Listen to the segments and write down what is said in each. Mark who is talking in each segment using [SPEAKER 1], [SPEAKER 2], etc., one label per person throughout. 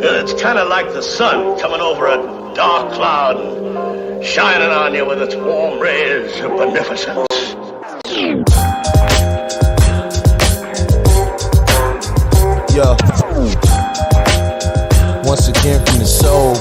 [SPEAKER 1] It's kind of like the sun coming over a dark cloud and shining on you with its warm rays of beneficence.
[SPEAKER 2] Yo, once again from the soul.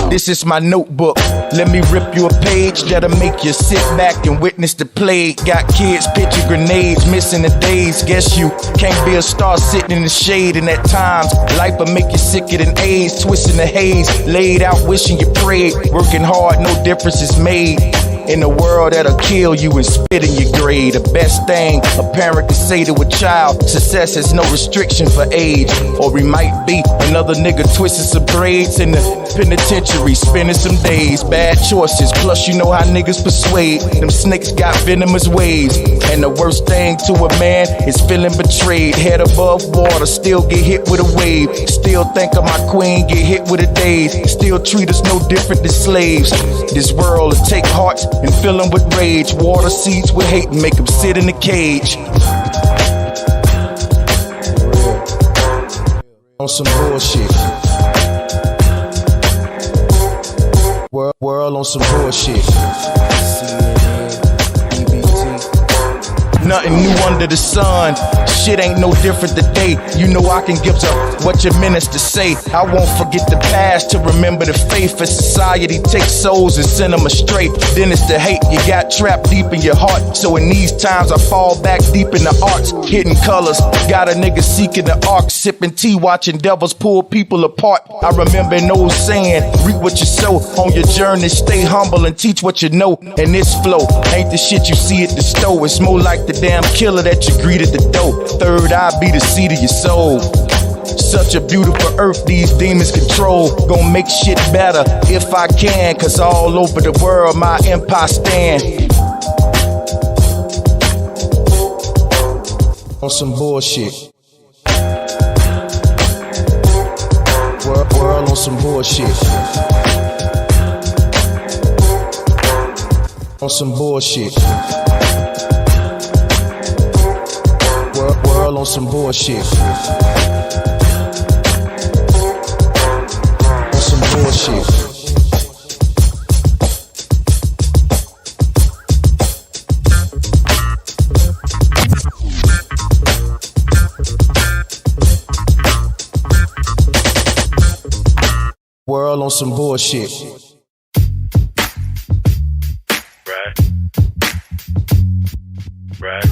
[SPEAKER 2] This is my notebook. Let me rip you a page that'll make you sit back and witness the plague. Got kids pitching grenades, missing the days. Guess you can't be a star sitting in the shade. And at times, life will make you sicker than AIDS. Twisting the haze, laid out wishing you prayed. Working hard, no difference is made. In a world that'll kill you and spit in your grave. The best thing a parent can say to a child: success has no restriction for age. Or we might be another nigga twisting some braids in the penitentiary, spending some days. Bad choices, plus you know how niggas persuade. Them snakes got venomous ways. And the worst thing to a man is feeling betrayed. Head above water, still get hit with a wave. Still think of my queen, get hit with a daze. Still treat us no different than slaves. This world will take hearts and fill them with rage. Water seeds with hate and make them sit in a cage. On some bullshit. World on some bullshit. Nothing new under the sun. Shit ain't no different today. You know I can give up what your ministers say. I won't forget the past to remember the faith. As society takes souls and send them astray, then it's the hate you got trapped deep in your heart. So in these times I fall back deep in the arts. Hidden colors, got a nigga seeking the ark. Sipping tea, watching devils pull people apart. I remember an old saying: reap what you sow. On your journey, stay humble and teach what you know. And this flow ain't the shit you see at the store. It's more like the damn killer that you greet at the door. Third eye be the seed of your soul. Such a beautiful earth these demons control. Gonna make shit better if I can, cause all over the world my empire stand. On some bullshit. World on some bullshit. On some bullshit. World on some bullshit. On some bullshit. World on some bullshit.
[SPEAKER 1] Right.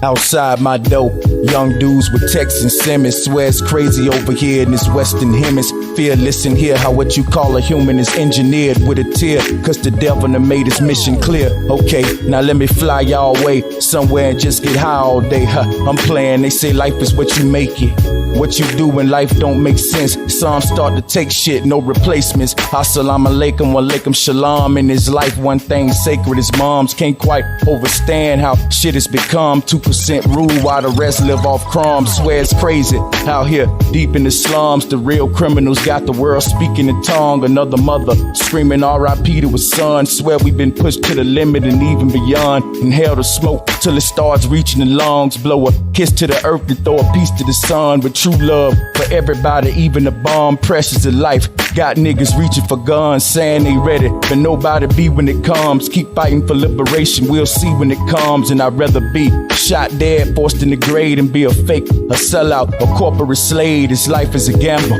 [SPEAKER 2] Outside my door, young dudes with Tex and Simmons. Swear it's crazy over here in this western hemisphere. Listen here, how what you call a human is engineered with a tear, cause the devil done made his mission clear. Okay, now let me fly y'all away somewhere and just get high all day. I'm playing, they say life is what you make it. What you do when life don't make sense. Some start to take shit, no replacements. Assalamu alaikum, walaikum shalom. In his life, one thing sacred, his moms can't quite overstand how shit has become. 2% rule while the rest live off crumbs. Swear it's crazy out here deep in the slums. The real criminals got the world speaking in tongue. Another mother screaming R.I.P. to his son. Swear we've been pushed to the limit and even beyond. Inhale the smoke till it starts reaching the lungs. Blow a kiss to the earth and throw a piece to the sun. But true love for everybody, even the bomb. Precious of life. Got niggas reaching for guns, saying they ready, but nobody be when it comes. Keep fighting for liberation, we'll see when it comes. And I'd rather be shot dead, forced in the grave, and be a fake, a sellout, a corporate slave. This life is a gamble.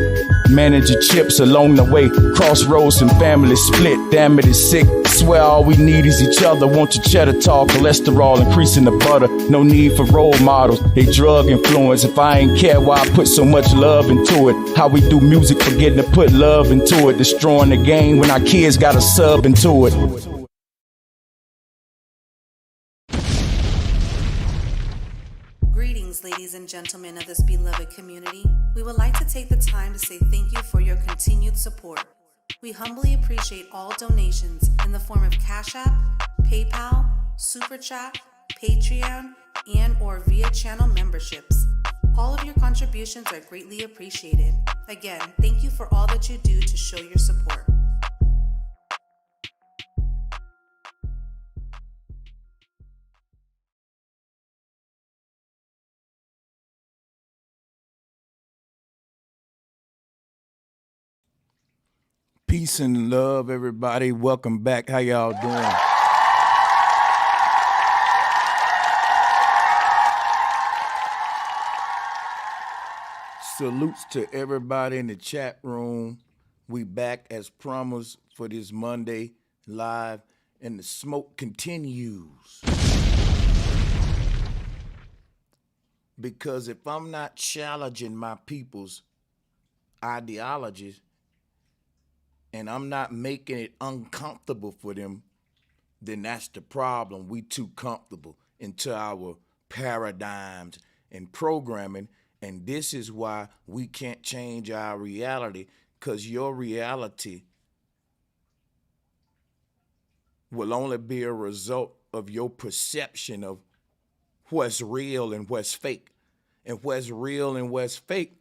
[SPEAKER 2] Manage your chips along the way. Crossroads and families split. Damn, it is sick. Swear all we need is each other. Want your cheddar talk, cholesterol increasing the butter. No need for role models, they drug influence. If I ain't care why I put so much love into it. How we do music, forgetting to put love into it. Destroying the game when our kids got a sub into it.
[SPEAKER 3] Greetings, ladies and gentlemen of this beloved community. We would like to take the time to say thank you for your continued support. We humbly appreciate all donations in the form of Cash App, PayPal, Super Chat, Patreon, and or via channel memberships. All of your contributions are greatly appreciated. Again, thank you for all that you do to show your support.
[SPEAKER 2] Peace and love, everybody. Welcome back. How y'all doing? Salutes to everybody in the chat room. We back as promised for this Monday live, and the smoke continues. Because if I'm not challenging my people's ideologies, and I'm not making it uncomfortable for them, then that's the problem. We too comfortable into our paradigms and programming, and this is why we can't change our reality, because your reality will only be a result of your perception of what's real and what's fake. And what's real and what's fake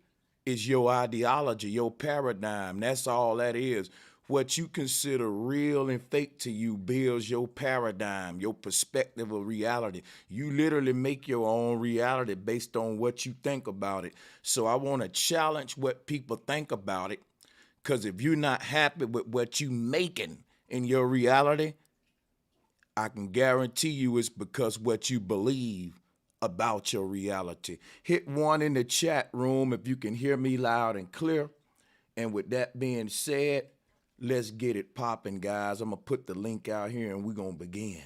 [SPEAKER 2] is your ideology, your paradigm. That's all that is. What you consider real and fake to you builds your paradigm, your perspective of reality. You literally make your own reality based on what you think about it. So I want to challenge what people think about it, because if you're not happy with what you making in your reality, I can guarantee you it's because what you believe about your reality. Hit one in the chat room if you can hear me loud and clear. And with that being said, let's get it popping, guys. I'm going to put the link out here and we're going to begin.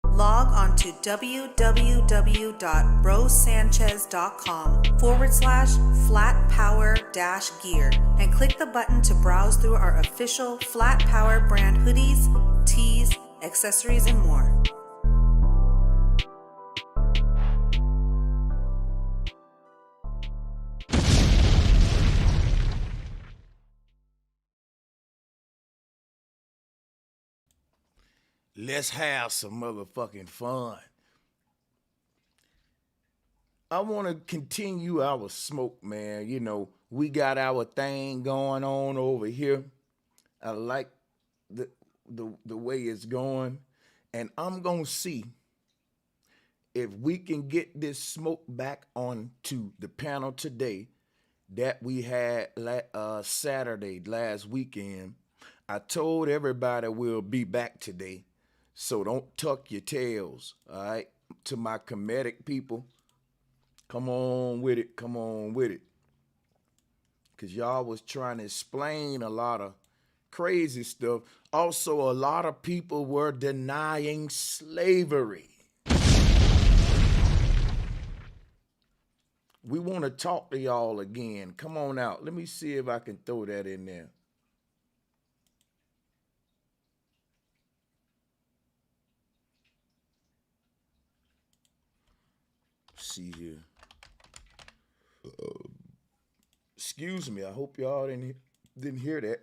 [SPEAKER 3] Log on to www.brosancheztv.com/flat-power-gear and click the button to browse through our official Flat Power brand hoodies, tees, accessories, and more.
[SPEAKER 2] Let's have some motherfucking fun. I want to continue our smoke, man. You know, we got our thing going on over here. I like the way it's going, and I'm gonna see if we can get this smoke back onto the panel today that we had Saturday last weekend. I told everybody we'll be back today, so don't tuck your tails, all right? To my Kemetic people, come on with it, because y'all was trying to explain a lot of crazy stuff. Also, a lot of people were denying slavery. We want to talk to y'all again. Come on out. Let me see if I can throw that in there. Let's see here. Excuse me. I hope y'all didn't hear that.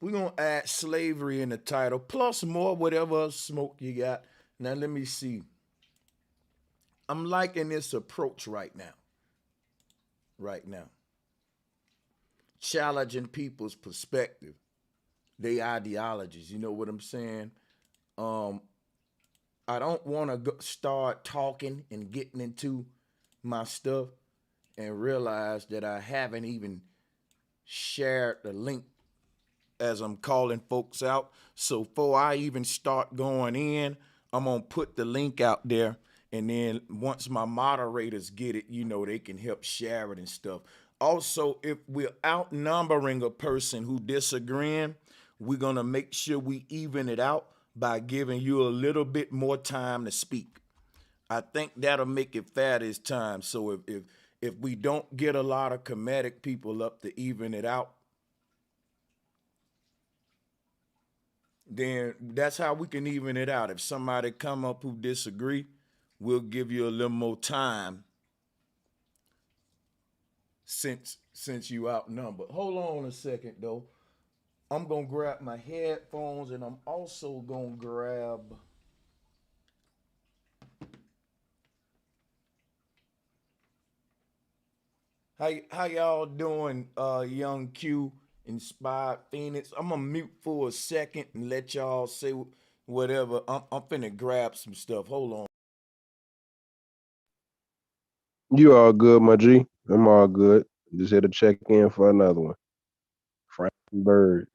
[SPEAKER 2] We're going to add slavery in the title, plus more whatever smoke you got. Now, let me see. I'm liking this approach right now. Challenging people's perspective, their ideologies. You know what I'm saying? I don't want to start talking and getting into my stuff and realize that I haven't even shared the link as I'm calling folks out. So before I even start going in, I'm going to put the link out there. And then once my moderators get it, you know, they can help share it and stuff. Also, if we're outnumbering a person who disagreeing, we're going to make sure we even it out by giving you a little bit more time to speak. I think that'll make it fair this time. So if we don't get a lot of Kemetic people up to even it out, then that's how we can even it out. If somebody come up who disagree, we'll give you a little more time since you outnumbered. Hold on a second, though. I'm going to grab my headphones, and I'm also going to grab... How y'all doing, Young Q, Inspired Phoenix? I'm going to mute for a second and let y'all say whatever. I'm finna grab some stuff. Hold on.
[SPEAKER 4] You all good, my G? I'm all good. Just here to check in for another one. Bird.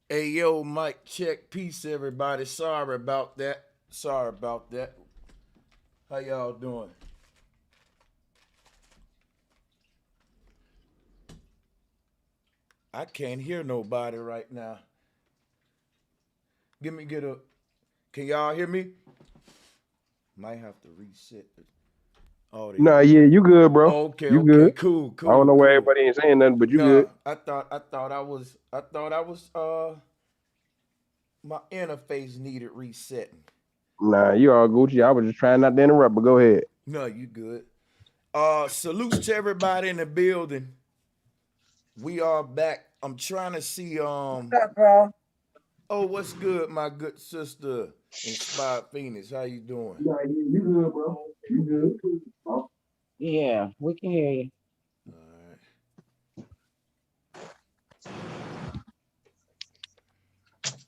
[SPEAKER 2] Hey, yo, mic check. Peace, everybody. Sorry about that. How y'all doing? I can't hear nobody right now. Can y'all hear me? Might have to reset the audio.
[SPEAKER 4] Nah, yeah, you good, bro.
[SPEAKER 2] Okay,
[SPEAKER 4] you
[SPEAKER 2] okay,
[SPEAKER 4] good.
[SPEAKER 2] cool.
[SPEAKER 4] I don't know why everybody ain't saying nothing, but you good.
[SPEAKER 2] I thought I was my interface needed resetting.
[SPEAKER 4] Nah, you all Gucci. I was just trying not to interrupt, but go ahead.
[SPEAKER 2] No, you good. Salutes to everybody in the building. We are back. I'm trying to see
[SPEAKER 5] What's up, bro?
[SPEAKER 2] Oh, what's good, my good sister Inspired Phoenix? How you doing?
[SPEAKER 4] Nah, you good, bro. You good. Oh.
[SPEAKER 5] Yeah, we can hear you.
[SPEAKER 2] All right.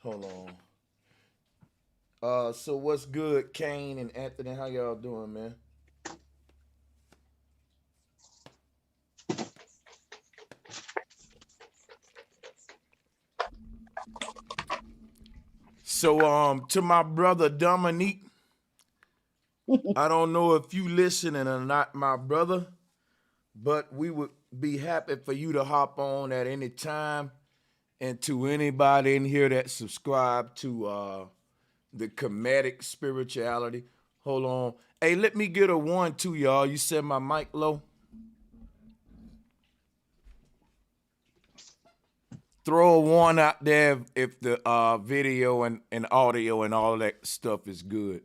[SPEAKER 2] Hold on. So what's good, Kane and Anthony? How y'all doing, man? So to my brother Dominique, I don't know if you listening or not, my brother, but we would be happy for you to hop on at any time. And to anybody in here that subscribe to the Kemetic spirituality. Hold on. Hey, let me get a 1, 2, y'all. You said my mic low? Throw a 1 out there if the video and audio and all that stuff is good.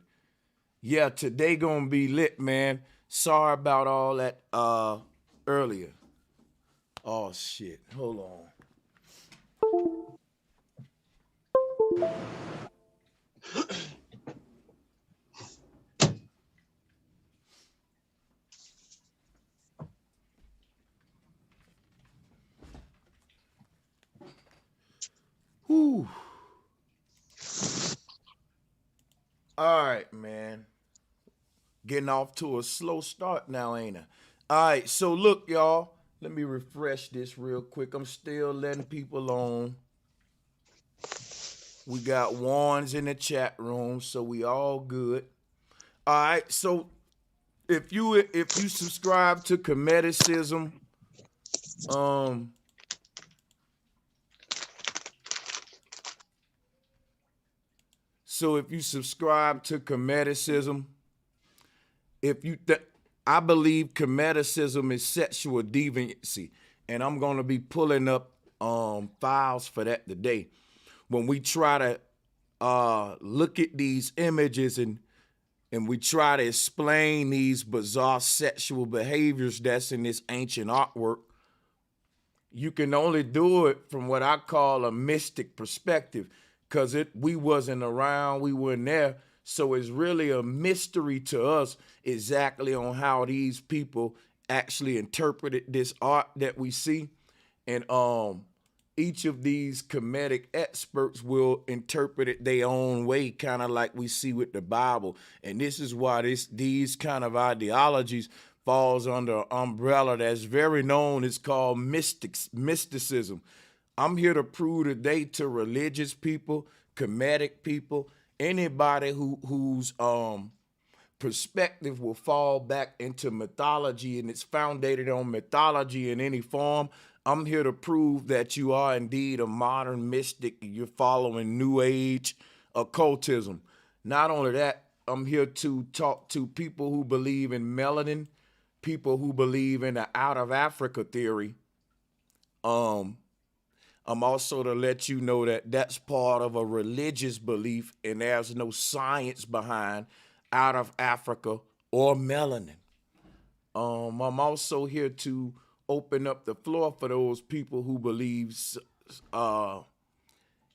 [SPEAKER 2] Yeah, today gonna be lit, man. Sorry about all that earlier. Oh shit. Hold on. Whew. All right, man. Getting off to a slow start now, ain't I? All right, so look, y'all. Let me refresh this real quick. I'm still letting people on. We got ones in the chat room, so we all good. All right, so if you subscribe to Cometicism, um, so if you subscribe to Cometicism, if you I believe Cometicism is sexual deviancy, and I'm gonna be pulling up files for that today. When we try to look at these images and we try to explain these bizarre sexual behaviors that's in this ancient artwork, you can only do it from what I call a mystic perspective, because we wasn't around, we weren't there. So it's really a mystery to us exactly on how these people actually interpreted this art that we see. And each of these Kemetic experts will interpret it their own way, kind of like we see with the Bible. And this is why these kind of ideologies falls under an umbrella that's very known. It's called mysticism. I'm here to prove today to religious people, Kemetic people, anybody whose perspective will fall back into mythology and it's founded on mythology in any form. I'm here to prove that you are indeed a modern mystic. You're following New Age occultism. Not only that, I'm here to talk to people who believe in melanin, people who believe in the out of Africa theory. I'm also to let you know that that's part of a religious belief and there's no science behind out of Africa or melanin. I'm also here to open up the floor for those people who believe that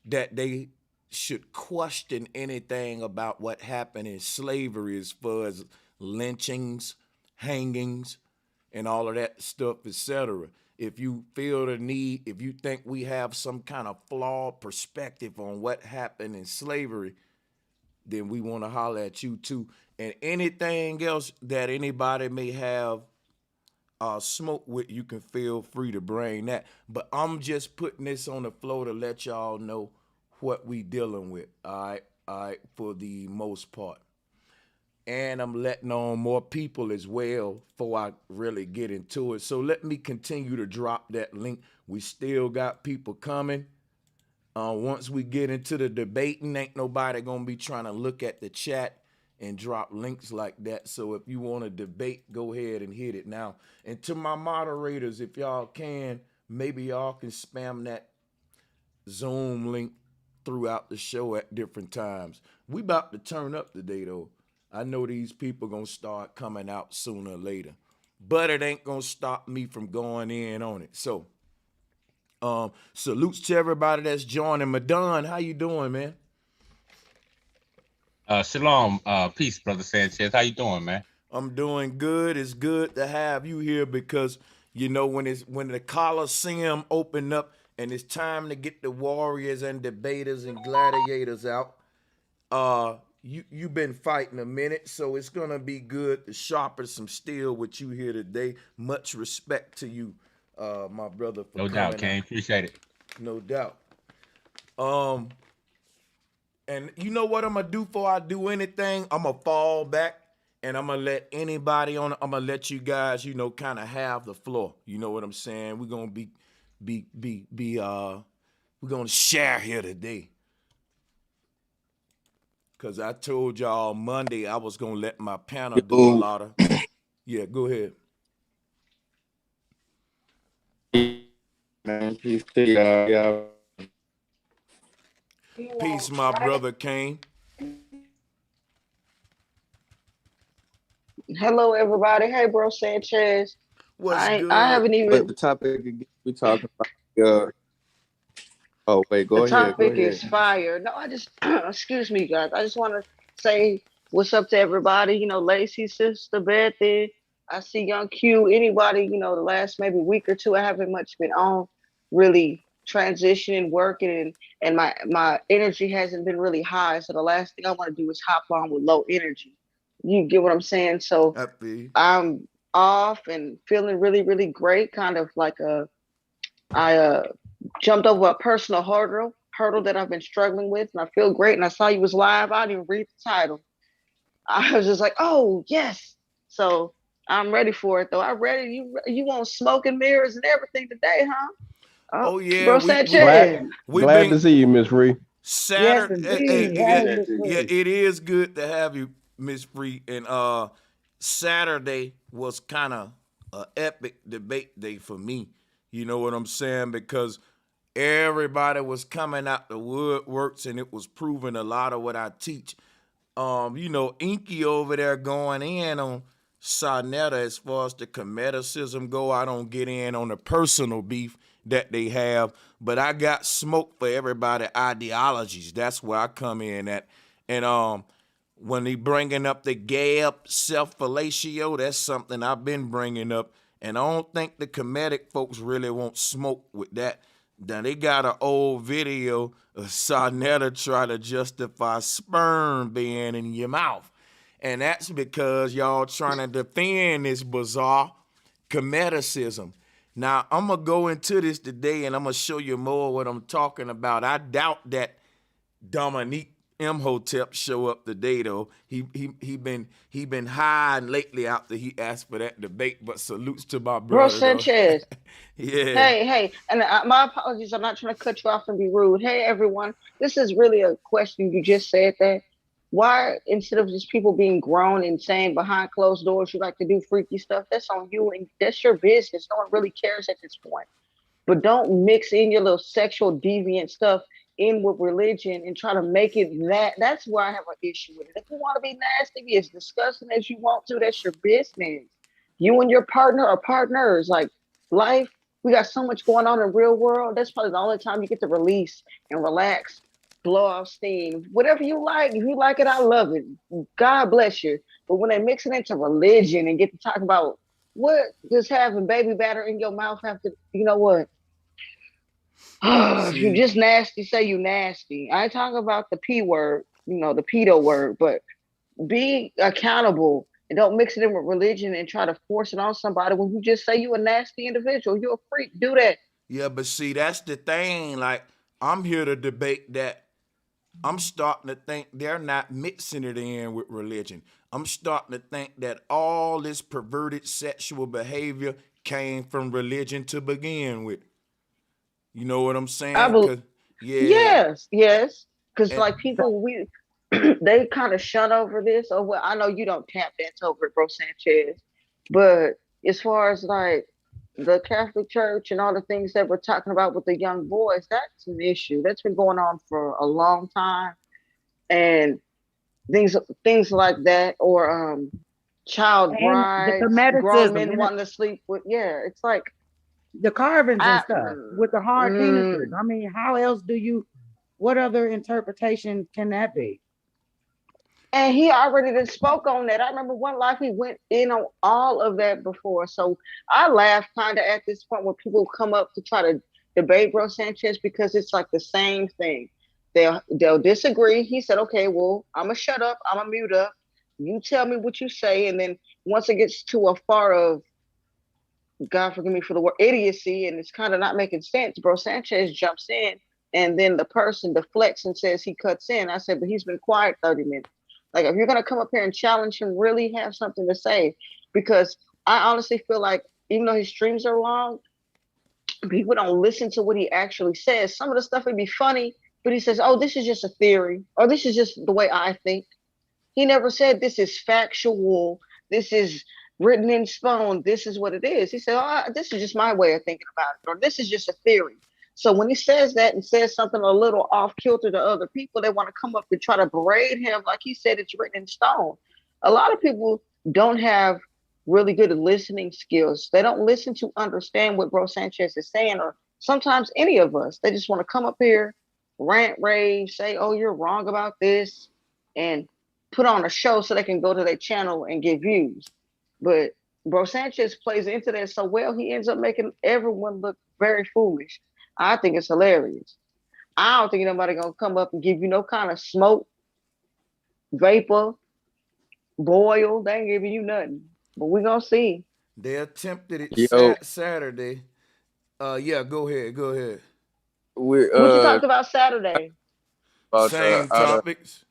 [SPEAKER 2] they should question anything about what happened in slavery as far as lynchings, hangings, and all of that stuff, etc. If you feel the need, if you think we have some kind of flawed perspective on what happened in slavery, then we want to holler at you too. And anything else that anybody may have smoke with, you can feel free to bring that. But I'm just putting this on the floor to let y'all know what we dealing with, all right, for the most part. And I'm letting on more people as well before I really get into it. So let me continue to drop that link. We still got people coming. Once we get into the debating, ain't nobody gonna be trying to look at the chat and drop links like that. So if you want to debate, go ahead and hit it now. And to my moderators, if y'all can, maybe y'all can spam that Zoom link throughout the show at different times. We about to turn up today though. I know these people gonna start coming out sooner or later, but it ain't gonna stop me from going in on it. So salutes to everybody that's joining. Madon, how you doing, man?
[SPEAKER 6] Shalom, peace, brother Sanchez. How you doing, man?
[SPEAKER 2] I'm doing good. It's good to have you here because you know when the Coliseum opened up and it's time to get the warriors and debaters and gladiators out. You've been fighting a minute, so it's gonna be good to sharpen some steel with you here today. Much respect to you, my brother, for
[SPEAKER 6] No
[SPEAKER 2] coming
[SPEAKER 6] doubt, Kane.
[SPEAKER 2] out.
[SPEAKER 6] Appreciate it.
[SPEAKER 2] No doubt. And you know what I'm gonna do before I do anything? I'm gonna fall back and I'm gonna let anybody on. I'm gonna let you guys, kind of have the floor. You know what I'm saying? We're gonna we're gonna share here today. Cause I told y'all Monday I was gonna let my panel do a lot of. Yeah, go ahead.
[SPEAKER 4] Man, peace to y'all.
[SPEAKER 2] Peace, my brother Kane.
[SPEAKER 5] Hello, everybody. Hey, bro, Sanchez.
[SPEAKER 7] What's good?
[SPEAKER 5] I haven't even.
[SPEAKER 7] But the topic again, we talking about. Oh wait,
[SPEAKER 5] The
[SPEAKER 7] go ahead. Go
[SPEAKER 5] topic is
[SPEAKER 7] ahead.
[SPEAKER 5] fire. No, I just excuse me, guys. I just want to say what's up to everybody. Lacey, sister Bethy. I see Young Q. Anybody, the last maybe week or two, I haven't much been on, really transitioning, working, and my energy hasn't been really high. So the last thing I want to do is hop on with low energy. You get what I'm saying? So
[SPEAKER 7] Happy.
[SPEAKER 5] I'm off and feeling really, really great. Kind of like I jumped over a personal hurdle that I've been struggling with, and I feel great. And I saw you was live. I didn't even read the title. I was just like, oh yes. So I'm ready for it though. I'm ready. You want smoke and mirrors and everything today, huh?
[SPEAKER 1] Oh yeah,
[SPEAKER 5] Bro Sanchez.
[SPEAKER 1] we've
[SPEAKER 4] Glad to
[SPEAKER 1] been
[SPEAKER 4] see you, Miss Free.
[SPEAKER 5] Yes,
[SPEAKER 1] Saturday.
[SPEAKER 5] indeed.
[SPEAKER 1] Yeah,
[SPEAKER 5] Hey, Miss
[SPEAKER 1] yeah,
[SPEAKER 5] Lee.
[SPEAKER 1] it is good to have you, Miss Free. And Saturday was kind of a epic debate day for me. You know what I'm saying? Because everybody was coming out the woodworks, and it was proving a lot of what I teach. Inky over there going in on Sarnetta as far as the comedicism go. I don't get in on the personal beef that they have, but I got smoke for everybody ideologies. That's where I come in at. And when they bringing up the gab self-fellatio, that's something I've been bringing up, and I don't think the comedic folks really want smoke with that. Now they got an old video of Sarnetta try to justify sperm being in your mouth. And that's because y'all trying to defend this bizarre comedicism. Now, I'm going to go into this today, and I'm going to show you more what I'm talking about. I doubt that Dominique Imhotep show up today though. He been hiding lately after he asked for that debate. But salutes to my
[SPEAKER 5] Bro
[SPEAKER 1] brother though.
[SPEAKER 5] Sanchez.
[SPEAKER 1] Yeah.
[SPEAKER 5] Hey, and my apologies. I'm not trying to cut you off and be rude. Hey, everyone. This is really a question. You just said that. Why, instead of just people being grown and saying behind closed doors you like to do freaky stuff, that's on you and that's your business. No one really cares at this point. But don't mix in your little sexual deviant stuff in with religion and try to make it that. That's where I have an issue with it. If you want to be nasty, be as disgusting as you want to, that's your business. You and your partner are partners. Like life, we got so much going on in the real world. That's probably the only time you get to release and relax, blow off steam. Whatever you like, if you like it, I love it. God bless you. But when they mix it into religion and get to talk about what does having baby batter in your mouth have to, you know what? If you
[SPEAKER 1] See,
[SPEAKER 5] just nasty, say you nasty. I ain't talking about the P word, the pedo word, but be accountable and don't mix it in with religion and try to force it on somebody when you just say you a nasty individual. You're a freak. Do that.
[SPEAKER 1] yeah, but see, that's the thing. Like, I'm here to debate that. I'm starting to think they're not mixing it in with religion. I'm starting to think that all this perverted sexual behavior came from religion to begin with. You know what I'm
[SPEAKER 5] I
[SPEAKER 1] saying?
[SPEAKER 5] believe.
[SPEAKER 1] Cause yeah,
[SPEAKER 5] Yes. Because
[SPEAKER 1] and
[SPEAKER 5] like people, they kind of shun over this. Or well, I know you don't tap dance over it, bro Sanchez. But as far as like the Catholic Church and all the things that we're talking about with the young boys, that's an issue. That's been going on for a long time. And things like that, or child
[SPEAKER 8] And the
[SPEAKER 5] brides, grown
[SPEAKER 8] comedicism
[SPEAKER 5] men
[SPEAKER 8] and
[SPEAKER 5] wanting to sleep with. Yeah, it's like
[SPEAKER 8] the carvings and
[SPEAKER 5] I.
[SPEAKER 8] stuff with the hard penises. I mean, how else do you, what other interpretation can that be?
[SPEAKER 5] And he already done spoke on that. I remember one life he went in on all of that before. So I laugh kind of at this point when people come up to try to debate Bro Sanchez because it's like the same thing. They'll disagree. He said, okay, well, I'm gonna shut up, I'm gonna mute up. You tell me what you say, and then once it gets to a far of God forgive me for the word idiocy, and it's kind of not making sense, Bro Sanchez jumps in, and then the person deflects and says he cuts in. I said, but he's been quiet 30 minutes. Like, if you're going to come up here and challenge him, really have something to say. Because I honestly feel like, even though his streams are long, people don't listen to what he actually says. Some of the stuff would be funny, but he says, oh, this is just a theory, or this is just the way I think. He never said this is factual. This is written in stone. This is what it is. He said, oh, this is just my way of thinking about it, or this is just a theory. So when he says that and says something a little off kilter to other people, they want to come up and try to berate him like he said it's written in stone. A lot of people don't have really good at listening skills. They don't listen to understand what Bro Sanchez is saying, or sometimes any of us. They just want to come up here, rant, rage, say, "Oh, you're wrong about this," and put on a show so they can go to their channel and get views. But Bro Sanchez plays into that so well, he ends up making everyone look very foolish. I think it's hilarious. I don't think nobody gonna come up and give you no kind of smoke, vapor, boil. They ain't giving you nothing. But we gonna see.
[SPEAKER 1] They attempted it
[SPEAKER 7] Yo,
[SPEAKER 1] Saturday. Yeah, go ahead, go ahead.
[SPEAKER 7] we're
[SPEAKER 5] What you talked about Saturday?
[SPEAKER 7] about
[SPEAKER 1] Same
[SPEAKER 7] out of
[SPEAKER 1] topics.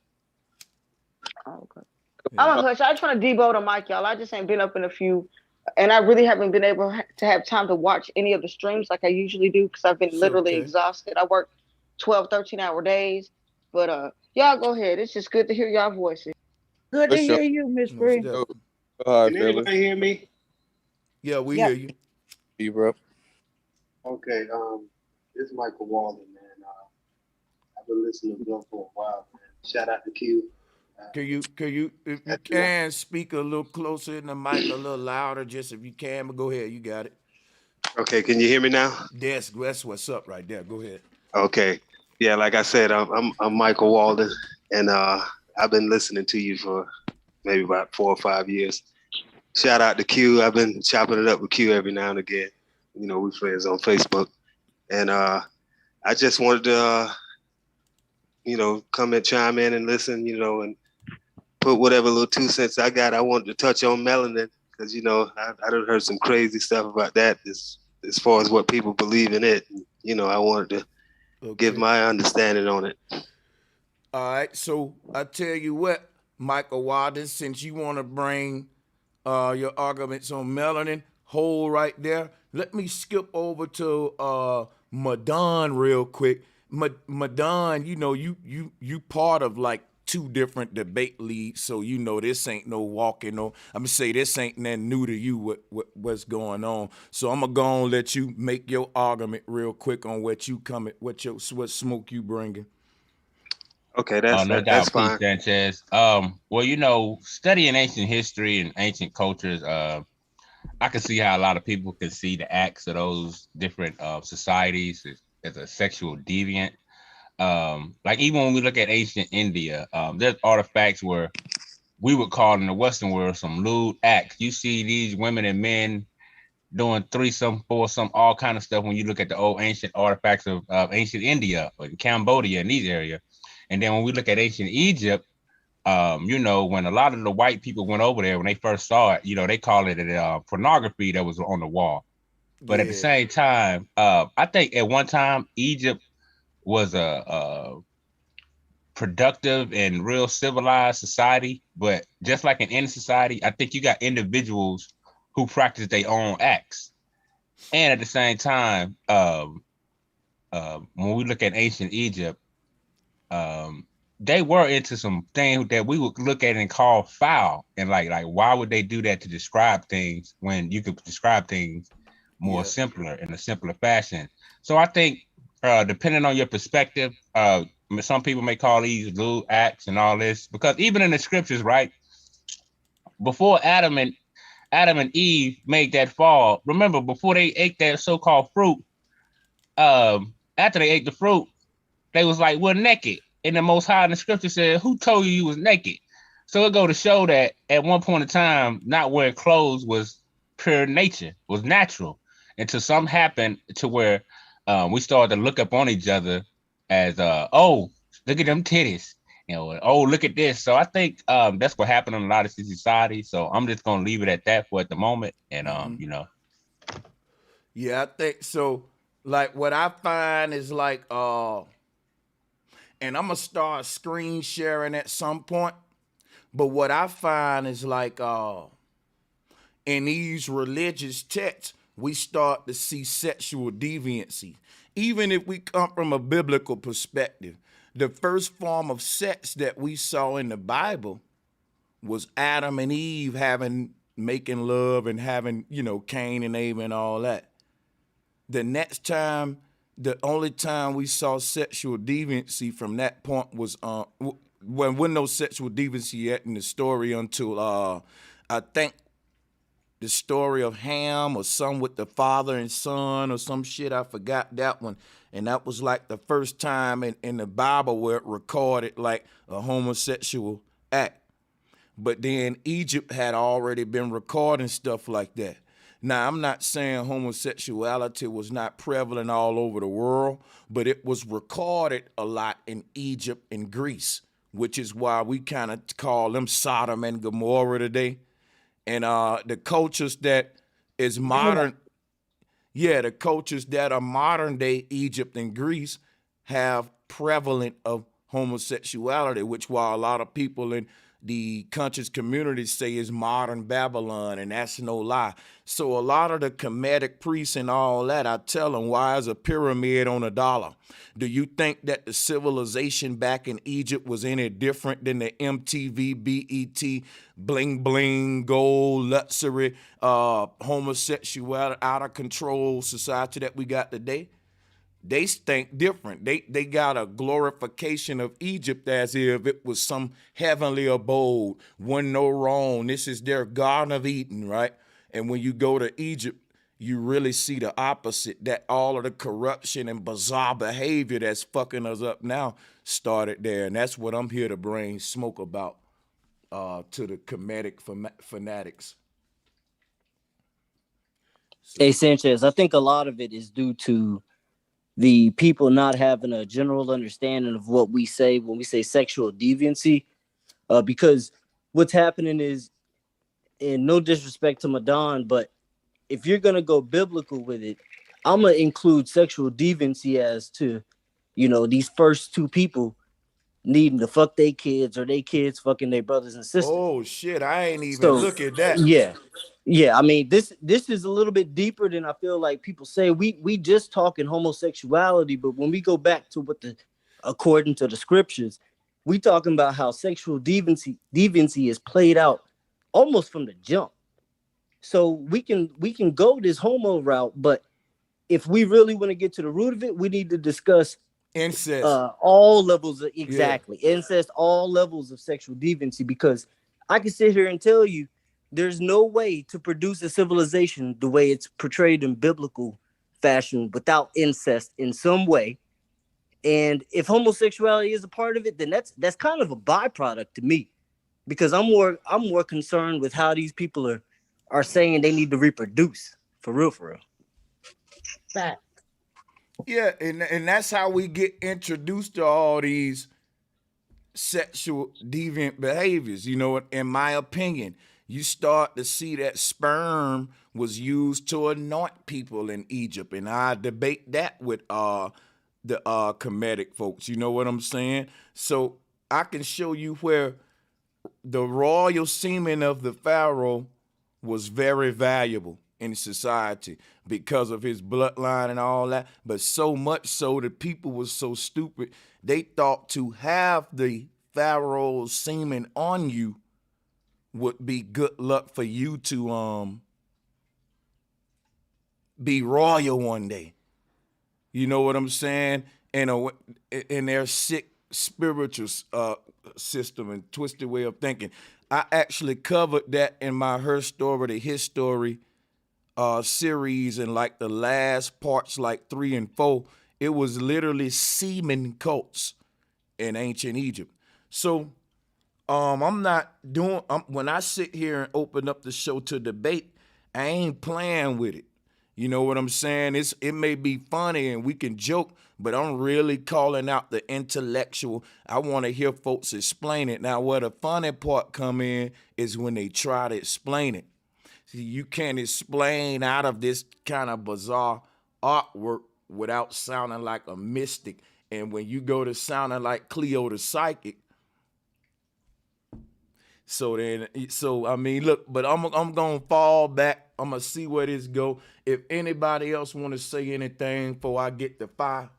[SPEAKER 5] Oh, okay.
[SPEAKER 1] Yeah.
[SPEAKER 5] I'm a hush. I just want to debo the mic, y'all. I just ain't been up in a few, and I really haven't been able to have time to watch any of the streams like I usually do because I've been
[SPEAKER 1] It's
[SPEAKER 5] literally
[SPEAKER 1] okay.
[SPEAKER 5] exhausted. I work 12, 13-hour days. But y'all go ahead. It's just good to hear y'all voices.
[SPEAKER 8] Good to
[SPEAKER 7] For sure.
[SPEAKER 8] hear you, Miss
[SPEAKER 1] Most
[SPEAKER 8] Bree.
[SPEAKER 1] definitely.
[SPEAKER 7] how I
[SPEAKER 9] Can
[SPEAKER 7] feel
[SPEAKER 9] anybody hear me?
[SPEAKER 1] Yeah, we
[SPEAKER 8] Yep.
[SPEAKER 1] hear you.
[SPEAKER 7] you, bro.
[SPEAKER 9] Okay, this is Michael Walden, man. I've been listening to Bill for a while, man. Shout out to Q.
[SPEAKER 1] Can you, if you can, speak a little closer in the mic, a little louder, just if you can, but go ahead, you got it.
[SPEAKER 9] Okay, can you hear me now?
[SPEAKER 1] That's what's up right there. Go ahead.
[SPEAKER 9] Okay. Yeah, like I said, I'm Michael Walden, and I've been listening to you for maybe about 4 or 5 years. Shout out to Q. I've been chopping it up with Q every now and again. You know, we friends on Facebook, and I just wanted to, come and chime in and listen, and put whatever little 2 cents I got. I wanted to touch on melanin because I done heard some crazy stuff about that as far as what people believe in it. I wanted to give my understanding on it.
[SPEAKER 1] All right, so I tell you what, Michael Walden, since you want to bring your arguments on melanin, hold right there. Let me skip over to Madon real quick. Madon, you part of like 2 different debate leagues, so this ain't no walking. No, I'm gonna say this ain't nothing new to you. What's going on? So I'm gonna go and let you make your argument real quick on what what smoke you bringing.
[SPEAKER 9] Okay,
[SPEAKER 6] No
[SPEAKER 9] that's
[SPEAKER 6] doubt, Pete
[SPEAKER 9] fine.
[SPEAKER 6] Sanchez. Well, studying ancient history and ancient cultures, I can see how a lot of people can see the acts of those different societies as a sexual deviant. Like even when we look at ancient India, there's artifacts where we would call in the Western world some lewd acts. You see these women and men doing threesome, foursome, all kind of stuff when you look at the old ancient artifacts of ancient India or Cambodia and these areas. And then when we look at ancient Egypt, when a lot of the white people went over there, when they first saw it, they call it pornography that was on the wall. But at the
[SPEAKER 1] Yeah.
[SPEAKER 6] same time, I think at one time Egypt was a productive and real civilized society. But just like in any society, I think you got individuals who practice their own acts. And at the same time, when we look at ancient Egypt, they were into some things that we would look at and call foul. And like why would they do that to describe things when you could describe things more simpler in a simpler fashion? So I think depending on your perspective, some people may call these lewd acts and all this, because even in the scriptures, right, before Adam and Eve made that fall, remember, before they ate that so-called fruit, after they ate the fruit, they was like, we're naked. And the Most High in the scripture said, who told you was naked? So it go to show that at one point in time, not wearing clothes was pure nature, was natural, until something happened to where we started to look up on each other as, oh, look at them titties. Oh, look at this. So I think that's what happened in a lot of societies. So I'm just going to leave it at that for at the moment. And,
[SPEAKER 1] Yeah, I think so. Like what I find is like, and I'm gonna start screen sharing at some point. But what I find is like, in these religious texts, we start to see sexual deviancy. Even if we come from a biblical perspective, the first form of sex that we saw in the Bible was Adam and Eve making love and having, Cain and Abel and all that. The only time we saw sexual deviancy from that point was when no sexual deviancy yet in the story until I think the story of Ham or some with the father and son or some shit. I forgot that one. And that was like the first time in the Bible where it recorded like a homosexual act. But then Egypt had already been recording stuff like that. Now, I'm not saying homosexuality was not prevalent all over the world, but it was recorded a lot in Egypt and Greece, which is why we kind of call them Sodom and Gomorrah today. And the cultures that is modern, the cultures that are modern day Egypt and Greece have prevalent of homosexuality, which while a lot of people in the conscious community say is modern Babylon, and that's no lie. So a lot of the Kemetic priests and all that, I tell them, why is a pyramid on $1? Do you think that the civilization back in Egypt was any different than the MTV, BET, bling bling, gold, luxury, homosexuality, out of control society that we got today? They think different. They got a glorification of Egypt as if it was some heavenly abode, wasn't no wrong. This is their Garden of Eden, right? And when you go to Egypt, you really see the opposite, that all of the corruption and bizarre behavior that's fucking us up now started there. And that's what I'm here to bring smoke about to the Kemetic fanatics.
[SPEAKER 10] Hey, Sanchez, I think a lot of it is due to the people not having a general understanding of what we say when we say sexual deviancy, because what's happening is, and no disrespect to Madon, but if you're going to go biblical with it, I'm going to include sexual deviancy as to, these first two people needing to fuck their kids or their kids fucking their brothers and sisters.
[SPEAKER 1] Oh, shit. I ain't even look at that.
[SPEAKER 10] Yeah. I mean, this is a little bit deeper than I feel like people say. We just talking homosexuality, but when we go back to according to the scriptures, we talking about how sexual deviancy is played out almost from the jump. So we can go this homo route, but if we really want to get to the root of it, we need to discuss
[SPEAKER 1] incest,
[SPEAKER 10] all levels of incest, all levels of sexual deviancy, because I can sit here and tell you there's no way to produce a civilization the way it's portrayed in biblical fashion without incest in some way. And if homosexuality is a part of it, then that's kind of a byproduct to me, because I'm more concerned with how these people are saying they need to reproduce for real.
[SPEAKER 8] Fact.
[SPEAKER 1] Yeah, and that's how we get introduced to all these sexual deviant behaviors. In my opinion, you start to see that sperm was used to anoint people in Egypt, and I debate that with the Kemetic folks. You know what I'm saying? So I can show you where the royal semen of the pharaoh was very valuable in society because of his bloodline and all that. But so much so that people were so stupid, they thought to have the pharaoh's semen on you would be good luck for you to be royal one day. You know what I'm saying? And in their sick spiritual system and twisted way of thinking. I actually covered that in my Her Story to His Story series, and like the last parts, like 3 and 4, it was literally semen cults in ancient Egypt. So I'm not doing, when I sit here and open up the show to debate, I ain't playing with it. You know what I'm saying? It may be funny and we can joke, but I'm really calling out the intellectual. I want to hear folks explain it. Now, where the funny part come in is when they try to explain it. See, you can't explain out of this kind of bizarre artwork without sounding like a mystic. And when you go to sounding like Cleo the Psychic, so I mean, look, but I'm gonna fall back. I'm gonna see where this go. If anybody else want to say anything before I get the fire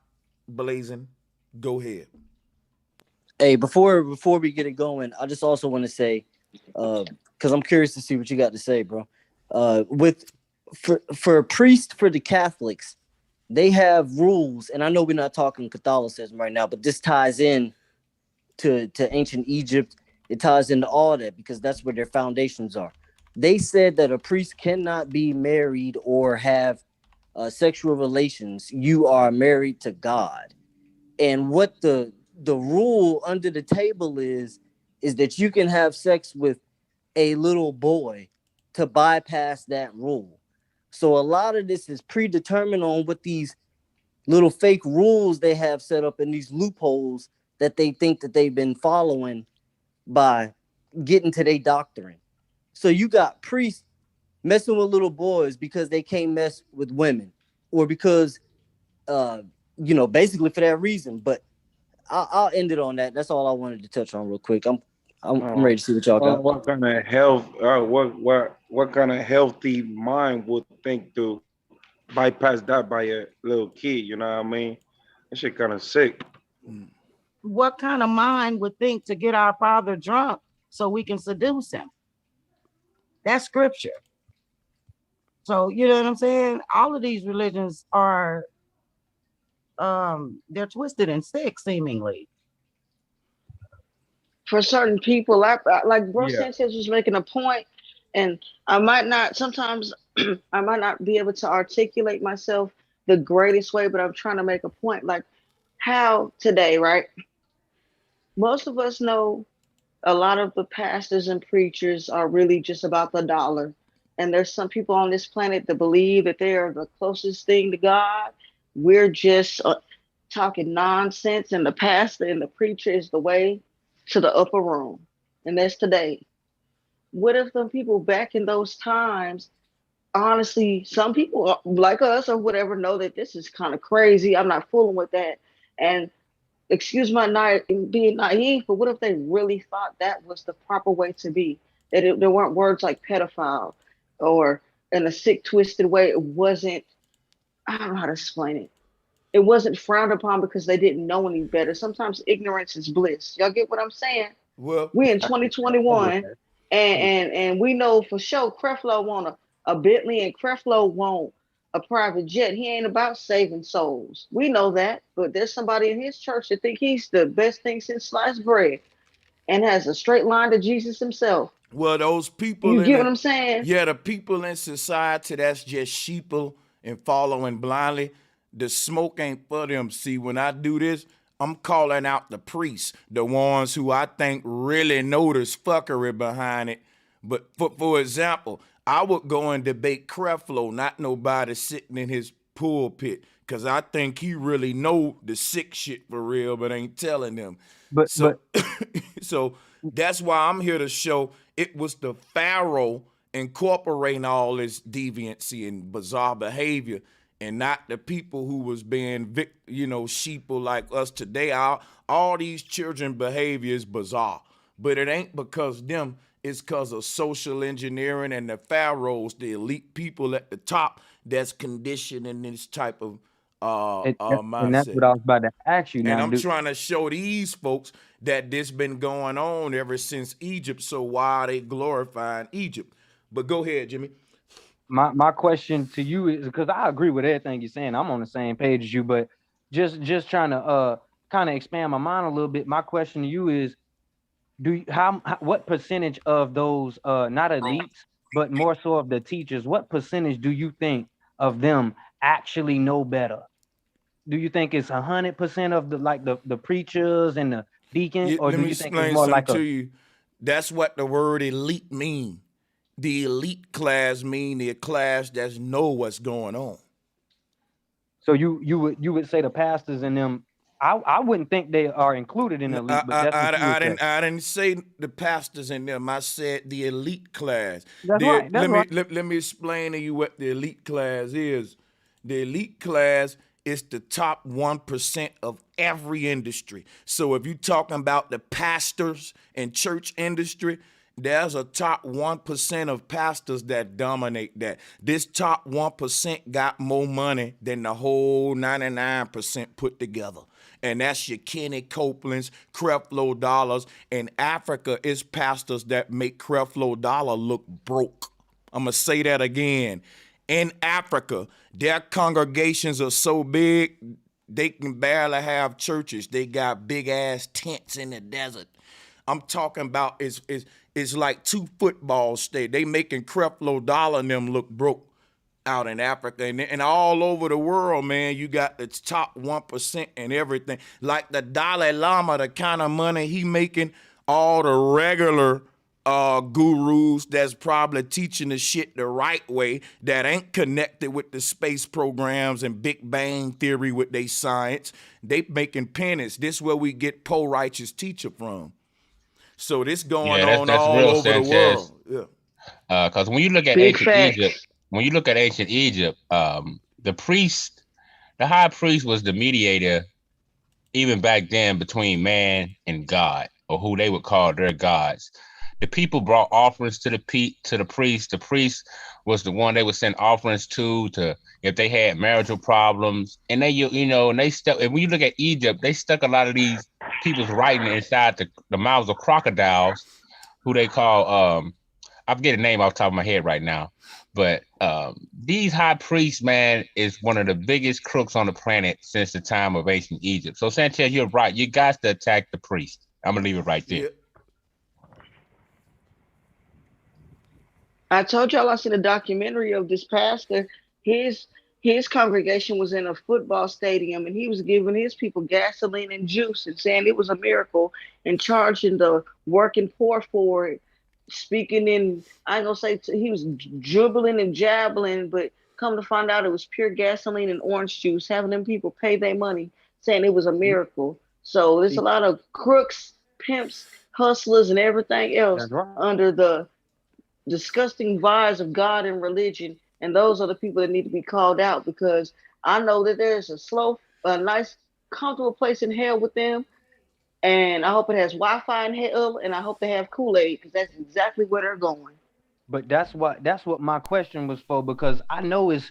[SPEAKER 1] blazing, go ahead.
[SPEAKER 10] Hey, before we get it going, I just also want to say, because I'm curious to see what you got to say, bro. For a priest, for the Catholics, they have rules, and I know we're not talking Catholicism right now, but this ties in to ancient Egypt. It ties into all that because that's where their foundations are. they said that a priest cannot be married or have sexual relations. You are married to God. And what the rule under the table is that you can have sex with a little boy to bypass that rule. So a lot of this is predetermined on what these little fake rules they have set up in these loopholes that they think that they've been following by getting to their doctrine. So you got priests messing with little boys because they can't mess with women, or because basically for that reason. But I'll end it on that. That's all I wanted to touch on real quick. I'm ready to see what y'all got.
[SPEAKER 11] What kind of health? What kind of healthy mind would think to bypass that by a little kid? You know what I mean? That shit kind of sick.
[SPEAKER 8] What kind of mind would think to get our father drunk so we can seduce him? That's scripture. So you know what I'm saying? All of these religions are they're twisted and sick, seemingly.
[SPEAKER 5] For certain people, like Bro Sanchez was making a point, and I might not sometimes I might not be able to articulate myself the greatest way, but I'm trying to make a point. Like how today, right? Most of us know a lot of the pastors and preachers are really just about the dollar. And there's some people on this planet that believe that they are the closest thing to God. We're just talking nonsense, and the pastor and the preacher is the way to the upper room. And that's today. What if the people back in those times, honestly, some people like us or whatever know that this is kind of crazy. I'm not fooling with that. And excuse my being naive, but what if they really thought that was the proper way to be? That there weren't words like pedophile or in a sick, twisted way. It wasn't, I don't know how to explain it. It wasn't frowned upon because they didn't know any better. Sometimes ignorance is bliss. Y'all get what I'm saying?
[SPEAKER 1] Well,
[SPEAKER 5] we in 2021 and we know for sure Creflo want a Bentley and Creflo want a private jet. He ain't about saving souls. We know that, but there's somebody in his church that think he's the best thing since sliced bread and has a straight line to Jesus himself.
[SPEAKER 1] Well, those people,
[SPEAKER 5] you get what I'm saying?
[SPEAKER 1] Yeah, the people in society that's just sheeple and following blindly, the smoke ain't for them. See, when I do this, I'm calling out the priests, the ones who I think really know there's fuckery behind it. But for example, I would go and debate Creflo, not nobody sitting in his pulpit, because I think he really know the sick shit for real, but ain't telling them. So that's why I'm here to show it was the Pharaoh incorporating all this deviancy and bizarre behavior, and not the people who was being, sheeple like us today. All these children behavior is bizarre, but it ain't because them. It's because of social engineering and the pharaohs, the elite people at the top that's conditioning this type of mindset.
[SPEAKER 12] And that's what I was about to ask you now.
[SPEAKER 1] And I'm trying to show these folks that this been going on ever since Egypt, so why are they glorifying Egypt? But go ahead, Jimmy.
[SPEAKER 12] My question to you is, because I agree with everything you're saying. I'm on the same page as you, but just trying to kind of expand my mind a little bit. My question to you is, what percentage of those not elites, but more so of the teachers, what percentage do you think of them actually know better? Do you think it's 100% of the preachers and the deacons, or do you think it's more like
[SPEAKER 1] to you? That's what the word elite mean. The elite class mean the class that know what's going on.
[SPEAKER 12] So you would say the pastors and them. I wouldn't think they are included in the elite, but that's
[SPEAKER 1] I didn't say the pastors in them. I said the elite class.
[SPEAKER 12] That's right.
[SPEAKER 1] Let me explain to you what the elite class is. The elite class is the top 1% of every industry. So if you're talking about the pastors and church industry, there's a top 1% of pastors that dominate that. This top 1% got more money than the whole 99% put together. And that's your Kenny Copelands, Creflo Dollars. In Africa, it's pastors that make Creflo Dollar look broke. I'm going to say that again. In Africa, their congregations are so big, they can barely have churches. They got big-ass tents in the desert. I'm talking about it's like 2 football states. They making Creflo Dollar and them look broke out in Africa and all over the world, man. You got the top 1% and everything. Like the Dalai Lama, the kind of money he making, all the regular gurus that's probably teaching the shit the right way, that ain't connected with the space programs and Big Bang Theory with their science. They making pennies. This is where we get Poe Righteous Teacher from. So this going on
[SPEAKER 6] that's
[SPEAKER 1] all
[SPEAKER 6] real,
[SPEAKER 1] over
[SPEAKER 6] Sanchez.
[SPEAKER 1] the world. Yeah.
[SPEAKER 6] Because when you look at ancient Egypt, the priest, the high priest was the mediator, even back then, between man and God, or who they would call their gods. The people brought offerings to the priest. The priest was the one they would send offerings to if they had marital problems. And they, and they stuck. And when you look at Egypt, they stuck a lot of these people's writing inside the mouths of crocodiles, who they call I forget the name off the top of my head right now. But these high priests, man, is one of the biggest crooks on the planet since the time of ancient Egypt. So Sanchez, you're right. You got to attack the priest. I'm gonna leave it right there.
[SPEAKER 1] Yeah.
[SPEAKER 5] I told y'all I seen a documentary of this pastor. His congregation was in a football stadium, and he was giving his people gasoline and juice and saying it was a miracle and charging the working poor for it. Speaking in, I ain't gonna say he was dribbling and jabbling, but come to find out it was pure gasoline and orange juice, having them people pay their money, saying it was a miracle. So there's a lot of crooks, pimps, hustlers, and everything else under the disgusting vibes of God and religion, and those are the people that need to be called out, because I know that there's a nice, comfortable place in hell with them, and I hope it has Wi-Fi in hell, and I hope they have Kool-Aid, because that's exactly where they're going.
[SPEAKER 12] But that's what my question was for, because I know it's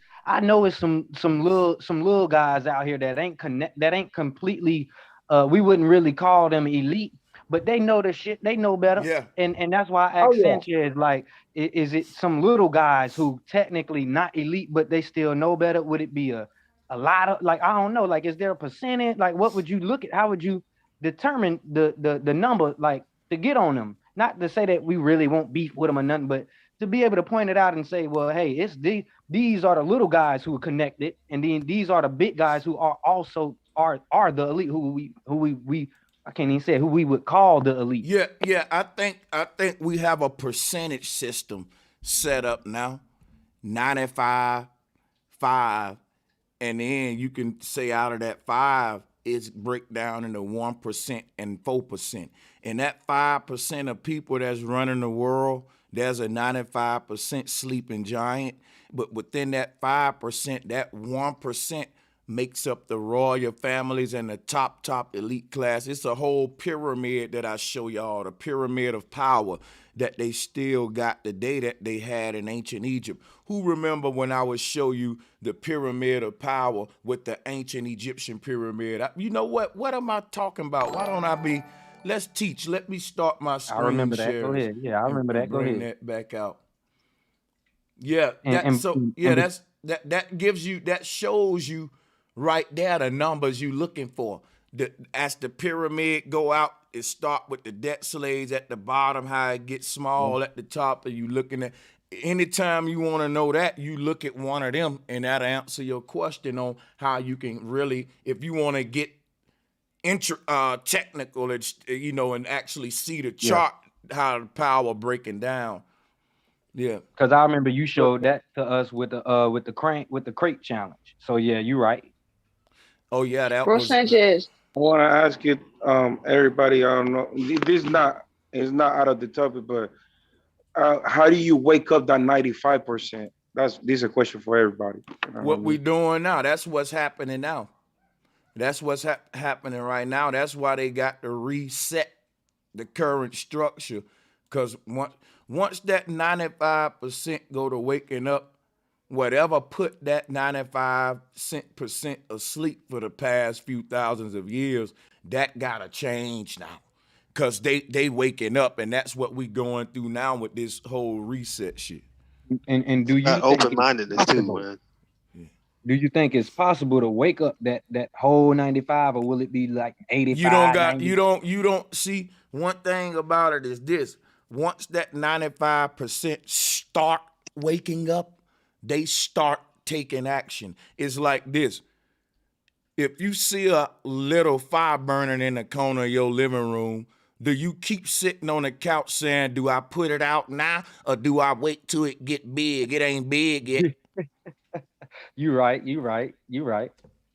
[SPEAKER 12] some little guys out here that ain't completely we wouldn't really call them elite, but they know the shit, they know better.
[SPEAKER 1] Yeah.
[SPEAKER 12] And that's why I asked Sanchez, like, is it some little guys who technically not elite, but they still know better? Would it be a lot of, like, I don't know, like, is there a percentage? Like, what would you look at? How would you determine the number, like, to get on them? Not to say that we really won't beef with them or nothing, but to be able to point it out and say, well, hey, it's these are the little guys who are connected, and then these are the big guys who are also are the elite, who we I can't even say who we would call the elite.
[SPEAKER 1] Yeah. I think we have a percentage system set up now, 95, 5, and then you can say out of that 5, it's break down into 1% and 4%. And that 5% of people that's running the world, there's a 95% sleeping giant. But within that 5%, that 1% makes up the royal families and the top elite class. It's a whole pyramid that I show y'all, the pyramid of power that they still got the day that they had in ancient Egypt. Who remember when I would show you the pyramid of power with the ancient Egyptian pyramid? You know what? What am I talking about? Why don't I be, let's teach. Let me start my screen.
[SPEAKER 12] I remember that.
[SPEAKER 1] Shares.
[SPEAKER 12] Go ahead. Yeah, I remember that. Go
[SPEAKER 1] bring
[SPEAKER 12] ahead.
[SPEAKER 1] that back out. Yeah, that gives you, that shows you right there the numbers you looking for. As the pyramid go out, it start with the debt slaves at the bottom, how it gets small at the top, and you looking at, anytime you want to know that, you look at one of them, and that'll answer your question on how you can really, if you want to get technical, and actually see the chart, how the power breaking down. Yeah,
[SPEAKER 12] because I remember you showed that to us with the crate challenge. So yeah, you're right.
[SPEAKER 1] Oh yeah, that
[SPEAKER 5] Bro
[SPEAKER 1] was.
[SPEAKER 5] Sanchez.
[SPEAKER 11] I want to ask you, everybody. I don't know. This is not out of the topic, but how do you wake up that 95%? This is a question for everybody.
[SPEAKER 1] What we doing now? That's what's happening now. That's what's happening right now. That's why they got to reset the current structure, because once that 95% go to waking up, whatever put that 95% asleep for the past few thousands of years, that gotta change now, because they waking up, and that's what we going through now with this whole reset shit.
[SPEAKER 12] And do you
[SPEAKER 9] open-mindedness too, man?
[SPEAKER 12] Do you think it's possible to wake up that whole 95, or will it be like 85?
[SPEAKER 1] You don't see one thing about it is this: once that 95% start waking up, they start taking action. It's like this: if you see a little fire burning in the corner of your living room, do you keep sitting on the couch saying, do I put it out now or do I wait till it get big? It ain't big yet.
[SPEAKER 12] You right.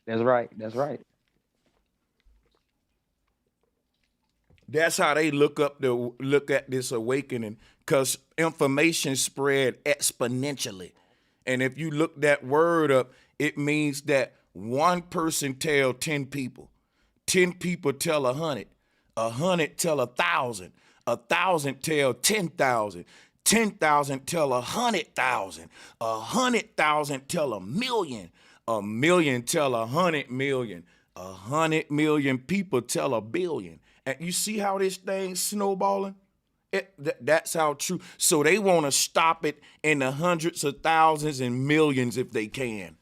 [SPEAKER 12] That's right. That's right.
[SPEAKER 1] That's how they look at this awakening, because information spread exponentially. And if you look that word up, it means that one person tell 10 people, 10 people tell 100, 100 tell 1,000, 1,000 tell 10,000, 10,000 tell 100,000, 100,000 tell 1,000,000, 1,000,000 tell 100,000,000, 100,000,000 people tell 1,000,000,000. And you see how this thing's snowballing? That's how true. So they want to stop it in the hundreds of thousands and millions if they can.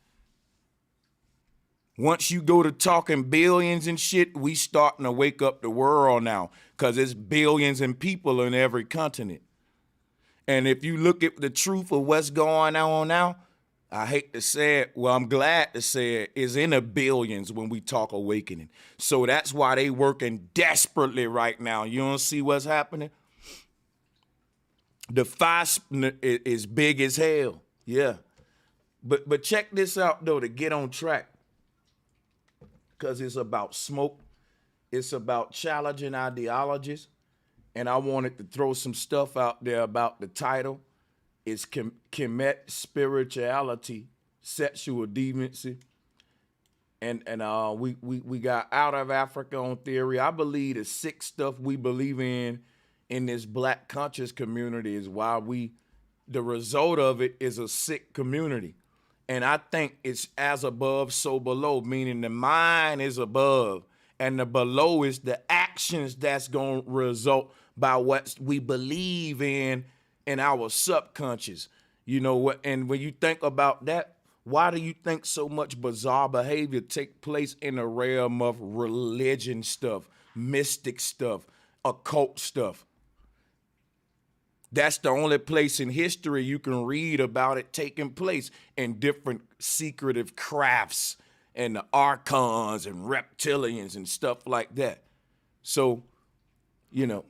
[SPEAKER 1] Once you go to talking billions and shit, we starting to wake up the world now, because it's billions of people in every continent. And if you look at the truth of what's going on now, I hate to say it, well, I'm glad to say it, is in the billions when we talk awakening. So that's why they working desperately right now. You don't see what's happening? The fight is big as hell. Yeah. But check this out, though, to get on track. Because it's about smoke. It's about challenging ideologies. And I wanted to throw some stuff out there about the title. It's Kemet spirituality, sexual deviancy. And we got Out of Africa on theory. I believe the sick stuff we believe in this black conscious community is why the result of it is a sick community. And I think it's as above, so below, meaning the mind is above and the below is the actions that's going to result by what we believe in our subconscious. You know what? And when you think about that, why do you think so much bizarre behavior take place in the realm of religion stuff, mystic stuff, occult stuff? That's the only place in history you can read about it taking place, in different secretive crafts and the archons and reptilians and stuff like that. So, you know,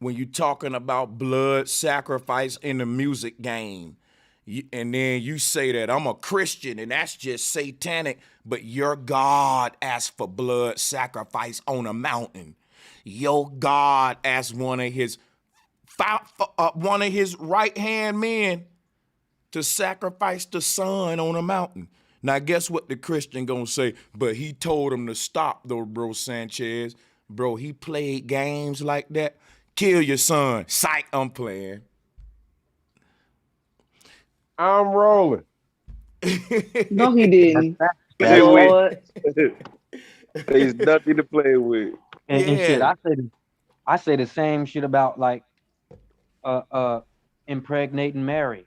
[SPEAKER 1] when you're talking about blood sacrifice in the music game, and then you say that I'm a Christian and that's just satanic, but your God asked for blood sacrifice on a mountain. Your God asked one of his right-hand men to sacrifice the son on a mountain. Now, guess what the Christian gonna say? But he told him to stop, though, bro Sanchez. Bro, he played games like that. Kill your son. Psych, I'm playing.
[SPEAKER 4] I'm rolling.
[SPEAKER 5] No, he didn't.
[SPEAKER 4] Lord. There's nothing to play with.
[SPEAKER 12] And shit, I say the same shit about like impregnating Mary.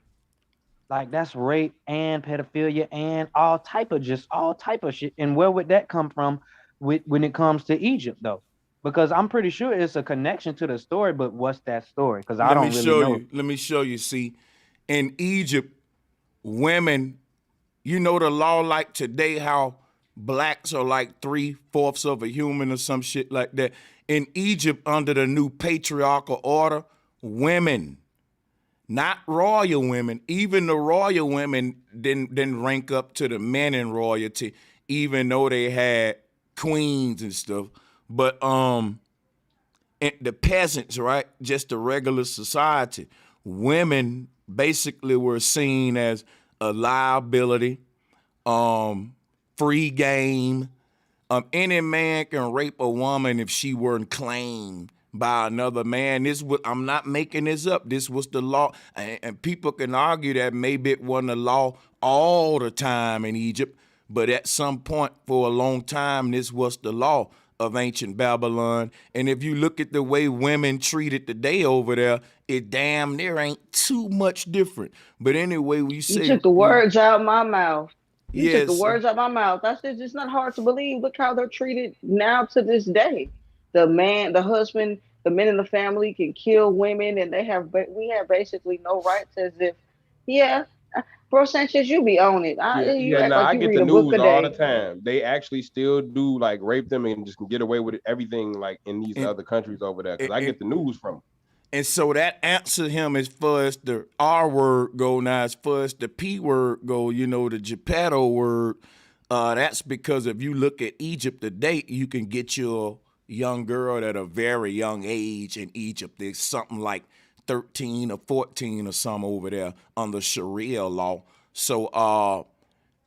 [SPEAKER 12] Like that's rape and pedophilia and all type of shit. And where would that come from when it comes to Egypt though? Because I'm pretty sure it's a connection to the story, but what's that story? Because I don't really know.
[SPEAKER 1] Let me show you. See, in Egypt, women, you know the law like today, how blacks are like 3/4 of a human or some shit like that. In Egypt, under the new patriarchal order, women, not royal women, even the royal women didn't rank up to the men in royalty, even though they had queens and stuff. But and the peasants, right, just the regular society, women basically were seen as a liability, free game. Any man can rape a woman if she weren't claimed by another man. I'm not making this up. This was the law. And people can argue that maybe it wasn't the law all the time in Egypt, but at some point for a long time, this was the law of ancient Babylon. And if you look at the way women treated today over there, it damn near ain't too much different. But anyway, we say—
[SPEAKER 5] You took the words out of my mouth. You
[SPEAKER 1] yes,
[SPEAKER 5] took the words out of my mouth. I said it's not hard to believe. Look how they're treated now to this day. the husband, the men in the family can kill women, and we have basically no rights. As if, yeah, bro Sanchez, you be on it. You act like
[SPEAKER 4] I
[SPEAKER 5] you
[SPEAKER 4] get
[SPEAKER 5] read
[SPEAKER 4] the
[SPEAKER 5] a book
[SPEAKER 4] news
[SPEAKER 5] a
[SPEAKER 4] all the
[SPEAKER 5] day.
[SPEAKER 4] time. They actually still do like rape them and just can get away with everything like in these
[SPEAKER 1] And,
[SPEAKER 4] other countries over there. Because I
[SPEAKER 1] and
[SPEAKER 4] get the news from 'em.
[SPEAKER 1] and so that answered him as far as the R word go. Now, as far as the P word go, the Geppetto word, that's because if you look at Egypt today, you can get your young girl at a very young age in Egypt. There's something like 13 or 14 or some over there under Sharia law. So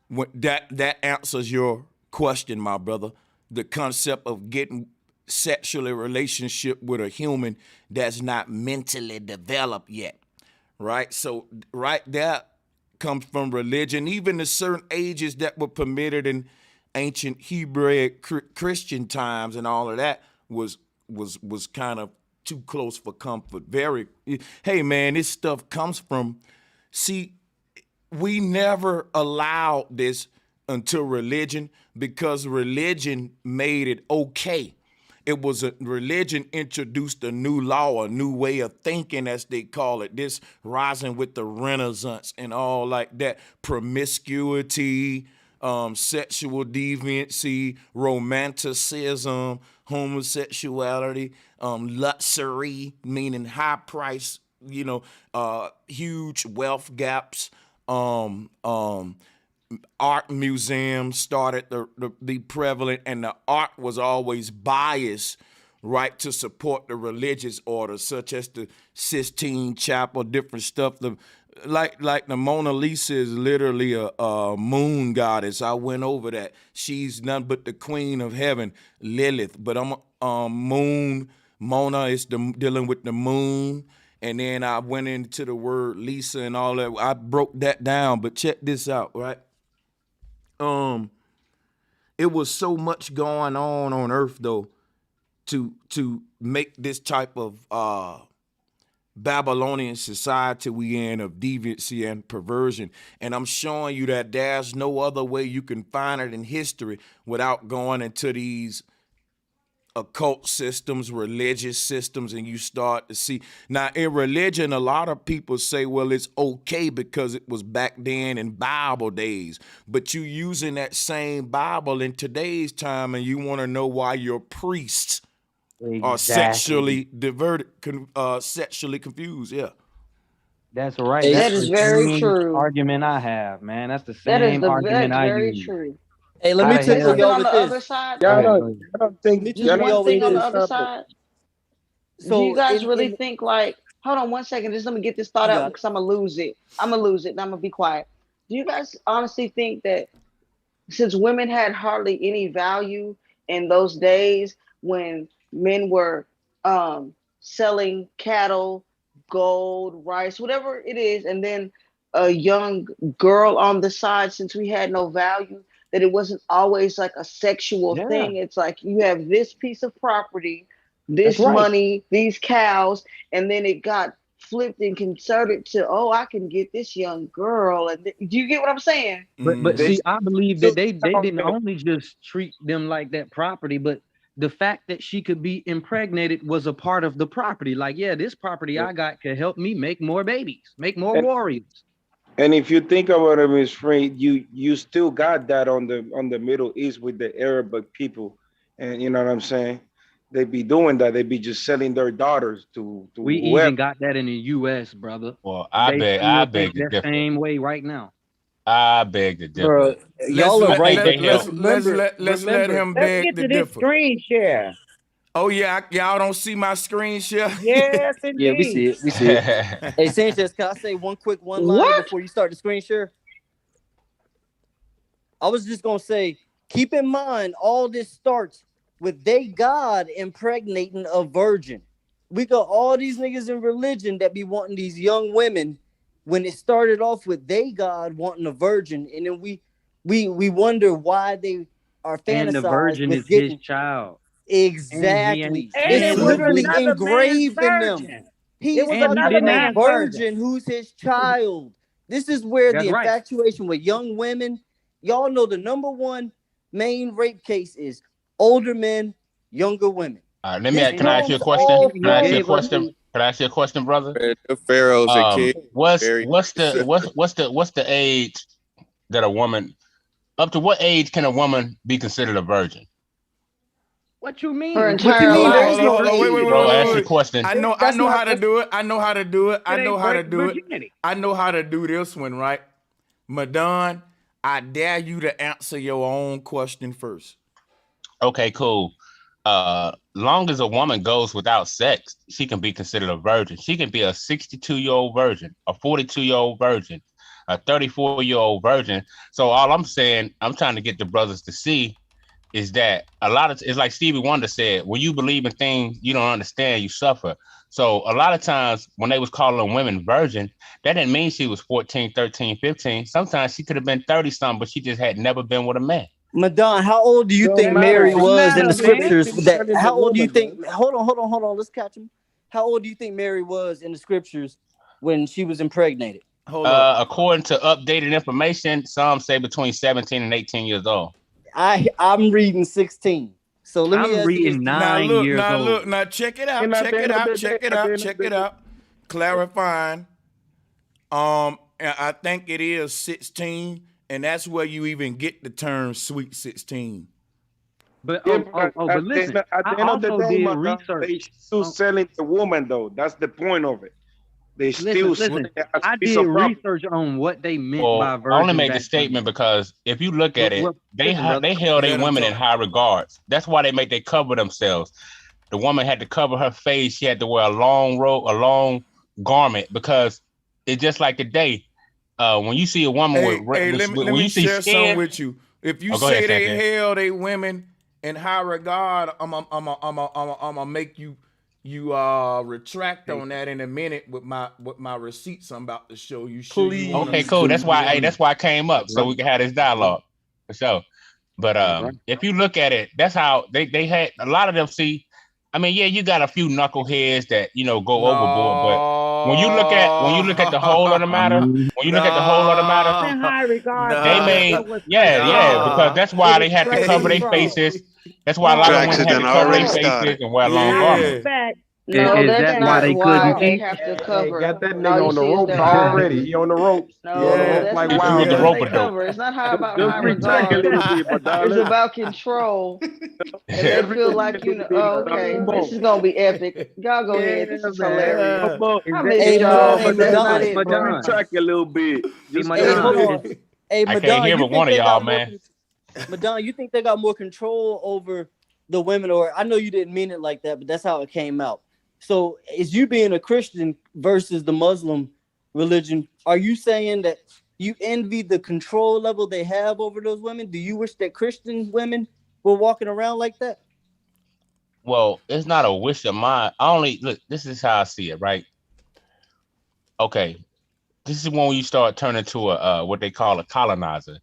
[SPEAKER 1] that answers your question, my brother. The concept of getting sexual relationship with a human that's not mentally developed yet, right? So right there comes from religion, even the certain ages that were permitted in ancient Hebrew Christian times and all of that was kind of too close for comfort. Hey man, this stuff comes from, see, we never allowed this until religion, because religion made it okay. It was religion introduced a new law, a new way of thinking, as they call it. This rising with the Renaissance and all like that, promiscuity, sexual deviancy, romanticism, homosexuality, luxury, meaning high price, huge wealth gaps. Art museums started to be prevalent, and the art was always biased, right, to support the religious orders, such as the Sistine Chapel, different stuff. Like the Mona Lisa is literally a moon goddess. I went over that. She's none but the queen of heaven, Lilith. But Mona is dealing with the moon. And then I went into the word Lisa and all that. I broke that down, but check this out, right? It was so much going on earth though to make this type of Babylonian society we in of deviancy and perversion. And I'm showing you that there's no other way you can find it in history without going into these occult systems, religious systems, and you start to see. Now, in religion, a lot of people say, well, it's okay because it was back then in Bible days. But you using that same Bible in today's time, and you want to know why your priests are sexually sexually confused. Yeah.
[SPEAKER 12] That's right.
[SPEAKER 10] Hey,
[SPEAKER 5] That
[SPEAKER 12] That's
[SPEAKER 5] is
[SPEAKER 12] the
[SPEAKER 5] very
[SPEAKER 12] same
[SPEAKER 5] true.
[SPEAKER 12] argument I have, man. That's the
[SPEAKER 5] That is
[SPEAKER 12] same argument
[SPEAKER 5] that's
[SPEAKER 12] I
[SPEAKER 5] very
[SPEAKER 12] use.
[SPEAKER 5] true.
[SPEAKER 10] hey, let
[SPEAKER 12] How
[SPEAKER 10] me
[SPEAKER 12] the
[SPEAKER 5] Just
[SPEAKER 10] tickle
[SPEAKER 12] hell?
[SPEAKER 5] something
[SPEAKER 10] y'all
[SPEAKER 5] on
[SPEAKER 10] with
[SPEAKER 5] the other
[SPEAKER 10] this.
[SPEAKER 5] side
[SPEAKER 12] Go
[SPEAKER 11] Y'all
[SPEAKER 12] ahead,
[SPEAKER 5] though.
[SPEAKER 11] don't,
[SPEAKER 12] go ahead.
[SPEAKER 11] y'all don't think,
[SPEAKER 10] Let me
[SPEAKER 5] Just
[SPEAKER 11] y'all
[SPEAKER 10] tickle
[SPEAKER 11] don't
[SPEAKER 5] one
[SPEAKER 10] y'all with
[SPEAKER 5] thing
[SPEAKER 11] think
[SPEAKER 5] on the
[SPEAKER 11] it's
[SPEAKER 10] this.
[SPEAKER 5] other
[SPEAKER 11] happened.
[SPEAKER 5] side. Do you
[SPEAKER 10] So
[SPEAKER 5] guys
[SPEAKER 10] in
[SPEAKER 5] really think like, hold on one second, just let me get this thought
[SPEAKER 10] you
[SPEAKER 5] out
[SPEAKER 10] got it.
[SPEAKER 5] because I'm gonna lose it. I'm gonna lose it and I'm gonna be quiet. Do you guys honestly think that since women had hardly any value in those days when men were selling cattle, gold, rice, whatever it is, and then a young girl on the side, since we had no value, that it wasn't always like a sexual
[SPEAKER 12] Yeah,
[SPEAKER 5] thing. It's like you have this piece of property,
[SPEAKER 12] that's
[SPEAKER 5] this
[SPEAKER 12] right.
[SPEAKER 5] money, these cows, and then it got flipped and converted to, oh, I can get this young girl. And do you get what I'm saying?
[SPEAKER 12] But
[SPEAKER 11] They
[SPEAKER 12] see,
[SPEAKER 1] Mm-hmm.
[SPEAKER 12] I believe
[SPEAKER 11] still
[SPEAKER 12] that they
[SPEAKER 11] count
[SPEAKER 12] didn't
[SPEAKER 11] that.
[SPEAKER 12] only just treat them like that property, but the fact that she could be impregnated was a part of the property. Like, yeah, this property
[SPEAKER 11] Yeah.
[SPEAKER 12] I got could help me make more babies, make more
[SPEAKER 11] And
[SPEAKER 12] warriors.
[SPEAKER 11] and if you think about it, Miss Free, you still got that on the Middle East with the Arabic people, and you know what I'm saying. They be doing that. They be just selling their daughters to
[SPEAKER 12] We
[SPEAKER 11] whoever.
[SPEAKER 12] even got that in the US, brother.
[SPEAKER 6] Well,
[SPEAKER 12] They
[SPEAKER 6] I
[SPEAKER 12] still think
[SPEAKER 6] beg to
[SPEAKER 12] that
[SPEAKER 6] differ.
[SPEAKER 12] same way right now.
[SPEAKER 6] I beg to differ.
[SPEAKER 10] Bro, y'all are
[SPEAKER 6] I
[SPEAKER 10] right,
[SPEAKER 6] think
[SPEAKER 10] but
[SPEAKER 6] they help.
[SPEAKER 1] Let's let him
[SPEAKER 13] Let's
[SPEAKER 1] beg
[SPEAKER 13] get
[SPEAKER 1] to
[SPEAKER 13] to this
[SPEAKER 1] differ.
[SPEAKER 13] screen share.
[SPEAKER 1] Oh yeah, y'all don't see my screen share.
[SPEAKER 13] Yes,
[SPEAKER 10] yeah, we
[SPEAKER 13] indeed.
[SPEAKER 10] see it. We see it. Hey, Sanchez, can I say one quick one-liner
[SPEAKER 5] What?
[SPEAKER 10] before you start the screen share? I was just gonna say, keep in mind, all this starts with they God impregnating a virgin. We got all these niggas in religion that be wanting these young women when it started off with they God wanting a virgin, and then we wonder why they are
[SPEAKER 12] And the
[SPEAKER 10] fantasized
[SPEAKER 12] virgin is
[SPEAKER 10] with
[SPEAKER 12] his
[SPEAKER 10] getting
[SPEAKER 12] child. And he ain't
[SPEAKER 10] exactly.
[SPEAKER 13] And
[SPEAKER 10] It's
[SPEAKER 13] it was
[SPEAKER 12] and
[SPEAKER 10] literally
[SPEAKER 12] he
[SPEAKER 13] another man's
[SPEAKER 10] engraved in them.
[SPEAKER 13] virgin. It
[SPEAKER 10] He's
[SPEAKER 13] was
[SPEAKER 12] and he
[SPEAKER 13] another
[SPEAKER 12] did
[SPEAKER 10] sucking a
[SPEAKER 12] not.
[SPEAKER 13] man's virgin.
[SPEAKER 10] virgin who's his child. This is where
[SPEAKER 12] That's
[SPEAKER 10] the
[SPEAKER 12] right.
[SPEAKER 10] infatuation with young women, y'all know the number one main rape case is older men, younger women.
[SPEAKER 6] Let me. Can I ask you a question? Can I ask you a question? Can I ask you a question, brother?
[SPEAKER 7] Man, the pharaohs and kings.
[SPEAKER 6] What's the age that a woman? Up to what age can a woman be considered a virgin?
[SPEAKER 12] What you mean?
[SPEAKER 5] Her
[SPEAKER 12] What you
[SPEAKER 5] entire
[SPEAKER 12] mean?
[SPEAKER 5] life.
[SPEAKER 12] There's no age.
[SPEAKER 6] Bro, ask your question.
[SPEAKER 1] I know how to do it. I know how to do it. I know how to do it.
[SPEAKER 12] Virginity.
[SPEAKER 1] I know how to do this one, right? Madon, I dare you to answer your own question first.
[SPEAKER 6] Okay, cool. Long as a woman goes without sex, she can be considered a virgin. She can be a 62-year-old virgin, a 42-year-old virgin, a 34-year-old virgin. So all I'm saying, I'm trying to get the brothers to see is that a lot of it's like Stevie Wonder said, when you believe in things you don't understand, you suffer. So a lot of times when they was calling women virgin, that didn't mean she was 14, 13, 15. Sometimes she could have been 30 something, but she just had never been with a man.
[SPEAKER 10] Madon, how old do you think Mary was in the scriptures? How old do you think? Hold on. Let's catch him. How old do you think Mary was in the scriptures when she was impregnated?
[SPEAKER 6] According to updated information, some say between 17 and 18 years old.
[SPEAKER 10] I'm reading 16. So let me
[SPEAKER 12] I'm
[SPEAKER 10] ask
[SPEAKER 12] reading
[SPEAKER 10] you.
[SPEAKER 12] 9 years old.
[SPEAKER 1] Now check it out. Check it out. Clarifying. And I think it is 16, and that's where you even get the term "sweet 16."
[SPEAKER 12] But
[SPEAKER 11] but
[SPEAKER 12] listen,
[SPEAKER 11] at the
[SPEAKER 12] I
[SPEAKER 11] end of the
[SPEAKER 12] also
[SPEAKER 11] day,
[SPEAKER 12] did
[SPEAKER 11] they
[SPEAKER 12] research.
[SPEAKER 11] still selling the woman though. That's the point of it. They
[SPEAKER 12] Listen, I did research on what they meant by virgin.
[SPEAKER 6] I only made the statement because if you look at it, they held their women in high regards. That's why they cover themselves. The woman had to cover her face. She had to wear a long garment because it's just like today. When you see a woman
[SPEAKER 1] let me share something with you. If you say they held they women in high regard, I'm gonna make you retract on that in a minute with my receipts I'm about to show you.
[SPEAKER 10] Please.
[SPEAKER 6] Okay, cool. That's why I came up so we can have this dialogue for sure. But if you look at it, that's how they had a lot of them. See, I mean, yeah, you got a few knuckleheads that go overboard, but when you look at the whole of the matter,
[SPEAKER 12] in high regard,
[SPEAKER 6] they made because that's why they had to cover their faces. That's why a lot of women had to cover their faces and wear long garments.
[SPEAKER 5] No,
[SPEAKER 12] is
[SPEAKER 5] that's
[SPEAKER 12] that why
[SPEAKER 5] not
[SPEAKER 12] they
[SPEAKER 5] why
[SPEAKER 12] couldn't
[SPEAKER 5] they
[SPEAKER 12] teach?
[SPEAKER 5] have to cover.
[SPEAKER 11] Got that nigga
[SPEAKER 5] All you
[SPEAKER 11] on the
[SPEAKER 5] see is
[SPEAKER 11] ropes
[SPEAKER 5] their
[SPEAKER 11] already.
[SPEAKER 5] eyes.
[SPEAKER 11] He on the ropes.
[SPEAKER 5] No, that's
[SPEAKER 11] like
[SPEAKER 5] not
[SPEAKER 11] wow.
[SPEAKER 5] the
[SPEAKER 6] rope
[SPEAKER 5] they
[SPEAKER 6] a dope.
[SPEAKER 5] cover. It's not about
[SPEAKER 11] Just
[SPEAKER 5] high
[SPEAKER 11] retract a
[SPEAKER 5] regard.
[SPEAKER 11] little bit, but
[SPEAKER 5] It's about control. And they feel like okay, this is gonna be epic. Y'all go ahead. This is hilarious. I miss y'all, but that's not it, bro.
[SPEAKER 11] Retract a little bit. Just
[SPEAKER 10] Hey, hold on. Hey,
[SPEAKER 6] I can't hear but one of y'all, man.
[SPEAKER 10] Madon, you think they got more control over the women? Or I know you didn't mean it like that, but that's how it came out. So is you being a Christian versus the Muslim religion, are you saying that you envy the control level they have over those women? Do you wish that Christian women were walking around like that?
[SPEAKER 6] Well, it's not a wish of mine. Look, this is how I see it, right? Okay. This is when you start turning to a what they call a colonizer.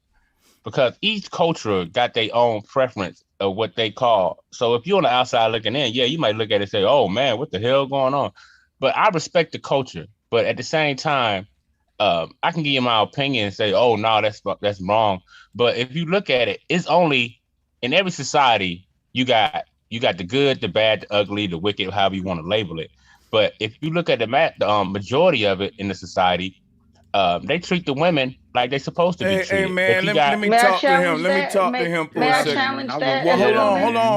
[SPEAKER 6] Because each culture got their own preference of what they call. So if you're on the outside looking in, yeah, you might look at it and say, oh man, what the hell going on? But I respect the culture. But at the same time, I can give you my opinion and say, oh no, that's wrong. But if you look at it, it's only in every society, you got the good, the bad, the ugly, the wicked, however you want to label it. But if you look at the majority of it in the society, they treat the women like they're supposed to be treated.
[SPEAKER 1] Hey man, let me talk to him. Let me talk to him for a second.
[SPEAKER 5] May I challenge that?
[SPEAKER 1] Well,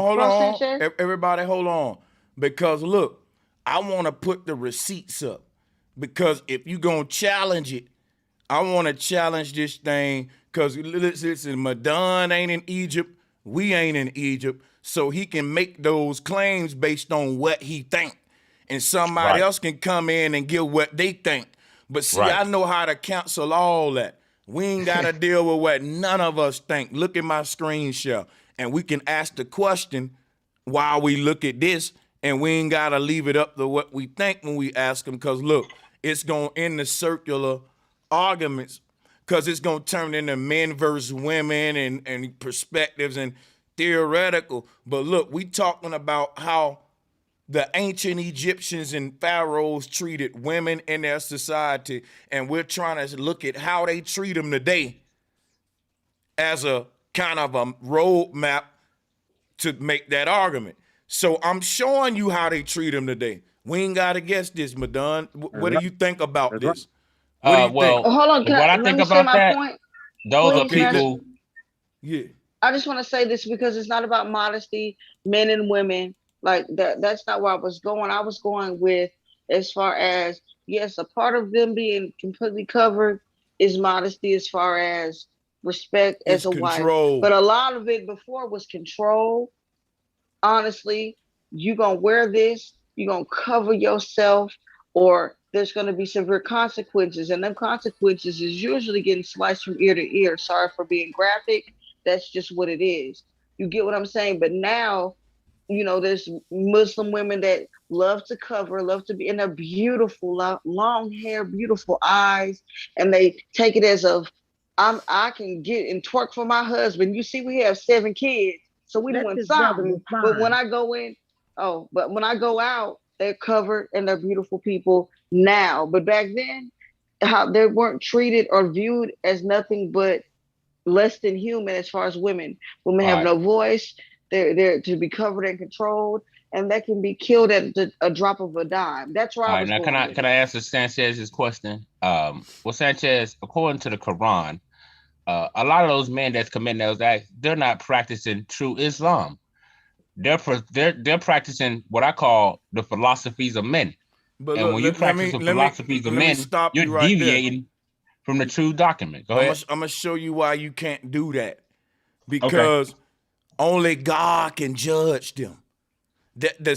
[SPEAKER 1] hold on. Everybody, hold on. Because look, I want to put the receipts up. Because if you gonna challenge it, I want to challenge this thing. Because listen, Madon ain't in Egypt. We ain't in Egypt. So he can make those claims based on what he think. And somebody else can come in and give what they think. But see, I know how to cancel all that. We ain't got to deal with what none of us think. Look at my screen share. And we can ask the question while we look at this, and we ain't got to leave it up to what we think when we ask them. Because, look, it's going to end the circular arguments because it's going to turn into men versus women and perspectives and theoretical. But, look, we talking about how the ancient Egyptians and pharaohs treated women in their society, and we're trying to look at how they treat them today as a kind of a roadmap to make that argument. So I'm showing you how they treat them today. We ain't got to guess this, Madon. What do you think about this? What do you think?
[SPEAKER 5] Hold on,
[SPEAKER 6] what I
[SPEAKER 5] let
[SPEAKER 6] think
[SPEAKER 5] me say
[SPEAKER 6] about
[SPEAKER 5] my
[SPEAKER 6] that,
[SPEAKER 5] point.
[SPEAKER 6] those are
[SPEAKER 5] Please, Master.
[SPEAKER 6] people.
[SPEAKER 1] Yeah.
[SPEAKER 5] I just want to say this because it's not about modesty, men and women. Like that, that's not where I was going. I was going with as far as yes, a part of them being completely covered is modesty as far as respect as
[SPEAKER 1] It's
[SPEAKER 5] a wife.
[SPEAKER 1] control.
[SPEAKER 5] But a lot of it before was control. Honestly, you gonna wear this, you gonna cover yourself, or there's gonna be severe consequences. And them consequences is usually getting sliced from ear to ear. Sorry for being graphic. That's just what it is. You get what I'm saying? But now, there's Muslim women that love to cover, love to be, and they're beautiful, long hair, beautiful eyes, and they take it as I can get and twerk for my husband. You see, we have 7 kids, so we doing something. But when I go in, but when I go out, they're covered and they're beautiful people now. But back then, how they weren't treated or viewed as nothing but less than human as far as women. Women have no voice. They're to be covered and controlled, and that can be killed at a drop of a dime. That's where
[SPEAKER 6] All
[SPEAKER 5] I
[SPEAKER 6] right,
[SPEAKER 5] was
[SPEAKER 6] now
[SPEAKER 5] going.
[SPEAKER 6] can I answer Sanchez's question? Well, Sanchez, according to the Quran, a lot of those men that's committing those acts, they're not practicing true Islam. They're practicing what I call the philosophies of men.
[SPEAKER 1] But
[SPEAKER 6] And
[SPEAKER 1] look,
[SPEAKER 6] when you practice the philosophies of men,
[SPEAKER 1] stop
[SPEAKER 6] you're
[SPEAKER 1] you right
[SPEAKER 6] deviating from the true document. Go ahead.
[SPEAKER 1] I'm gonna show you why you can't do that. Because only God can judge them. The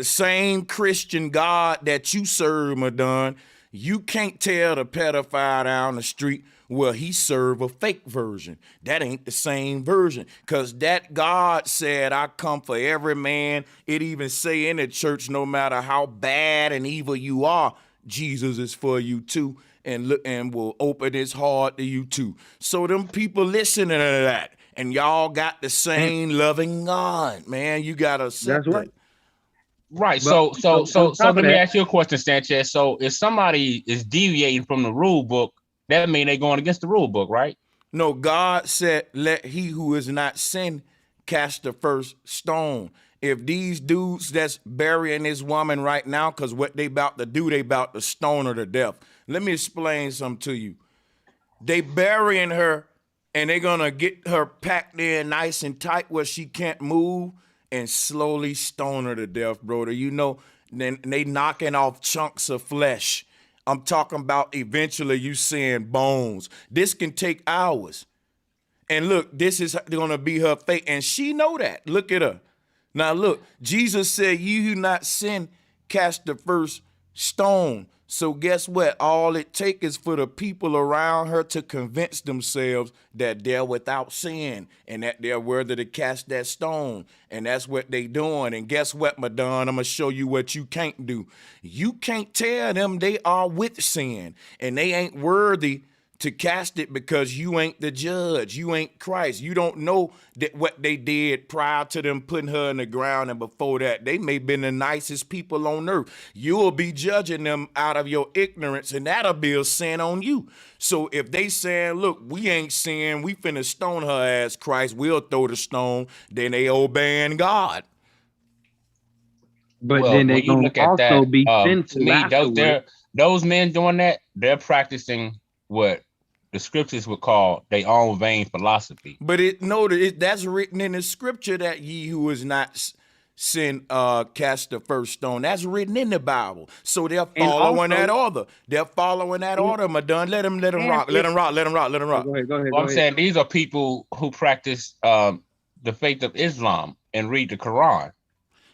[SPEAKER 1] same Christian God that you serve, Madon, you can't tell the pedophile down the street, well, he serve a fake version. That ain't the same version. Because that God said, I come for every man. It even say in the church, no matter how bad and evil you are, Jesus is for you too. And look, and will open his heart to you too. So them people listening to that, and y'all got the same loving God, man. You gotta accept that.
[SPEAKER 6] Right. So let me ask you a question, Sanchez. So if somebody is deviating from the rule book, that means they're going against the rule book, right?
[SPEAKER 1] No, God said, let he who is not sin cast the first stone. If these dudes that's burying this woman right now, because what they about to do, they about to stone her to death. Let me explain something to you. They burying her, and they're gonna get her packed in nice and tight where she can't move and slowly stone her to death, brother. Then they knocking off chunks of flesh. I'm talking about eventually you seeing bones. This can take hours. And look, this is gonna be her fate. And she know that. Look at her. Now look, Jesus said, "You who not sin, cast the first stone." So guess what? All it takes is for the people around her to convince themselves that they're without sin and that they're worthy to cast that stone. And that's what they doing. And guess what, Madon? I'm going to show you what you can't do. You can't tell them they are with sin and they ain't worthy to cast it because you ain't the judge. You ain't Christ. You don't know that what they did prior to them putting her in the ground, and before that, they may have been the nicest people on earth. You'll be judging them out of your ignorance, and that'll be a sin on you. So if they saying, look, we ain't sin, we finna stone her as Christ, we'll throw the stone, then they obeying God.
[SPEAKER 12] But then they gonna also be sinful
[SPEAKER 6] to me,
[SPEAKER 12] afterwards.
[SPEAKER 6] those men doing that, they're practicing what the scriptures would call their own vain philosophy.
[SPEAKER 1] But that's written in the scripture that ye who is not sin cast the first stone. That's written in the Bible. So they're following that order. They're following that order, Madon. Let them rock. Let them rock. Let them rock. Let them rock.
[SPEAKER 12] Go ahead.
[SPEAKER 6] Well, I'm saying these are people who practice the faith of Islam and read the Quran.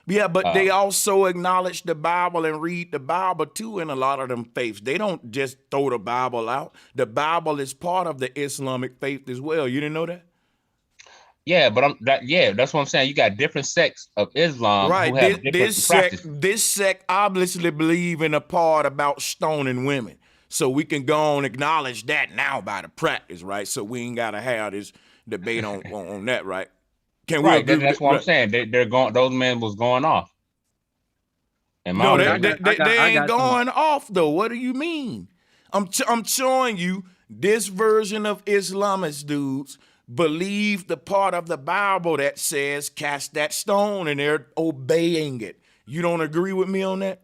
[SPEAKER 1] Yeah, but they also acknowledge the Bible and read the Bible too in a lot of them faiths. They don't just throw the Bible out. The Bible is part of the Islamic faith as well. You didn't know that?
[SPEAKER 6] Yeah, but that's what I'm saying. You got different sects of Islam who have different practices.
[SPEAKER 1] This sect obviously believe in a part about stoning women. So we can go and acknowledge that now by the practice, right? So we ain't gotta have this debate on that, right? Can we agree?
[SPEAKER 6] That's what I'm saying. They're going. Those men was going off.
[SPEAKER 1] No, they ain't going off though. What do you mean? I'm showing you this version of Islamist dudes believe the part of the Bible that says cast that stone, and they're obeying it. You don't agree with me on that?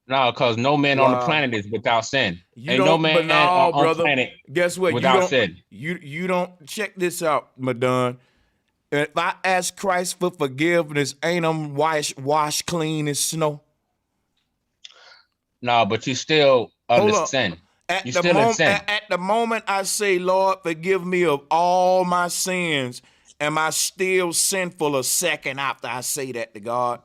[SPEAKER 6] No, because no man on the
[SPEAKER 1] Wow.
[SPEAKER 6] planet is without sin.
[SPEAKER 1] You
[SPEAKER 6] Ain't no
[SPEAKER 1] don't, but
[SPEAKER 6] man
[SPEAKER 1] no,
[SPEAKER 6] on
[SPEAKER 1] brother.
[SPEAKER 6] planet
[SPEAKER 1] Guess what?
[SPEAKER 6] without sin.
[SPEAKER 1] You don't check this out, Madon. If I ask Christ for forgiveness, ain't I'm wash clean as snow?
[SPEAKER 6] No, but you still under sin. You still in sin.
[SPEAKER 1] At the moment I say, Lord, forgive me of all my sins, am I still sinful a second after I say that to God?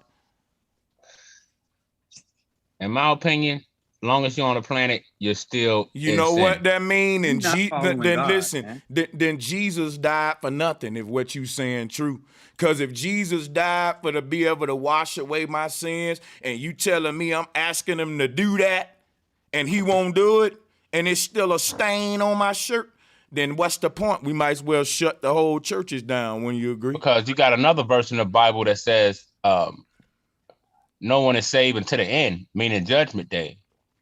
[SPEAKER 6] In my opinion, as long as you're on the planet, you're still
[SPEAKER 1] You know
[SPEAKER 6] sin.
[SPEAKER 1] what that mean? And
[SPEAKER 12] God,
[SPEAKER 1] listen, then Jesus died for nothing if what you saying true. Because if Jesus died for to be able to wash away my sins, and you telling me I'm asking him to do that, and he won't do it, and it's still a stain on my shirt, then what's the point? We might as well shut the whole churches down. When you agree?
[SPEAKER 6] Because you got another verse in the Bible that says, no one is saved until the end, meaning judgment day.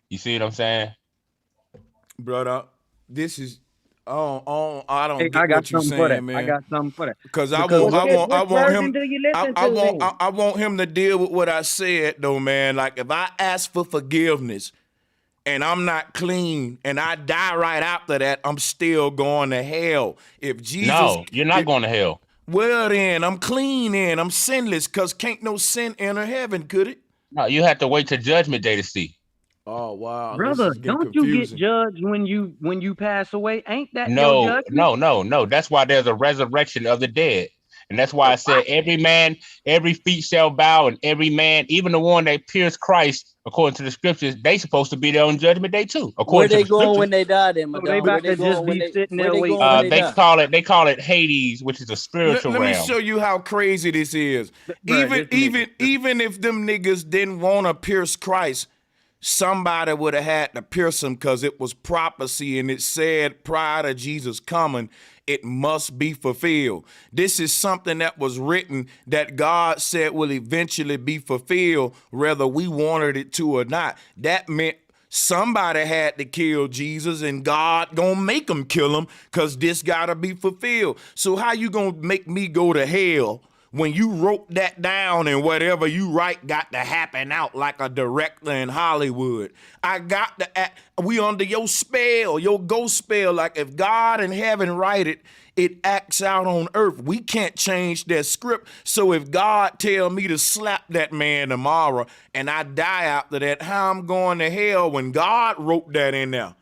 [SPEAKER 6] You see what I'm saying?
[SPEAKER 1] Brother, this is I don't
[SPEAKER 12] Hey,
[SPEAKER 1] get
[SPEAKER 12] I got
[SPEAKER 1] what you're
[SPEAKER 12] something for
[SPEAKER 1] saying,
[SPEAKER 12] that.
[SPEAKER 1] man.
[SPEAKER 12] I got something for that.
[SPEAKER 1] Because
[SPEAKER 12] What
[SPEAKER 1] him.
[SPEAKER 12] do you listen
[SPEAKER 1] I
[SPEAKER 12] to then?
[SPEAKER 1] want him to deal with what I said, though, man. Like if I ask for forgiveness and I'm not clean and I die right after that, I'm still going to hell. If Jesus,
[SPEAKER 6] no, you're not going to hell.
[SPEAKER 1] Well, then I'm clean and I'm sinless. Because can't no sin enter heaven, could it?
[SPEAKER 6] No, you have to wait till judgment day to see.
[SPEAKER 1] Oh wow,
[SPEAKER 12] brother! Don't you get judged when you pass away? Ain't that your judgment?
[SPEAKER 6] No. That's why there's a resurrection of the dead, and that's why I said every feet shall bow, and every man, even the one that pierced Christ, according to the scriptures, they supposed to be there on judgment day too.
[SPEAKER 10] Where they going when they die? Then,
[SPEAKER 12] so they about to just be sitting there waiting.
[SPEAKER 6] They call it Hades, which is a spiritual realm.
[SPEAKER 1] Let me show you how crazy this is. Even if them niggas didn't want to pierce Christ, somebody would have had to pierce him because it was prophecy and it said prior to Jesus coming, it must be fulfilled. This is something that was written that God said will eventually be fulfilled, whether we wanted it to or not. That meant somebody had to kill Jesus and God gonna make them kill him because this gotta be fulfilled. So how you gonna make me go to hell when you wrote that down and whatever you write got to happen out like a director in Hollywood? I got to act, we under your spell, your ghost spell. Like if God in heaven write it, it acts out on earth. We can't change that script. So if God tell me to slap that man tomorrow and I die after that, how I'm going to hell when God wrote that in there?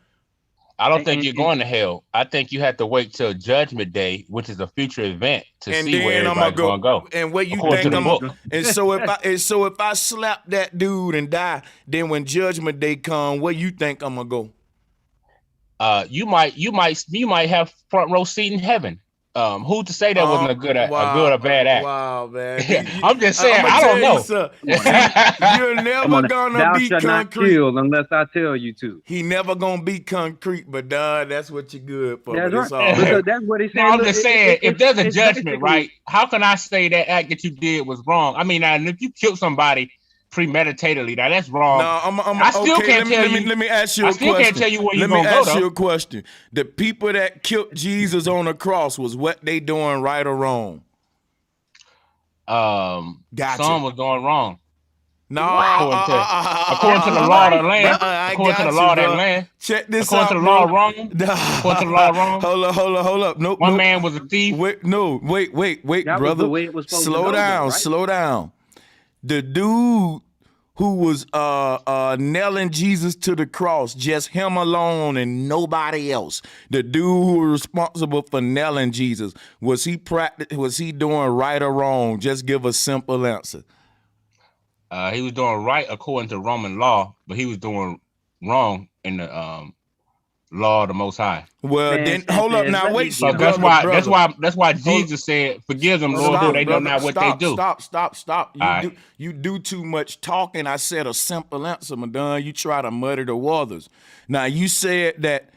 [SPEAKER 6] I don't think you're going to hell. I think you have to wait till Judgment Day, which is a future event, to see where everybody's going to go.
[SPEAKER 1] And where you think I'm going? And so if I slap that dude and die, then when Judgment Day come, where you think I'm gonna go?
[SPEAKER 6] You might have front row seat in heaven. Who to say that wasn't a good or bad act?
[SPEAKER 1] Wow, man.
[SPEAKER 6] I'm just saying, I don't know.
[SPEAKER 1] You're never gonna be concrete.
[SPEAKER 12] Not kill unless I tell you to.
[SPEAKER 1] He never gonna be concrete, but that's what you're good for.
[SPEAKER 12] That's right. Because that's what he said.
[SPEAKER 6] I'm just saying, if there's a judgment, right? How can I say that act that you did was wrong? I mean, if you killed somebody premeditatedly, now that's wrong.
[SPEAKER 1] No,
[SPEAKER 6] I still can't tell you.
[SPEAKER 1] Let me ask you a question.
[SPEAKER 6] I still can't tell you where you're going to go,
[SPEAKER 1] Let me ask you a question. The people that killed Jesus on the cross, was what they doing right or wrong?
[SPEAKER 6] Gotcha. Some was going wrong.
[SPEAKER 1] No,
[SPEAKER 6] according to the law of the land. According to the law of that land.
[SPEAKER 1] Check this
[SPEAKER 6] according
[SPEAKER 1] out,
[SPEAKER 6] to the law wrong. According to the law wrong.
[SPEAKER 1] Hold up. Nope.
[SPEAKER 6] One man was a thief.
[SPEAKER 1] Wait,
[SPEAKER 12] that
[SPEAKER 1] brother.
[SPEAKER 12] Was the way it was supposed
[SPEAKER 1] slow
[SPEAKER 12] to go,
[SPEAKER 1] down,
[SPEAKER 12] right?
[SPEAKER 1] slow down. The dude who was nailing Jesus to the cross, just him alone and nobody else. The dude who was responsible for nailing Jesus, was he doing right or wrong? Just give a simple answer.
[SPEAKER 6] He was doing right according to Roman law, but he was doing wrong in the law of the Most High.
[SPEAKER 1] Well, then hold up now. Wait,
[SPEAKER 6] so that's why Jesus said, "Forgive them, Lord, for they know not what they do."
[SPEAKER 1] Stop. You do too much talking. I said a simple answer, Madon. You try to muddy the waters. Now you said that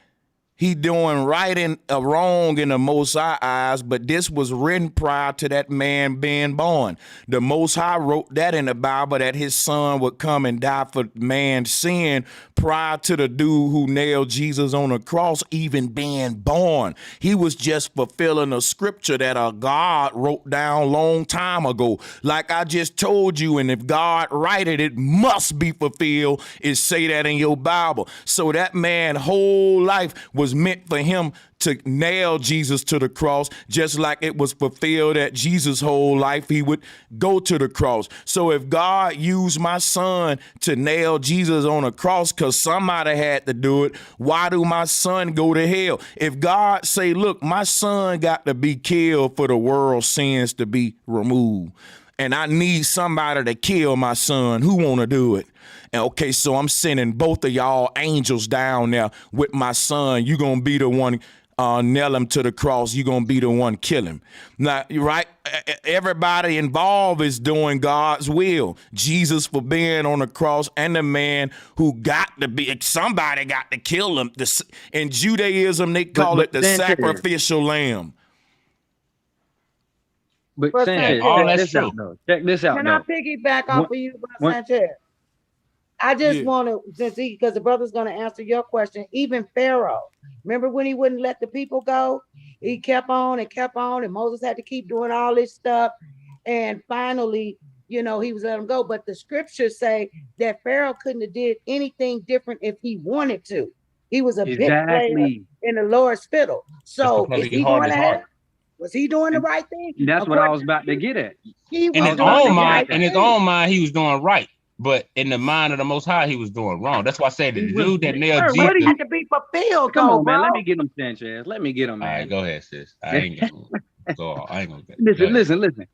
[SPEAKER 1] He doing right and wrong in the Most High eyes, but this was written prior to that man being born. The Most High wrote that in the Bible, that his son would come and die for man's sin prior to the dude who nailed Jesus on the cross even being born. He was just fulfilling a scripture that a God wrote down long time ago. Like I just told you, and if God write it, it must be fulfilled. It say that in your Bible. So that man whole life was meant for him to nail Jesus to the cross, just like it was fulfilled that Jesus' whole life he would go to the cross. So if God used my son to nail Jesus on a cross because somebody had to do it, why do my son go to hell? If God say, look, my son got to be killed for the world's sins to be removed, and I need somebody to kill my son, who want to do it? Okay, so I'm sending both of y'all angels down there with my son. You gonna be the one nail him to the cross. You gonna be the one kill him. Now, right? Everybody involved is doing God's will. Jesus for being on the cross, and the man who got to be, somebody got to kill him. In Judaism, they call it the sacrificial lamb.
[SPEAKER 12] But Sanchez,
[SPEAKER 6] all that's true.
[SPEAKER 12] Check this out.
[SPEAKER 8] Can I piggyback off of you, Sanchez? I just want to, because the brother's going to answer your question. Even Pharaoh, remember when he wouldn't let the people go? He kept on, and Moses had to keep doing all this stuff. And finally, he was let him go. But the scriptures say that Pharaoh couldn't have did anything different if he wanted to. He was a big player in the Lord's fiddle. So is he going to hell? Was he doing the right thing?
[SPEAKER 12] That's what I was about to get at.
[SPEAKER 6] In his own mind, he was doing right. But in the mind of the Most High, he was doing wrong. That's why I said the dude that nailed Jesus.
[SPEAKER 8] What do you to be fulfilled?
[SPEAKER 12] Come on, man. Let me get him, Sanchez. Let me get him, man.
[SPEAKER 6] All right, go ahead, sis. I ain't gonna go on. I ain't gonna get
[SPEAKER 12] Listen.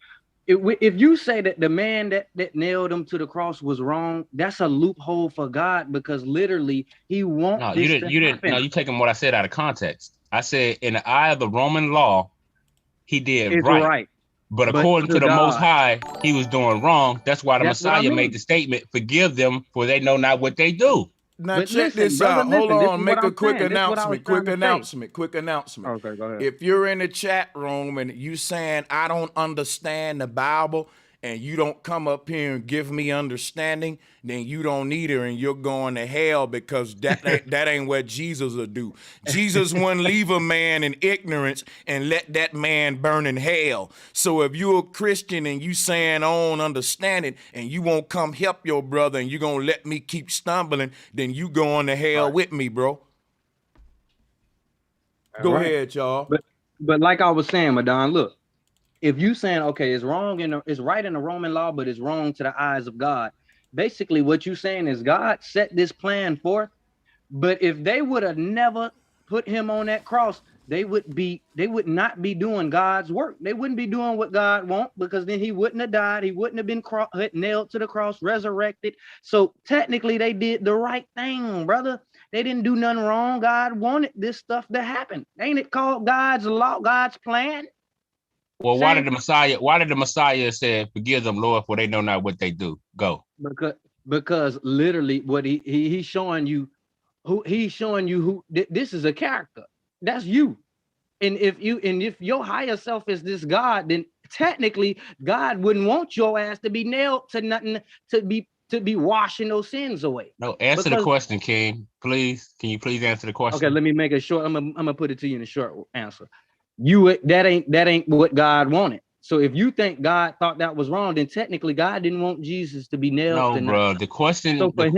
[SPEAKER 12] If you say that the man that nailed him to the cross was wrong, that's a loophole for God, because literally he won't.
[SPEAKER 6] No, you didn't. No, you taking what I said out of context. I said in the eye of the Roman law, he did right. But according to the Most High, he was doing wrong. That's why the Messiah made the statement, forgive them, for they know not what they do.
[SPEAKER 1] Now check this out. Hold on, make a quick announcement. Quick announcement.
[SPEAKER 12] Okay, go ahead.
[SPEAKER 1] If you're in the chat room and you saying, I don't understand the Bible, and you don't come up here and give me understanding, then you don't need her, and you're going to hell, because that ain't what Jesus will do. Jesus wouldn't leave a man in ignorance and let that man burn in hell. So if you're a Christian and you saying I don't understand it, and you won't come help your brother, and you're going to let me keep stumbling, then you going to hell with me, bro. Go ahead, y'all.
[SPEAKER 12] But like I was saying, Madon, look. If you saying, okay, it's wrong it's right in the Roman law, but it's wrong to the eyes of God. Basically, what you saying is God set this plan forth, but if they would have never put him on that cross, they would not be doing God's work. They wouldn't be doing what God wants, because then he wouldn't have died. He wouldn't have been nailed to the cross, resurrected. So technically, they did the right thing, brother. They didn't do nothing wrong. God wanted this stuff to happen. Ain't it called God's law, God's plan?
[SPEAKER 6] Well, why did the Messiah say, forgive them, Lord, for they know not what they do? Go.
[SPEAKER 12] Because literally what he's showing you who this is a character. That's you. And if your higher self is this God, then technically God wouldn't want your ass to be nailed to nothing, to be washing those sins away.
[SPEAKER 6] No, answer the question, King. Please. Can you please answer the question?
[SPEAKER 12] Okay, let me make it short. I'm gonna put it to you in a short answer. That ain't what God wanted. So if you think God thought that was wrong, then technically God didn't want Jesus to be nailed.
[SPEAKER 6] No, bro. The question on the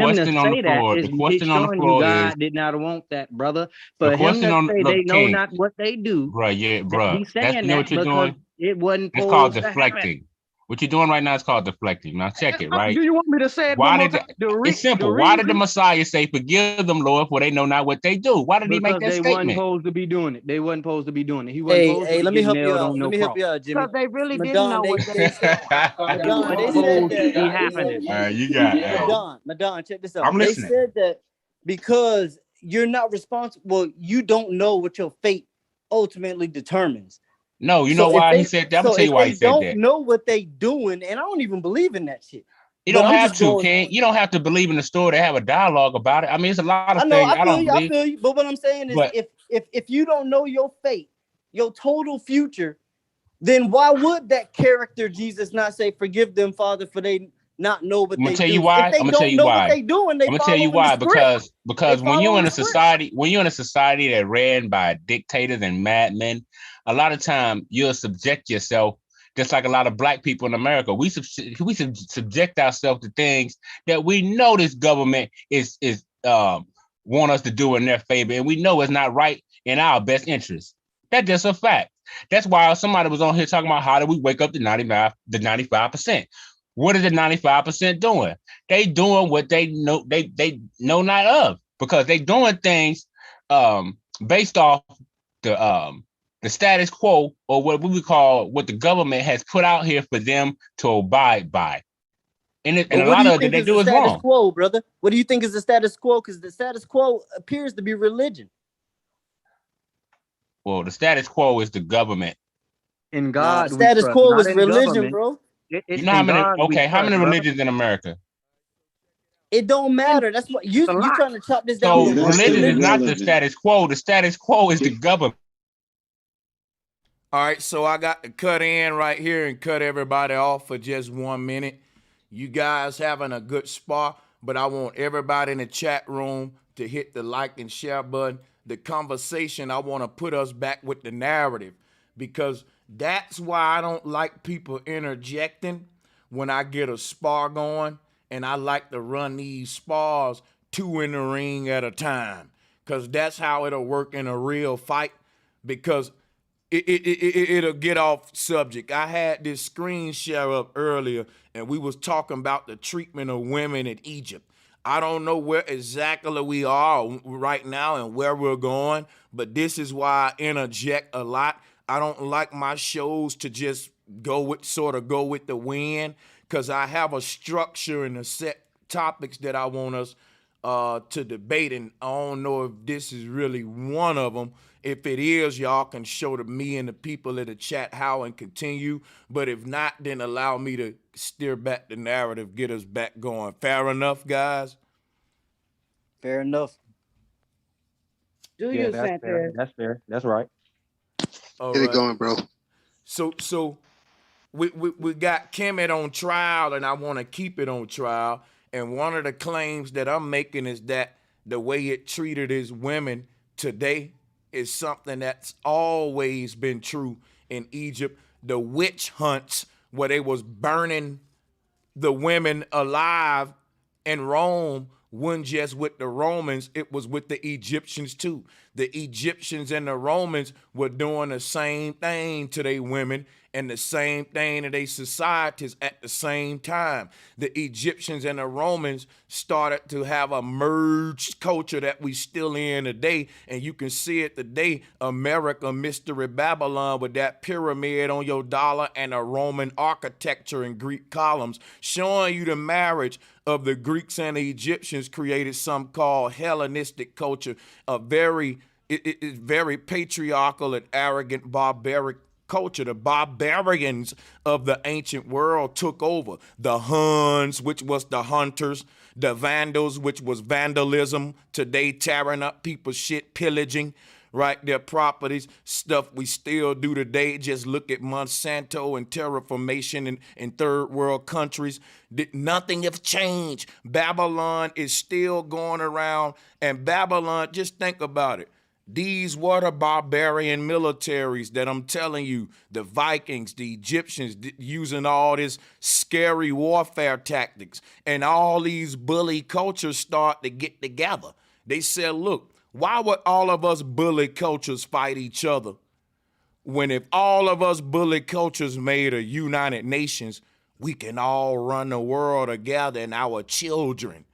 [SPEAKER 12] floor God did not want that, brother. For him to say they know not what they do.
[SPEAKER 6] Right, yeah, bro.
[SPEAKER 12] He's saying
[SPEAKER 6] that what you're doing?
[SPEAKER 12] It wasn't.
[SPEAKER 6] It's called deflecting. What you're doing right now is called deflecting. Now check it, right?
[SPEAKER 12] Do you want me to say it?
[SPEAKER 6] It's simple. Why did the Messiah say, forgive them, Lord, for they know not what they do? Why did he make that statement?
[SPEAKER 12] They wasn't supposed to be doing it. He wasn't supposed to be doing it. Hey,
[SPEAKER 10] let me help you out. Let me help you out, Jimmy.
[SPEAKER 8] Because they really didn't know what they said.
[SPEAKER 10] Madon, they said
[SPEAKER 6] that.
[SPEAKER 10] Madon, check this out.
[SPEAKER 6] I'm listening.
[SPEAKER 10] They said that because you're not responsible, you don't know what your fate ultimately determines.
[SPEAKER 6] No, you know why he said that? I'm gonna tell you why he said that.
[SPEAKER 10] They don't know what they doing, and I don't even believe in that shit.
[SPEAKER 6] You don't have to, Ken. You don't have to believe in the story to have a dialogue about it. I mean, it's a lot of things I don't believe.
[SPEAKER 10] I feel you. But what I'm saying is, if you don't know your fate, your total future, then why would that character Jesus not say, "Forgive them, Father, for they not know what
[SPEAKER 6] I'm gonna
[SPEAKER 10] they
[SPEAKER 6] tell you
[SPEAKER 10] do"?
[SPEAKER 6] why.
[SPEAKER 10] If they
[SPEAKER 6] I'm gonna tell
[SPEAKER 10] don't
[SPEAKER 6] you
[SPEAKER 10] know what
[SPEAKER 6] why.
[SPEAKER 10] they doing, they
[SPEAKER 6] I'm gonna tell you
[SPEAKER 10] following the
[SPEAKER 6] why.
[SPEAKER 10] script.
[SPEAKER 6] Because when you're
[SPEAKER 10] following
[SPEAKER 6] in a
[SPEAKER 10] the script.
[SPEAKER 6] society that ran by dictators and madmen, a lot of time you'll subject yourself. Just like a lot of black people in America, we subject ourselves to things that we know this government is want us to do in their favor, and we know it's not right in our best interest. That's just a fact. That's why somebody was on here talking about how do we wake up the 95%. What is the 95% doing? They doing what they know not of, because they doing things based off the status quo, or what we would call what the government has put out here for them to abide by. And a
[SPEAKER 10] What
[SPEAKER 6] lot
[SPEAKER 10] do you
[SPEAKER 6] of it
[SPEAKER 10] think
[SPEAKER 6] they
[SPEAKER 10] is
[SPEAKER 6] do
[SPEAKER 10] the
[SPEAKER 6] is
[SPEAKER 10] status
[SPEAKER 6] wrong.
[SPEAKER 10] quo, brother? What do you think is the status quo? Because the status quo appears to be religion.
[SPEAKER 6] Well, the status quo is the government.
[SPEAKER 12] In
[SPEAKER 10] Nah,
[SPEAKER 12] God
[SPEAKER 10] the
[SPEAKER 12] we
[SPEAKER 10] status
[SPEAKER 12] trust,
[SPEAKER 10] quo
[SPEAKER 12] not
[SPEAKER 10] is
[SPEAKER 12] in
[SPEAKER 10] religion,
[SPEAKER 12] government.
[SPEAKER 10] bro.
[SPEAKER 6] You know how
[SPEAKER 12] In
[SPEAKER 6] many?
[SPEAKER 12] God we
[SPEAKER 6] Okay, how
[SPEAKER 12] trust,
[SPEAKER 6] many
[SPEAKER 12] brother.
[SPEAKER 6] religions in America?
[SPEAKER 10] It don't matter. That's what you
[SPEAKER 12] a lot.
[SPEAKER 10] trying to chop this down
[SPEAKER 6] So
[SPEAKER 10] to one
[SPEAKER 6] religion is not the
[SPEAKER 10] religion.
[SPEAKER 6] status quo. The status quo is the government.
[SPEAKER 1] All right, so I got to cut in right here and cut everybody off for just 1 minute. You guys having a good spot, but I want everybody in the chat room to hit the like and share button. The conversation, I want to put us back with the narrative, because that's why I don't like people interjecting when I get a spar going, and I like to run these spars 2 in the ring at a time, because that's how it'll work in a real fight, because it'll get off subject. I had this screen share up earlier, and we was talking about the treatment of women in Egypt. I don't know where exactly we are right now and where we're going, but this is why I interject a lot. I don't like my shows to just go with the wind, because I have a structure and a set topics that I want us to debate, and I don't know if this is really one of them. If it is, y'all can show to me and the people in the chat how and continue. But if not, then allow me to steer back the narrative, get us back going. Fair enough, guys?
[SPEAKER 10] Fair enough.
[SPEAKER 8] Do
[SPEAKER 12] Yeah,
[SPEAKER 8] you,
[SPEAKER 12] that's fair.
[SPEAKER 8] Sanchez?
[SPEAKER 12] That's fair. That's right.
[SPEAKER 1] All
[SPEAKER 9] Get it
[SPEAKER 1] right.
[SPEAKER 9] going, bro.
[SPEAKER 1] So we got Kemet on trial, and I want to keep it on trial. And one of the claims that I'm making is that the way it treated his women today is something that's always been true in Egypt. The witch hunts where they was burning the women alive in Rome wasn't just with the Romans, it was with the Egyptians too. The Egyptians and the Romans were doing the same thing to their women and the same thing to their societies at the same time. The Egyptians and the Romans started to have a merged culture that we still in today, and you can see it today. America, Mystery Babylon, with that pyramid on your dollar and a Roman architecture and Greek columns, showing you the marriage of the Greeks and the Egyptians created something called Hellenistic culture, a very patriarchal and arrogant barbaric culture. The barbarians of the ancient world took over. The Huns, which was the hunters, the Vandals, which was vandalism, today tearing up people's shit, pillaging, right, their properties, stuff we still do today. Just look at Monsanto and terraformation in third world countries. Nothing has changed. Babylon is still going around, and Babylon, just think about it. These were the barbarian militaries that I'm telling you, the Vikings, the Egyptians, using all this scary warfare tactics, and all these bully cultures start to get together. They said, look, why would all of us bully cultures fight each other when if all of us bully cultures made a United Nations, we can all run the world together and our children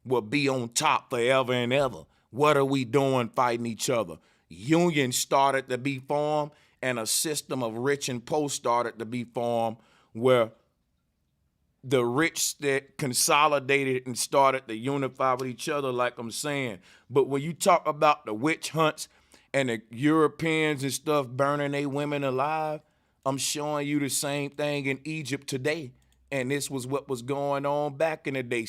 [SPEAKER 1] will be on top forever and ever? What are we doing fighting each other? Unions started to be formed, and a system of rich and poor started to be formed, where the rich that consolidated and started to unify with each other, like I'm saying. But when you talk about the witch hunts and the Europeans and stuff burning their women alive, I'm showing you the same thing in Egypt today. And this was what was going on back in the day.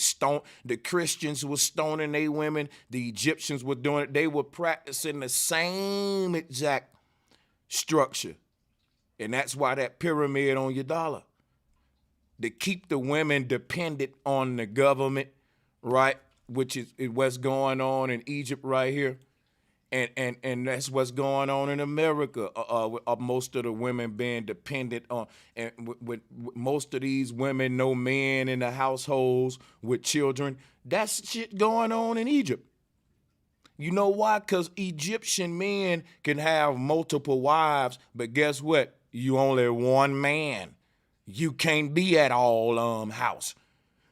[SPEAKER 1] The Christians were stoning their women. The Egyptians were doing it. They were practicing the same exact structure. And that's why that pyramid on your dollar. To keep the women dependent on the government, right? Which is what's going on in Egypt right here. And that's what's going on in America. Most of the women being dependent on, and with most of these women, no men in the households with children. That's shit going on in Egypt. You know why? Because Egyptian men can have multiple wives, but guess what? You only one man. You can't be at all house.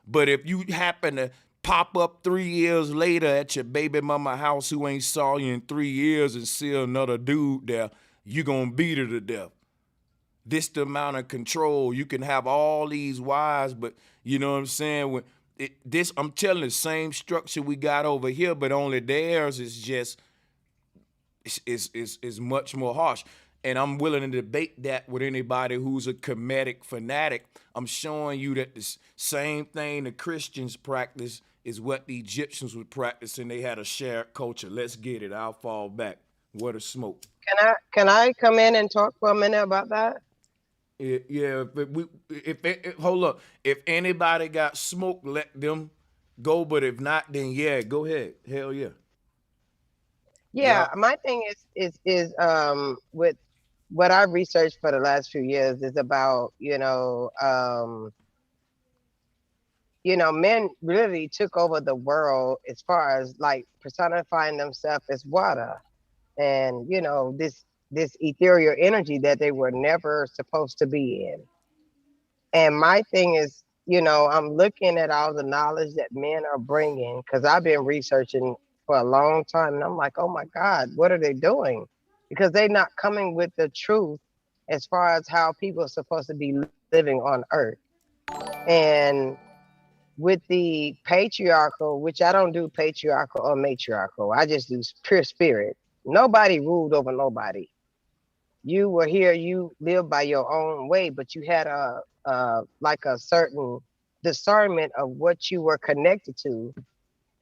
[SPEAKER 1] But if you happen to pop up 3 years later at your baby mama house who ain't saw you in 3 years and see another dude there, you gonna beat her to death. This the amount of control. You can have all these wives, but you know what I'm saying? I'm telling you, the same structure we got over here, but only theirs is just is much more harsh. And I'm willing to debate that with anybody who's a Kemetic fanatic. I'm showing you that the same thing the Christians practice is what the Egyptians would practice, and they had a shared culture. Let's get it. I'll fall back. What a smoke.
[SPEAKER 13] Can I come in and talk for a minute about that?
[SPEAKER 1] Yeah. Hold up. If anybody got smoke, let them go. But if not, then yeah, go ahead. Hell yeah.
[SPEAKER 13] Yeah, my thing is with what I've researched for the last few years is about, men really took over the world as far as like personifying themselves as water and, this ethereal energy that they were never supposed to be in. And my thing is, I'm looking at all the knowledge that men are bringing because I've been researching for a long time. And I'm like, oh my God, what are they doing? Because they're not coming with the truth as far as how people are supposed to be living on earth. And with the patriarchal, which I don't do patriarchal or matriarchal, I just do pure spirit. Nobody ruled over nobody. You were here, you lived by your own way, but you had a certain discernment of what you were connected to.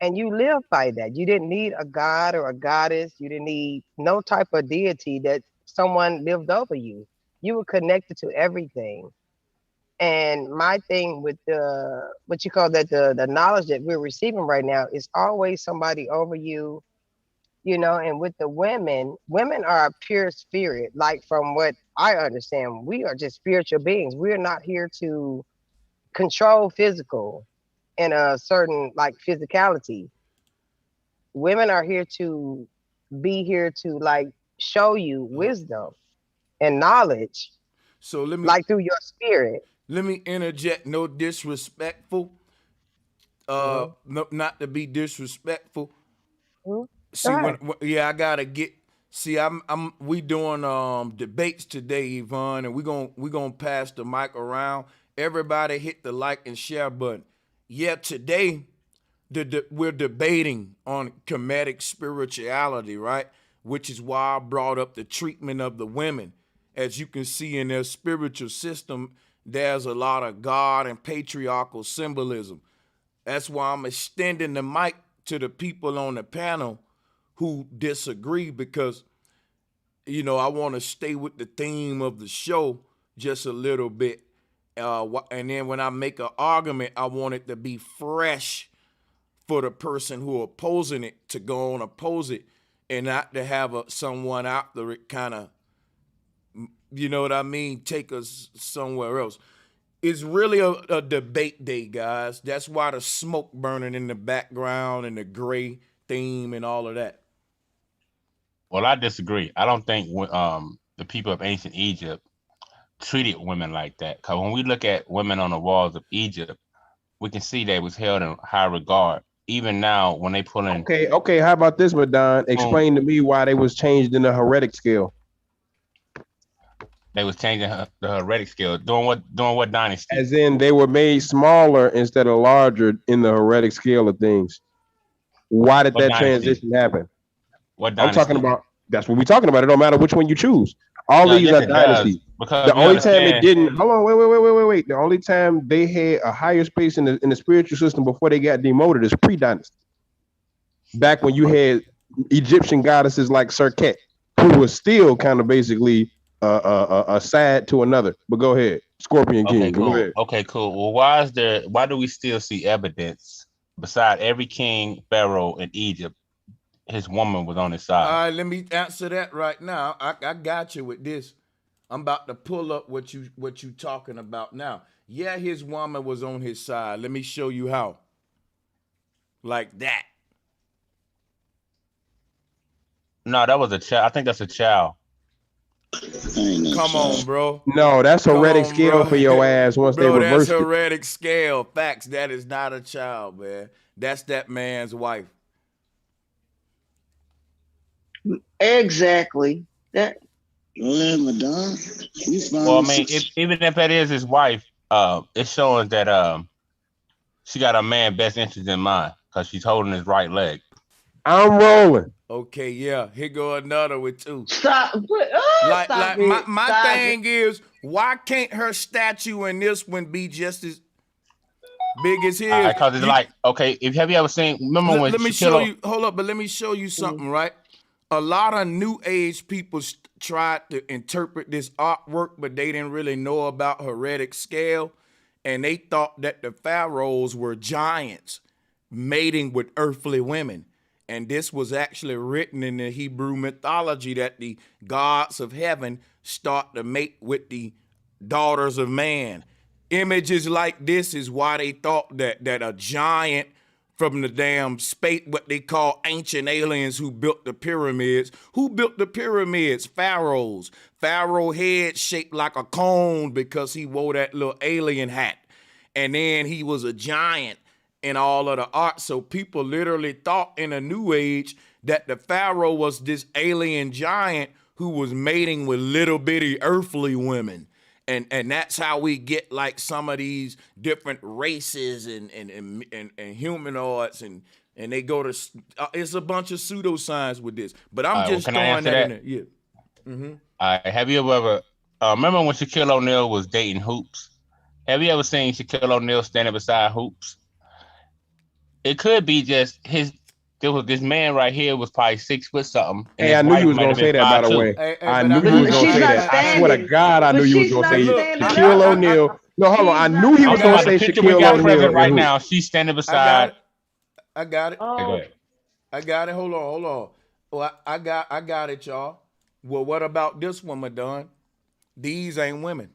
[SPEAKER 13] And you lived by that. You didn't need a god or a goddess. You didn't need no type of deity that someone lived over you. You were connected to everything. And my thing with the knowledge that we're receiving right now is always somebody over you, and with the women are a pure spirit. Like from what I understand, we are just spiritual beings. We're not here to control physical in a certain like physicality. Women are here to like show you wisdom and knowledge.
[SPEAKER 1] So let me
[SPEAKER 13] like through your spirit.
[SPEAKER 1] Let me interject. No disrespectful. No, not to be disrespectful. See, I gotta get. See, we doing debates today, Yvonne, and we gonna pass the mic around. Everybody hit the like and share button. Yeah, today we're debating on Kemetic spirituality, right? Which is why I brought up the treatment of the women. As you can see in their spiritual system, there's a lot of God and patriarchal symbolism. That's why I'm extending the mic to the people on the panel who disagree, because, I want to stay with the theme of the show just a little bit. And then when I make an argument, I want it to be fresh for the person who opposing it to go on oppose it, and not to have someone after it kind of, take us somewhere else. It's really a debate day, guys. That's why the smoke burning in the background and the gray theme and all of that.
[SPEAKER 6] Well, I disagree. I don't think the people of ancient Egypt treated women like that. Because when we look at women on the walls of Egypt, we can see they was held in high regard. Even now, when they pull in.
[SPEAKER 4] Okay. How about this, Madon? Explain to me why they was changed in the heretic scale.
[SPEAKER 6] They was changing the heretic scale. Doing what dynasty?
[SPEAKER 4] As in, they were made smaller instead of larger in the heretic scale of things. Why did that transition happen?
[SPEAKER 6] What dynasty?
[SPEAKER 4] I'm talking about. That's what we're talking about. It don't matter which one you choose. All these are dynasties.
[SPEAKER 6] Because
[SPEAKER 4] The
[SPEAKER 6] you
[SPEAKER 4] only time it
[SPEAKER 6] understand.
[SPEAKER 4] didn't. Hold on, wait. The only time they had a higher space in the spiritual system before they got demoted is pre-dynasty. Back when you had Egyptian goddesses like Serket, who was still kind of basically a side to another. But go ahead, Scorpion
[SPEAKER 6] Okay,
[SPEAKER 4] King. Go
[SPEAKER 6] cool.
[SPEAKER 4] ahead.
[SPEAKER 6] Okay, cool. Well, why do we still see evidence beside every king, pharaoh in Egypt, his woman was on his
[SPEAKER 1] All
[SPEAKER 6] side?
[SPEAKER 1] right, let me answer that right now. I got you with this. I'm about to pull up what you talking about now. Yeah, his woman was on his side. Let me show you how. Like that.
[SPEAKER 6] No, that was a child. I think that's a child.
[SPEAKER 1] Come on, bro.
[SPEAKER 4] No, that's
[SPEAKER 1] Come
[SPEAKER 4] heretic
[SPEAKER 1] on,
[SPEAKER 4] scale
[SPEAKER 1] bro.
[SPEAKER 4] for your ass once they
[SPEAKER 1] Bro, that's
[SPEAKER 4] reversed it.
[SPEAKER 1] heretic scale. Facts. That is not a child, man. That's that man's wife.
[SPEAKER 5] Exactly. That.
[SPEAKER 6] Well, I mean, even if that is his wife, it's showing that she got a man best interest in mind because she's holding his right leg.
[SPEAKER 4] I'm rolling.
[SPEAKER 1] Okay, yeah. Here go another with two.
[SPEAKER 5] Stop.
[SPEAKER 1] Like
[SPEAKER 5] Stop
[SPEAKER 1] my thing is, why can't her statue in this one be just as big as his?
[SPEAKER 6] Because it's like, okay, have you ever seen? Remember when
[SPEAKER 1] let me
[SPEAKER 6] Shaquille
[SPEAKER 1] show you. Hold up, but let me show you something, right? A lot of new age people tried to interpret this artwork, but they didn't really know about heretic scale, and they thought that the pharaohs were giants mating with earthly women. And this was actually written in the Hebrew mythology that the gods of heaven start to mate with the daughters of man. Images like this is why they thought that a giant from the damn space, what they call ancient aliens who built the pyramids. Who built the pyramids? Pharaohs. Pharaoh head shaped like a cone because he wore that little alien hat. And then he was a giant in all of the art. So people literally thought in a new age that the pharaoh was this alien giant who was mating with little bitty earthly women. And that's how we get like some of these different races and humanoids and they go to it's a bunch of pseudoscience with this. But I'm just
[SPEAKER 6] can I
[SPEAKER 1] throwing
[SPEAKER 6] answer
[SPEAKER 1] that in
[SPEAKER 6] that?
[SPEAKER 1] there. Yeah. Mm-hmm.
[SPEAKER 6] Have you ever remember when Shaquille O'Neal was dating Hoops? Have you ever seen Shaquille O'Neal standing beside Hoops? It could be just his. There was this man right here was probably 6 foot something, and
[SPEAKER 4] Hey,
[SPEAKER 6] his
[SPEAKER 4] I knew
[SPEAKER 6] wife
[SPEAKER 4] you was
[SPEAKER 6] might
[SPEAKER 4] gonna
[SPEAKER 6] have
[SPEAKER 4] say
[SPEAKER 6] been
[SPEAKER 4] that, by the
[SPEAKER 6] 5'2".
[SPEAKER 4] way. I
[SPEAKER 1] but
[SPEAKER 4] knew you was gonna
[SPEAKER 5] she's
[SPEAKER 4] say
[SPEAKER 5] not
[SPEAKER 4] that. I swear to
[SPEAKER 5] standing.
[SPEAKER 4] God, I knew
[SPEAKER 5] But
[SPEAKER 4] you was
[SPEAKER 5] she's
[SPEAKER 4] gonna
[SPEAKER 5] not
[SPEAKER 4] say
[SPEAKER 5] standing
[SPEAKER 4] Shaquille
[SPEAKER 5] up.
[SPEAKER 4] O'Neal. No, hold on.
[SPEAKER 5] She's
[SPEAKER 4] I
[SPEAKER 5] not
[SPEAKER 4] knew he was
[SPEAKER 6] I'm talking
[SPEAKER 4] gonna
[SPEAKER 6] about the
[SPEAKER 4] say
[SPEAKER 6] picture we
[SPEAKER 4] Shaquille
[SPEAKER 6] got
[SPEAKER 4] O'Neal
[SPEAKER 6] present
[SPEAKER 4] and
[SPEAKER 6] right
[SPEAKER 4] who.
[SPEAKER 6] now. She's standing
[SPEAKER 1] I got
[SPEAKER 6] beside.
[SPEAKER 1] it. I got it.
[SPEAKER 6] Okay, go ahead.
[SPEAKER 1] I got it. Hold on. Well, I got it, y'all. Well, what about this one, Madon? These ain't women.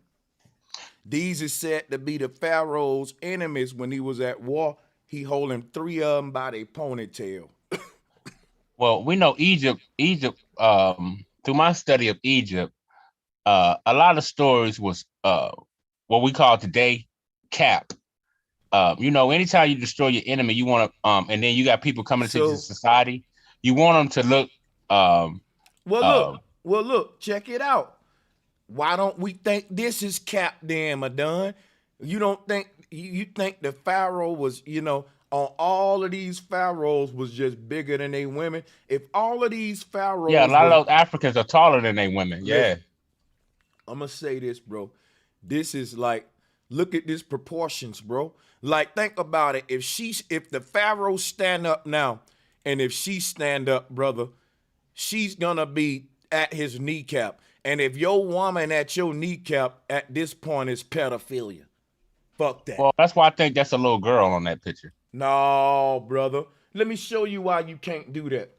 [SPEAKER 1] These is said to be the Pharaoh's enemies when he was at war. He holding 3 of them by their ponytail.
[SPEAKER 6] Well, we know Egypt. Through my study of Egypt, a lot of stories was what we call today cap. Anytime you destroy your enemy, you want to and then you got people coming into
[SPEAKER 1] So,
[SPEAKER 6] society. You want them to look.
[SPEAKER 1] well, look, check it out. Why don't we think this is Cap then, Madon? You don't think you think the Pharaoh was, on all of these pharaohs was just bigger than they women? If all of these
[SPEAKER 6] Yeah, a
[SPEAKER 1] pharaohs
[SPEAKER 6] lot of
[SPEAKER 1] was
[SPEAKER 6] those Africans are taller than they women. Yeah.
[SPEAKER 1] listen, I'm gonna say this, bro. This is like, look at this proportions, bro. Like, think about it. If the Pharaoh stand up now, and if she stand up, brother, she's gonna be at his kneecap. And if your woman at your kneecap at this point is pedophilia, fuck that.
[SPEAKER 6] Well, that's why I think that's a little girl on that picture.
[SPEAKER 1] No, brother. Let me show you why you can't do that.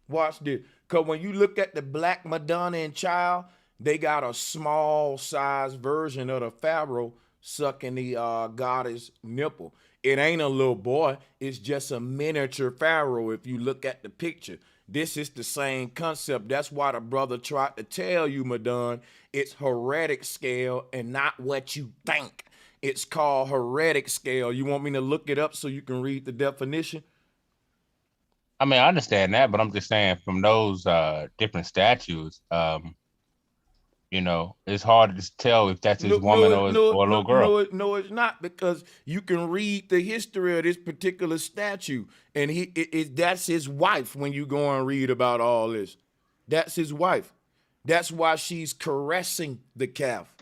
[SPEAKER 1] Watch this. Because when you look at the Black Madonna and Child, they got a small size version of the Pharaoh sucking the goddess nipple. It ain't a little boy. It's just a miniature Pharaoh if you look at the picture. This is the same concept. That's why the brother tried to tell you, Madon, it's heretic scale and not what you think. It's called heretic scale. You want me to look it up so you can read the definition?
[SPEAKER 6] I mean, I understand that, but I'm just saying from those different statues, it's hard to tell if that's his woman or a little girl.
[SPEAKER 1] No, it's not, because you can read the history of this particular statue, and that's his wife. When you go and read about all this, that's his wife. That's why she's caressing the calf.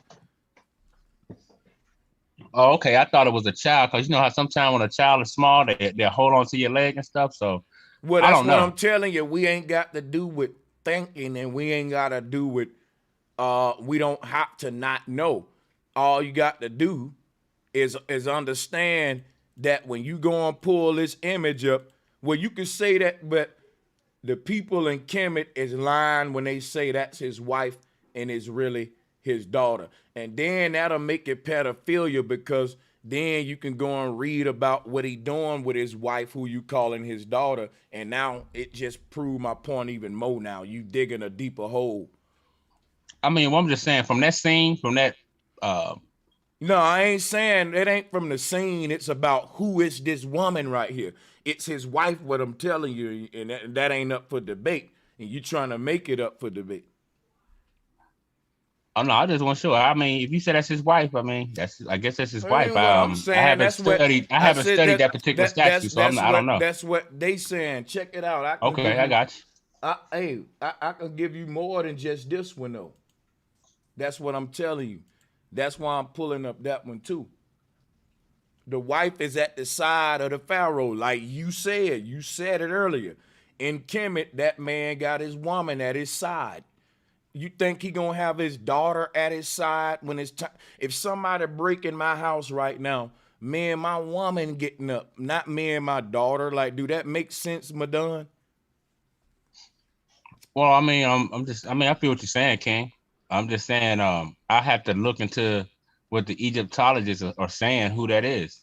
[SPEAKER 6] Oh, okay. I thought it was a child because you know how sometimes when a child is small, they hold on to your leg and stuff. So
[SPEAKER 1] Well,
[SPEAKER 6] I
[SPEAKER 1] that's
[SPEAKER 6] don't
[SPEAKER 1] what
[SPEAKER 6] know.
[SPEAKER 1] I'm telling you. We ain't got to do with thinking, and we ain't got to do with. We don't have to not know. All you got to do is understand that when you go and pull this image up, well, you can say that, but the people in Kemet is lying when they say that's his wife and it's really his daughter. And then that'll make it pedophilia because then you can go and read about what he doing with his wife, who you calling his daughter. And now it just proved my point even more now. You digging a deeper hole.
[SPEAKER 6] I mean, well, I'm just saying from that scene, from that.
[SPEAKER 1] No, I ain't saying it ain't from the scene. It's about who is this woman right here. It's his wife, what I'm telling you, and that ain't up for debate. And you trying to make it up for debate.
[SPEAKER 6] Oh no, I just want to show. I mean, if you said that's his wife, I guess that's his wife.
[SPEAKER 1] What I'm saying,
[SPEAKER 6] I haven't studied that particular statue, so I don't know.
[SPEAKER 1] That's what they saying. Check it out.
[SPEAKER 6] Okay, I got
[SPEAKER 1] you. I can give you more than just this one though. That's what I'm telling you. That's why I'm pulling up that one too. The wife is at the side of the pharaoh, like you said. You said it earlier. In Kemet, that man got his woman at his side. You think he gonna have his daughter at his side when it's time? If somebody break in my house right now, me and my woman getting up, not me and my daughter. Like, do that make sense, Madon?
[SPEAKER 6] Well, I mean, I feel what you're saying, King. I'm just saying, I have to look into what the Egyptologists are saying, who that is.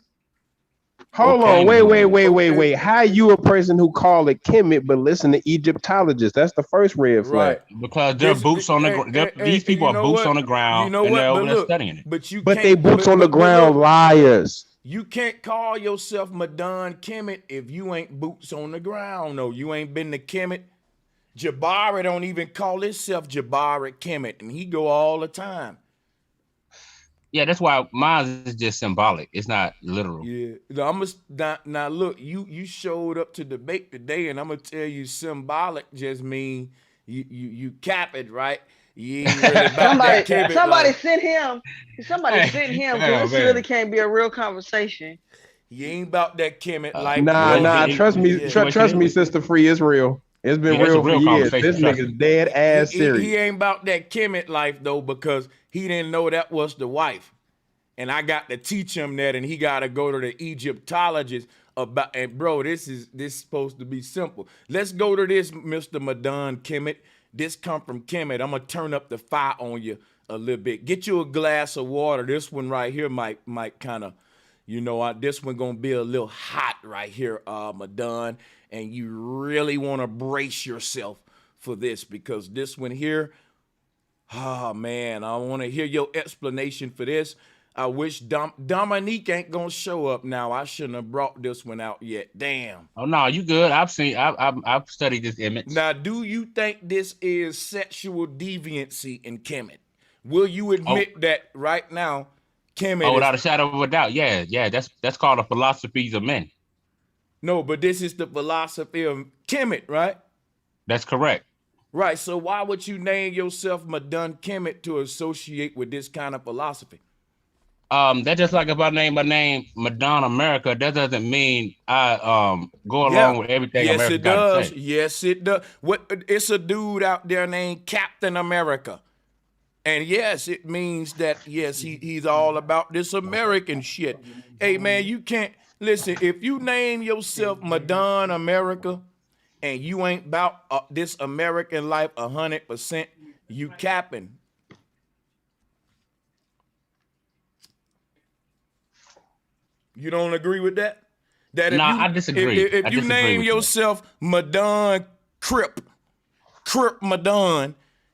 [SPEAKER 4] Hold on, wait. How you a person who call it Kemet but listen to Egyptologists? That's the first red flag.
[SPEAKER 6] Right. Because they're boots on the ground. These people are boots on the ground, and they're over there studying it.
[SPEAKER 1] But
[SPEAKER 4] they boots on the ground liars.
[SPEAKER 1] You can't call yourself Madon Kemet if you ain't boots on the ground. No, you ain't been to Kemet. Jabari don't even call himself Jabari Kemet, and he go all the time.
[SPEAKER 6] Yeah, that's why mine is just symbolic. It's not literal.
[SPEAKER 1] Yeah, now look, you showed up to debate today, and I'm gonna tell you, symbolic just mean you cap it, right? You ain't really about
[SPEAKER 5] somebody sent him. Somebody sent him because this really can't be a real conversation.
[SPEAKER 1] You ain't about that Kemet life.
[SPEAKER 4] Nah. Trust me, Sister Free, it's real. It's been real for years. This nigga's dead ass serious.
[SPEAKER 1] He ain't about that Kemet life though, because he didn't know that was the wife. And I got to teach him that, and he got to go to the Egyptologist about. And bro, this is supposed to be simple. Let's go to this, Mr. Madon Kemet. This come from Kemet. I'm gonna turn up the fire on you a little bit. Get you a glass of water. This one right here might kind of, this one gonna be a little hot right here, Madon. And you really want to brace yourself for this, because this one here, oh man, I want to hear your explanation for this. I wish Dominique ain't gonna show up now. I shouldn't have brought this one out yet. Damn.
[SPEAKER 6] Oh no, you good. I've studied this image.
[SPEAKER 1] Now, do you think this is sexual deviancy in Kemet? Will you admit that right now, Kemet?
[SPEAKER 6] Oh, without a shadow of a doubt. Yeah. That's called the philosophies of men.
[SPEAKER 1] No, but this is the philosophy of Kemet, right?
[SPEAKER 6] That's correct.
[SPEAKER 1] Right. So why would you name yourself Madon Kemet to associate with this kind of philosophy?
[SPEAKER 6] That's just like if I name my name Madonna America, that doesn't mean I go along with everything America got to say.
[SPEAKER 1] Yes, it does. It's a dude out there named Captain America. And yes, it means that, yes, he's all about this American shit. Hey, man, you can't, listen, if you name yourself Madon America and you ain't about this American life 100%, you capping. You don't agree with that?
[SPEAKER 6] I disagree.
[SPEAKER 1] If you name yourself Madon Crip Madon,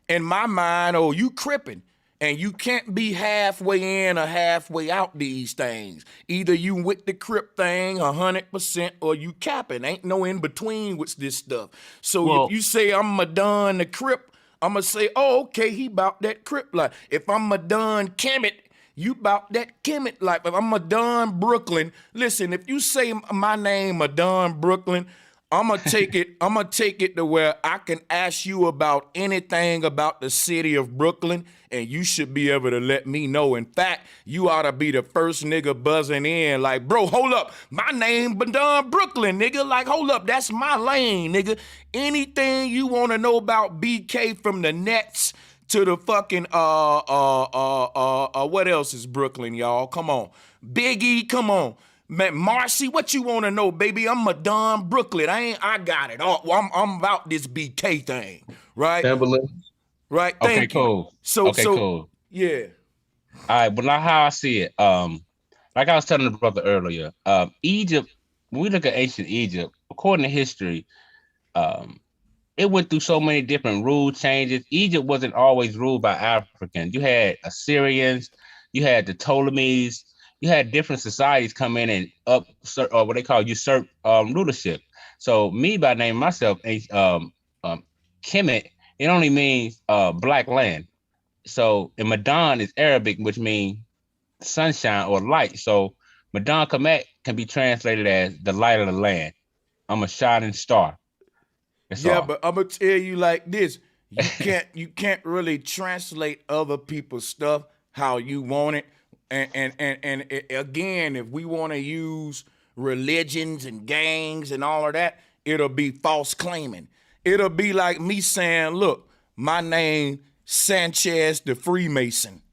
[SPEAKER 1] in my mind, you cripping. And you can't be halfway in or halfway out these things. Either you with the Crip thing 100% or you capping. Ain't no in between with this stuff. So if you say I'm Madon the Crip, I'm going to say, okay, he about that Crip life. If I'm Madon Kemet, you about that Kemet life. If I'm Madon Brooklyn, listen, if you say my name Madon Brooklyn, I'm gonna take it to where I can ask you about anything about the city of Brooklyn, and you should be able to let me know. In fact, you ought to be the first nigga buzzing in, like, bro, hold up, my name Badon Brooklyn, nigga. Like, hold up, that's my lane, nigga. Anything you want to know about BK, from the Nets to the fucking what else is Brooklyn, y'all? Come on, Biggie, come on. Man, Marcy, what you want to know, baby? I'm Madon Brooklyn. I got it. Oh, I'm about this BK thing, right?
[SPEAKER 7] Timberland.
[SPEAKER 1] Right.
[SPEAKER 6] Okay,
[SPEAKER 1] Thank you.
[SPEAKER 6] cool.
[SPEAKER 1] So,
[SPEAKER 6] Cool.
[SPEAKER 1] Yeah.
[SPEAKER 6] All right, but now how I see it, like I was telling the brother earlier, Egypt. When we look at ancient Egypt, according to history, it went through so many different rule changes. Egypt wasn't always ruled by Africans. You had Assyrians, you had the Ptolemies, you had different societies come in and or what they call usurp rulership. So me by name myself, Kemet, it only means black land. So and Madon is Arabic, which means sunshine or light. So Madon Kemet can be translated as the light of the land. I'm a shining star. That's
[SPEAKER 1] Yeah,
[SPEAKER 6] all.
[SPEAKER 1] but I'm gonna tell you like this: you can't really translate other people's stuff how you want it. And again, if we want to use religions and gangs and all of that, it'll be false claiming. It'll be like me saying, "Look, my name Sanchez the Freemason."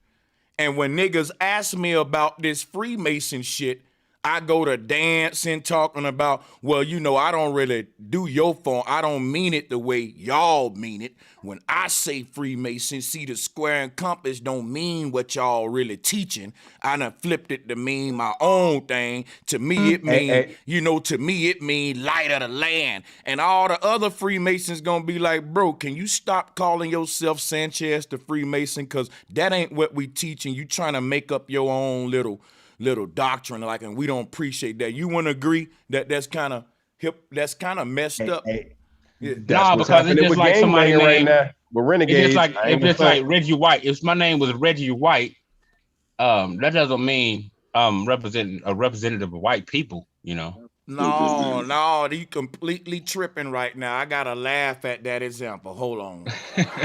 [SPEAKER 1] And when niggas ask me about this Freemason shit, I go to dancing, talking about, well, you know, I don't really do your form. I don't mean it the way y'all mean it. When I say Freemason, see, the square and compass don't mean what y'all really teaching. I done flipped it to mean my own thing. To me, it mean, to me, it mean light of the land. And all the other Freemasons gonna be like, bro, can you stop calling yourself Sanchez the Freemason? Because that ain't what we teaching. You trying to make up your own little doctrine, like, and we don't appreciate that. You wouldn't agree that that's kind of hip, that's kind of messed up?
[SPEAKER 4] Yeah.
[SPEAKER 6] No, because it's just like somebody
[SPEAKER 4] right now. We're renegades.
[SPEAKER 6] It's just like Reggie White. If my name was Reggie White, that doesn't mean representing a representative of white people, you know.
[SPEAKER 1] No, you completely tripping right now. I gotta laugh at that example. Hold on.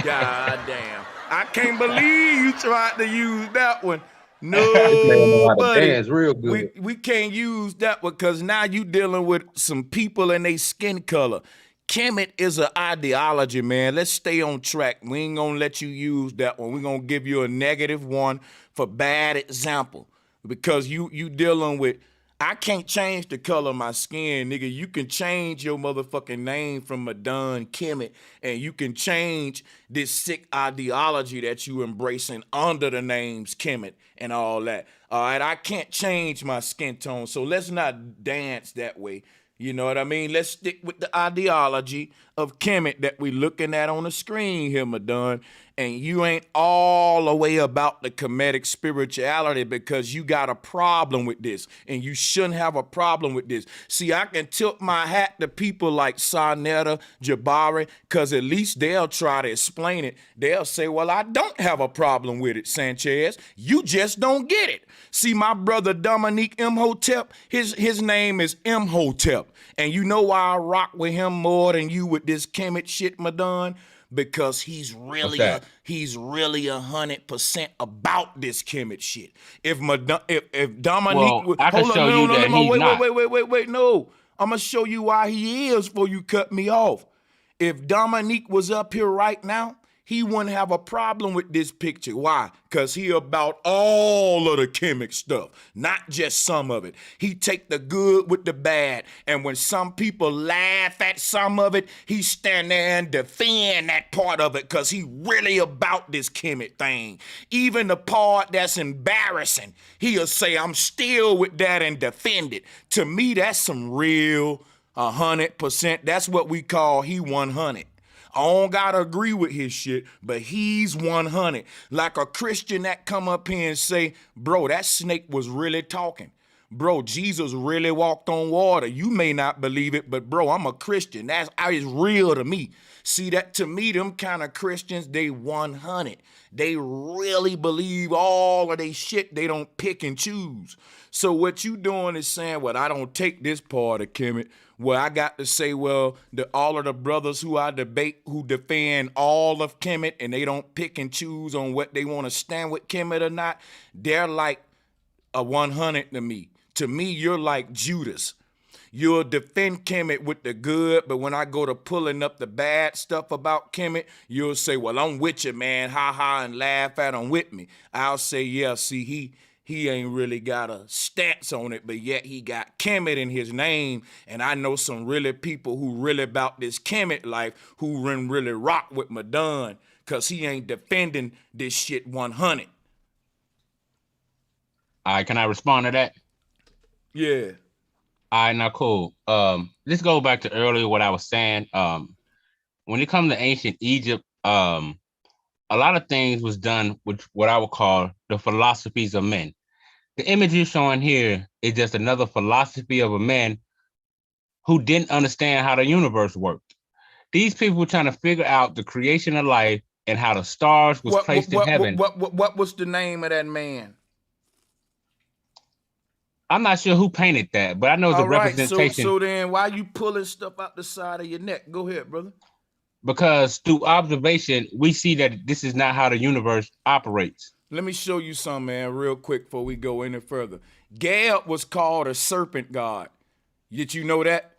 [SPEAKER 1] God damn. I can't believe you tried to use that one. No, buddy.
[SPEAKER 7] Real good.
[SPEAKER 1] We can't use that one because now you dealing with some people and they skin color. Kemet is an ideology, man. Let's stay on track. We ain't gonna let you use that one. We're gonna give you a negative one for bad example. Because you dealing with, I can't change the color of my skin, nigga. You can change your motherfucking name from Madon Kemet, and you can change this sick ideology that you embracing under the names Kemet and all that. All right, I can't change my skin tone, so let's not dance that way. You know what I mean? Let's stick with the ideology of Kemet that we looking at on the screen here, Madon. And you ain't all the way about the Kemetic spirituality because you got a problem with this. And you shouldn't have a problem with this. See, I can tilt my hat to people like Sarnetta, Jabari, because at least they'll try to explain it. They'll say, well, I don't have a problem with it, Sanchez. You just don't get it. See, my brother Dominique Imhotep, his name is Imhotep. And you know why I rock with him more than you with this Kemet shit, Madon? Because he's really 100% about this Kemet shit. If Dominique,
[SPEAKER 6] I can show you that he's not.
[SPEAKER 1] Wait, no. I'm gonna show you why he is before you cut me off. If Dominique was up here right now, he wouldn't have a problem with this picture. Why? Because he about all of the Kemet stuff, not just some of it. He take the good with the bad. And when some people laugh at some of it, he stand there and defend that part of it because he really about this Kemet thing. Even the part that's embarrassing, he'll say, I'm still with that and defend it. To me, that's some real 100%. That's what we call he 100. I don't gotta agree with his shit, but he's 100. Like a Christian that come up here and say, bro, that snake was really talking. Bro, Jesus really walked on water. You may not believe it, but bro, I'm a Christian. It's real to me. See, that to me, them kind of Christians, they 100. They really believe all of they shit. They don't pick and choose. So what you doing is saying, well, I don't take this part of Kemet. Well, I got to say, well, all of the brothers who I debate, who defend all of Kemet, and they don't pick and choose on what they want to stand with Kemet or not, they're like a 100 to me. To me, you're like Judas. You'll defend Kemet with the good, but when I go to pulling up the bad stuff about Kemet, you'll say, well, I'm with you, man, ha ha, and laugh at him with me. I'll say, yeah, see, he ain't really got a stance on it, but yet he got Kemet in his name, and I know some really people who really about this Kemet life who really rock with Madon, because he ain't defending this shit 100.
[SPEAKER 6] All right, can I respond to that?
[SPEAKER 1] Yeah.
[SPEAKER 6] All right, now cool. Let's go back to earlier what I was saying. When it comes to ancient Egypt, a lot of things was done with what I would call the philosophies of men. The image you're showing here is just another philosophy of a man who didn't understand how the universe worked. These people were trying to figure out the creation of life and how the stars was placed in heaven.
[SPEAKER 1] What was the name of that man?
[SPEAKER 6] I'm not sure who painted that, but I know it's a representation.
[SPEAKER 1] So then why you pulling stuff out the side of your neck? Go ahead, brother.
[SPEAKER 6] Because through observation, we see that this is not how the universe operates.
[SPEAKER 1] Let me show you something, man, real quick before we go any further. Gab was called a serpent god. Did you know that?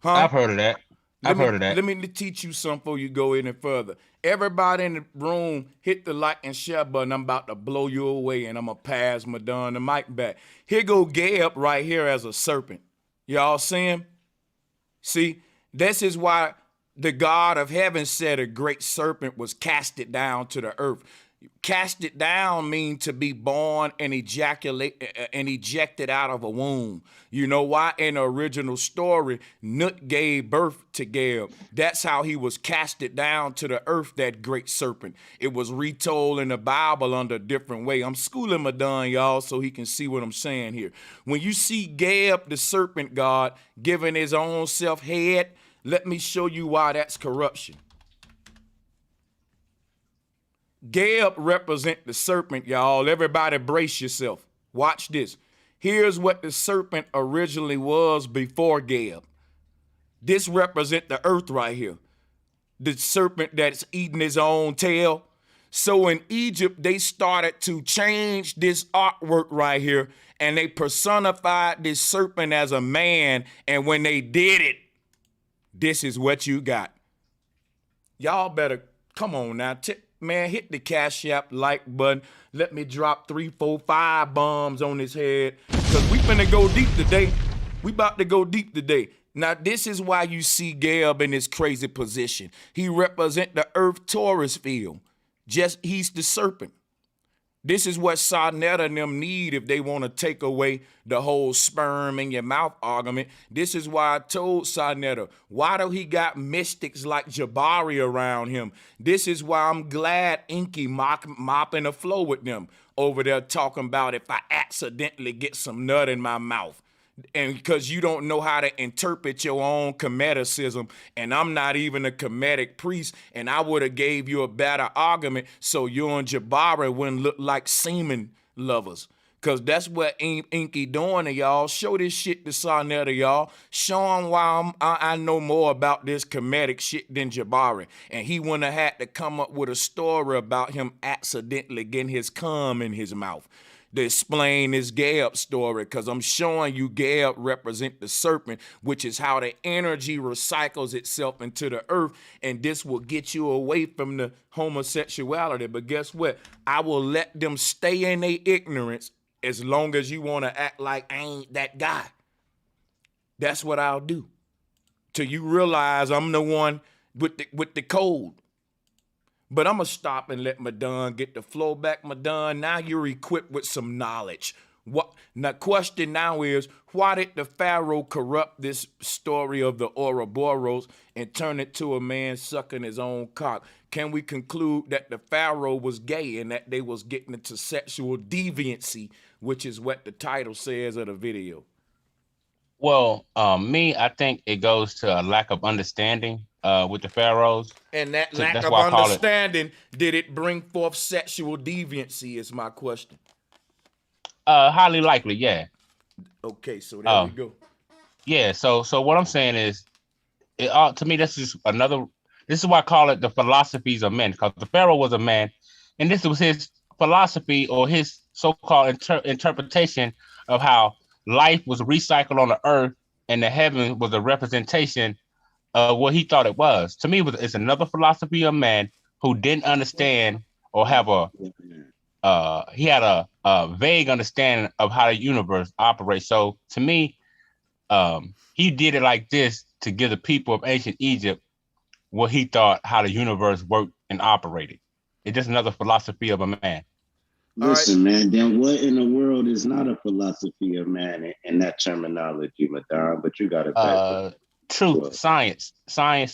[SPEAKER 6] Huh? I've heard of that.
[SPEAKER 1] Let me teach you something before you go any further. Everybody in the room, hit the like and share button. I'm about to blow you away, and I'm going to pass Madon the mic back. Here go Gab right here as a serpent. Y'all see him? See, this is why the God of heaven said a great serpent was casted down to the earth. Casted down means to be born and ejected out of a womb. You know why? In the original story, Nut gave birth to Gab. That's how he was casted down to the earth, that great serpent. It was retold in the Bible under a different way. I'm schooling Madon, y'all, so he can see what I'm saying here. When you see Gab, the serpent god, giving his own self head, let me show you why that's corruption. Gab represent the serpent, y'all. Everybody brace yourself. Watch this. Here's what the serpent originally was before Gab. This represent the earth right here. The serpent that's eating his own tail. So in Egypt, they started to change this artwork right here, and they personified this serpent as a man. And when they did it, this is what you got. Y'all better, come on now. Man, hit the cashapp like button. Let me drop 3, 4, 5 bombs on his head. Because we finna go deep today. We about to go deep today. Now, this is why you see Gab in this crazy position. He represent the Earth Taurus field. He's the serpent. This is what Sarnetta and them need if they want to take away the whole sperm in your mouth argument. This is why I told Sarnetta, why do he got mystics like Jabari around him? This is why I'm glad Inky mopping the floor with them over there talking about if I accidentally get some nut in my mouth. And because you don't know how to interpret your own Kemeticism, and I'm not even a Kemetic priest, and I would have gave you a better argument so you and Jabari wouldn't look like semen lovers. Because that's what Inky doing to y'all. Show this shit to Sarnetta, y'all. Show him why I know more about this Kemetic shit than Jabari. And he wouldn't have had to come up with a story about him accidentally getting his cum in his mouth to explain this Gab story, because I'm showing you Gab represent the serpent, which is how the energy recycles itself into the earth, and this will get you away from the homosexuality. But guess what? I will let them stay in their ignorance as long as you want to act like I ain't that guy. That's what I'll do till you realize I'm the one with the code. But I'm going to stop and let Madon get the flow back. Madon, now you're equipped with some knowledge. The question now is, why did the Pharaoh corrupt this story of the Ouroboros and turn it to a man sucking his own cock? can we conclude that the Pharaoh was gay and that they was getting into sexual deviancy, which is what the title says of the video?
[SPEAKER 6] Well, I think it goes to a lack of understanding with the pharaohs.
[SPEAKER 1] And that
[SPEAKER 6] So
[SPEAKER 1] lack
[SPEAKER 6] that's
[SPEAKER 1] of
[SPEAKER 6] why I call it.
[SPEAKER 1] understanding, did it bring forth sexual deviancy is my question.
[SPEAKER 6] Highly likely, yeah.
[SPEAKER 1] Okay, so there we go.
[SPEAKER 6] Yeah, so what I'm saying is, to me, this is another. This is why I call it the philosophies of men, because the Pharaoh was a man, and this was his philosophy or his so-called interpretation of how life was recycled on the earth, and the heaven was a representation of what he thought it was. To me, it's another philosophy of man who didn't understand or have he had a vague understanding of how the universe operates. So to me, he did it like this to give the people of ancient Egypt what he thought how the universe worked and operated. It's just another philosophy of a man.
[SPEAKER 14] Listen, man, then what in the world is not a philosophy of man in that terminology, Madon? But you got it.
[SPEAKER 6] Truth, science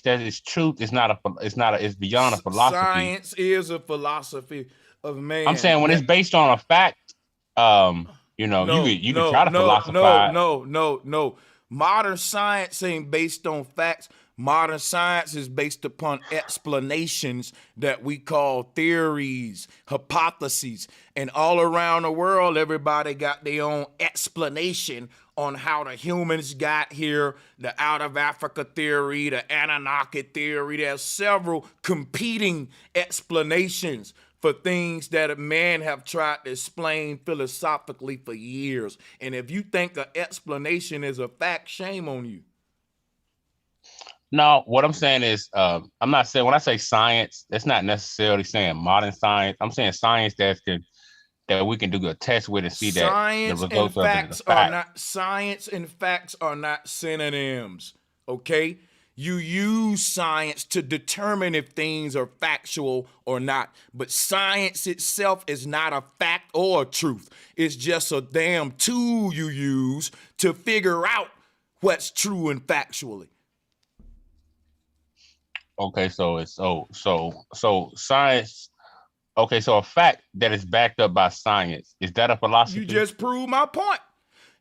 [SPEAKER 6] that is truth is it's beyond a philosophy.
[SPEAKER 1] Science is a philosophy of man.
[SPEAKER 6] I'm saying when it's based on a fact, you can try to philosophize.
[SPEAKER 1] No. Modern science ain't based on facts. Modern science is based upon explanations that we call theories, hypotheses. And all around the world, everybody got their own explanation on how the humans got here, the out of Africa theory, the Anunnaki theory. There's several competing explanations for things that man have tried to explain philosophically for years. And if you think an explanation is a fact, shame on you.
[SPEAKER 6] No, what I'm saying is, I'm not saying, when I say science, that's not necessarily saying modern science. I'm saying science that we can do a test with and see
[SPEAKER 1] science
[SPEAKER 6] that the results
[SPEAKER 1] and facts
[SPEAKER 6] of it
[SPEAKER 1] are not science and facts are not synonyms. Okay, you use science to determine if things are factual or not, but science itself is not a fact or a truth. It's just a damn tool you use to figure out what's true and factually.
[SPEAKER 6] Okay, so it's so science. Okay, so a fact that is backed up by science, is that a philosophy?
[SPEAKER 1] You just proved my point.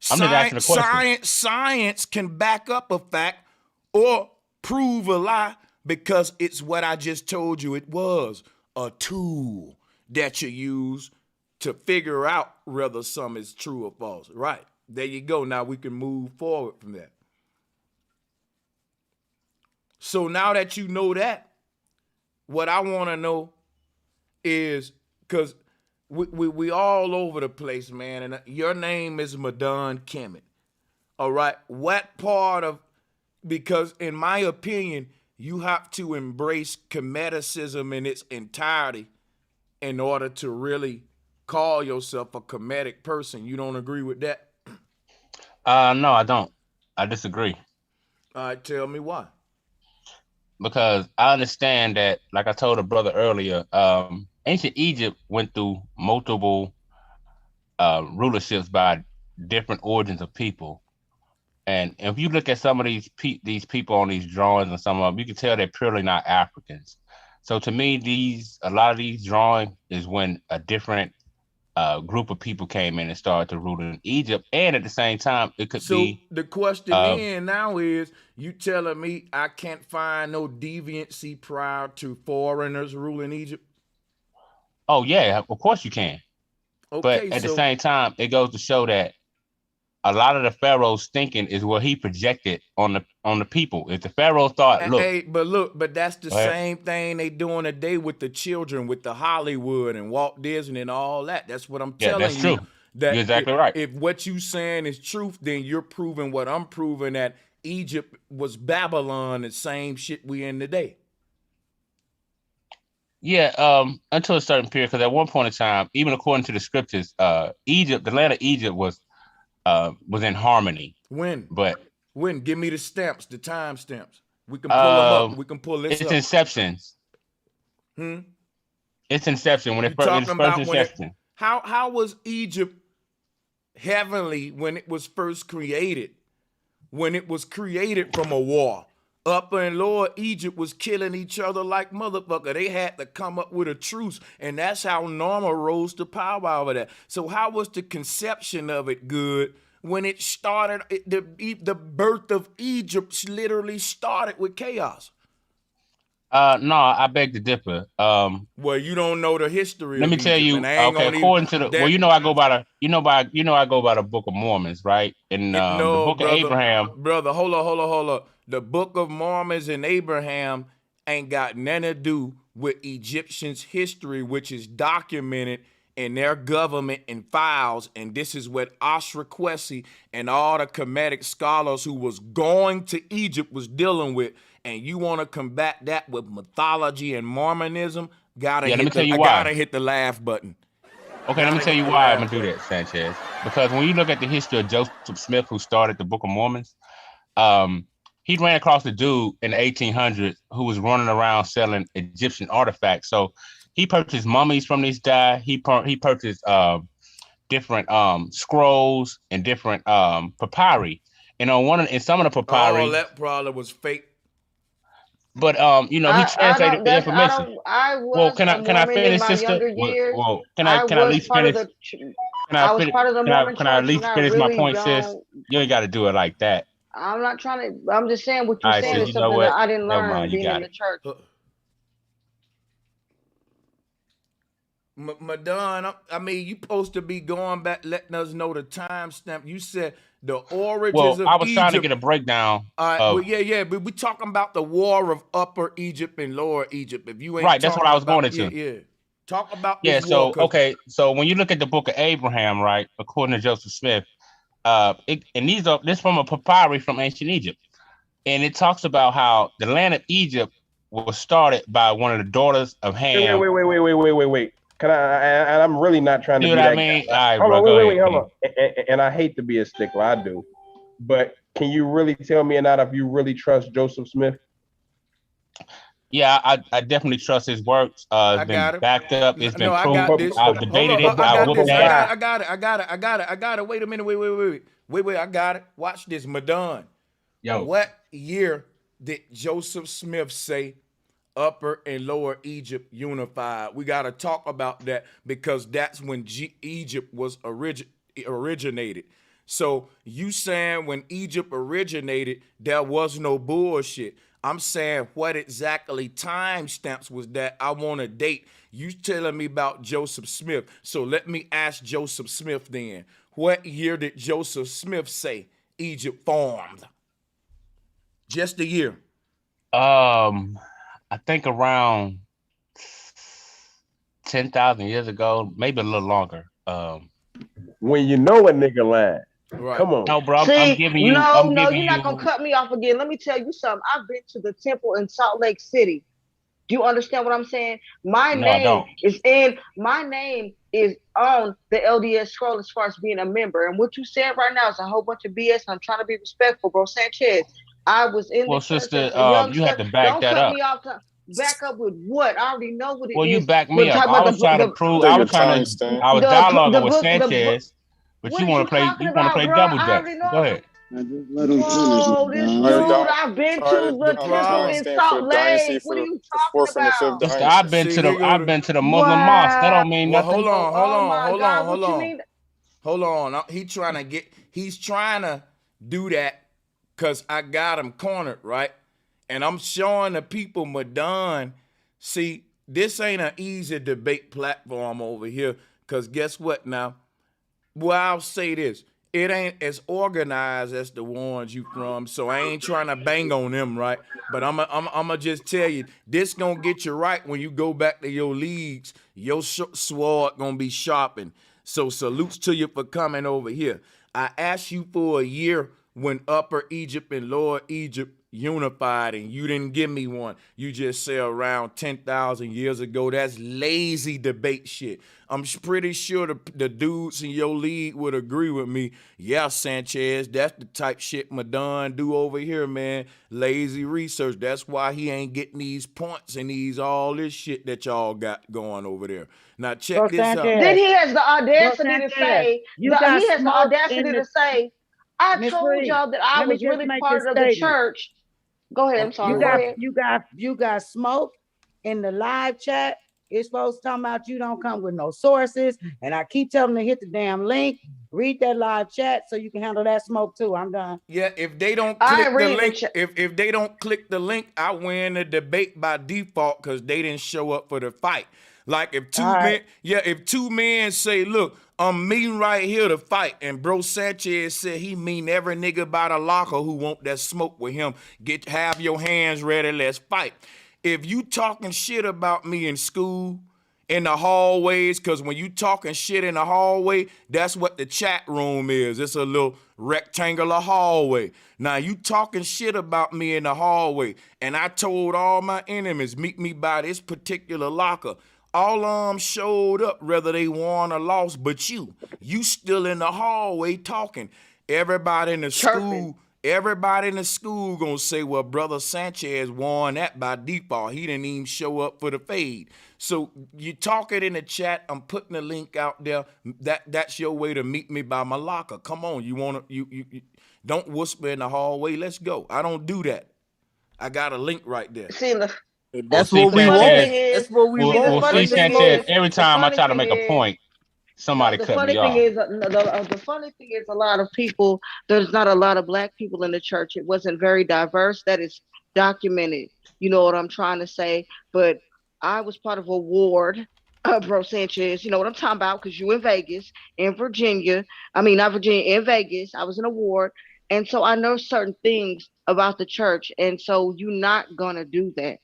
[SPEAKER 6] I'm just asking a question.
[SPEAKER 1] Science can back up a fact or prove a lie because it's what I just told you it was, a tool that you use to figure out whether something is true or false. Right, there you go. Now we can move forward from that. So now that you know that, what I want to know is, because we all over the place, man, and your name is Madon Kemet. All right, what part of, because in my opinion, you have to embrace Kemeticism in its entirety in order to really call yourself a Kemetic person. You don't agree with that?
[SPEAKER 6] No, I don't. I disagree.
[SPEAKER 1] All right, tell me why.
[SPEAKER 6] Because I understand that, like I told a brother earlier, ancient Egypt went through multiple rulerships by different origins of people. And if you look at some of these people on these drawings and some of them, you can tell they're purely not Africans. So to me, a lot of these drawings is when a different group of people came in and started to rule in Egypt. And at the same time, it could be.
[SPEAKER 1] So the question now is, you telling me I can't find no deviancy prior to foreigners ruling Egypt?
[SPEAKER 6] Oh yeah, of course you can.
[SPEAKER 1] Okay,
[SPEAKER 6] but at the same time, it goes to show that a lot of the Pharaoh's thinking is what he projected on the people. If the Pharaoh thought,
[SPEAKER 1] but that's the same thing they doing today with the children, with the Hollywood and Walt Disney and all that. That's what I'm telling you.
[SPEAKER 6] That's true.
[SPEAKER 1] That
[SPEAKER 6] you're exactly right.
[SPEAKER 1] If what you saying is truth, then you're proving what I'm proving, that Egypt was Babylon, the same shit we in today.
[SPEAKER 6] Yeah, until a certain period, because at one point in time, even according to the scriptures, Egypt, the land of Egypt was in harmony.
[SPEAKER 1] When? Give me the stamps, the time stamps. We can pull them up. We can pull this up.
[SPEAKER 6] It's inceptions. It's inception when it first inception.
[SPEAKER 1] How was Egypt heavenly when it was first created? When it was created from a war, Upper and Lower Egypt was killing each other like motherfucker. They had to come up with a truce, and that's how Norma rose to power over that. So how was the conception of it good when it started? The birth of Egypt literally started with chaos.
[SPEAKER 6] No, I beg to differ.
[SPEAKER 1] Well, you don't know the history
[SPEAKER 6] Let
[SPEAKER 1] of
[SPEAKER 6] me tell
[SPEAKER 1] Egypt,
[SPEAKER 6] you.
[SPEAKER 1] and I ain't
[SPEAKER 6] Okay,
[SPEAKER 1] gonna
[SPEAKER 6] according to the
[SPEAKER 1] that,
[SPEAKER 6] well, you know, I go by the Book of Mormons, right? And the
[SPEAKER 1] no,
[SPEAKER 6] Book of
[SPEAKER 1] brother,
[SPEAKER 6] Abraham.
[SPEAKER 1] brother, hold on. The Book of Mormons and Abraham ain't got nothing to do with Egyptians' history, which is documented in their government and files. And this is what Ashra Kwesi and all the Kemetic scholars who was going to Egypt was dealing with. And you want to combat that with mythology and Mormonism? Gotta hit the laugh button.
[SPEAKER 6] Okay, let me tell you why I'm gonna do that, Sanchez. Because when you look at the history of Joseph Smith, who started the Book of Mormons, he ran across a dude in the 1800s who was running around selling Egyptian artifacts. So he purchased mummies from this guy. He purchased different scrolls and different papyri. And in some of the papyri,
[SPEAKER 1] all that probably was fake.
[SPEAKER 6] But he translated the information.
[SPEAKER 5] Was
[SPEAKER 6] can I finish,
[SPEAKER 5] in my
[SPEAKER 6] sister?
[SPEAKER 5] younger years.
[SPEAKER 6] Well, can I at least finish?
[SPEAKER 5] I was part of the Mormon
[SPEAKER 6] Can I at
[SPEAKER 5] church,
[SPEAKER 6] least finish my point, sis? You ain't got to do it like that.
[SPEAKER 5] I'm not trying to. I'm just saying what you're saying
[SPEAKER 6] sis,
[SPEAKER 5] is something that I didn't learn being in the church.
[SPEAKER 1] Madon, I mean, you supposed to be going back, letting us know the timestamp. You said the origins of Egypt.
[SPEAKER 6] I was trying to get a breakdown.
[SPEAKER 1] But we talking about the war of Upper Egypt and Lower Egypt. If you ain't
[SPEAKER 6] right, that's what I was going into.
[SPEAKER 1] Yeah. Talk about this
[SPEAKER 6] war.
[SPEAKER 1] So
[SPEAKER 6] okay, so when you look at the Book of Abraham, right, according to Joseph Smith, this from a papyri from ancient Egypt, and it talks about how the land of Egypt was started by one of the daughters of Ham.
[SPEAKER 4] Wait. Can I? And I'm really not trying to be that guy.
[SPEAKER 6] All right, hold
[SPEAKER 4] on. And I hate to be a stickler, I do. But can you really tell me or not if you really trust Joseph Smith?
[SPEAKER 6] Yeah, I definitely trust his works. It's been backed up. It's been proved. I've debated it.
[SPEAKER 1] I got it. Wait a minute. Wait. I got it. Watch this, Madon.
[SPEAKER 6] Yo.
[SPEAKER 1] What year did Joseph Smith say Upper and Lower Egypt unified? We got to talk about that because that's when Egypt was originated. So you saying when Egypt originated, there was no bullshit. I'm saying what exactly timestamps was that? I want a date. You telling me about Joseph Smith. So let me ask Joseph Smith then. What year did Joseph Smith say Egypt formed? Just a year.
[SPEAKER 6] I think around 10,000 years ago, maybe a little longer.
[SPEAKER 4] When you know a nigga lying.
[SPEAKER 1] Right.
[SPEAKER 4] Come on.
[SPEAKER 6] No, bro. I'm giving you.
[SPEAKER 5] No, you're not gonna cut me off again. Let me tell you something. I've been to the temple in Salt Lake City. Do you understand what I'm saying? My name is on the LDS scroll as far as being a member. And what you said right now is a whole bunch of BS. I'm trying to be respectful, bro. Sanchez, I was in the church.
[SPEAKER 6] Sister, you have to back that up.
[SPEAKER 5] Don't cut me off. Back up with what? I already know what it is.
[SPEAKER 6] Well, you back me up. I was trying to prove. I was dialoguing with Sanchez. But you want to play? You want to play double jack? Go ahead.
[SPEAKER 14] Let him finish.
[SPEAKER 5] This dude, I've been to the temple in Salt Lake. What are you talking about?
[SPEAKER 6] I've been to the Muslim mosque. That don't mean nothing.
[SPEAKER 1] Hold on. He's trying to do that because I got him cornered, right? And I'm showing the people, Madon, see, this ain't an easy debate platform over here. Because guess what now? Well, I'll say this. It ain't as organized as the ones you from, so I ain't trying to bang on them, right? But I'm gonna just tell you, this gonna get you right when you go back to your leagues. Your sword gonna be sharpened. So salutes to you for coming over here. I asked you for a year when Upper Egypt and Lower Egypt unified, and you didn't give me one. You just say around 10,000 years ago. That's lazy debate shit. I'm pretty sure the dudes in your league would agree with me. Yeah, Sanchez, that's the type shit Madon do over here, man. Lazy research. That's why he ain't getting these points and all this shit that y'all got going over there. Now check this out.
[SPEAKER 5] Then he has the audacity to say, I told y'all that I was really part of the church. Go ahead. I'm sorry. Go ahead.
[SPEAKER 8] You got smoke in the live chat. It's supposed to talk about you don't come with no sources. And I keep telling them to hit the damn link, read that live chat so you can handle that smoke too. I'm done.
[SPEAKER 1] Yeah, if they don't click the link, if they don't click the link, I win the debate by default because they didn't show up for the fight. Like if two men say, look, I'm meeting right here to fight, and Bro Sanchez said he mean every nigga by the locker who want that smoke with him. Have your hands ready, let's fight. If you talking shit about me in school, in the hallways, because when you talking shit in the hallway, that's what the chat room is. It's a little rectangular hallway. Now you talking shit about me in the hallway, and I told all my enemies, meet me by this particular locker. All of them showed up, whether they won or lost, but you still in the hallway talking. Everybody in the school gonna say, well, Brother Sanchez won that by default. He didn't even show up for the fade. So you talk it in the chat. I'm putting the link out there. That's your way to meet me by my locker. Come on, you don't whisper in the hallway. Let's go. I don't do that. I got a link right there.
[SPEAKER 5] See,
[SPEAKER 10] that's what we want. That's what we want.
[SPEAKER 6] Well, see, Sanchez, every time I try to make a point, somebody cut me off.
[SPEAKER 5] The funny thing is, a lot of people, there's not a lot of black people in the church. It wasn't very diverse. That is documented. You know what I'm trying to say? But I was part of a ward, Bro Sanchez. You know what I'm talking about? Because you in Vegas, in Virginia. I mean, not Virginia, in Vegas. I was in a ward. And so I know certain things about the church. And so you're not going to do that.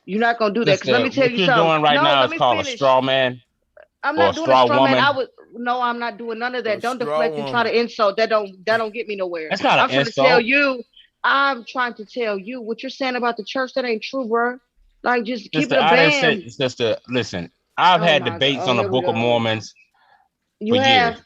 [SPEAKER 5] You're not going to do that. Because let me tell you something.
[SPEAKER 6] What you're doing right now is called a straw man.
[SPEAKER 5] I'm not doing a straw man. I'm not doing none of that. Don't deflect and try to insult. That don't get me nowhere.
[SPEAKER 6] That's not an insult.
[SPEAKER 5] I'm trying to tell you what you're saying about the church. That ain't true, bro. Like, just keep it a band.
[SPEAKER 6] Sister, listen. I've had debates on the Book of Mormons for years.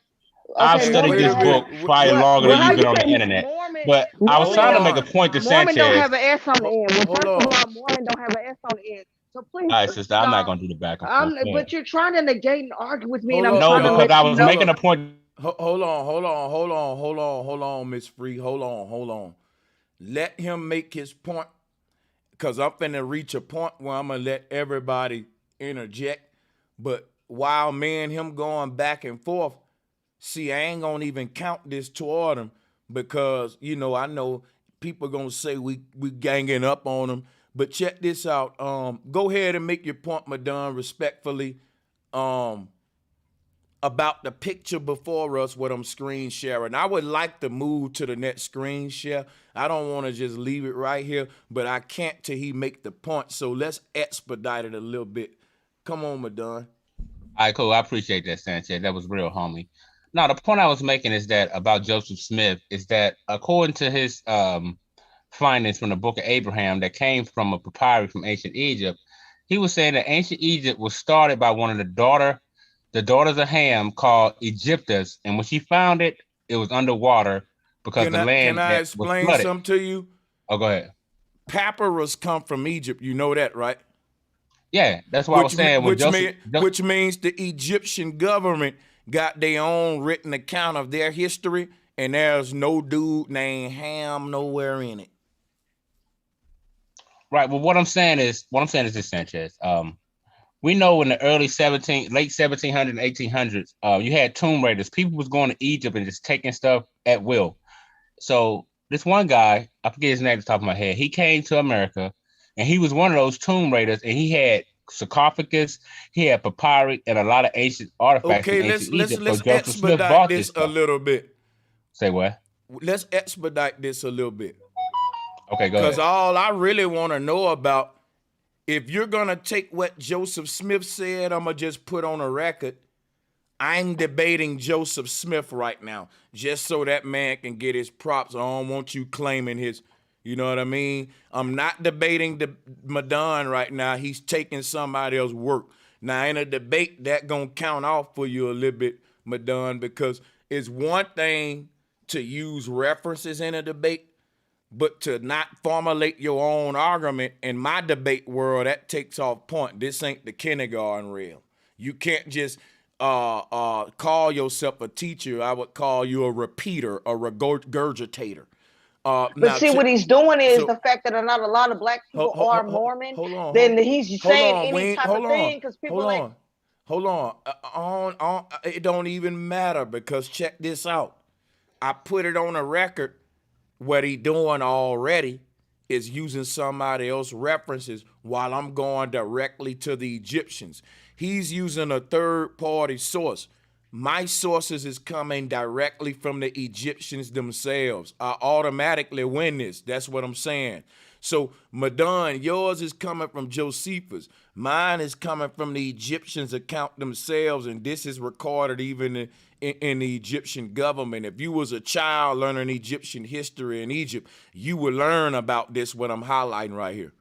[SPEAKER 6] I've studied this book probably longer than you've been on the internet. But I was trying to make a point to Sanchez.
[SPEAKER 5] Mormon don't have an S on the end. Well, first of all, Mormon don't have an S on the end. So please.
[SPEAKER 6] All right, sister, I'm not gonna do the back and forth.
[SPEAKER 5] But you're trying to negate and argue with me,
[SPEAKER 6] because I was making a point.
[SPEAKER 1] Hold on, Miss Free. Hold on. Let him make his point, because I'm finna reach a point where I'm gonna let everybody interject. But while me and him going back and forth, see, I ain't gonna even count this toward him, because I know people gonna say we ganging up on him. But check this out. Go ahead and make your point, Madonna, respectfully, about the picture before us, what I'm screen sharing. I would like to move to the next screen share. I don't want to just leave it right here, but I can't till he make the point. So let's expedite it a little bit. Come on, Madonna.
[SPEAKER 6] All right, cool. I appreciate that, Sanchez. That was real, homie. Now, the point I was making is that about Joseph Smith is that according to his findings from the Book of Abraham that came from a papyrus from ancient Egypt, he was saying that ancient Egypt was started by one of the daughters of Ham called Egyptus, and when she found it, it was underwater because the land.
[SPEAKER 1] Can I explain something to you?
[SPEAKER 6] Oh, go ahead.
[SPEAKER 1] Papyrus come from Egypt. You know that, right?
[SPEAKER 6] Yeah, that's what I was saying.
[SPEAKER 1] Which means the Egyptian government got their own written account of their history, and there's no dude named Ham nowhere in it.
[SPEAKER 6] Right. Well, what I'm saying is this, Sanchez. We know in the late 1700s and 1800s, you had tomb raiders. People was going to Egypt and just taking stuff at will. So this one guy, I forget his name off the top of my head, he came to America, and he was one of those tomb raiders, and he had sarcophagus, he had papyri, and a lot of ancient artifacts.
[SPEAKER 1] Okay, let's expedite this a little bit.
[SPEAKER 6] Say what?
[SPEAKER 1] Let's expedite this a little bit.
[SPEAKER 6] Okay, go ahead.
[SPEAKER 1] Because all I really want to know about, if you're going to take what Joseph Smith said, I'm going to just put on a record, I ain't debating Joseph Smith right now, just so that man can get his props. I don't want you claiming his, you know what I mean? I'm not debating the Madon right now. He's taking somebody else's work. Now, in a debate, that going to count off for you a little bit, Madon, because it's one thing to use references in a debate, but to not formulate your own argument in my debate world, that takes off point. This ain't the kindergarten rail. You can't just call yourself a teacher. I would call you a repeater, a regurgitator.
[SPEAKER 5] But
[SPEAKER 1] Now
[SPEAKER 5] see, what he's doing is
[SPEAKER 1] so
[SPEAKER 5] the fact that not a lot of black people are Mormon.
[SPEAKER 1] hold on.
[SPEAKER 5] Then he's
[SPEAKER 1] Hold
[SPEAKER 5] saying
[SPEAKER 1] on.
[SPEAKER 5] any type of thing because people
[SPEAKER 1] Hold
[SPEAKER 5] like.
[SPEAKER 1] on. Hold on. It don't even matter because check this out. I put it on a record. What he doing already is using somebody else's references while I'm going directly to the Egyptians. He's using a third-party source. My sources is coming directly from the Egyptians themselves. I automatically win this. That's what I'm saying. So, Madon, yours is coming from Josephus. Mine is coming from the Egyptians' account themselves, and this is recorded even in the Egyptian government. If you was a child learning Egyptian history in Egypt, you would learn about this, what I'm highlighting right here.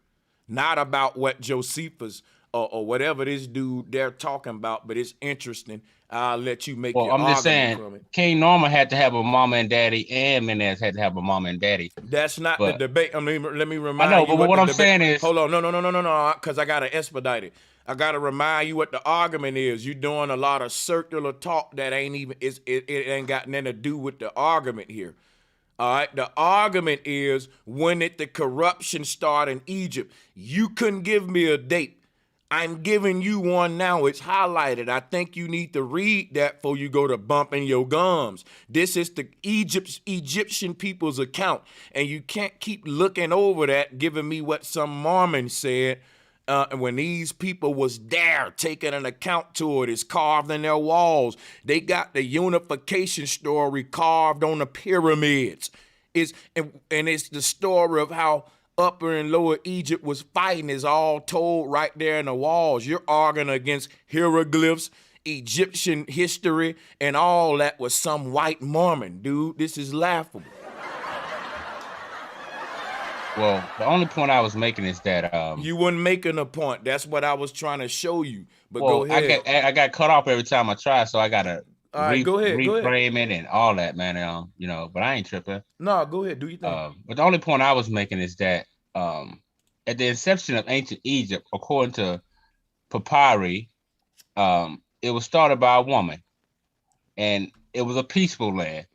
[SPEAKER 1] Not about what Josephus or whatever this dude they're talking about, but it's interesting. I'll let you make
[SPEAKER 6] Well,
[SPEAKER 1] your
[SPEAKER 6] I'm just
[SPEAKER 1] argument from
[SPEAKER 6] saying,
[SPEAKER 1] it.
[SPEAKER 6] King Norman had to have a mama and daddy, and Menez had to have a mama and daddy.
[SPEAKER 1] That's not the
[SPEAKER 6] But
[SPEAKER 1] debate. I mean, let me
[SPEAKER 6] I
[SPEAKER 1] remind
[SPEAKER 6] know,
[SPEAKER 1] you
[SPEAKER 6] but
[SPEAKER 1] what
[SPEAKER 6] what
[SPEAKER 1] the
[SPEAKER 6] I'm
[SPEAKER 1] debate.
[SPEAKER 6] saying is,
[SPEAKER 1] Hold on, no, because I gotta expedite it. I gotta remind you what the argument is. You're doing a lot of circular talk that ain't even it ain't got nothing to do with the argument here. All right, the argument is when did the corruption start in Egypt? You couldn't give me a date. I'm giving you one now. It's highlighted. I think you need to read that before you go to bumping your gums. This is the Egyptian people's account, and you can't keep looking over that, giving me what some Mormon said. When these people was there taking an account to it, it's carved in their walls. They got the unification story carved on the pyramids. And it's the story of how Upper and Lower Egypt was fighting is all told right there in the walls. You're arguing against hieroglyphs, Egyptian history, and all that with some white Mormon, dude. This is laughable.
[SPEAKER 6] well, the only point I was making is that
[SPEAKER 1] You weren't making a point. That's what I was trying to show you. But
[SPEAKER 6] well,
[SPEAKER 1] go ahead.
[SPEAKER 6] I got cut off every time I try, so I gotta
[SPEAKER 1] All right, go ahead.
[SPEAKER 6] reframe it and all that, man. But I ain't tripping.
[SPEAKER 1] No, go ahead. Do your thing.
[SPEAKER 6] But the only point I was making is that at the inception of ancient Egypt, according to papyri, it was started by a woman, and it was a peaceful land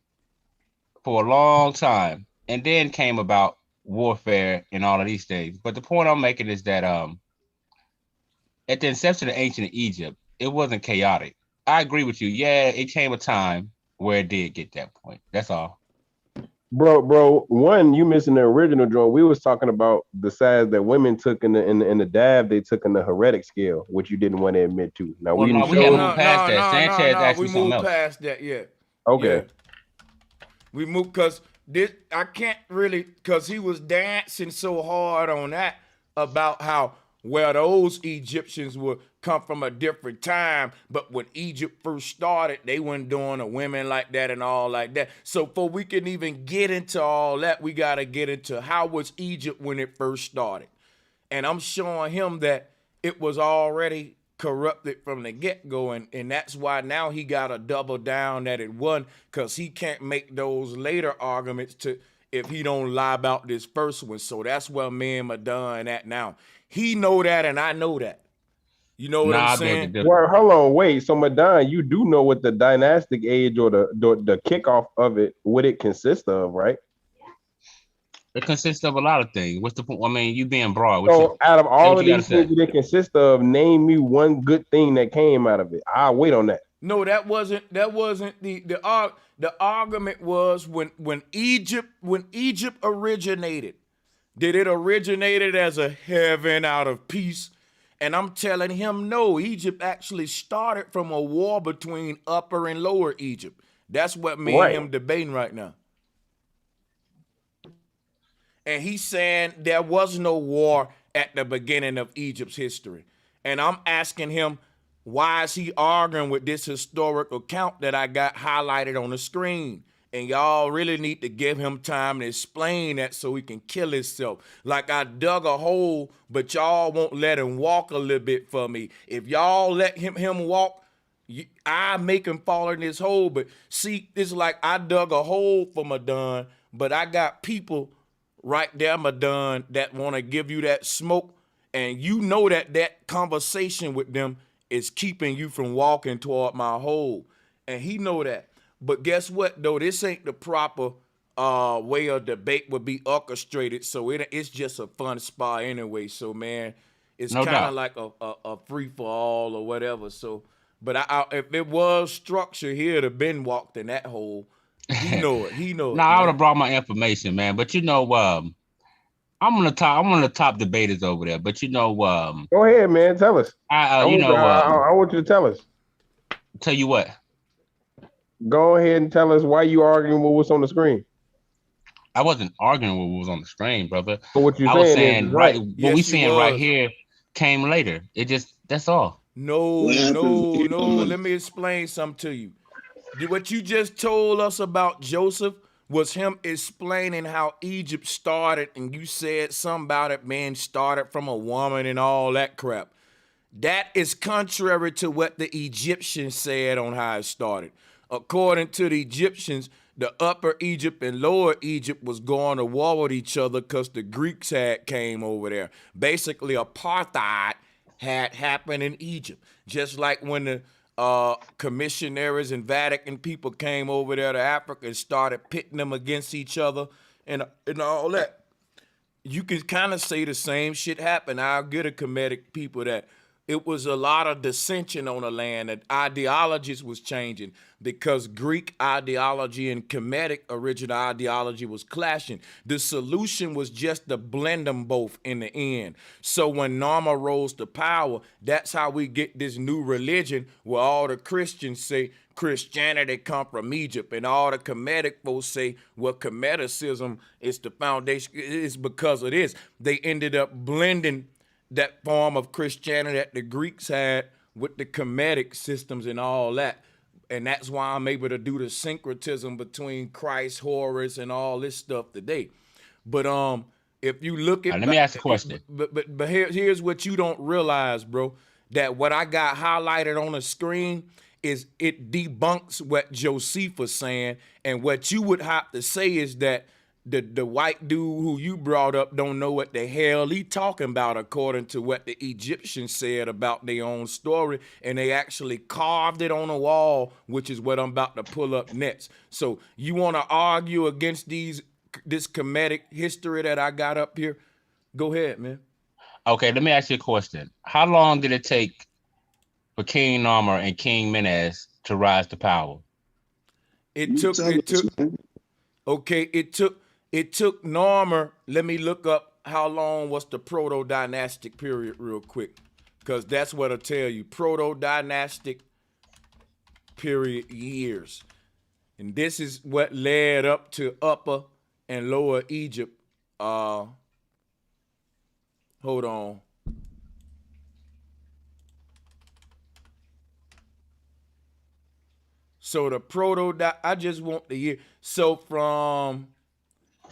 [SPEAKER 6] for a long time, and then came about warfare and all of these things. But the point I'm making is that at the inception of ancient Egypt, it wasn't chaotic. I agree with you. Yeah, it came a time where it did get that point. That's all.
[SPEAKER 4] Bro, one, you missing the original joint. We was talking about the size that women took in the dab they took in the heretic scale, which you didn't want to admit to. Now
[SPEAKER 6] Well,
[SPEAKER 4] we
[SPEAKER 6] no,
[SPEAKER 4] didn't
[SPEAKER 6] we
[SPEAKER 4] show.
[SPEAKER 6] haven't moved past that. Sanchez asked me
[SPEAKER 1] we
[SPEAKER 6] something
[SPEAKER 1] moved
[SPEAKER 6] else.
[SPEAKER 1] past that, yeah.
[SPEAKER 4] Okay.
[SPEAKER 1] Yeah. We moved because this I can't really because he was dancing so hard on that about how well those Egyptians would come from a different time, but when Egypt first started, they weren't doing a women like that and all like that. So before we can even get into all that, we gotta get into how was Egypt when it first started. And I'm showing him that it was already corrupted from the get-go, and that's why now he got to double down that it wasn't, because he can't make those later arguments to if he don't lie about this first one. So that's where me and Madon at now. He know that, and I know that. You know what I'm saying?
[SPEAKER 4] Well, hold on, wait. So, Madon, you do know what the dynastic age or the kickoff of it, what it consists of, right?
[SPEAKER 6] It consists of a lot of things. What's the point? I mean, you being broad.
[SPEAKER 4] So, out of all of these things that it consists of, name me one good thing that came out of it. I'll wait on that.
[SPEAKER 1] No, that wasn't the argument was when Egypt originated. Did it originated as a heaven out of peace? And I'm telling him no, Egypt actually started from a war between Upper and Lower Egypt. That's what me and him debating right now. And he's saying there was no war at the beginning of Egypt's history. And I'm asking him, why is he arguing with this historical account that I got highlighted on the screen? And y'all really need to give him time to explain that so he can kill himself. Like I dug a hole, but y'all won't let him walk a little bit for me. If y'all let him walk, I make him fall in this hole. But see, it's like I dug a hole for Madon, but I got people right there, Madon, that want to give you that smoke. And you know that conversation with them is keeping you from walking toward my hole. And he know that. But guess what, though? This ain't the proper way a debate would be orchestrated. So it's just a fun spot anyway. So man, it's
[SPEAKER 6] No
[SPEAKER 1] kind of
[SPEAKER 6] doubt.
[SPEAKER 1] like a free for all or whatever. So, but if it was structure here to been walked in that hole, he know it. He know
[SPEAKER 6] No,
[SPEAKER 1] it,
[SPEAKER 6] I would
[SPEAKER 1] man.
[SPEAKER 6] have brought my information, man. But you know, I'm one of the top debaters over there. But you know,
[SPEAKER 4] Go ahead, man. Tell us.
[SPEAKER 6] I
[SPEAKER 4] I want you to tell us.
[SPEAKER 6] tell you what.
[SPEAKER 4] Go ahead and tell us why you arguing with what's on the screen.
[SPEAKER 6] I wasn't arguing with what was on the screen, brother.
[SPEAKER 4] But what you're
[SPEAKER 6] I was
[SPEAKER 4] saying
[SPEAKER 6] saying
[SPEAKER 4] is right.
[SPEAKER 6] what
[SPEAKER 1] Yes,
[SPEAKER 6] we
[SPEAKER 1] you
[SPEAKER 6] seeing right
[SPEAKER 1] was.
[SPEAKER 6] here came later. That's all.
[SPEAKER 1] No. Let me explain something to you. What you just told us about Joseph was him explaining how Egypt started, and you said something about it being started from a woman and all that crap. That is contrary to what the Egyptians said on how it started. According to the Egyptians, the upper Egypt and lower Egypt was going to war with each other because the Greeks had came over there. Basically, apartheid had happened in Egypt. Just like when the commissionaries and Vatican people came over there to Africa and started pitting them against each other and all that. You can kind of say the same shit happened. I'll get a Kemetic people that it was a lot of dissension on the land, and ideologies was changing because Greek ideology and Kemetic original ideology was clashing. The solution was just to blend them both in the end. So when Nama rose to power, that's how we get this new religion where all the Christians say Christianity come from Egypt, and all the Kemetic folks say, well, Kemeticism is the foundation. It's because of this. They ended up blending that form of Christianity that the Greeks had with the Kemetic systems and all that. And that's why I'm able to do the syncretism between Christ, Horus, and all this stuff today. But if you look at,
[SPEAKER 6] Let me ask a question.
[SPEAKER 1] But here's what you don't realize, bro. That what I got highlighted on the screen is it debunks what Josephus saying, and what you would have to say is that the white dude who you brought up don't know what the hell he talking about, according to what the Egyptians said about their own story, and they actually carved it on a wall, which is what I'm about to pull up next. So you want to argue against this Kemetic history that I got up here? Go ahead, man.
[SPEAKER 6] Okay, let me ask you a question. How long did it take for King Narmer and King Menes to rise to power?
[SPEAKER 1] It took Narmer. Let me look up how long was the proto-dynastic period real quick, because that's what I'll tell you. Proto-dynastic period years. And this is what led up to Upper and Lower Egypt. Hold on. So the I just want the year. So from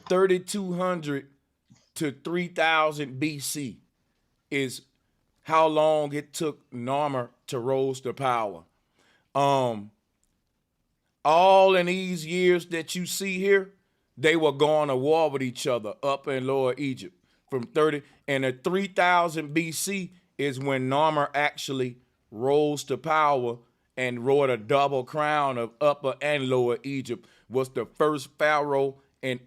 [SPEAKER 1] 3200 to 3000 BC is how long it took Narmer to rose to power. All in these years that you see here, they were going to war with each other, Upper and Lower Egypt. From 30 and the 3000 BC is when Narmer actually rose to power and wore a double crown of Upper and Lower Egypt. Was the first pharaoh and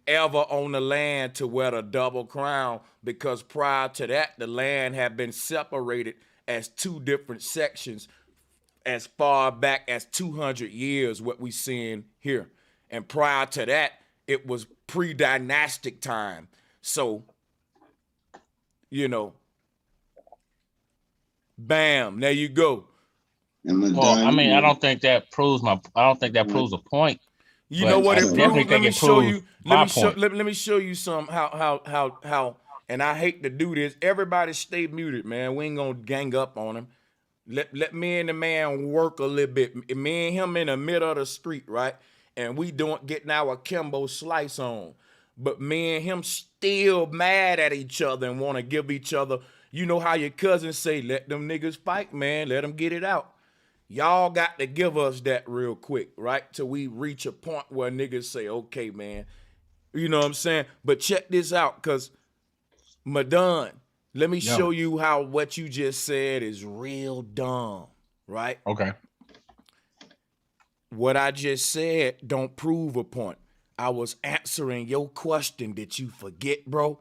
[SPEAKER 1] ever on the land to wear a double crown, because prior to that, the land had been separated as two different sections as far back as 200 years, what we seeing here. And prior to that, it was pre-dynastic time. So, you know, bam, there you go.
[SPEAKER 6] Well, I mean, I don't think that proves a point.
[SPEAKER 1] You know what it proves? Let me show you. Let me show you some how. And I hate to do this. Everybody stay muted, man. We ain't gonna gang up on him. Let me and the man work a little bit. Me and him in the middle of the street, right? And we getting our Kimbo slice on. But me and him still mad at each other and want to give each other. You know how your cousins say, let them niggas fight, man. Let them get it out. Y'all got to give us that real quick, right? Till we reach a point where niggas say, okay, man. You know what I'm saying? But check this out, because Madon, let me show you how what you just said is real dumb, right?
[SPEAKER 6] Okay.
[SPEAKER 1] What I just said don't prove a point. I was answering your question. Did you forget, bro?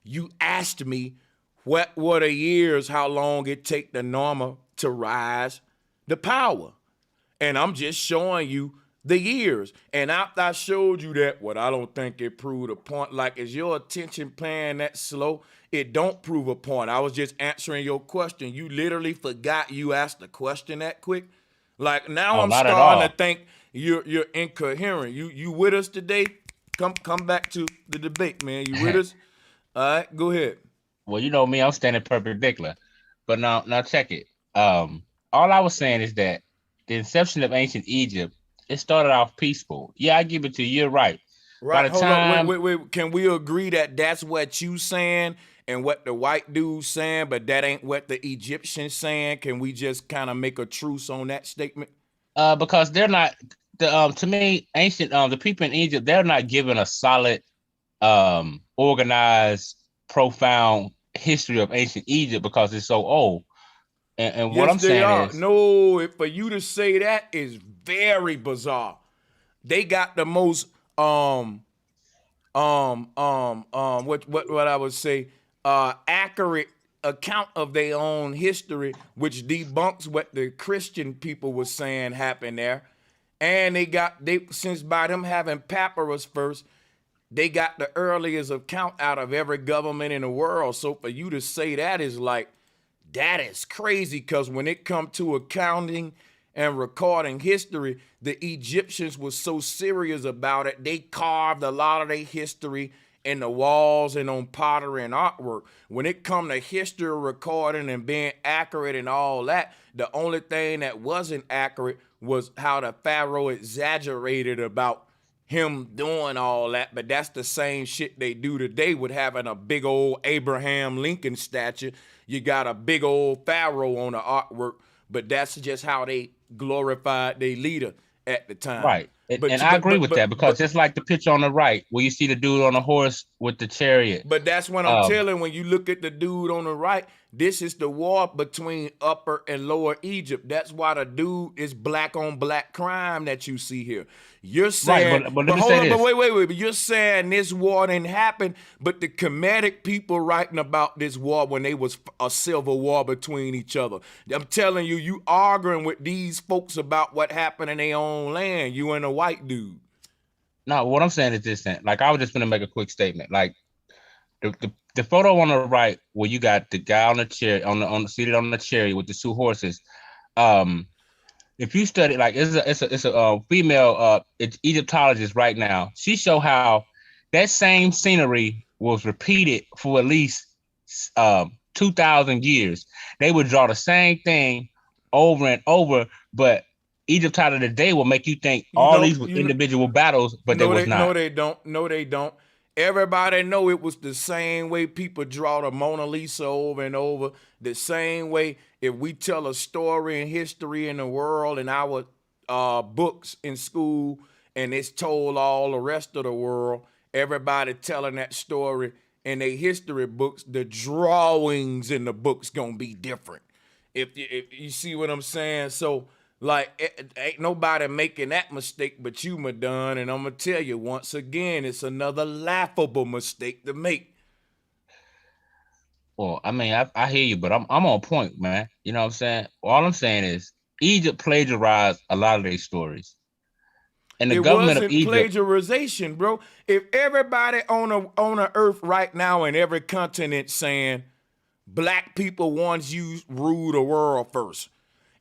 [SPEAKER 1] You asked me what were the years, how long it take the normal to rise the power. And I'm just showing you the years. And after I showed you that, what I don't think it proved a point. Like, is your attention playing that slow? It don't prove a point. I was just answering your question. You literally forgot you asked the question that quick. Like, now
[SPEAKER 6] Oh,
[SPEAKER 1] I'm
[SPEAKER 6] not at
[SPEAKER 1] starting
[SPEAKER 6] all.
[SPEAKER 1] to think you're incoherent. You with us today? Come back to the debate, man. You with us? All right, go ahead.
[SPEAKER 6] Well, you know me, I'm standing perpendicular. But now check it. All I was saying is that the inception of ancient Egypt, it started off peaceful. Yeah, I give it to you. You're right. By
[SPEAKER 1] Right,
[SPEAKER 6] the
[SPEAKER 1] hold up,
[SPEAKER 6] time
[SPEAKER 1] wait. Can we agree that that's what you saying and what the white dude's saying, but that ain't what the Egyptians saying? Can we just kind of make a truce on that statement?
[SPEAKER 6] because they're not to me, ancient the people in Egypt, they're not given a solid organized, profound history of ancient Egypt because it's so old. And what
[SPEAKER 1] Yes,
[SPEAKER 6] I'm
[SPEAKER 1] they
[SPEAKER 6] saying
[SPEAKER 1] are.
[SPEAKER 6] is
[SPEAKER 1] No, for you to say that is very bizarre. They got the most what I would say accurate account of their own history, which debunks what the Christian people was saying happened there. And they since by them having papyrus first, they got the earliest account out of every government in the world. So for you to say that is like, that is crazy, because when it come to accounting and recording history, the Egyptians were so serious about it, they carved a lot of their history in the walls and on pottery and artwork. When it come to history recording and being accurate and all that, the only thing that wasn't accurate was how the Pharaoh exaggerated about him doing all that. But that's the same shit they do today with having a big old Abraham Lincoln statue. You got a big old Pharaoh on the artwork, but that's just how they glorified their leader at the time.
[SPEAKER 6] right. And I agree with that because just like the picture on the right, where you see the dude on the horse with the chariot.
[SPEAKER 1] But that's what I'm telling. When you look at the dude on the right, this is the war between Upper and Lower Egypt. That's why the dude is black on black crime that you see here. You're saying,
[SPEAKER 6] right, but let
[SPEAKER 1] but
[SPEAKER 6] me
[SPEAKER 1] hold
[SPEAKER 6] say
[SPEAKER 1] on,
[SPEAKER 6] this.
[SPEAKER 1] but wait. But you're saying this war didn't happen, but the Kemetic people writing about this war when they was a civil war between each other. I'm telling you, you arguing with these folks about what happened in their own land. You and a white dude.
[SPEAKER 6] No, what I'm saying is this: then. Like I was just gonna make a quick statement. Like the photo on the right, where you got the guy on the chair, on the seated on the chariot with the two horses. If you study, like it's a female it's Egyptologist right now. She show how that same scenery was repeated for at least 2,000 years. They would draw the same thing over and over, but Egypt out of the day will make you think all these were individual battles, but they was not.
[SPEAKER 1] No, they don't. No, they don't. Everybody know it was the same way people draw the Mona Lisa over and over. The same way if we tell a story in history in the world in our books in school, and it's told all the rest of the world, everybody telling that story in their history books, the drawings in the books gonna be different. If you see what I'm saying, so. Like, ain't nobody making that mistake but you, Madon. And I'm going to tell you, once again, it's another laughable mistake to make.
[SPEAKER 6] Well, I mean, I hear you, but I'm on point, man. You know what I'm saying? All I'm saying is Egypt plagiarized a lot of their stories. And the
[SPEAKER 1] It
[SPEAKER 6] government of
[SPEAKER 1] wasn't
[SPEAKER 6] Egypt,
[SPEAKER 1] plagiarization, bro. If everybody on a earth right now in every continent saying black people once you rule the world first,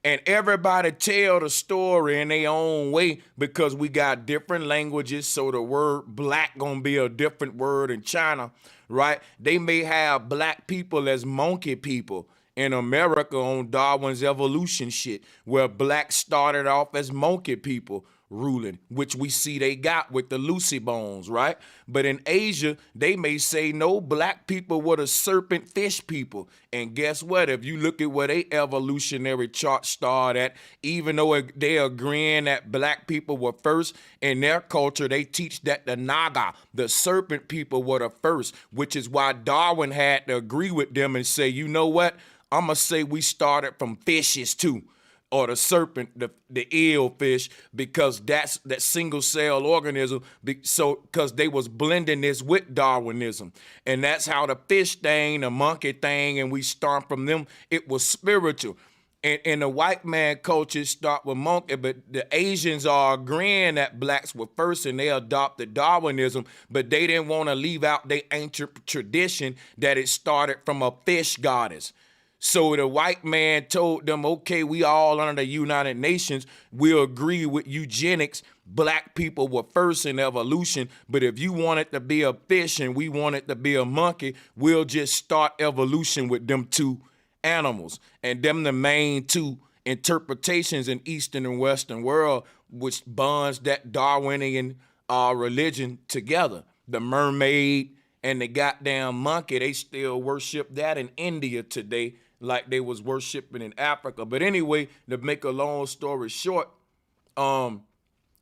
[SPEAKER 1] and everybody tell the story in their own way because we got different languages, so the word black gonna be a different word in China, right? They may have black people as monkey people in America on Darwin's evolution shit, where black started off as monkey people ruling, which we see they got with the Lucy Bones, right? But in Asia, they may say no, black people were the serpent fish people. And guess what? If you look at where they evolutionary chart start at, even though they agreeing that black people were first, in their culture, they teach that the Naga, the serpent people, were the first, which is why Darwin had to agree with them and say, you know what? I'm going to say we started from fishes too. or the serpent, the eelfish, because that's that single cell organism. So because they was blending this with Darwinism, and that's how the fish thing, the monkey thing, and we start from them. It was spiritual. And the white man culture start with monkey, but the Asians are agreeing that blacks were first and they adopted Darwinism, but they didn't want to leave out their ancient tradition that it started from a fish goddess. So the white man told them, okay, we all under the United Nations, we'll agree with eugenics. Black people were first in evolution, but if you want it to be a fish and we want it to be a monkey, we'll just start evolution with them two animals. And them the main two interpretations in Eastern and Western world, which bonds that Darwinian religion together. The mermaid and the goddamn monkey, they still worship that in India today, like they was worshiping in Africa. But anyway, to make a long story short,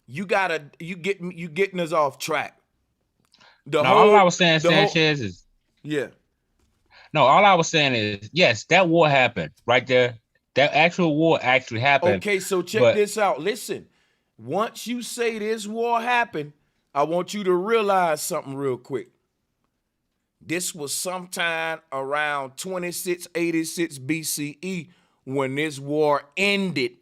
[SPEAKER 1] you getting us off track.
[SPEAKER 6] All I was saying, Sanchez, is No, all I was saying is, yes, that war happened right there. That actual war actually happened.
[SPEAKER 1] Okay, so check this out. Listen, once you say this war happened, I want you to realize something real quick. This was sometime around 2686 BCE when this war ended.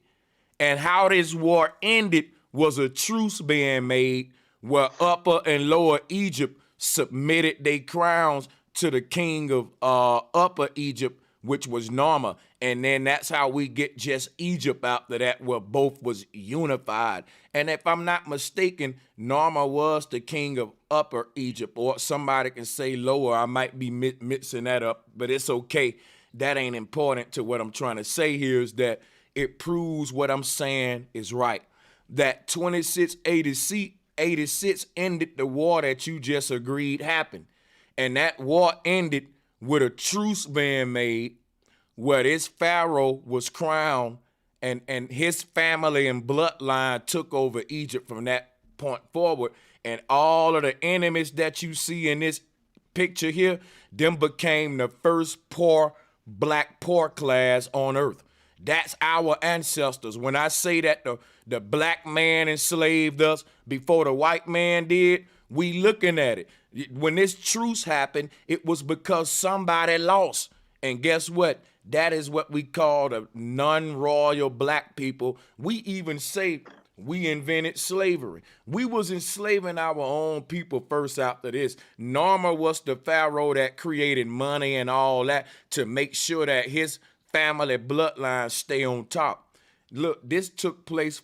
[SPEAKER 1] And how this war ended was a truce being made where Upper and Lower Egypt submitted their crowns to the king of Upper Egypt, which was Narmer. And then that's how we get just Egypt after that, where both was unified. And if I'm not mistaken, Narmer was the king of Upper Egypt, or somebody can say Lower. I might be mixing that up, but it's okay. That ain't important to what I'm trying to say here, is that it proves what I'm saying is right. That 2686 ended the war that you just agreed happened. And that war ended with a truce being made where this pharaoh was crowned, and his family and bloodline took over Egypt from that point forward. And all of the enemies that you see in this picture here, them became the first black poor class on earth. That's our ancestors. When I say that the black man enslaved us before the white man did, we looking at it. When this truce happened, it was because somebody lost. And guess what? That is what we call the non-royal black people. We even say we invented slavery. We was enslaving our own people first after this. Narmer was the pharaoh that created money and all that to make sure that his family bloodline stay on top. Look, this took place,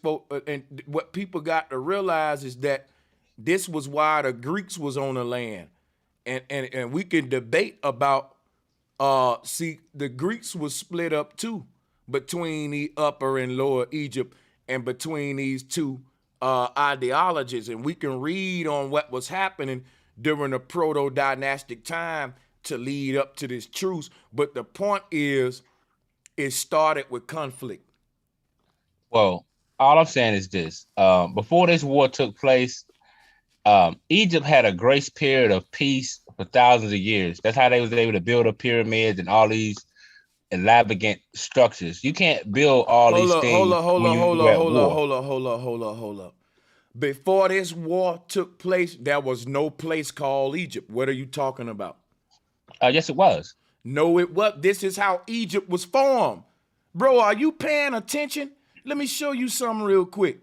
[SPEAKER 1] and what people got to realize is that this was why the Greeks was on the land. And we can debate about, the Greeks was split up too, between the Upper and Lower Egypt, and between these two ideologies. And we can read on what was happening during the proto-dynastic time to lead up to this truce. But the point is, it started with conflict.
[SPEAKER 6] Well, all I'm saying is this. Before this war took place, Egypt had a grace period of peace for thousands of years. That's how they was able to build up pyramids and all these elaborate structures. You can't build all these things.
[SPEAKER 1] Hold up. Before this war took place, there was no place called Egypt. What are you talking about?
[SPEAKER 6] Yes, it was.
[SPEAKER 1] No, it was. This is how Egypt was formed. Bro, are you paying attention? Let me show you something real quick.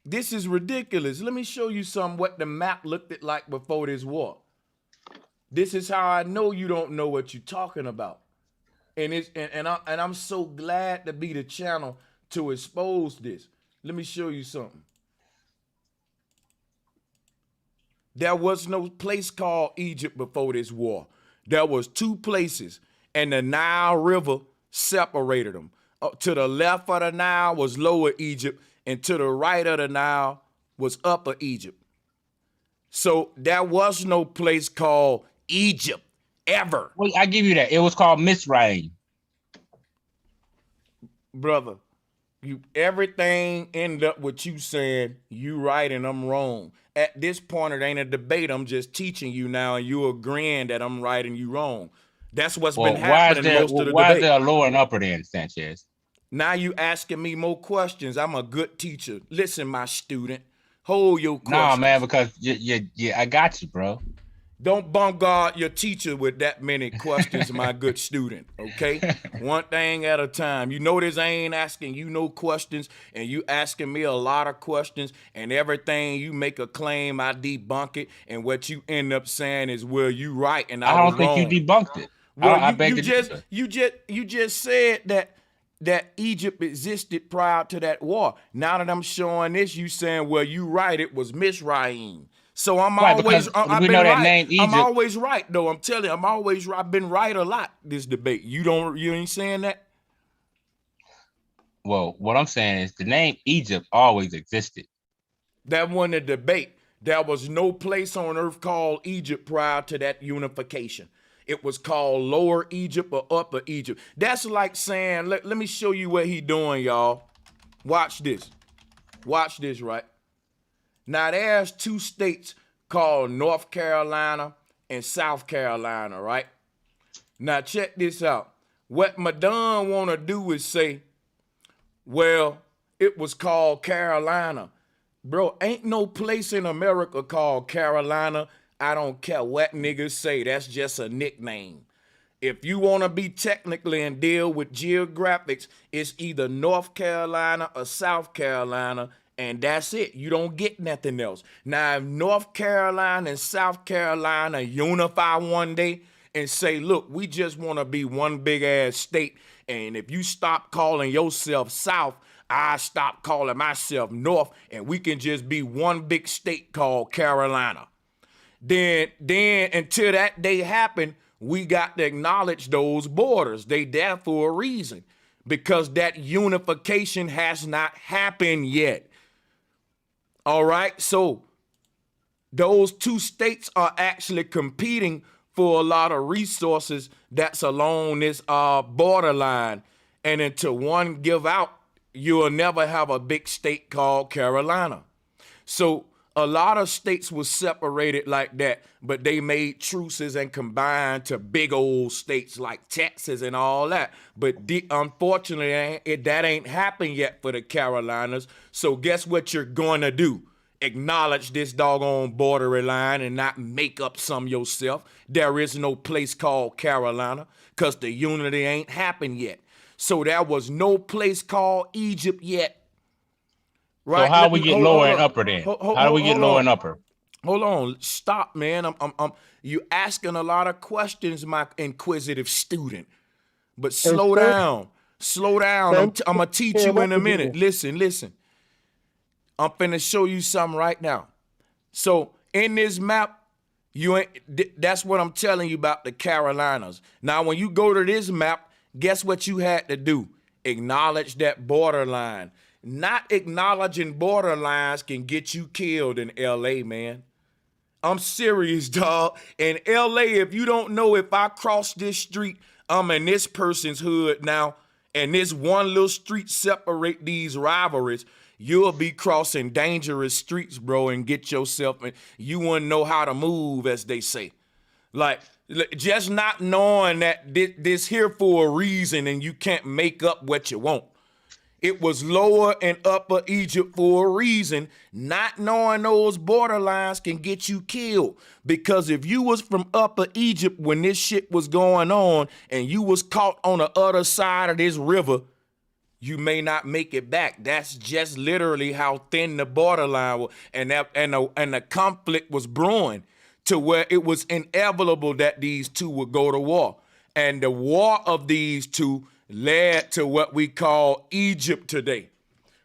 [SPEAKER 1] This is ridiculous. Let me show you what the map looked like before this war. This is how I know you don't know what you're talking about. And I'm so glad to be the channel to expose this. Let me show you something. There was no place called Egypt before this war. There was two places, and the Nile River separated them. To the left of the Nile was Lower Egypt, and to the right of the Nile was Upper Egypt. So there was no place called Egypt ever.
[SPEAKER 6] Wait, I give you that. It was called Mizraim.
[SPEAKER 1] Brother, everything ended up with you saying you right and I'm wrong. At this point, it ain't a debate. I'm just teaching you now, and you agreeing that I'm right and you wrong. That's what's been happening most of the debate.
[SPEAKER 6] Why is there a lower and upper then, Sanchez?
[SPEAKER 1] Now you asking me more questions. I'm a good teacher. Listen, my student, hold your questions.
[SPEAKER 6] Nah, man, because I got you, bro.
[SPEAKER 1] Don't bombard your teacher with that many questions, my good student, okay? One thing at a time. You notice I ain't asking you no questions, and you asking me a lot of questions, and everything you make a claim, I debunk it, and what you end up saying is, well, you right, and I was wrong.
[SPEAKER 6] I don't think you debunked it.
[SPEAKER 1] Well, you just said that Egypt existed prior to that war. Now that I'm showing this, you saying, well, you right, it was Mizraim. So I'm
[SPEAKER 6] right,
[SPEAKER 1] always,
[SPEAKER 6] we know that name Egypt.
[SPEAKER 1] I'm always right though. I'm telling you, I'm always right. I've been right a lot this debate. You ain't saying that?
[SPEAKER 6] Well, what I'm saying is the name Egypt always existed.
[SPEAKER 1] That wasn't a debate. There was no place on earth called Egypt prior to that unification. It was called Lower Egypt or Upper Egypt. That's like saying, let me show you what he doing, y'all. Watch this. Watch this, right? Now, there's two states called North Carolina and South Carolina, right? Now, check this out. What Madon want to do is say, well, it was called Carolina. Bro, ain't no place in America called Carolina. I don't care what niggas say. That's just a nickname. If you want to be technically and deal with geographics, it's either North Carolina or South Carolina, and that's it. You don't get nothing else. Now, if North Carolina and South Carolina unify one day and say, look, we just want to be one big ass state, and if you stop calling yourself South, I stop calling myself North, and we can just be one big state called Carolina. Then until that day happen, we got to acknowledge those borders. They there for a reason, because that unification has not happened yet. All right, so those two states are actually competing for a lot of resources that's along this borderline. And until one give out, you'll never have a big state called Carolina. So a lot of states were separated like that, but they made truces and combined to big old states like Texas and all that. But unfortunately, that ain't happened yet for the Carolinas. So guess what you're going to do? Acknowledge this doggone borderline and not make up some yourself. There is no place called Carolina because the unity ain't happened yet. So there was no place called Egypt yet.
[SPEAKER 6] Right? So how we get lower and upper then? How do we get lower and upper?
[SPEAKER 1] Hold on, stop, man. You asking a lot of questions, my inquisitive student. But slow down. I'm gonna teach you in a minute. Listen. I'm finna show you something right now. So in this map, that's what I'm telling you about the Carolinas. Now, when you go to this map, guess what you had to do? Acknowledge that borderline. Not acknowledging borderlines can get you killed in LA, man. I'm serious, dog. In LA, if you don't know, if I cross this street, I'm in this person's hood now, and this one little street separate these rivalries, you'll be crossing dangerous streets, bro, and get yourself, you wouldn't know how to move, as they say. Like, just not knowing that this here for a reason and you can't make up what you want. It was Lower and Upper Egypt for a reason. Not knowing those borderlines can get you killed. Because if you was from Upper Egypt when this shit was going on and you was caught on the other side of this river, you may not make it back. That's just literally how thin the borderline was. And the conflict was brewing to where it was inevitable that these two would go to war. And the war of these two led to what we call Egypt today.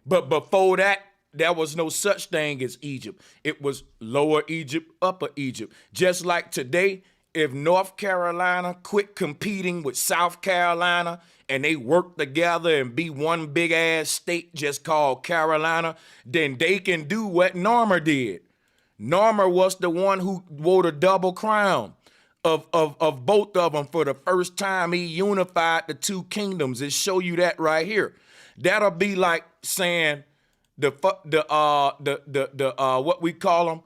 [SPEAKER 1] But before that, there was no such thing as Egypt. It was Lower Egypt, Upper Egypt. Just like today, if North Carolina quit competing with South Carolina and they work together and be one big ass state just called Carolina, then they can do what Norma did. Norma was the one who wore the double crown of both of them for the first time. He unified the two kingdoms. It show you that right here. That'll be like saying what we call them,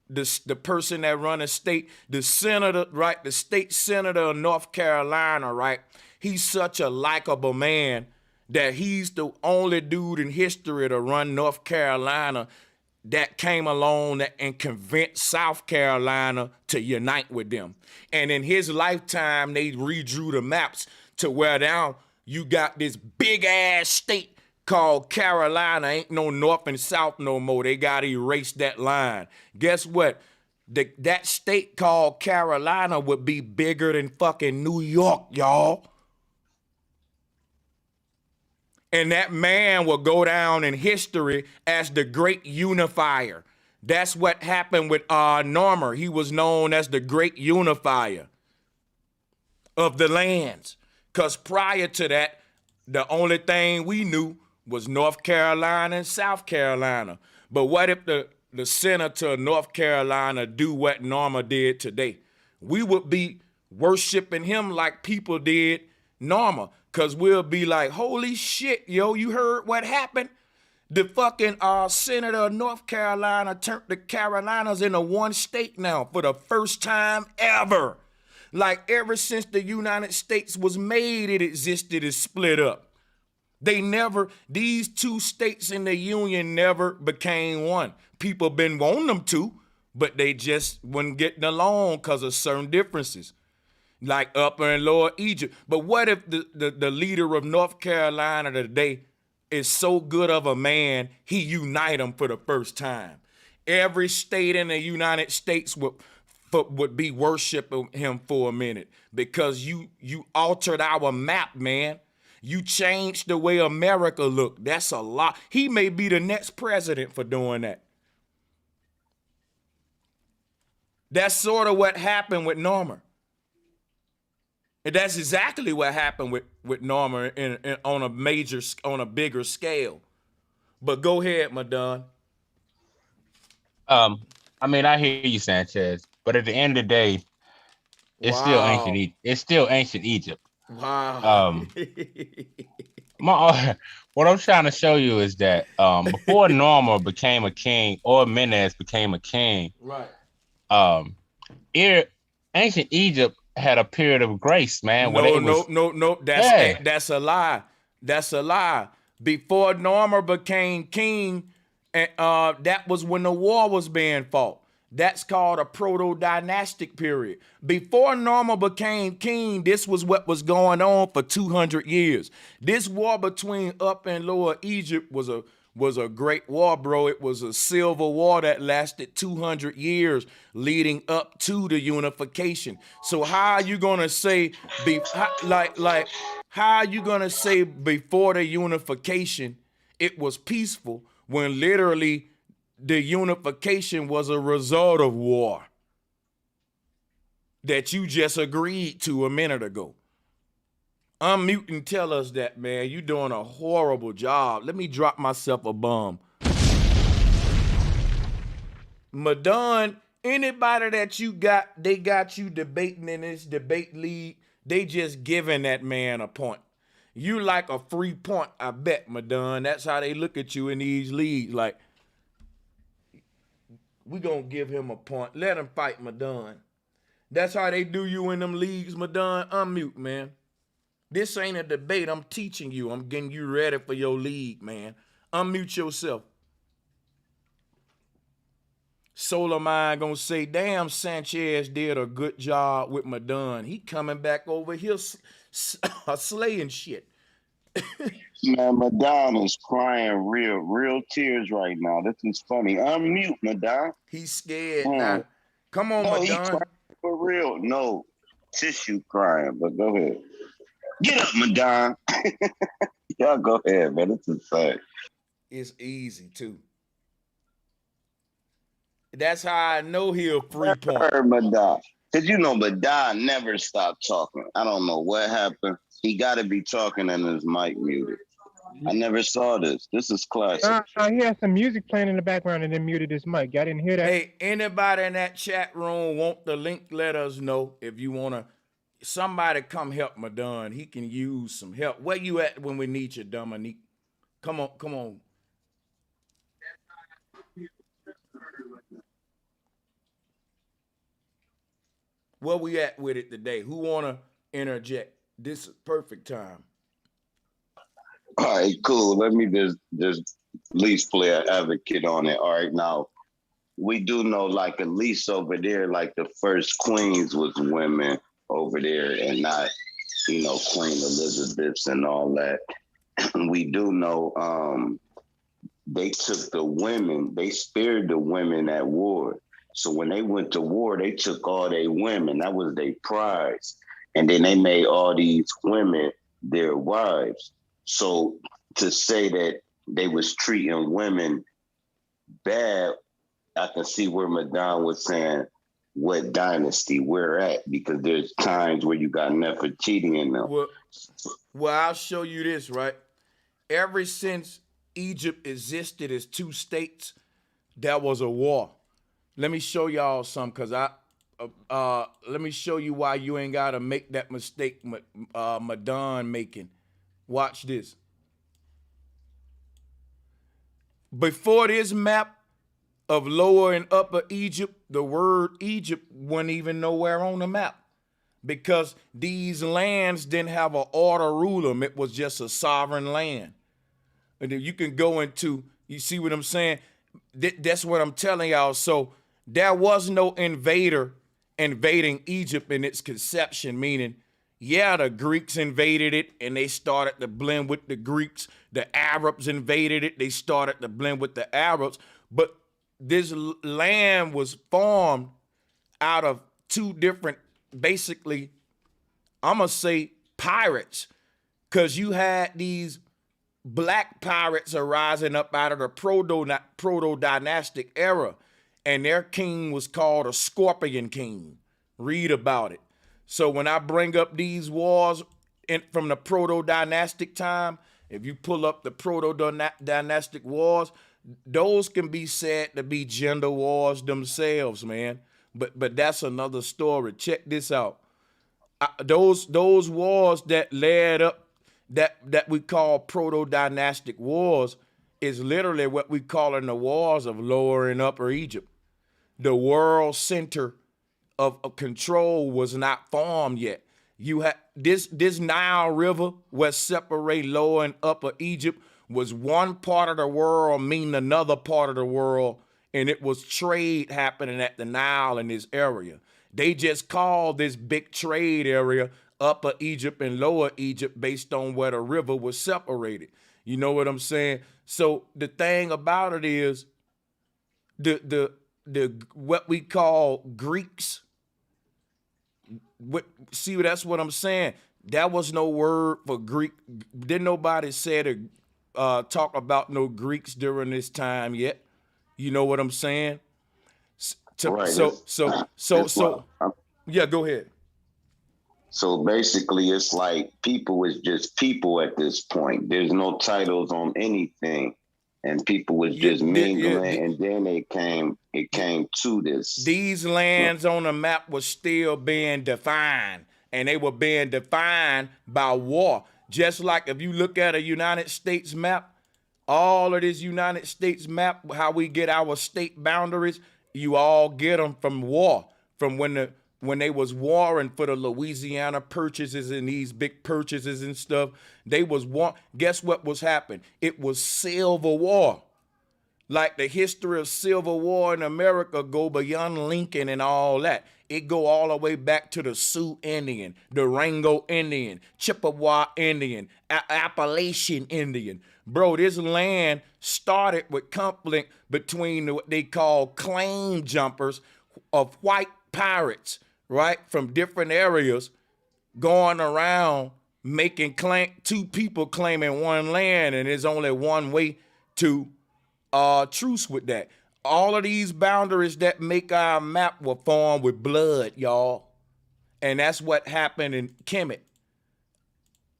[SPEAKER 1] the person that run a state, the senator, right? The state senator of North Carolina, right? He's such a likable man that he's the only dude in history to run North Carolina that came along and convinced South Carolina to unite with them. And in his lifetime, they redrew the maps to where now you got this big ass state called Carolina. Ain't no North and South no more. They got to erase that line. Guess what? That state called Carolina would be bigger than fucking New York, y'all. And that man will go down in history as the great unifier. That's what happened with Normer. He was known as the great unifier of the lands. Because prior to that, the only thing we knew was North Carolina and South Carolina. But what if the senator of North Carolina do what Norma did today? We would be worshiping him like people did Norma. Because we'll be like, holy shit, yo, you heard what happened? The fucking senator of North Carolina turned the Carolinas into one state now for the first time ever. Like ever since the United States was made, it existed as split up. These two states in the Union never became one. People been wanting them to, but they just wasn't getting along because of certain differences. Like Upper and Lower Egypt. But what if the leader of North Carolina today is so good of a man, he unite them for the first time? Every state in the United States would be worshiping him for a minute because you altered our map, man. You changed the way America looked. That's a lot. He may be the next president for doing that. That's sort of what happened with Norma. And that's exactly what happened with Norma on a bigger scale. But go ahead, Madon.
[SPEAKER 6] I mean, I hear you, Sanchez, but at the end of the day, it's still ancient. It's still ancient Egypt.
[SPEAKER 1] Wow.
[SPEAKER 6] What I'm trying to show you is that before Norma became a king or Menes became a king,
[SPEAKER 1] right?
[SPEAKER 6] Ancient Egypt had a period of grace, man.
[SPEAKER 1] No. That's a lie. That's a lie. Before Norma became king, that was when the war was being fought. That's called a proto-dynastic period. Before Norma became king, this was what was going on for 200 years. This war between Upper and Lower Egypt was a great war, bro. It was a civil war that lasted 200 years leading up to the unification. So how are you gonna say how are you gonna say before the unification it was peaceful when literally the unification was a result of war that you just agreed to a minute ago? Unmute and tell us that, man. You doing a horrible job. Let me drop myself a bomb. Madon, anybody that you got, they got you debating in this debate league, they just giving that man a point. You like a free point, I bet, Madon. That's how they look at you in these leagues. Like, we gonna give him a point. Let him fight, Madon. That's how they do you in them leagues, Madon. Unmute, man. This ain't a debate. I'm teaching you. I'm getting you ready for your league, man. Unmute yourself. Solar Mind gonna say, damn, Sanchez did a good job with Madon. He coming back over here slaying shit.
[SPEAKER 14] Man, Madonna's crying real tears right now. This is funny. Unmute, Madonna.
[SPEAKER 1] He's scared now. Come on, Madon.
[SPEAKER 14] He crying for real. No, tissue crying, but go ahead. Get up, Madon. Y'all go ahead, man. It's insane.
[SPEAKER 1] It's easy, too. That's how I know he a free point.
[SPEAKER 14] Madon. Because you know Madon never stopped talking. I don't know what happened. He got to be talking and his mic muted. I never saw this. This is classic.
[SPEAKER 15] He had some music playing in the background and then muted his mic. I didn't hear that.
[SPEAKER 1] Hey, anybody in that chat room want the link? Let us know if you want to. Somebody come help Madon. He can use some help. Where you at when we need you, Dominique? Come on. Where we at with it today? Who want to interject? This is perfect time.
[SPEAKER 14] right, cool. Let me just at least play an advocate on it. All right, now we do know, like at least over there, like the first queens was women over there, and not Queen Elizabeth's and all that. We do know they took the women, they spared the women at war. So when they went to war, they took all their women. That was their prize. And then they made all these women their wives. So to say that they was treating women bad, I can see where Madame was saying what dynasty we're at, because there's times where you got Nefertiti in them.
[SPEAKER 1] Well, I'll show you this, right? Ever since Egypt existed as two states, there was a war. Let me show y'all some, because let me show you why you ain't got to make that mistake Madon making. Watch this. Before this map of Lower and Upper Egypt, the word Egypt wasn't even nowhere on the map, because these lands didn't have an order rule them. It was just a sovereign land. And then you can go into, you see what I'm saying? That's what I'm telling y'all. So there was no invader invading Egypt in its conception, meaning, yeah, the Greeks invaded it and they started to blend with the Greeks. The Arabs invaded it. They started to blend with the Arabs. But this land was formed out of two different, basically, I'm going to say pirates, because you had these black pirates arising up out of the proto-dynastic era, and their king was called a Scorpion King. Read about it. So when I bring up these wars from the proto-dynastic time, if you pull up the proto-dynastic wars, those can be said to be gender wars themselves, man. But that's another story. Check this out. Those wars that led up, that we call proto-dynastic wars, is literally what we call in the wars of Lower and Upper Egypt. The world center of control was not formed yet. You had this Nile River, where separate Lower and Upper Egypt, was one part of the world meaning another part of the world, and it was trade happening at the Nile in this area. They just called this big trade area Upper Egypt and Lower Egypt based on where the river was separated. You know what I'm saying? So the thing about it is, the what we call Greeks. See, that's what I'm saying. There was no word for Greek. Didn't nobody say to talk about no Greeks during this time yet. You know what I'm saying?
[SPEAKER 14] Right.
[SPEAKER 1] Yeah, go ahead.
[SPEAKER 14] So basically, it's like people is just people at this point. There's no titles on anything, and people was just mingling, and then it came to this.
[SPEAKER 1] These lands on the map were still being defined, and they were being defined by war. Just like if you look at a United States map, all of this United States map, how we get our state boundaries, you all get them from war, from when they was warring for the Louisiana purchases and these big purchases and stuff. They was war. Guess what was happening? It was Civil War. Like the history of Civil War in America go beyond Lincoln and all that. It go all the way back to the Sioux Indian, the Rango Indian, Chippewa Indian, Appalachian Indian. Bro, this land started with conflict between what they call claim jumpers of white pirates, right, from different areas, going around making two people claiming one land, and there's only one way to truce with that. All of these boundaries that make our map were formed with blood, y'all. And that's what happened in Kemet.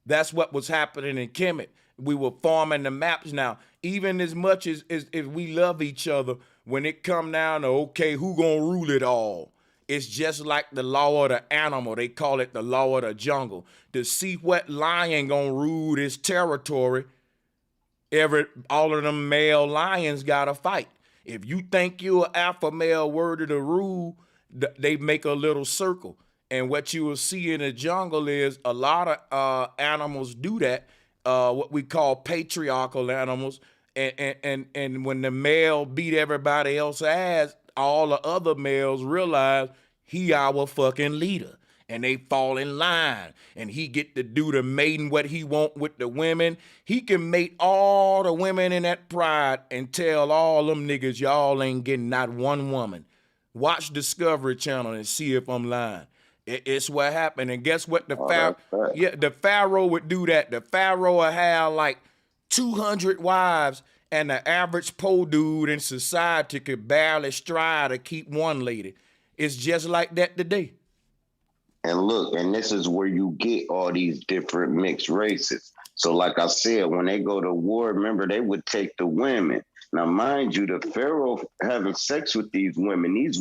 [SPEAKER 1] That's what was happening in Kemet. We were forming the maps now. Even as much as if we love each other, when it come down to, okay, who gonna rule it all? It's just like the law of the animal. They call it the law of the jungle. To see what lion gonna rule this territory, all of them male lions gotta fight. If you think you're an alpha male worthy to rule, they make a little circle. And what you will see in the jungle is a lot of animals do that. what we call patriarchal animals. And when the male beat everybody else's ass, all the other males realize he our fucking leader. And they fall in line. And he get to do the mating what he want with the women. He can mate all the women in that pride and tell all them niggas, y'all ain't getting not one woman. Watch Discovery Channel and see if I'm lying. It's what happened. And guess what? The Pharaoh would do that. The Pharaoh would have like 200 wives, and the average poor dude in society could barely strive to keep one lady. It's just like that today.
[SPEAKER 14] And look, and this is where you get all these different mixed races. So like I said, when they go to war, remember, they would take the women. Now, mind you, the Pharaoh having sex with these women is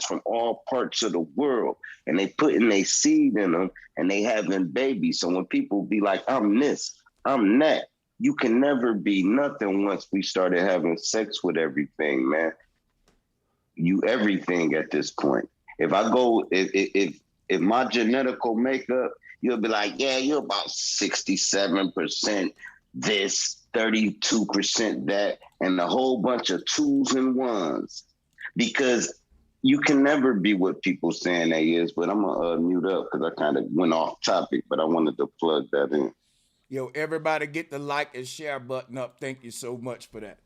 [SPEAKER 14] from all parts of the world. And they putting their seed in them and they having babies. So when people be like, I'm this, I'm that, you can never be nothing once we started having sex with everything, man. You everything at this point. If I go, if my genetical makeup, you'll be like, yeah, you're about 67% this, 32% that, and a whole bunch of twos and ones. Because you can never be what people saying they is, but I'm gonna mute up because I kind of went off topic, but I wanted to plug that in.
[SPEAKER 1] Yo, everybody get the like and share button up. Thank you so much for that.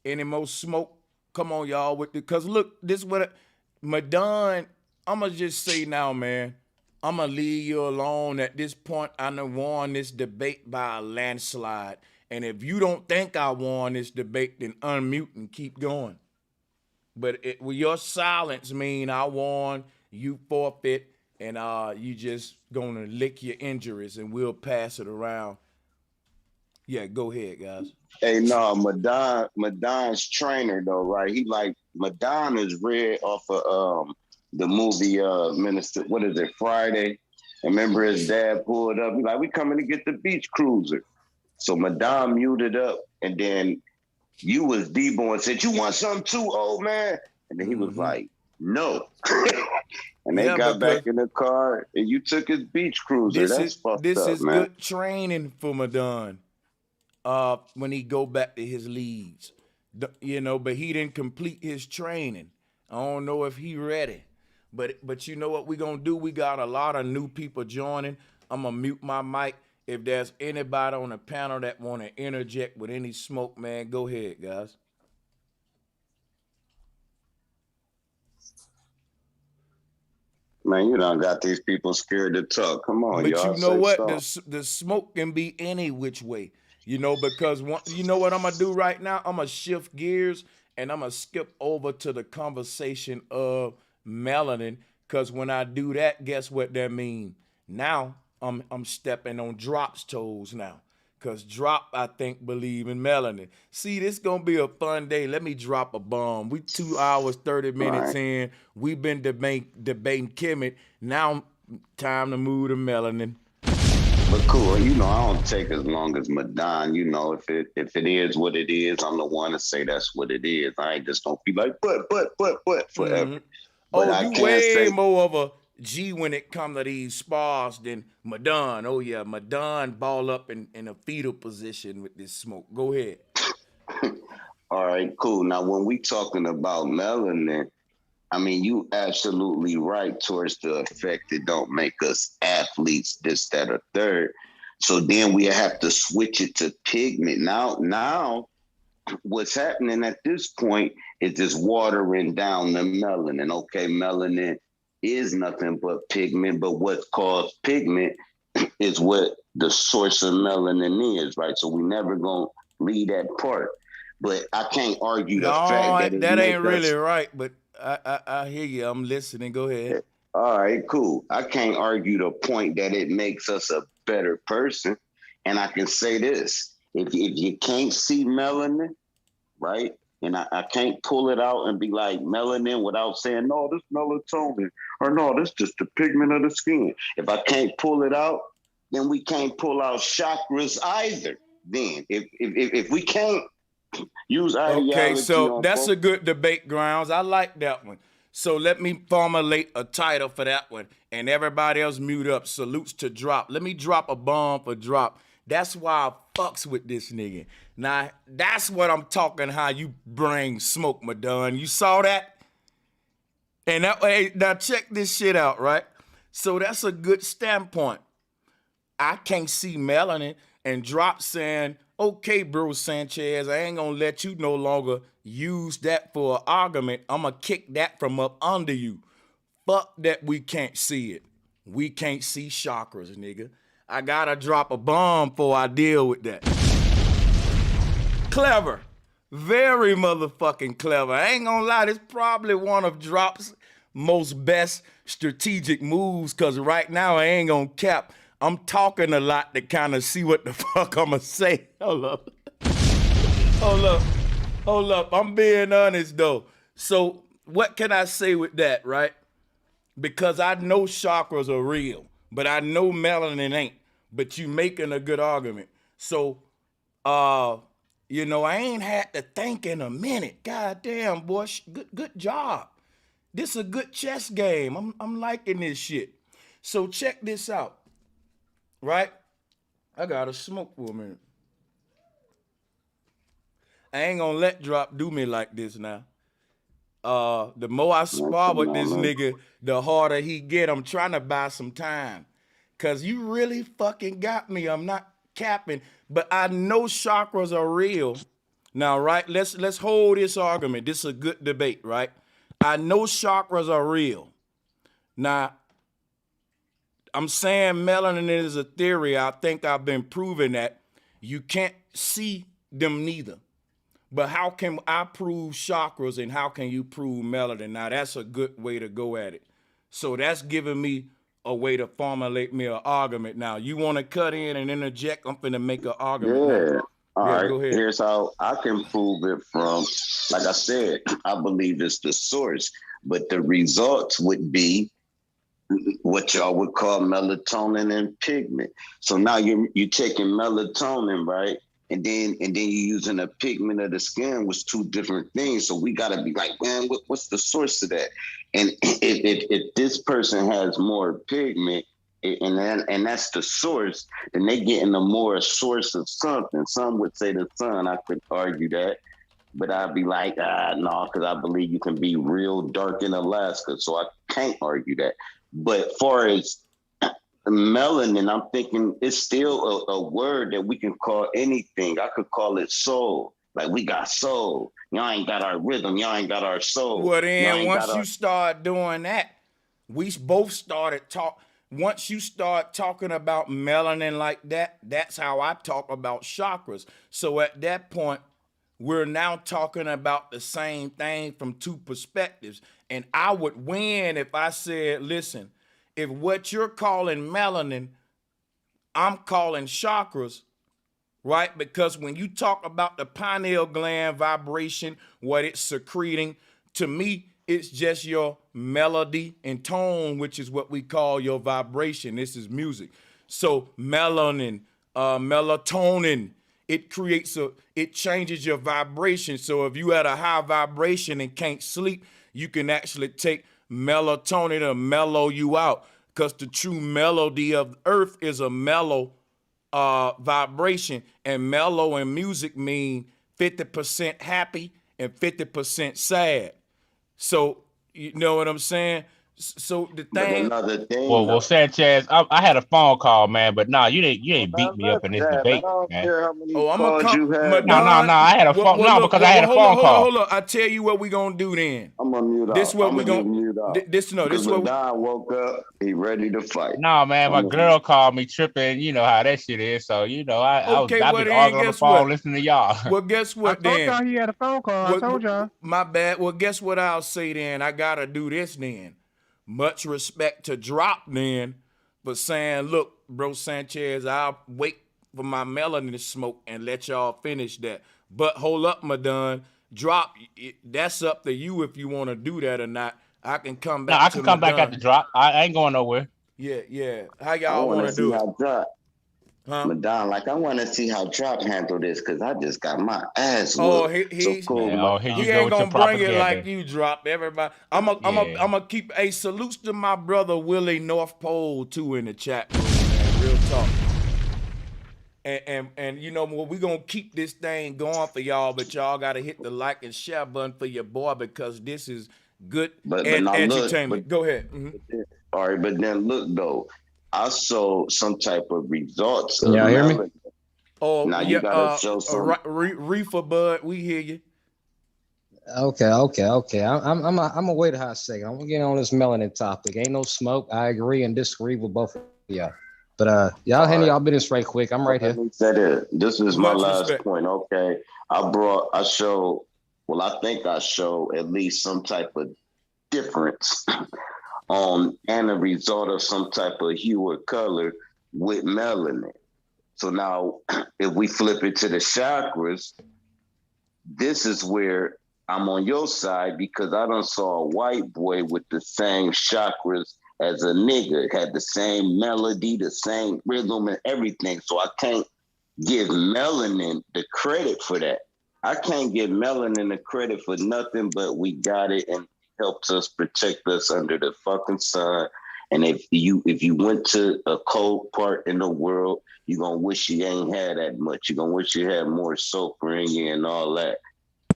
[SPEAKER 1] Any more smoke? Come on, y'all, with it. Cause look, this what Madon, I'ma just say now, man, I'ma leave you alone at this point. I done won this debate by a landslide. And if you don't think I won this debate, then unmute and keep going. But with your silence mean I won, you forfeit, and you just gonna lick your injuries and we'll pass it around. Yeah, go ahead, guys.
[SPEAKER 14] Hey, no, Madon's trainer though, right? He like Madon is read off of the movie Minister, what is it, Friday? And remember his dad pulled up, he like, we coming to get the beach cruiser. So Madon muted up, and then you was Debo and said, you want something too, old man? And then he was like, no. And they got back in the car, and you took his beach cruiser. That's fucked up, man.
[SPEAKER 1] This is good training for Madon. When he go back to his leads, you know, but he didn't complete his training. I don't know if he ready, but you know what we gonna do? We got a lot of new people joining. I'm gonna mute my mic. If there's anybody on the panel that want to interject with any smoke, man, go ahead, guys.
[SPEAKER 14] Man, you done got these people scared to talk. Come on,
[SPEAKER 1] but
[SPEAKER 14] y'all.
[SPEAKER 1] But you know what? The smoke can be any which way. You know, because you know what I'm going to do right now? I'm going to shift gears and I'm going to skip over to the conversation of Melanin. Because when I do that, guess what that means? Now I'm stepping on Drop's toes now. Because Drop, I think, believe in Melanin. See, this going to be a fun day. Let me drop a bomb. We 2 hours, 30 minutes in. We've been debating Kemet. Now time to move to Melanin.
[SPEAKER 14] But cool, you know, I don't take as long as Madon. You know, if it is what it is, I'm the one to say that's what it is. I ain't just gonna be like, but forever.
[SPEAKER 1] Mm-hmm. But you way more of a G when it comes to these spars than Madon. Oh yeah, Madon ball up in a fetal position with this smoke. Go ahead.
[SPEAKER 14] All right, cool. Now when we talking about Melanin, I mean, you absolutely right towards the effect it don't make us athletes, this, that, or third. So then we have to switch it to pigment. Now, what's happening at this point is just watering down the melanin. Okay, melanin is nothing but pigment, but what's called pigment is what the source of melanin is, right? So we never gonna leave that part. But I can't argue the fact that
[SPEAKER 1] ain't really right, but I hear you. I'm listening. Go ahead.
[SPEAKER 14] All right, cool. I can't argue the point that it makes us a better person. And I can say this, if you can't see melanin, right? And I can't pull it out and be like melanin without saying, no, this melatonin, or no, this just the pigment of the skin. If I can't pull it out, then we can't pull out chakras either. Then if we can't use ideology.
[SPEAKER 1] Okay, so that's a good debate grounds. I like that one. So let me formulate a title for that one. And everybody else mute up. Salutes to Drop. Let me drop a bomb for Drop. That's why I fucks with this nigga. Now, that's what I'm talking, how you bring smoke, Madon. You saw that? And that way, now check this shit out, right? So that's a good standpoint. I can't see Melanin and Drop saying, okay, bro, Sanchez, I ain't gonna let you no longer use that for an argument. I'm gonna kick that from up under you. Fuck that we can't see it. We can't see chakras, nigga. I gotta drop a bomb before I deal with that. Clever. Very motherfucking clever. I ain't gonna lie, this probably one of Drop's most best strategic moves, because right now I ain't gonna cap. I'm talking a lot to kind of see what the fuck I'ma say. Hold up. Hold up. I'm being honest though. So what can I say with that, right? Because I know chakras are real, but I know melanin ain't. But you making a good argument. So, you know, I ain't had to think in a minute. God damn, boy, good job. This a good chess game. I'm liking this shit. So check this out, right? I gotta smoke for a minute. I ain't gonna let Drop do me like this now. The more I spar with this nigga, the harder he get. I'm trying to buy some time. Cause you really fucking got me. I'm not capping, but I know chakras are real. Now, right? Let's hold this argument. This is a good debate, right? I know chakras are real. Now, I'm saying melanin is a theory. I think I've been proving that. You can't see them neither. But how can I prove chakras and how can you prove melanin? Now, that's a good way to go at it. So that's giving me a way to formulate me an argument. Now, you want to cut in and interject? I'm finna make an argument.
[SPEAKER 14] Yeah.
[SPEAKER 1] Now.
[SPEAKER 14] All right.
[SPEAKER 1] Go ahead.
[SPEAKER 14] Here's how I can prove it from, like I said, I believe it's the source, but the results would be what y'all would call melatonin and pigment. So now you're taking melatonin, right? And then you're using a pigment of the skin, was two different things. So we gotta be like, man, what's the source of that? And if this person has more pigment, and that's the source, then they getting a more source of something. Some would say the sun. I could argue that, but I'd be like, no, because I believe you can be real dark in Alaska, so I can't argue that. But far as melanin, I'm thinking it's still a word that we can call anything. I could call it soul. Like, we got soul. Y'all ain't got our rhythm. Y'all ain't got our soul.
[SPEAKER 1] Well, then once you start doing that, we both started talk. Once you start talking about melanin like that, that's how I talk about chakras. So at that point, we're now talking about the same thing from two perspectives. And I would win if I said, listen, if what you're calling melanin, I'm calling chakras, right? Because when you talk about the pineal gland vibration, what it's secreting, to me, it's just your melody and tone, which is what we call your vibration. This is music. So melanin, melatonin, it changes your vibration. So if you had a high vibration and can't sleep, you can actually take melatonin to mellow you out, because the true melody of earth is a mellow vibration, and mellow in music mean 50% happy and 50% sad. So you know what I'm saying? So the thing.
[SPEAKER 6] Well, Sanchez, I had a phone call, man, but nah, you ain't beat me up in this debate, man.
[SPEAKER 1] Oh, I'm gonna come.
[SPEAKER 6] No, I had a phone. Because I had a phone call.
[SPEAKER 1] Hold up. I tell you what we gonna do then.
[SPEAKER 14] I'm gonna mute out.
[SPEAKER 1] This what we gonna. This what.
[SPEAKER 14] Don woke up. He ready to fight.
[SPEAKER 6] No, man, my girl called me tripping. You know how that shit is. So you know, I've been arguing on the phone listening to y'all.
[SPEAKER 1] Well, guess what then?
[SPEAKER 15] I told y'all he had a phone call. I told y'all.
[SPEAKER 1] My bad. Well, guess what I'll say then? I gotta do this then. Much respect to Drop then for saying, look, bro Sanchez, I'll wait for my melanin to smoke and let y'all finish that. But hold up, Madon. Drop, that's up to you if you want to do that or not. I can come back.
[SPEAKER 6] No, I can come back at the Drop. I ain't going nowhere.
[SPEAKER 1] Yeah. How y'all want to do it?
[SPEAKER 14] Madon, like, I want to see how Drop handle this, because I just got my ass
[SPEAKER 1] whooped.
[SPEAKER 14] He
[SPEAKER 1] ain't gonna bring it like you, Drop. Everybody, I'm gonna keep a salute to my brother Willie North Pole too in the chat room, man. Real talk. And you know, well, we're gonna keep this thing going for y'all, but y'all gotta hit the like and share button for your boy because this is good
[SPEAKER 14] But now look,
[SPEAKER 1] edutainment. Go ahead. Mhm.
[SPEAKER 14] all right, but then look though, I saw some type of results
[SPEAKER 16] Can
[SPEAKER 14] of
[SPEAKER 16] y'all hear me?
[SPEAKER 14] melanin.
[SPEAKER 1] Oh
[SPEAKER 14] Now you
[SPEAKER 1] yeah,
[SPEAKER 14] gotta show some.
[SPEAKER 1] reefer bud, we hear you.
[SPEAKER 16] Okay. I'm gonna wait a hot second. I'm gonna get on this melanin topic. Ain't no smoke. I agree and disagree with both of y'all. But y'all handle y'all business right quick. I'm right here.
[SPEAKER 14] This is my
[SPEAKER 1] Much
[SPEAKER 14] last
[SPEAKER 1] respect.
[SPEAKER 14] point. Okay, I think I show at least some type of difference and a result of some type of hue or color with melanin. So now, if we flip it to the chakras, this is where I'm on your side because I done saw a white boy with the same chakras as a nigga, had the same melody, the same rhythm and everything. So I can't give melanin the credit for that. I can't give melanin the credit for nothing, but we got it and helps us protect us under the fucking sun. And if you went to a cold part in the world, you're gonna wish you ain't had that much. You're gonna wish you had more sulfur in you and all that.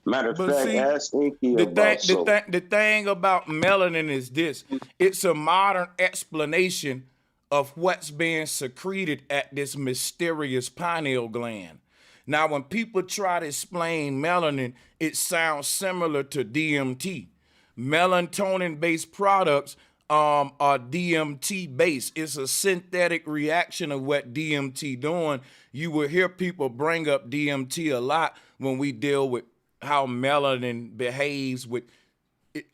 [SPEAKER 14] Matter of
[SPEAKER 1] But
[SPEAKER 14] fact,
[SPEAKER 1] see,
[SPEAKER 14] ask Inky about sulfur.
[SPEAKER 1] the thing about melanin is this: it's a modern explanation of what's being secreted at this mysterious pineal gland. Now, when people try to explain melanin, it sounds similar to DMT. Melatonin-based products are DMT based. It's a synthetic reaction of what DMT doing. You will hear people bring up DMT a lot when we deal with how melanin behaves with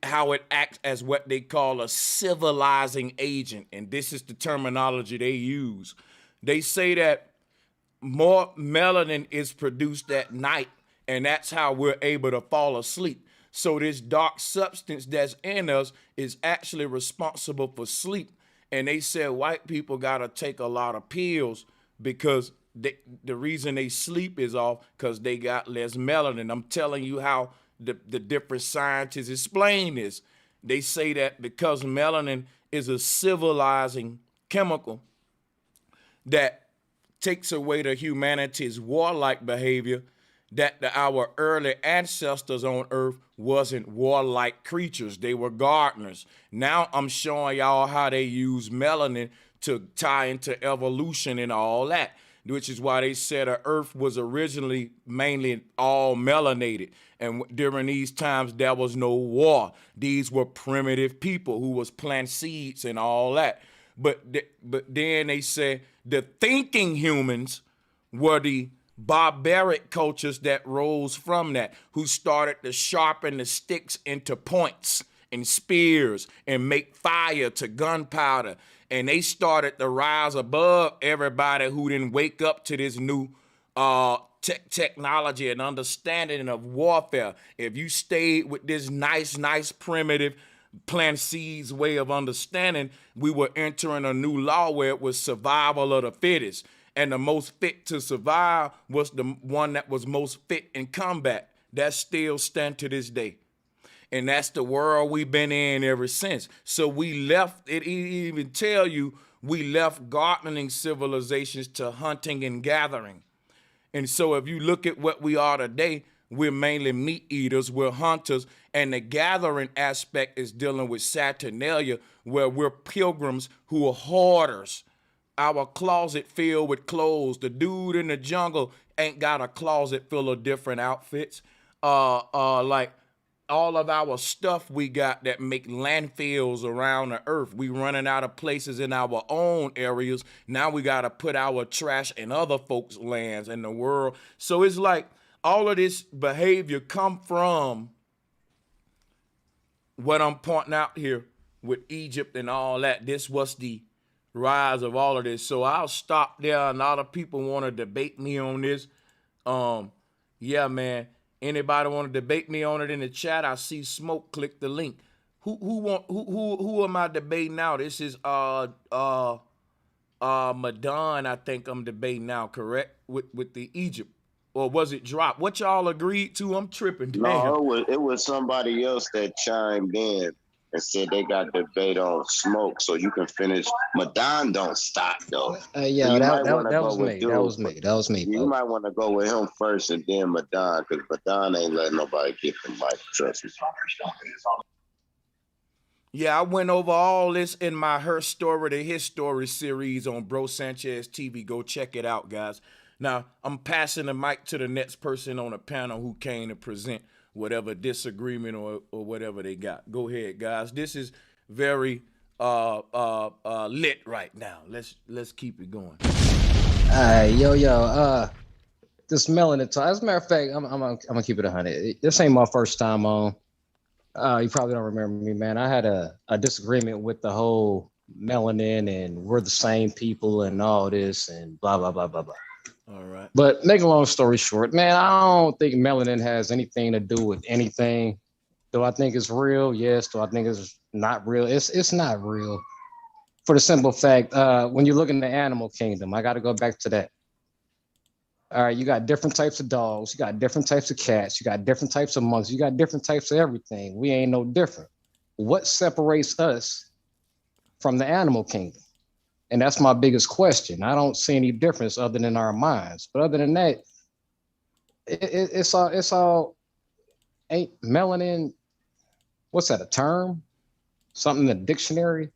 [SPEAKER 1] how it acts as what they call a civilizing agent. And this is the terminology they use. They say that more melanin is produced at night, and that's how we're able to fall asleep. So this dark substance that's in us is actually responsible for sleep. And they said white people gotta take a lot of pills because the reason they sleep is off because they got less melanin. I'm telling you how the different scientists explain this. They say that because melanin is a civilizing chemical that takes away the humanity's warlike behavior, that our early ancestors on earth wasn't warlike creatures. They were gardeners. Now I'm showing y'all how they use melanin to tie into evolution and all that, which is why they said the earth was originally mainly all melanated. And during these times, there was no war. These were primitive people who was planting seeds and all that. But then they said the thinking humans were the barbaric cultures that rose from that, who started to sharpen the sticks into points and spears and make fire to gunpowder. And they started to rise above everybody who didn't wake up to this new technology and understanding of warfare. If you stayed with this nice primitive plant seeds way of understanding, we were entering a new law where it was survival of the fittest. And the most fit to survive was the one that was most fit in combat. That still stand to this day. And that's the world we've been in ever since. So we left, it even tell you, we left gardening civilizations to hunting and gathering. And so if you look at what we are today, we're mainly meat eaters, we're hunters, and the gathering aspect is dealing with Saturnalia, where we're pilgrims who are hoarders. Our closet filled with clothes. The dude in the jungle ain't got a closet full of different outfits. Like all of our stuff we got that make landfills around the earth. We running out of places in our own areas. Now we got to put our trash in other folks' lands in the world. So it's like all of this behavior come from what I'm pointing out here with Egypt and all that. This was the rise of all of this. So I'll stop there. A lot of people want to debate me on this. Yeah, man. Anybody want to debate me on it in the chat? I see smoke. Click the link. Who am I debating now? This is Madon. I think I'm debating now. Correct with the Egypt, or was it drop? What y'all agreed to? I'm tripping. Damn.
[SPEAKER 14] No, it was somebody else that chimed in and said they got debate on smoke, so you can finish. Madon don't stop though.
[SPEAKER 16] Yeah,
[SPEAKER 14] So you
[SPEAKER 16] that,
[SPEAKER 14] might want
[SPEAKER 16] that,
[SPEAKER 14] to
[SPEAKER 16] that
[SPEAKER 14] go
[SPEAKER 16] was
[SPEAKER 14] with
[SPEAKER 16] me.
[SPEAKER 14] dude.
[SPEAKER 16] That was me. That was me.
[SPEAKER 14] You might want to go with him first and then Madon, because Madon ain't letting nobody get the mic. Trust me.
[SPEAKER 1] Yeah, I went over all this in my Her Story to His Story series on Bro Sanchez TV. Go check it out, guys. Now, I'm passing the mic to the next person on the panel who came to present whatever disagreement or whatever they got. Go ahead, guys. This is very lit right now. Let's keep it going.
[SPEAKER 16] This Melanin talk. As a matter of fact, I'm gonna keep it 100. This ain't my first time on. You probably don't remember me, man. I had a disagreement with the whole Melanin and we're the same people and all this and blah blah blah blah blah.
[SPEAKER 1] All right.
[SPEAKER 16] But make a long story short, man, I don't think melanin has anything to do with anything. Do I think it's real? Yes. Do I think it's not real? It's not real. For the simple fact, when you look in the animal kingdom, I got to go back to that. All right, you got different types of dogs, you got different types of cats, you got different types of monkeys, you got different types of everything. We ain't no different. What separates us from the animal kingdom? And that's my biggest question. I don't see any difference other than our minds. But other than that, it's all ain't melanin. What's that, a term? Something in the dictionary?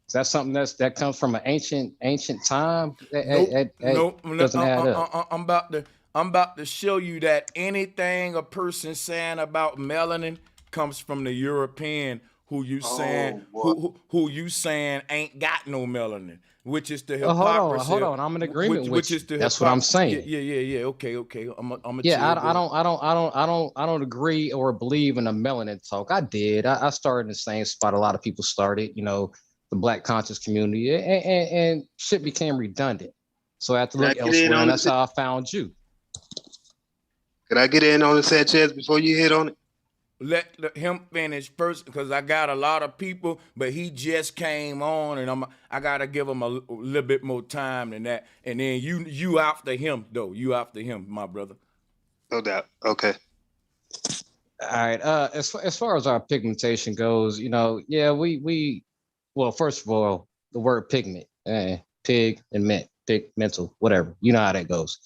[SPEAKER 16] Is that something that comes from an ancient time?
[SPEAKER 1] Nope.
[SPEAKER 16] Doesn't add up.
[SPEAKER 1] I'm about to show you that anything a person saying about melanin comes from the European who you saying who you saying ain't got no melanin, which is the hypocrisy.
[SPEAKER 16] Hold on. I'm in agreement
[SPEAKER 1] which
[SPEAKER 16] with you.
[SPEAKER 1] Is the
[SPEAKER 16] That's what I'm saying.
[SPEAKER 1] Yeah. Okay. I'm
[SPEAKER 16] I don't agree or believe in a melanin talk. I did. I started in the same spot a lot of people started. You know, the Black conscious community, and shit became redundant. So I had to look elsewhere, and that's how I found you.
[SPEAKER 9] Could I get in on the Sanchez before you hit on it?
[SPEAKER 1] Let him finish first, because I got a lot of people, but he just came on, and I gotta give him a little bit more time than that. And then you after him though. You after him, my brother.
[SPEAKER 9] No doubt. Okay.
[SPEAKER 16] All right. As far as our pigmentation goes, you know, yeah, we well, first of all, the word pigment, pig and mint, pigmental, whatever. You know how that goes.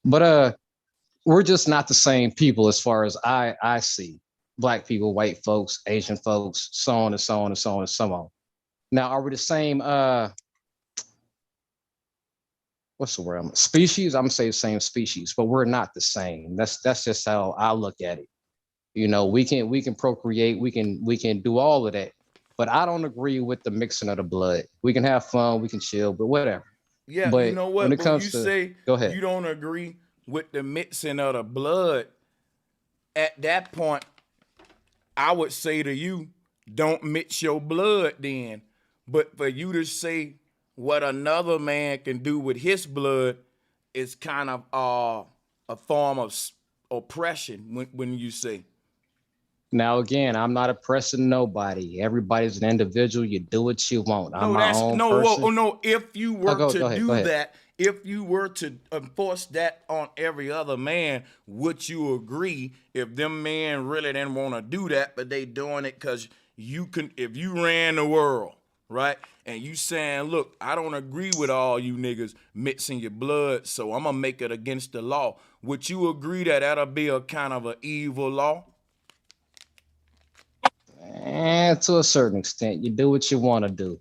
[SPEAKER 16] But we're just not the same people as far as I see. Black people, white folks, Asian folks, so on and so on and so on and so on. Now, are we the same? What's the word? Species. I'm gonna say the same species, but we're not the same. That's just how I look at it. You know, we can procreate, we can do all of that, but I don't agree with the mixing of the blood. We can have fun, we can chill, but whatever.
[SPEAKER 1] Yeah,
[SPEAKER 16] but
[SPEAKER 1] you know what?
[SPEAKER 16] When it comes
[SPEAKER 1] you
[SPEAKER 16] to,
[SPEAKER 1] say
[SPEAKER 16] go ahead.
[SPEAKER 1] You don't agree with the mixing of the blood. At that point, I would say to you, don't mix your blood then. But for you to say what another man can do with his blood is kind of a form of oppression when you say.
[SPEAKER 16] Now, again, I'm not oppressing nobody. Everybody's an individual. You do what you want. I'm my own person.
[SPEAKER 1] No. If you were
[SPEAKER 16] go ahead.
[SPEAKER 1] That, if you were to enforce that on every other man, would you agree if them men really didn't want to do that, but they doing it because you can? If you ran the world, right, and you saying, look, I don't agree with all you niggas mixing your blood, so I'm gonna make it against the law. Would you agree that that'll be a kind of an evil law?
[SPEAKER 16] And to a certain extent, you do what you want to do.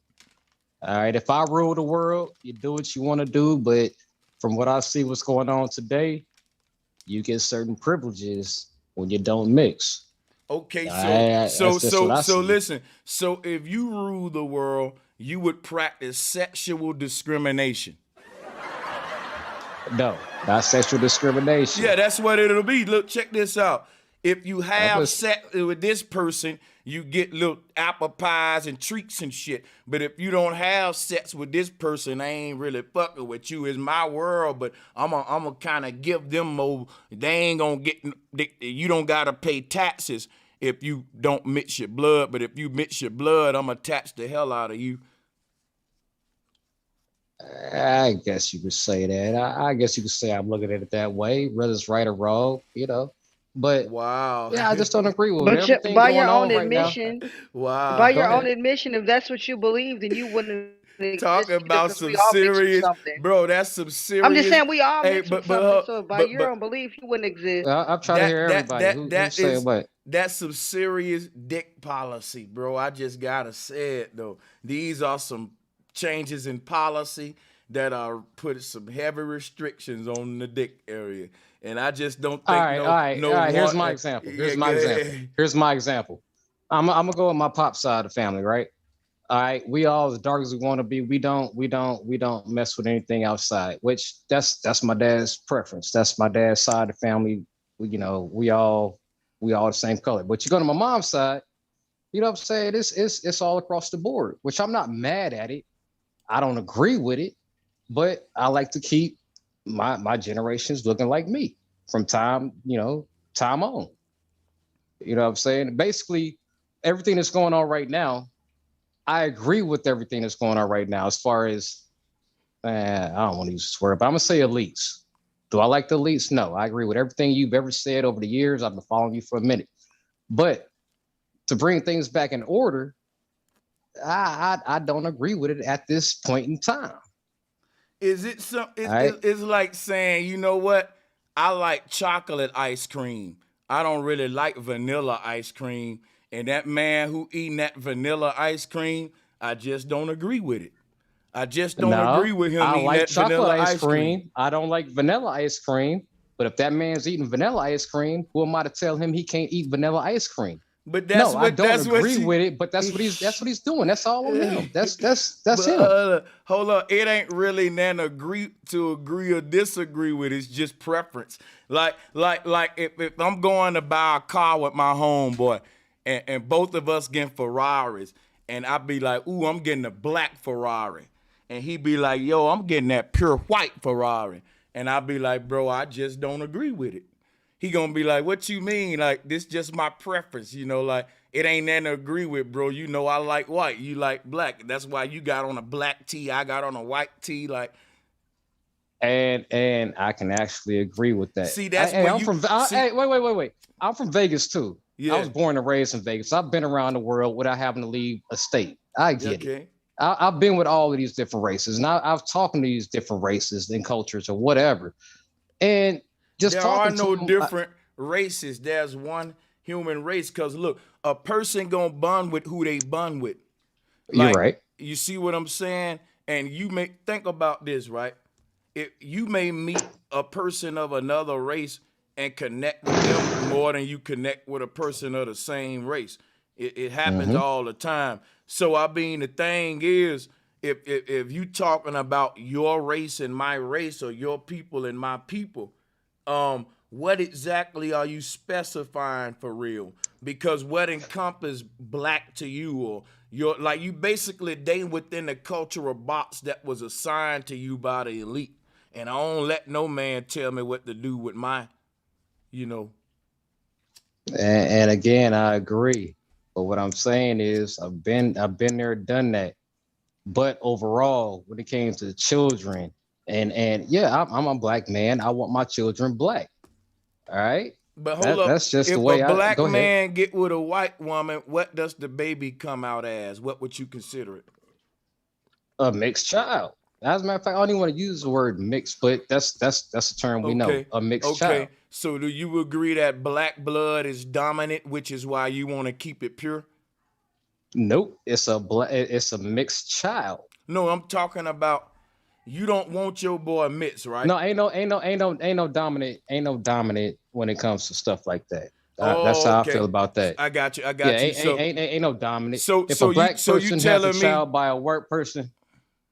[SPEAKER 16] All right. If I rule the world, you do what you want to do. But from what I see what's going on today, you get certain privileges when you don't mix.
[SPEAKER 1] Okay,
[SPEAKER 16] so
[SPEAKER 1] listen. So if you rule the world, you would practice sexual discrimination.
[SPEAKER 16] No, not sexual discrimination.
[SPEAKER 1] Yeah, that's what it'll be. Look, check this out. If you have sex with this person, you get little apple pies and treats and shit. But if you don't have sex with this person, I ain't really fucking with you. It's my world, but I'm a kind of give them more. They ain't gonna get. You don't gotta pay taxes if you don't mix your blood. But if you mix your blood, I'm gonna tax the hell out of you.
[SPEAKER 16] I guess you could say that. I guess you could say I'm looking at it that way, whether it's right or wrong, you know. But
[SPEAKER 1] wow.
[SPEAKER 16] yeah, I just don't agree with it.
[SPEAKER 5] But
[SPEAKER 16] Everything
[SPEAKER 5] by your
[SPEAKER 16] going
[SPEAKER 5] own
[SPEAKER 16] on right now.
[SPEAKER 5] admission, by
[SPEAKER 1] Wow.
[SPEAKER 16] Go
[SPEAKER 5] your own
[SPEAKER 16] ahead.
[SPEAKER 5] admission, if that's what you believe, then you wouldn't
[SPEAKER 1] Talking
[SPEAKER 5] exist either
[SPEAKER 1] about
[SPEAKER 5] because we
[SPEAKER 1] some
[SPEAKER 5] all mix from
[SPEAKER 1] serious,
[SPEAKER 5] something.
[SPEAKER 1] bro. That's some
[SPEAKER 5] I'm just
[SPEAKER 1] serious.
[SPEAKER 5] saying we all
[SPEAKER 1] Hey,
[SPEAKER 5] mix from something. So by your
[SPEAKER 1] but
[SPEAKER 5] own belief, you wouldn't exist.
[SPEAKER 16] I'm trying to hear
[SPEAKER 1] that
[SPEAKER 16] everybody.
[SPEAKER 1] that
[SPEAKER 16] Who's
[SPEAKER 1] that
[SPEAKER 16] saying
[SPEAKER 1] is
[SPEAKER 16] what?
[SPEAKER 1] that's some serious dick policy, bro. I just gotta say it though. These are some changes in policy that are putting some heavy restrictions on the dick area, and I just don't
[SPEAKER 16] All
[SPEAKER 1] think
[SPEAKER 16] right, all right, all right. Here's
[SPEAKER 1] one.
[SPEAKER 16] my example.
[SPEAKER 1] Yeah,
[SPEAKER 16] Here's
[SPEAKER 1] go
[SPEAKER 16] my example.
[SPEAKER 1] ahead.
[SPEAKER 16] Here's my example. I'm gonna go with my pop side of the family, right? All right, we all as dark as we want to be. We don't mess with anything outside. Which that's my dad's preference. That's my dad's side of the family. We all the same color. But you go to my mom's side, you know what I'm saying? It's all across the board. Which I'm not mad at it. I don't agree with it, but I like to keep my generations looking like me from time on. You know what I'm saying? Basically, everything that's going on right now, I agree with everything that's going on right now as far as, I don't want to use this word, but I'm going to say elites. Do I like the elites? No, I agree with everything you've ever said over the years. I've been following you for a minute. But to bring things back in order, I don't agree with it at this point in time.
[SPEAKER 1] Is it some?
[SPEAKER 16] Right.
[SPEAKER 1] It's like saying, you know what? I like chocolate ice cream. I don't really like vanilla ice cream. And that man who eating that vanilla ice cream, I just don't agree with it. I just don't agree
[SPEAKER 16] No,
[SPEAKER 1] with him
[SPEAKER 16] I
[SPEAKER 1] eating
[SPEAKER 16] like
[SPEAKER 1] that
[SPEAKER 16] chocolate
[SPEAKER 1] vanilla
[SPEAKER 16] ice
[SPEAKER 1] ice cream.
[SPEAKER 16] cream. I don't like vanilla ice cream. But if that man's eating vanilla ice cream, who am I to tell him he can't eat vanilla ice cream?
[SPEAKER 1] But
[SPEAKER 16] No, I don't agree with it. But that's what he's doing. That's all on him. That's
[SPEAKER 1] But
[SPEAKER 16] him.
[SPEAKER 1] hold on, it ain't really nothing agree or disagree with. It's just preference. Like if I'm going to buy a car with my homeboy, and both of us getting Ferraris, and I be like, ooh, I'm getting a black Ferrari, and he be like, yo, I'm getting that pure white Ferrari, and I be like, bro, I just don't agree with it. He gonna be like, what you mean? Like, this just my preference, like it ain't nothing to agree with, bro. You know I like white, you like black. That's why you got on a black tee, I got on a white tee. Like,
[SPEAKER 16] And I can actually agree with that.
[SPEAKER 1] see, that's
[SPEAKER 16] Hey,
[SPEAKER 1] where
[SPEAKER 16] I'm
[SPEAKER 1] you
[SPEAKER 16] from.
[SPEAKER 1] see,
[SPEAKER 16] Hey, wait. I'm from Vegas too.
[SPEAKER 1] yeah,
[SPEAKER 16] I was born and raised in Vegas. I've been around the world without having to leave a state. I get it.
[SPEAKER 1] okay.
[SPEAKER 16] I've been with all of these different races, and I've talked to these different races and cultures or whatever. And just
[SPEAKER 1] There are
[SPEAKER 16] talking to
[SPEAKER 1] no
[SPEAKER 16] them,
[SPEAKER 1] different races. There's one human race. Cause look, a person gonna bond with who they bond with.
[SPEAKER 16] you're
[SPEAKER 1] Like,
[SPEAKER 16] right.
[SPEAKER 1] you see what I'm saying? And you may think about this, right? If you may meet a person of another race and connect with them more than you connect with a person of the same race. It happens
[SPEAKER 16] Mhm.
[SPEAKER 1] all the time. So I mean, the thing is, if you talking about your race and my race, or your people and my people, what exactly are you specifying for real? Because what encompass black to you, or your, like, you basically they within the cultural box that was assigned to you by the elite. And I don't let no man tell me what to do with my, you know.
[SPEAKER 16] And again, I agree. But what I'm saying is, I've been there, done that. But overall, when it came to the children, and yeah, I'm a black man. I want my children black. All right.
[SPEAKER 1] But hold up,
[SPEAKER 16] That's just the
[SPEAKER 1] if
[SPEAKER 16] way
[SPEAKER 1] a
[SPEAKER 16] I
[SPEAKER 1] black
[SPEAKER 16] go ahead.
[SPEAKER 1] man get with a white woman, what does the baby come out as? What would you consider it?
[SPEAKER 16] A mixed child. As a matter of fact, I don't even want to use the word mixed, but that's a term we know.
[SPEAKER 1] Okay.
[SPEAKER 16] A mixed
[SPEAKER 1] Okay.
[SPEAKER 16] child.
[SPEAKER 1] So do you agree that black blood is dominant, which is why you want to keep it pure?
[SPEAKER 16] Nope. It's a mixed child.
[SPEAKER 1] No, I'm talking about you don't want your boy mixed, right?
[SPEAKER 16] No, ain't no dominant when it comes to stuff like that. That's
[SPEAKER 1] Oh,
[SPEAKER 16] how I
[SPEAKER 1] okay.
[SPEAKER 16] feel about that.
[SPEAKER 1] I got you. I got
[SPEAKER 16] Yeah,
[SPEAKER 1] you. So
[SPEAKER 16] ain't no dominant.
[SPEAKER 1] so
[SPEAKER 16] If
[SPEAKER 1] so
[SPEAKER 16] a black
[SPEAKER 1] you
[SPEAKER 16] person has a
[SPEAKER 1] telling me,
[SPEAKER 16] child by a white person,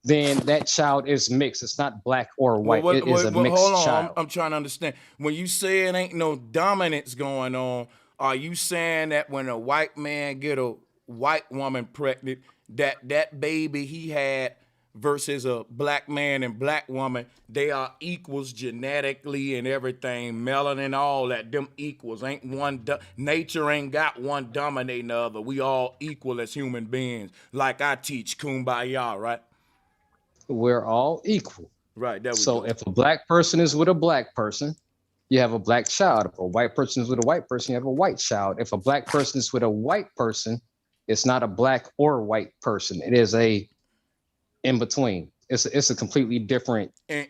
[SPEAKER 16] then that child is mixed. It's not black or
[SPEAKER 1] well,
[SPEAKER 16] white. It is a
[SPEAKER 1] hold
[SPEAKER 16] mixed
[SPEAKER 1] on.
[SPEAKER 16] child.
[SPEAKER 1] I'm trying to understand. When you say it ain't no dominance going on, are you saying that when a white man get a white woman pregnant, that baby he had versus a black man and black woman, they are equals genetically and everything, melanin, all that, them equals. Ain't one, nature ain't got one dominating the other. We all equal as human beings. Like I teach kumbaya, right?
[SPEAKER 16] We're all equal.
[SPEAKER 1] Right, there we
[SPEAKER 16] So
[SPEAKER 1] go.
[SPEAKER 16] if a black person is with a black person, you have a black child. If a white person is with a white person, you have a white child. If a black person is with a white person, it's not a black or white person. It is a in between. It's a completely different
[SPEAKER 1] and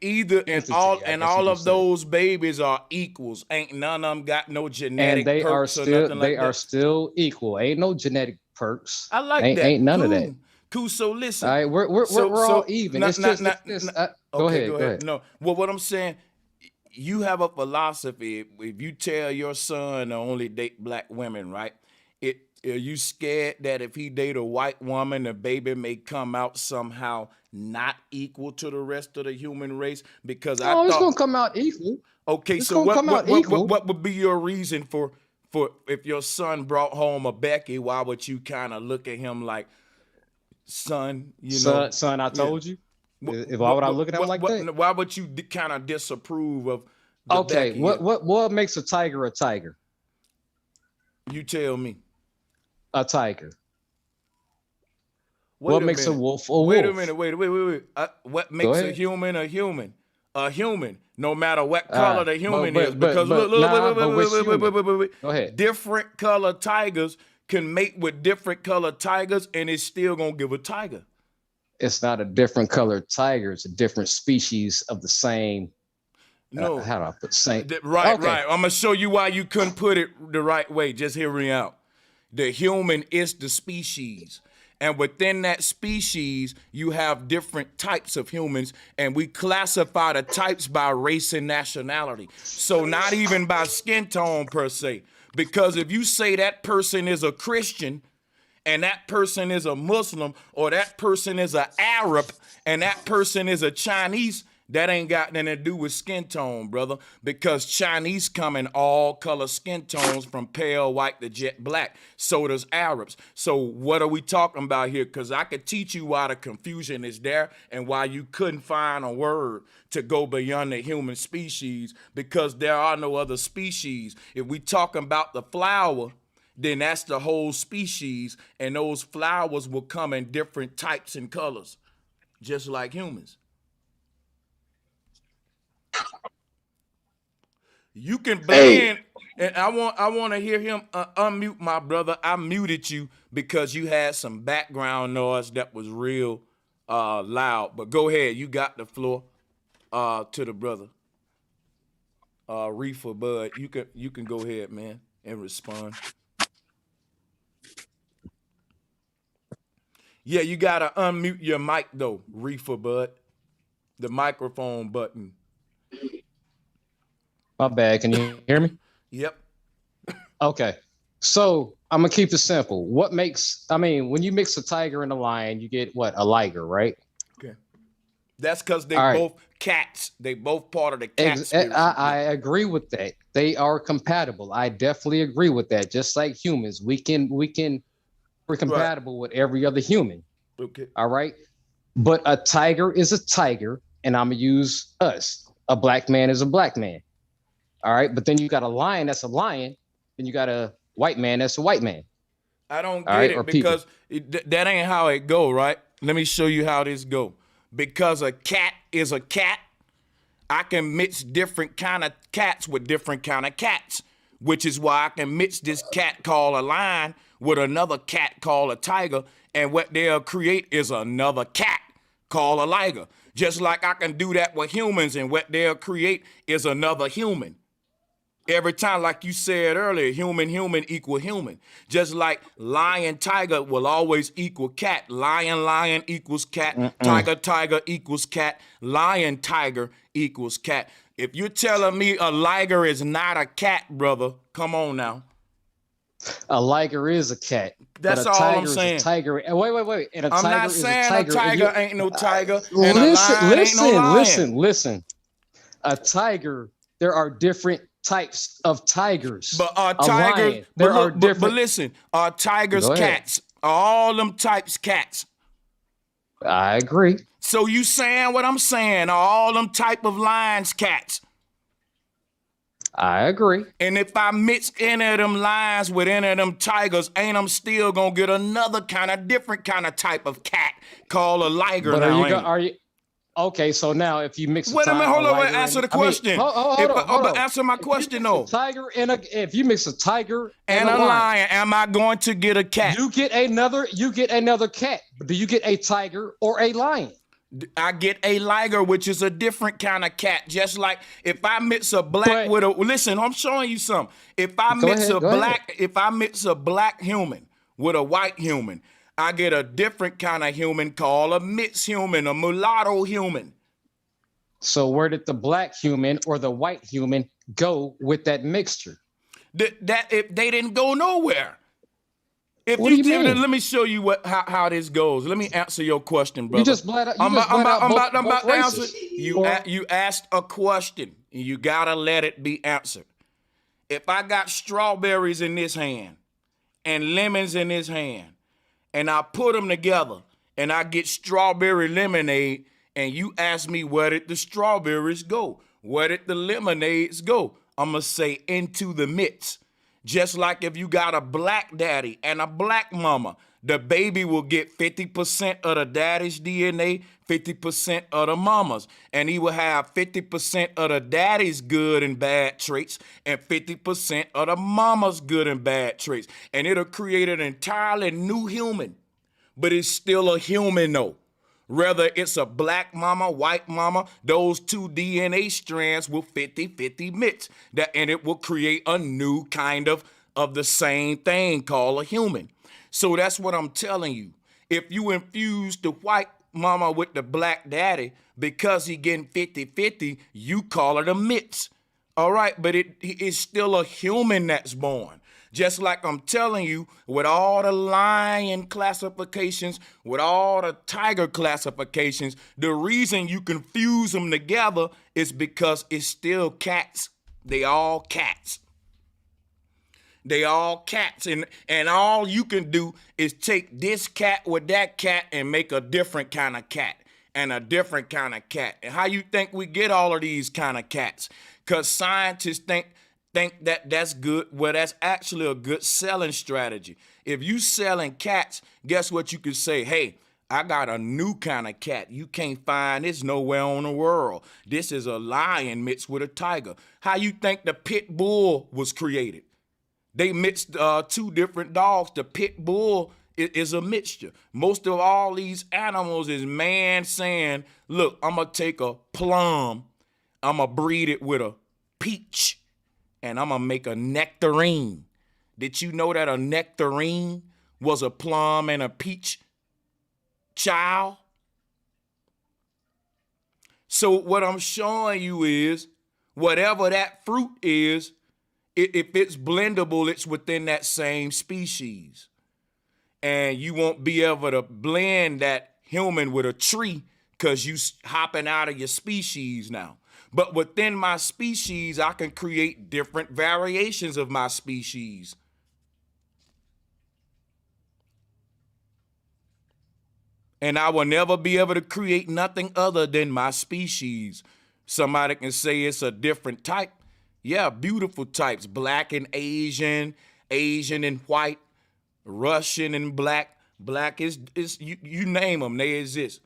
[SPEAKER 16] entity,
[SPEAKER 1] all
[SPEAKER 16] I
[SPEAKER 1] and
[SPEAKER 16] guess you
[SPEAKER 1] all
[SPEAKER 16] can
[SPEAKER 1] of
[SPEAKER 16] say.
[SPEAKER 1] those babies are equals. Ain't none of them got no
[SPEAKER 16] And
[SPEAKER 1] genetic
[SPEAKER 16] they are
[SPEAKER 1] perks or
[SPEAKER 16] still
[SPEAKER 1] nothing like that.
[SPEAKER 16] still equal. Ain't no genetic perks.
[SPEAKER 1] I like
[SPEAKER 16] Ain't
[SPEAKER 1] that.
[SPEAKER 16] none of that.
[SPEAKER 1] Cool. Cool. So
[SPEAKER 16] All
[SPEAKER 1] listen.
[SPEAKER 16] right, we're all even.
[SPEAKER 1] Not,
[SPEAKER 16] It's just
[SPEAKER 1] not,
[SPEAKER 16] it's
[SPEAKER 1] not,
[SPEAKER 16] go
[SPEAKER 1] okay,
[SPEAKER 16] ahead,
[SPEAKER 1] go
[SPEAKER 16] go
[SPEAKER 1] ahead.
[SPEAKER 16] ahead.
[SPEAKER 1] No. Well, what I'm saying, you have a philosophy. If you tell your son to only date black women, right? Are you scared that if he date a white woman, the baby may come out somehow not equal to the rest of the human race? Because I
[SPEAKER 16] Oh, it's
[SPEAKER 1] thought,
[SPEAKER 16] gonna come out equal.
[SPEAKER 1] okay,
[SPEAKER 16] It's
[SPEAKER 1] so
[SPEAKER 16] gonna come out equal.
[SPEAKER 1] what would be your reason for if your son brought home a Becky? Why would you kind of look at him like, son,
[SPEAKER 16] Son, I
[SPEAKER 1] yeah.
[SPEAKER 16] told you. Why would I look at him like that?
[SPEAKER 1] Why would you kind of disapprove of the
[SPEAKER 16] Okay,
[SPEAKER 1] Becky?
[SPEAKER 16] what makes a tiger a tiger?
[SPEAKER 1] You tell me.
[SPEAKER 16] A tiger.
[SPEAKER 1] Wait
[SPEAKER 16] What
[SPEAKER 1] a
[SPEAKER 16] makes a
[SPEAKER 1] minute.
[SPEAKER 16] wolf a wolf?
[SPEAKER 1] Wait a minute. Wait. What
[SPEAKER 16] Go
[SPEAKER 1] makes a
[SPEAKER 16] ahead.
[SPEAKER 1] human a human? A human, no matter what color the human is.
[SPEAKER 16] but
[SPEAKER 1] Because look,
[SPEAKER 16] which human?
[SPEAKER 1] wait.
[SPEAKER 16] Go ahead.
[SPEAKER 1] Different color tigers can mate with different color tigers, and it's still gonna give a tiger.
[SPEAKER 16] It's not a different colored tiger. It's a different species of the same.
[SPEAKER 1] No.
[SPEAKER 16] How do I put same?
[SPEAKER 1] Right.
[SPEAKER 16] Okay.
[SPEAKER 1] I'm gonna show you why you couldn't put it the right way. Just hear me out. The human is the species. And within that species, you have different types of humans, and we classify the types by race and nationality. So not even by skin tone per se. Because if you say that person is a Christian, and that person is a Muslim, or that person is an Arab, and that person is a Chinese, that ain't got nothing to do with skin tone, brother, because Chinese come in all color skin tones from pale white to jet black. So does Arabs. So what are we talking about here? Because I could teach you why the confusion is there and why you couldn't find a word to go beyond the human species, because there are no other species. If we talking about the flower, then that's the whole species, and those flowers will come in different types and colors, just like humans. You can blend, and I want to hear him unmute my brother. I muted you because you had some background noise that was real loud. But go ahead, you got the floor to the brother. Reefer Bud, you can go ahead, man, and respond. Yeah, you gotta unmute your mic though, Reefer Bud. The microphone button.
[SPEAKER 16] My bad. Can you hear me?
[SPEAKER 1] Yep.
[SPEAKER 16] Okay. So I'm gonna keep it simple. When you mix a tiger and a lion, you get what? A liger, right?
[SPEAKER 1] Okay. That's because they both cats. They both part of the cat species.
[SPEAKER 16] I agree with that. They are compatible. I definitely agree with that. Just like humans, we're compatible with every other human.
[SPEAKER 1] Okay.
[SPEAKER 16] All right. But a tiger is a tiger, and I'm gonna use us. A black man is a black man. All right. But then you got a lion that's a lion, and you got a white man that's a white man.
[SPEAKER 1] I don't get it because that ain't how it go, right? Let me show you how this go. Because a cat is a cat, I can mix different kind of cats with different kind of cats, which is why I can mix this cat called a lion with another cat called a tiger, and what they'll create is another cat called a liger. Just like I can do that with humans, and what they'll create is another human. Every time, like you said earlier, human equal human. Just like lion, tiger will always equal cat. Lion equals cat. Tiger equals cat. Lion, tiger equals cat. If you're telling me a liger is not a cat, brother, come on now.
[SPEAKER 16] A liger is a cat.
[SPEAKER 1] That's all I'm saying.
[SPEAKER 16] Is a tiger. Wait. And
[SPEAKER 1] I'm not saying a tiger ain't no tiger and a lion ain't no lion.
[SPEAKER 16] Listen. A tiger, there are different types of tigers.
[SPEAKER 1] But are tigers, but listen, are tigers cats? Are all them types cats?
[SPEAKER 16] I agree.
[SPEAKER 1] So you saying what I'm saying? Are all them type of lions cats?
[SPEAKER 16] I agree.
[SPEAKER 1] And if I mix any of them lions with any of them tigers, ain't I'm still gonna get another kind of different kind of type of cat called a liger?
[SPEAKER 16] But
[SPEAKER 1] now,
[SPEAKER 16] Okay, so now if you mix a
[SPEAKER 1] Wait a minute, hold on, wait,
[SPEAKER 16] liger
[SPEAKER 1] answer
[SPEAKER 16] and
[SPEAKER 1] the question.
[SPEAKER 16] hold on.
[SPEAKER 1] Answer my question though.
[SPEAKER 16] If you mix a tiger
[SPEAKER 1] And a lion, am I going to get a cat?
[SPEAKER 16] You get another cat. Do you get a tiger or a lion?
[SPEAKER 1] I get a liger, which is a different kind of cat. Just like if I mix a black with a listen, I'm showing you something. If I mix a black human with a white human, I get a different kind of human called a mixed human, a mulatto human.
[SPEAKER 16] So where did the black human or the white human go with that mixture?
[SPEAKER 1] That if they didn't go nowhere. If
[SPEAKER 16] what do you mean?
[SPEAKER 1] Let me show you how this goes. Let me answer your question, brother.
[SPEAKER 16] You just bled out. I'm about
[SPEAKER 1] to answer. You asked a question, and you gotta let it be answered. If I got strawberries in this hand and lemons in this hand, and I put them together, and I get strawberry lemonade, and you ask me where did the strawberries go? Where did the lemonades go? I'm gonna say into the mix. Just like if you got a black daddy and a black mama, the baby will get 50% of the daddy's DNA, 50% of the mama's. And he will have 50% of the daddy's good and bad traits and 50% of the mama's good and bad traits. And it'll create an entirely new human, but it's still a human though. Whether it's a black mama, white mama, those two DNA strands will 50-50 mix. And it will create a new kind of the same thing called a human. So that's what I'm telling you. If you infuse the white mama with the black daddy because he getting 50-50, you call it a mix. All right, but it's still a human that's born. Just like I'm telling you, with all the lion classifications, with all the tiger classifications, the reason you confuse them together is because it's still cats. They all cats. They all cats. And all you can do is take this cat with that cat and make a different kind of cat and a different kind of cat. And how you think we get all of these kind of cats? Because scientists think that that's good. Well, that's actually a good selling strategy. If you selling cats, guess what you can say? Hey, I got a new kind of cat. You can't find this nowhere on the world. This is a lion mixed with a tiger. How you think the pit bull was created? They mixed two different dogs. The pit bull is a mixture. Most of all these animals is man saying, look, I'm going to take a plum. I'm going to breed it with a peach. And I'm going to make a nectarine. Did you know that a nectarine was a plum and a peach child? So what I'm showing you is whatever that fruit is, if it's blendable, it's within that same species. And you won't be able to blend that human with a tree because you hopping out of your species now. But within my species, I can create different variations of my species. And I will never be able to create nothing other than my species. Somebody can say it's a different type. Yeah, beautiful types. Black and Asian, Asian and white, Russian and black. Black is you name them, they exist.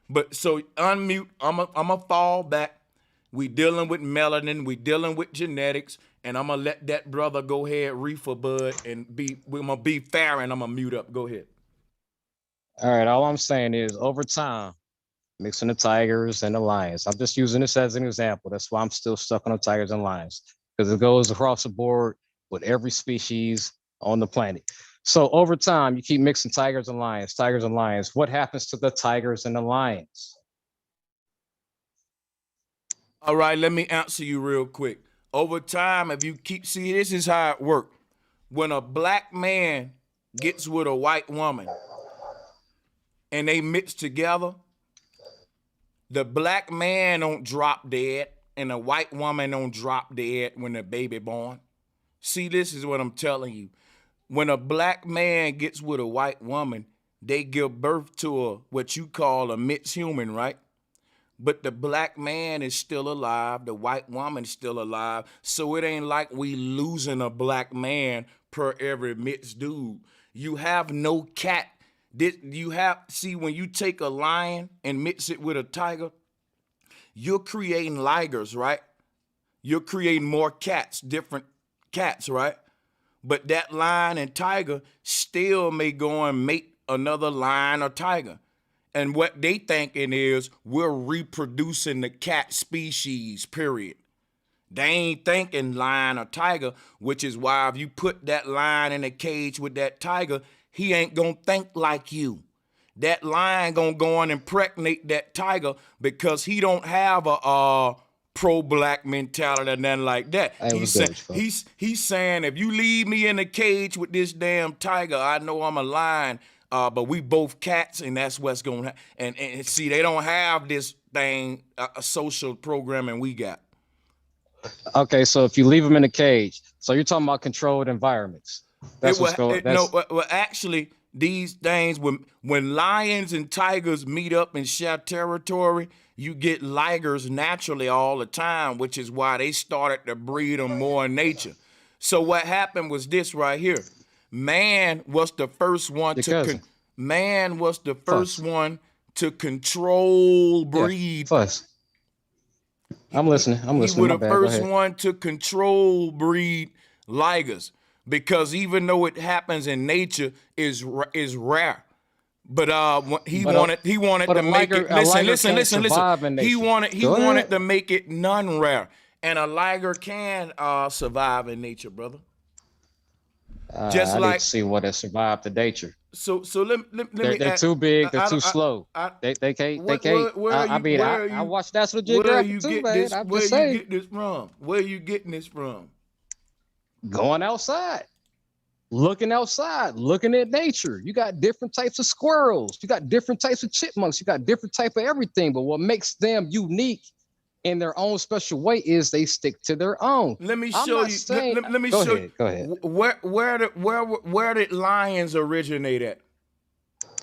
[SPEAKER 1] But so unmute, I'm a fall back. We dealing with melanin, we dealing with genetics, and I'm gonna let that brother go ahead, reefer bud, and we're gonna be fair, and I'm gonna mute up. Go ahead.
[SPEAKER 16] All right, all I'm saying is over time, mixing the tigers and the lions. I'm just using this as an example. That's why I'm still stuck on the tigers and lions, because it goes across the board with every species on the planet. So over time, you keep mixing tigers and lions. What happens to the tigers and the lions?
[SPEAKER 1] All right, let me answer you real quick. Over time, if you see, this is how it works. When a black man gets with a white woman and they mix together, the black man don't drop dead and the white woman don't drop dead when the baby born. See, this is what I'm telling you. When a black man gets with a white woman, they give birth to what you call a mixed human, right? But the black man is still alive. The white woman is still alive. So it ain't like we losing a black man per every mixed dude. You have no cat See, when you take a lion and mix it with a tiger, you're creating ligers, right? You're creating more cats, different cats, right? But that lion and tiger still may go and mate another lion or tiger. And what they thinking is we're reproducing the cat species, period. They ain't thinking lion or tiger, which is why if you put that lion in a cage with that tiger, he ain't gonna think like you. That lion gonna go and impregnate that tiger because he don't have a pro-black mentality or nothing like that.
[SPEAKER 16] Hey,
[SPEAKER 1] He's saying if you leave me in a cage with this damn tiger, I know I'm a lion, but we both cats, and that's what's gonna happen. And see, they don't have this thing, a social programming we got.
[SPEAKER 16] Okay, so if you leave them in a cage, so you're talking about controlled environments. That's what's going.
[SPEAKER 1] Well, actually, these things when lions and tigers meet up and share territory, you get ligers naturally all the time, which is why they started to breed them more in nature. So what happened was this right here: man was the first one to control breed.
[SPEAKER 16] Fuss. I'm listening.
[SPEAKER 1] He was the first one to control breed ligers, because even though it happens in nature, is rare. But he wanted to make it. Listen. He wanted to make it non-rare, and a liger can survive in nature, brother.
[SPEAKER 16] Just like see what has survived the nature.
[SPEAKER 1] So let me.
[SPEAKER 16] They're too big. They're too slow. They can't. I watched National Geographic too, man. I'm just saying.
[SPEAKER 1] Where you get this from? Where you getting this from?
[SPEAKER 16] Going outside, looking at nature. You got different types of squirrels. You got different types of chipmunks. You got different type of everything. But what makes them unique in their own special way is they stick to their own.
[SPEAKER 1] Let me show you. Let me show you.
[SPEAKER 16] Go ahead.
[SPEAKER 1] Where did lions originate at?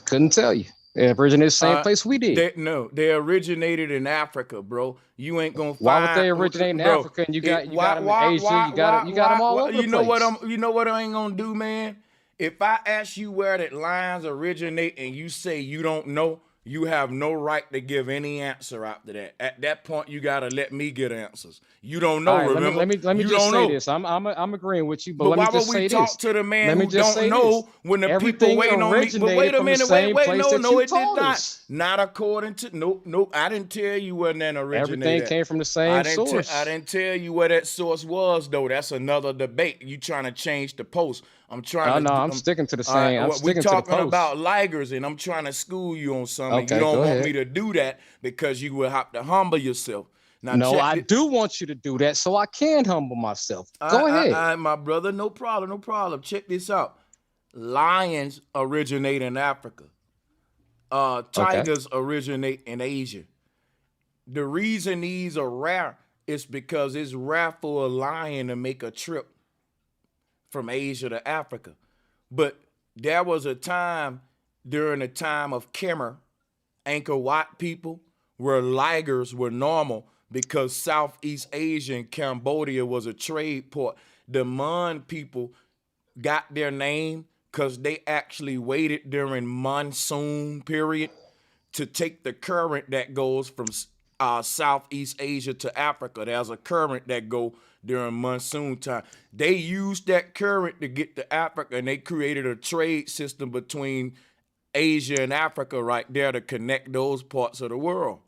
[SPEAKER 16] Couldn't tell you. They originated the same place we did.
[SPEAKER 1] They originated in Africa, bro. You ain't gonna find.
[SPEAKER 16] Why would they originate in Africa? And you got them in Asia. You got them all over the place.
[SPEAKER 1] You know what I ain't gonna do, man? If I ask you where did lions originate and you say you don't know, you have no right to give any answer after that. At that point, you gotta let me get answers. You don't know.
[SPEAKER 16] Right,
[SPEAKER 1] remember?
[SPEAKER 16] Let me just say this. I'm agreeing with you, but let me just say this.
[SPEAKER 1] Why would we talk to the man who don't know when the people waiting on me? But wait a minute, wait, no, it did not. Not according to nope. I didn't tell you where that originated.
[SPEAKER 16] Everything came from the same source.
[SPEAKER 1] I didn't tell you where that source was, though. That's another debate. You trying to change the post? I'm
[SPEAKER 16] sticking to the same. I'm sticking to the post.
[SPEAKER 1] We're talking about ligers, and I'm trying to school you on something.
[SPEAKER 16] Okay,
[SPEAKER 1] you don't want me to do that because you will have to humble yourself. Now,
[SPEAKER 16] no, I do want you to do that so I can humble myself. Go ahead.
[SPEAKER 1] My brother, no problem. Check this out. Lions originate in Africa. Tigers originate in Asia. The reason these are rare is because it's rare for a lion to make a trip from Asia to Africa. But there was a time during the time of Kemet, Angkor Wat people, where ligers were normal because Southeast Asia and Cambodia was a trade port. The Mon people got their name because they actually waited during monsoon period to take the current that goes from Southeast Asia to Africa. There's a current that go during monsoon time. They used that current to get to Africa, and they created a trade system between Asia and Africa right there to connect those parts of the world.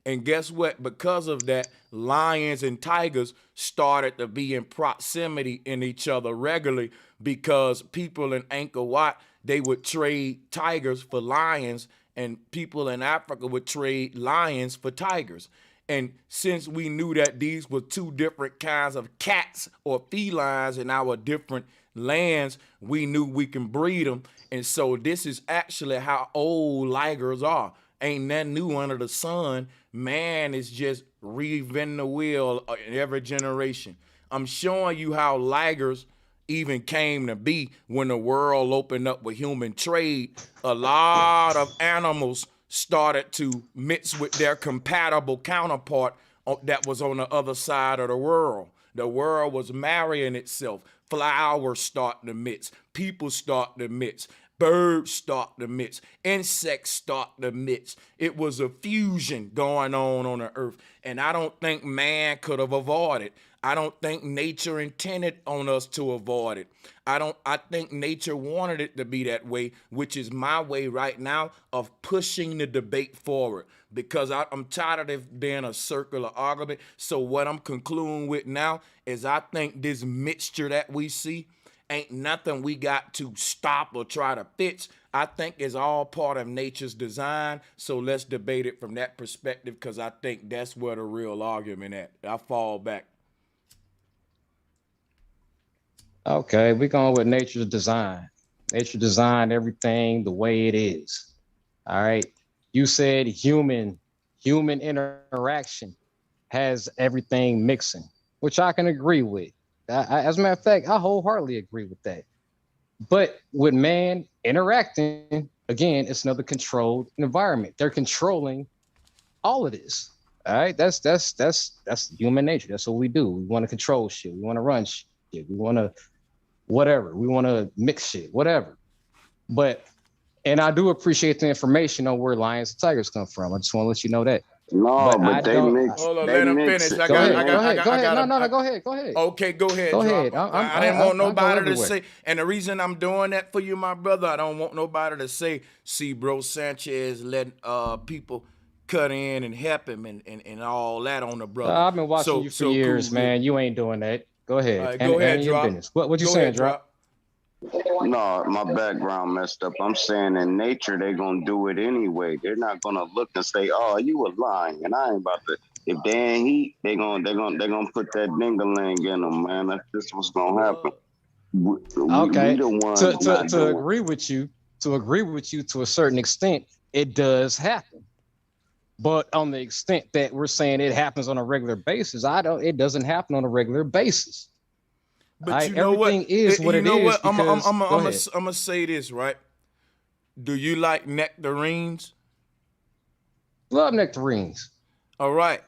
[SPEAKER 1] And guess what? Because of that, lions and tigers started to be in proximity in each other regularly, because people in Angkor Wat, they would trade tigers for lions, and people in Africa would trade lions for tigers. And since we knew that these were two different kinds of cats or felines in our different lands, we knew we can breed them. And so this is actually how old ligers are. Ain't nothing new under the sun. Man is just reinventing the wheel in every generation. I'm showing you how ligers even came to be when the world opened up with human trade. A lot of animals started to mix with their compatible counterpart that was on the other side of the world. The world was marrying itself. Flowers start to mix. People start to mix. Birds start the midst. Insects start the midst. It was a fusion going on the earth. And I don't think man could have avoided. I don't think nature intended on us to avoid it. I think nature wanted it to be that way, which is my way right now of pushing the debate forward. Because I'm tired of it being a circular argument. So what I'm concluding with now is I think this mixture that we see ain't nothing we got to stop or try to fix. I think it's all part of nature's design. So let's debate it from that perspective, because I think that's where the real argument at. I fall back.
[SPEAKER 16] Okay, we're going with nature's design. Nature designed everything the way it is. All right. You said human interaction has everything mixing, which I can agree with. As a matter of fact, I wholeheartedly agree with that. But with man interacting, again, it's another controlled environment. They're controlling all of this. All right, that's human nature. That's what we do. We want to control shit. We want to run shit. We want to whatever. We want to mix shit, whatever. And I do appreciate the information on where lions and tigers come from. I just want to let you know that.
[SPEAKER 14] No, but they mix.
[SPEAKER 1] Hold on,
[SPEAKER 14] they
[SPEAKER 1] let him
[SPEAKER 14] mix
[SPEAKER 1] finish.
[SPEAKER 14] it.
[SPEAKER 16] Go ahead. No, go ahead.
[SPEAKER 1] Okay, go ahead.
[SPEAKER 16] Go
[SPEAKER 1] Drop.
[SPEAKER 16] ahead.
[SPEAKER 1] I didn't want nobody to
[SPEAKER 16] everywhere.
[SPEAKER 1] say, and the reason I'm doing that for you, my brother, I don't want nobody to say, see, bro, Sanchez letting people cut in and help him and all that on the brother.
[SPEAKER 16] I've been watching you for years,
[SPEAKER 1] cool,
[SPEAKER 16] man. You ain't doing that. Go ahead.
[SPEAKER 1] All right, go ahead,
[SPEAKER 16] your
[SPEAKER 1] Drop.
[SPEAKER 16] business. What you
[SPEAKER 1] Go
[SPEAKER 16] saying,
[SPEAKER 1] ahead,
[SPEAKER 16] Drop?
[SPEAKER 14] No, my background messed up. I'm saying in nature, they're gonna do it anyway. They're not gonna look and say, "Oh, you were lying," and I ain't about to. If they ain't heat, they're gonna put that dingaling in them, man. That's just what's gonna happen.
[SPEAKER 16] Okay.
[SPEAKER 14] We the ones
[SPEAKER 16] To agree with you, to a certain extent, it does happen. But on the extent that we're saying it happens on a regular basis, it doesn't happen on a regular basis.
[SPEAKER 1] But you know
[SPEAKER 16] everything
[SPEAKER 1] what?
[SPEAKER 16] is what
[SPEAKER 1] you
[SPEAKER 16] it
[SPEAKER 1] know
[SPEAKER 16] is.
[SPEAKER 1] What? I'm
[SPEAKER 16] Because,
[SPEAKER 1] gonna say this, right? Do you like nectarines?
[SPEAKER 16] Love nectarines.
[SPEAKER 1] All right.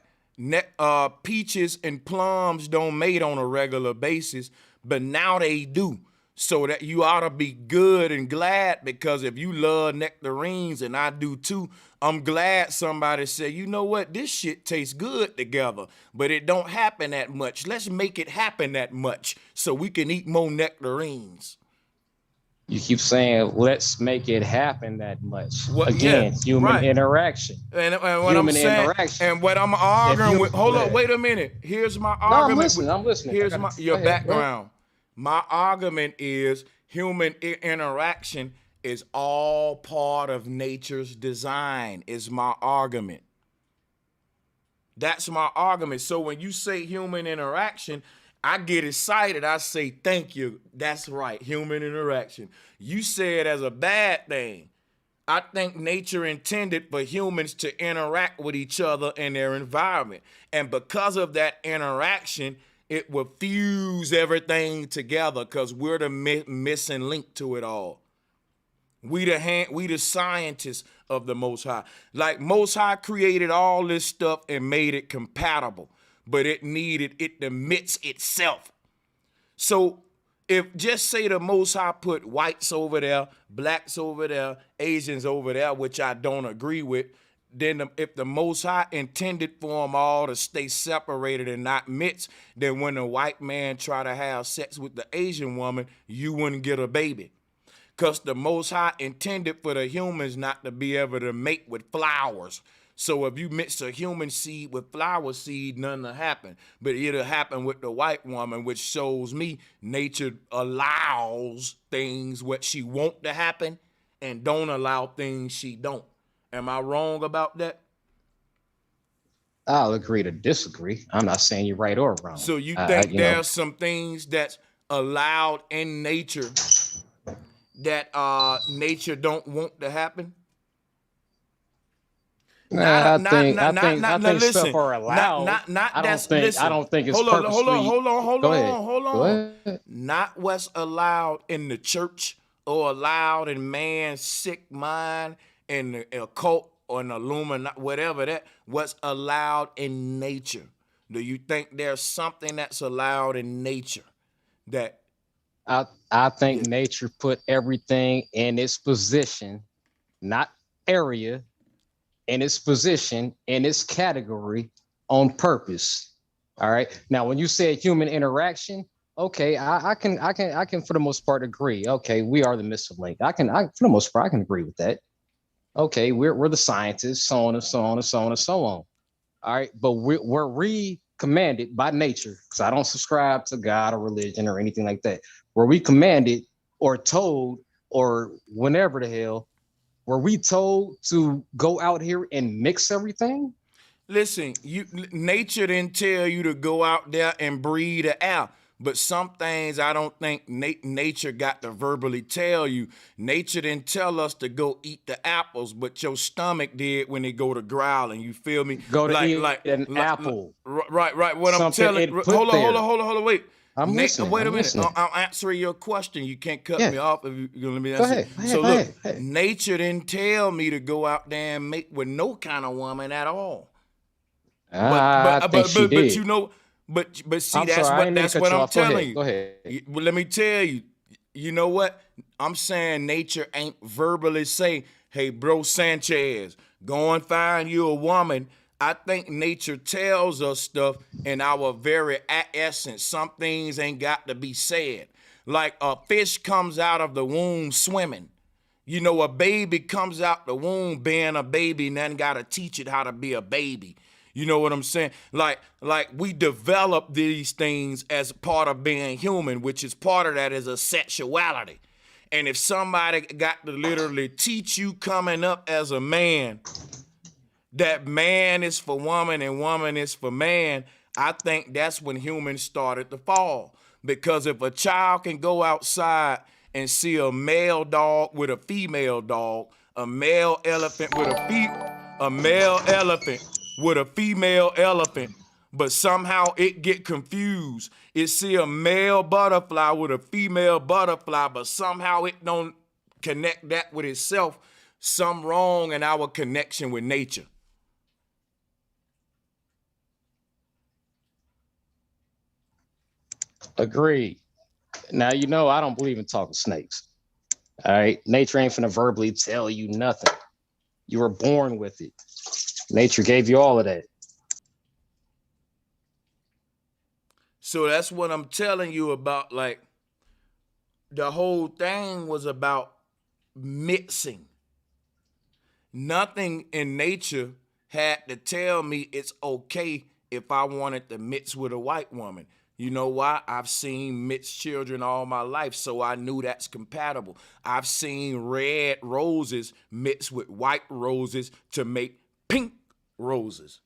[SPEAKER 1] Peaches and plums don't mate on a regular basis, but now they do. So that you ought to be good and glad, because if you love nectarines and I do too, I'm glad somebody said, you know what, this shit tastes good together, but it don't happen that much. Let's make it happen that much so we can eat more nectarines.
[SPEAKER 16] You keep saying, let's make it happen that much.
[SPEAKER 1] Again,
[SPEAKER 16] human interaction.
[SPEAKER 1] And what
[SPEAKER 16] human
[SPEAKER 1] I'm saying,
[SPEAKER 16] interaction.
[SPEAKER 1] and what I'm arguing with, hold up, wait a minute. Here's my argument.
[SPEAKER 16] I'm listening.
[SPEAKER 1] Here's your background. My argument is human interaction is all part of nature's design, is my argument. That's my argument. So when you say human interaction, I get excited. I say, thank you. That's right, human interaction. You say it as a bad thing. I think nature intended for humans to interact with each other in their environment. And because of that interaction, it will fuse everything together, because we're the missing link to it all. We the scientists of the Most High. Like Most High created all this stuff and made it compatible, but it needed it to mix itself. So if just say the Most High put whites over there, blacks over there, Asians over there, which I don't agree with, then if the Most High intended for them all to stay separated and not mix, then when the white man try to have sex with the Asian woman, you wouldn't get a baby. Because the Most High intended for the humans not to be able to mate with flowers. So if you mix a human seed with flower seed, nothing will happen. But it'll happen with the white woman, which shows me nature allows things what she want to happen and don't allow things she don't. Am I wrong about that?
[SPEAKER 16] I'll agree to disagree. I'm not saying you're right or wrong.
[SPEAKER 1] So you think there's some things that's allowed in nature that nature don't want to happen?
[SPEAKER 16] I think stuff are allowed. I don't think it's purposely.
[SPEAKER 1] Hold on.
[SPEAKER 16] Go ahead.
[SPEAKER 1] Not what's allowed in the church or allowed in man's sick mind, in the occult or in Illuminati, whatever that, what's allowed in nature. Do you think there's something that's allowed in nature that
[SPEAKER 16] I think nature put everything in its position, not area, in its position, in its category on purpose. All right. Now, when you say human interaction, okay, I can for the most part agree. Okay, we are the missing link. I for the most part I can agree with that. Okay, we're the scientists, so on and so on and so on and so on. All right, but we're commanded by nature, because I don't subscribe to God or religion or anything like that. Were we commanded or told or whenever the hell were we told to go out here and mix everything?
[SPEAKER 1] Listen, nature didn't tell you to go out there and breathe the air. But some things I don't think nature got to verbally tell you. Nature didn't tell us to go eat the apples, but your stomach did when they go to growling. You feel me?
[SPEAKER 16] Go to eat an apple.
[SPEAKER 1] Right. What
[SPEAKER 16] Something
[SPEAKER 1] I'm telling. Hold on. Wait.
[SPEAKER 16] I'm listening.
[SPEAKER 1] Wait a minute.
[SPEAKER 16] Listening.
[SPEAKER 1] I'm answering your question. You can't cut me off if you're gonna let me
[SPEAKER 16] Go
[SPEAKER 1] answer.
[SPEAKER 16] ahead.
[SPEAKER 1] So look, nature didn't tell me to go out there and make with no kind of woman at all.
[SPEAKER 16] I think she did.
[SPEAKER 1] But you know. But see, that's what I'm telling you.
[SPEAKER 16] Go ahead.
[SPEAKER 1] Well, let me tell you. You know what? I'm saying nature ain't verbally say, "Hey, bro Sanchez, go and find you a woman." I think nature tells us stuff in our very essence. Some things ain't got to be said. Like a fish comes out of the womb swimming. You know, a baby comes out the womb being a baby, and then got to teach it how to be a baby. You know what I'm saying? Like we develop these things as part of being human, which is part of that is a sexuality. And if somebody got to literally teach you coming up as a man, that man is for woman and woman is for man, I think that's when humans started to fall. Because if a child can go outside and see a male dog with a female dog, a male elephant with a male elephant with a female elephant, but somehow it get confused. It see a male butterfly with a female butterfly, but somehow it don't connect that with itself. Some wrong in our connection with nature.
[SPEAKER 16] Agreed. Now, you know, I don't believe in talking snakes. All right. Nature ain't finna verbally tell you nothing. You were born with it. Nature gave you all of that.
[SPEAKER 1] So that's what I'm telling you about. Like, the whole thing was about mixing. Nothing in nature had to tell me it's okay if I wanted to mix with a white woman. You know why? I've seen mixed children all my life, so I knew that's compatible. I've seen red roses mixed with white roses to make pink roses.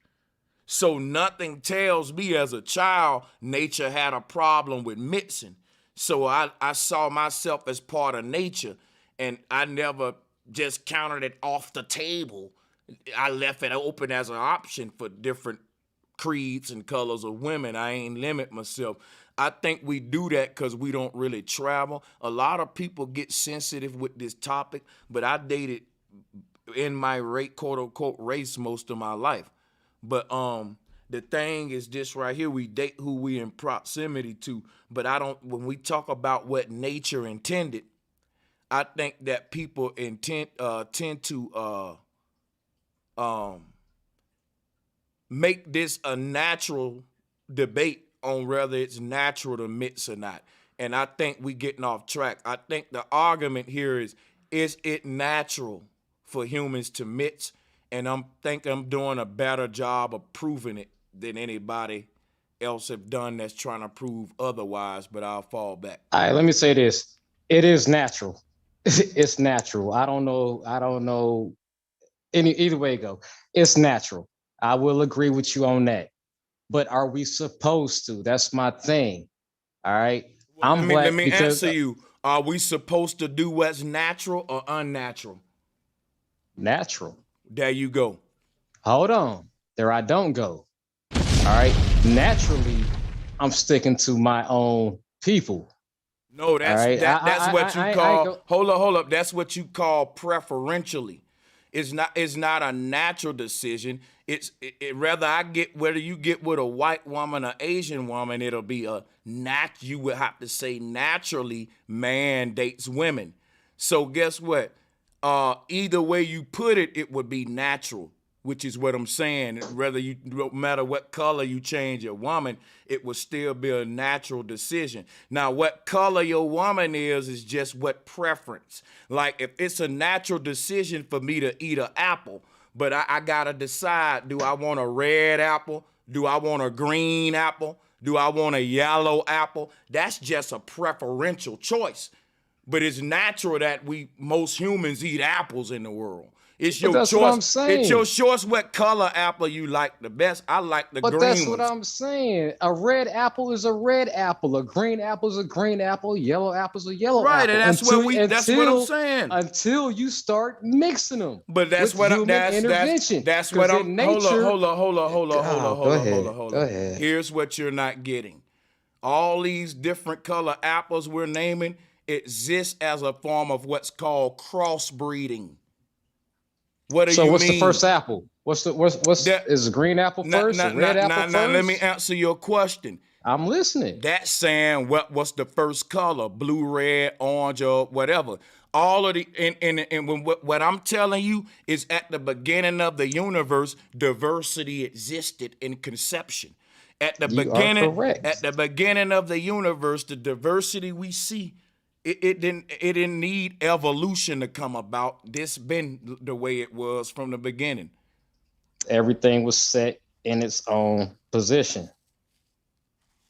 [SPEAKER 1] So nothing tells me as a child nature had a problem with mixing. So I saw myself as part of nature, and I never just counted it off the table. I left it open as an option for different creeds and colors of women. I ain't limit myself. I think we do that because we don't really travel. A lot of people get sensitive with this topic, but I dated in my quote unquote race most of my life. But the thing is this right here, we date who we in proximity to. But when we talk about what nature intended, I think that people tend to make this a natural debate on whether it's natural to mix or not. And I think we getting off track. I think the argument here is it natural for humans to mix? And I'm doing a better job of proving it than anybody else have done that's trying to prove otherwise, but I'll fall back.
[SPEAKER 16] All right, let me say this. It is natural. It's natural. I don't know either way it go. It's natural. I will agree with you on that. But are we supposed to? That's my thing. All right.
[SPEAKER 1] Well, let me answer you. Are we supposed to do what's natural or unnatural?
[SPEAKER 16] Natural.
[SPEAKER 1] There you go.
[SPEAKER 16] Hold on. There I don't go. All right. Naturally, I'm sticking to my own people.
[SPEAKER 1] No, that's
[SPEAKER 16] right?
[SPEAKER 1] that's what you call. Hold up. That's what you call preferentially. It's not a natural decision. Whether I get, whether you get with a white woman or Asian woman, it'll be you would have to say naturally man dates women. So guess what? Either way you put it, it would be natural, which is what I'm saying. No matter what color you change your woman, it would still be a natural decision. Now, what color your woman is just what preference. Like if it's a natural decision for me to eat an apple, but I gotta decide, do I want a red apple? Do I want a green apple? Do I want a yellow apple? That's just a preferential choice. But it's natural that most humans eat apples in the world. It's your
[SPEAKER 16] that's
[SPEAKER 1] choice.
[SPEAKER 16] what I'm saying.
[SPEAKER 1] It's your choice what color apple you like the best. I like the green ones.
[SPEAKER 16] But that's what I'm saying. A red apple is a red apple. A green apple is a green apple. Yellow apple is a yellow apple.
[SPEAKER 1] Right, and that's what I'm saying.
[SPEAKER 16] Until you start mixing them.
[SPEAKER 1] But that's what I'm
[SPEAKER 16] intervention.
[SPEAKER 1] That's what I'm hold on.
[SPEAKER 16] Go ahead.
[SPEAKER 1] Here's what you're not getting. All these different color apples we're naming exist as a form of what's called crossbreeding. What do you mean?
[SPEAKER 16] So what's the first apple? Is the green apple first? The red apple first?
[SPEAKER 1] Now let me answer your question.
[SPEAKER 16] I'm listening.
[SPEAKER 1] That's saying what's the first color? Blue, red, orange, or whatever. All of the and what I'm telling you is at the beginning of the universe, diversity existed in conception. At the beginning of the universe, the diversity we see, it didn't need evolution to come about. This been the way it was from the beginning.
[SPEAKER 16] Everything was set in its own position.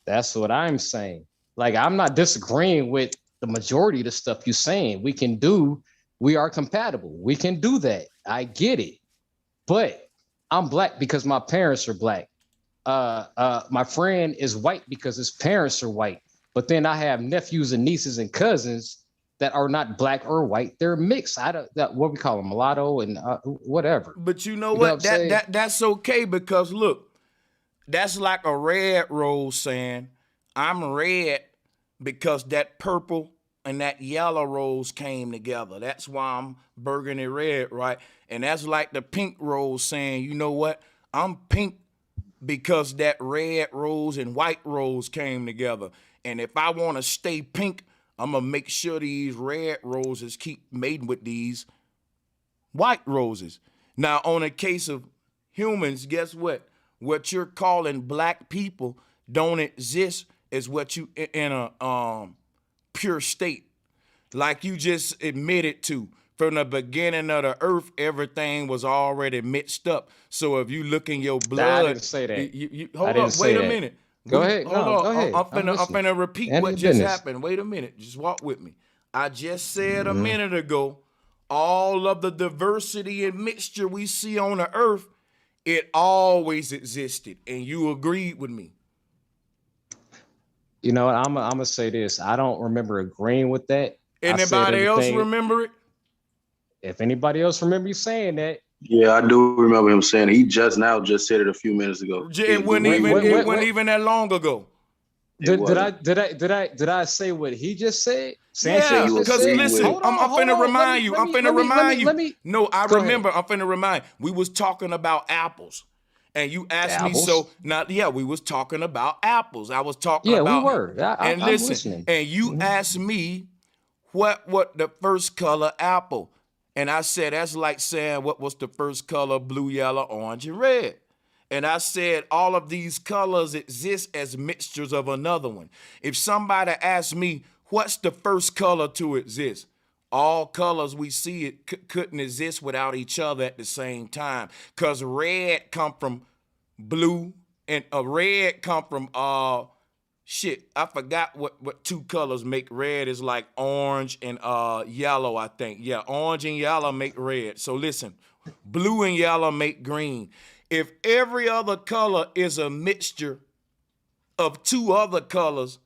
[SPEAKER 16] That's what I'm saying. Like, I'm not disagreeing with the majority of the stuff you're saying. We are compatible. We can do that. I get it. But I'm black because my parents are black. My friend is white because his parents are white. But then I have nephews and nieces and cousins that are not black or white. They're mixed. What we call them, mulatto and whatever.
[SPEAKER 1] But you know what? That's okay, because look, that's like a red rose saying, I'm red because that purple and that yellow rose came together. That's why I'm burgundy red, right? And that's like the pink rose saying, you know what? I'm pink because that red rose and white rose came together. And if I want to stay pink, I'm going to make sure these red roses keep mating with these white roses. Now, on a case of humans, guess what? What you're calling black people don't exist as what you in a pure state. Like you just admitted to. From the beginning of the earth, everything was already mixed up. So if you look in your blood,
[SPEAKER 16] I didn't say that.
[SPEAKER 1] Hold up, wait a minute.
[SPEAKER 16] Go ahead.
[SPEAKER 1] Hold on.
[SPEAKER 16] Go ahead.
[SPEAKER 1] I'm finna repeat what just happened. Wait a minute. Just walk with me. I just said a minute ago, all of the diversity and mixture we see on the earth, it always existed, and you agreed with me.
[SPEAKER 16] You know what? I'm gonna say this. I don't remember agreeing with that.
[SPEAKER 1] Anybody else remember it?
[SPEAKER 16] If anybody else remember you saying that.
[SPEAKER 17] Yeah, I do remember him saying it. He just said it a few minutes ago.
[SPEAKER 1] It wasn't even that long ago.
[SPEAKER 16] Did I say what he just said?
[SPEAKER 1] Yeah, because listen, I'm finna remind you. I'm finna remind you. No, I remember. I'm finna remind. We was talking about apples. And you asked me, so now, we was talking about apples. I was talking about.
[SPEAKER 16] Yeah, we were.
[SPEAKER 1] And listen, and you asked me what the first color apple. And I said, that's like saying, what was the first color? Blue, yellow, orange, and red. And I said, all of these colors exist as mixtures of another one. If somebody asked me, what's the first color to exist? All colors we see couldn't exist without each other at the same time. Because red come from blue and red come from, I forgot what two colors make red. Is like orange and yellow, I think. Yeah, orange and yellow make red. So listen, blue and yellow make green. If every other color is a mixture of two other colors,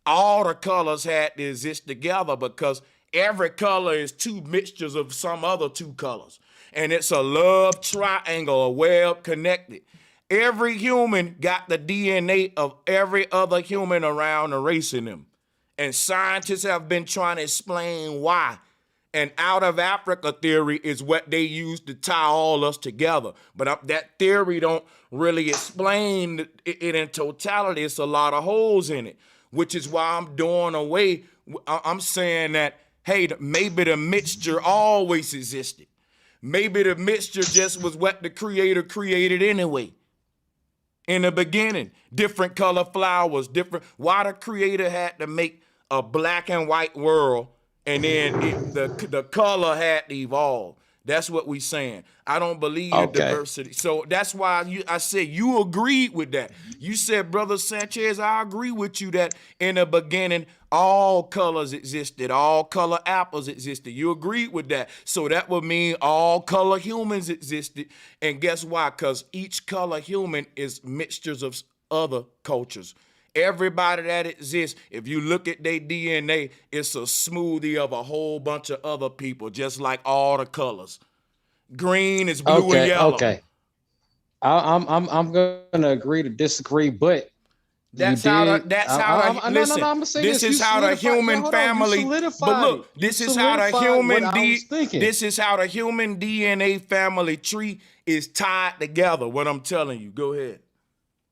[SPEAKER 1] all the colors had to exist together because every color is two mixtures of some other two colors. And it's a love triangle, a web connected. Every human got the DNA of every other human around erasing them. And scientists have been trying to explain why. And out of Africa theory is what they use to tie all us together. But that theory don't really explain it in totality. It's a lot of holes in it, which is why I'm doing away. I'm saying that, hey, maybe the mixture always existed. Maybe the mixture just was what the creator created anyway. In the beginning, different color flowers, why the creator had to make a black and white world, and then the color had to evolve. That's what we saying. I don't believe in diversity. So that's why I said you agreed with that. You said, Brother Sanchez, I agree with you that in the beginning, all colors existed. All color apples existed. You agreed with that. So that would mean all color humans existed. And guess why? Because each color human is mixtures of other cultures. Everybody that exists, if you look at their DNA, it's a smoothie of a whole bunch of other people, just like all the colors. Green is blue and yellow.
[SPEAKER 16] Okay. I'm gonna agree to disagree, but
[SPEAKER 1] Listen, this is how the human family. But look, this is how the human DNA family tree is tied together. What I'm telling you. Go ahead.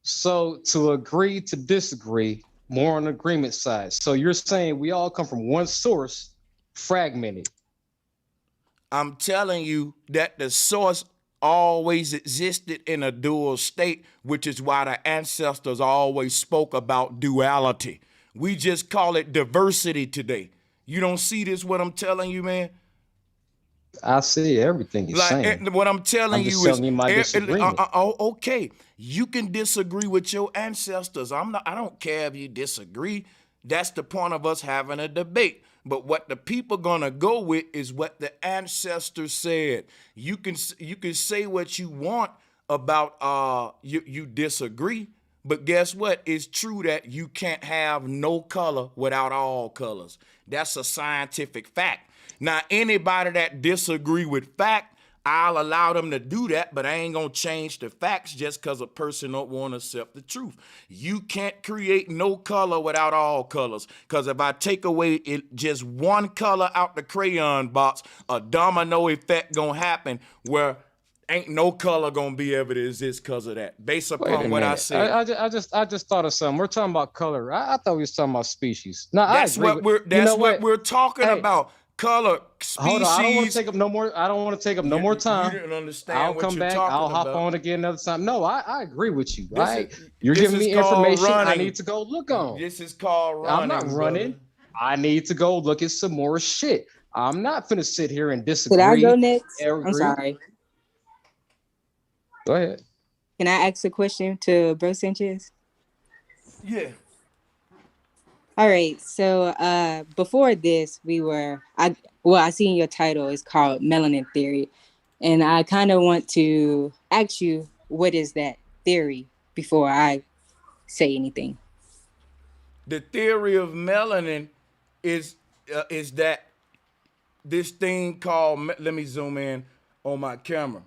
[SPEAKER 16] So to agree to disagree, more on the agreement side. So you're saying we all come from one source, fragmented.
[SPEAKER 1] I'm telling you that the source always existed in a dual state, which is why the ancestors always spoke about duality. We just call it diversity today. You don't see this, what I'm telling you, man?
[SPEAKER 16] I see everything you're saying.
[SPEAKER 1] What I'm telling you is,
[SPEAKER 16] my disagreement.
[SPEAKER 1] Okay, you can disagree with your ancestors. I don't care if you disagree. That's the point of us having a debate. But what the people gonna go with is what the ancestors said. You can say what you want about you disagree, but guess what? It's true that you can't have no color without all colors. That's a scientific fact. Now, anybody that disagree with fact, I'll allow them to do that, but I ain't gonna change the facts just because a person don't want to accept the truth. You can't create no color without all colors, because if I take away just one color out the crayon box, a domino effect gonna happen where ain't no color gonna be able to exist because of that. Based upon what I said,
[SPEAKER 16] I just thought of something. We're talking about color. I thought we were talking about species. No,
[SPEAKER 1] that's what we're talking about. Color, species.
[SPEAKER 16] Hold on, I don't want to take up no more. I don't want to take up no more time.
[SPEAKER 1] You didn't understand.
[SPEAKER 16] I'll
[SPEAKER 1] what
[SPEAKER 16] come
[SPEAKER 1] you're
[SPEAKER 16] back.
[SPEAKER 1] talking
[SPEAKER 16] I'll hop
[SPEAKER 1] about.
[SPEAKER 16] on again another time. No, I agree with you.
[SPEAKER 1] This
[SPEAKER 16] You're giving me
[SPEAKER 1] is called
[SPEAKER 16] information I
[SPEAKER 1] running.
[SPEAKER 16] need to go look on.
[SPEAKER 1] This is called running.
[SPEAKER 16] I'm not running.
[SPEAKER 1] Brother.
[SPEAKER 16] I need to go look at some more shit. I'm not finna sit here and disagree.
[SPEAKER 18] Could I go next?
[SPEAKER 16] Agree.
[SPEAKER 18] I'm sorry.
[SPEAKER 16] Go ahead.
[SPEAKER 18] Can I ask a question to Bro Sanchez?
[SPEAKER 1] Yeah.
[SPEAKER 18] All right. So before this, I seen your title is called Melanin Theory. And I kind of want to ask you, what is that theory before I say anything?
[SPEAKER 1] The theory of melanin is that this thing called, let me zoom in on my camera.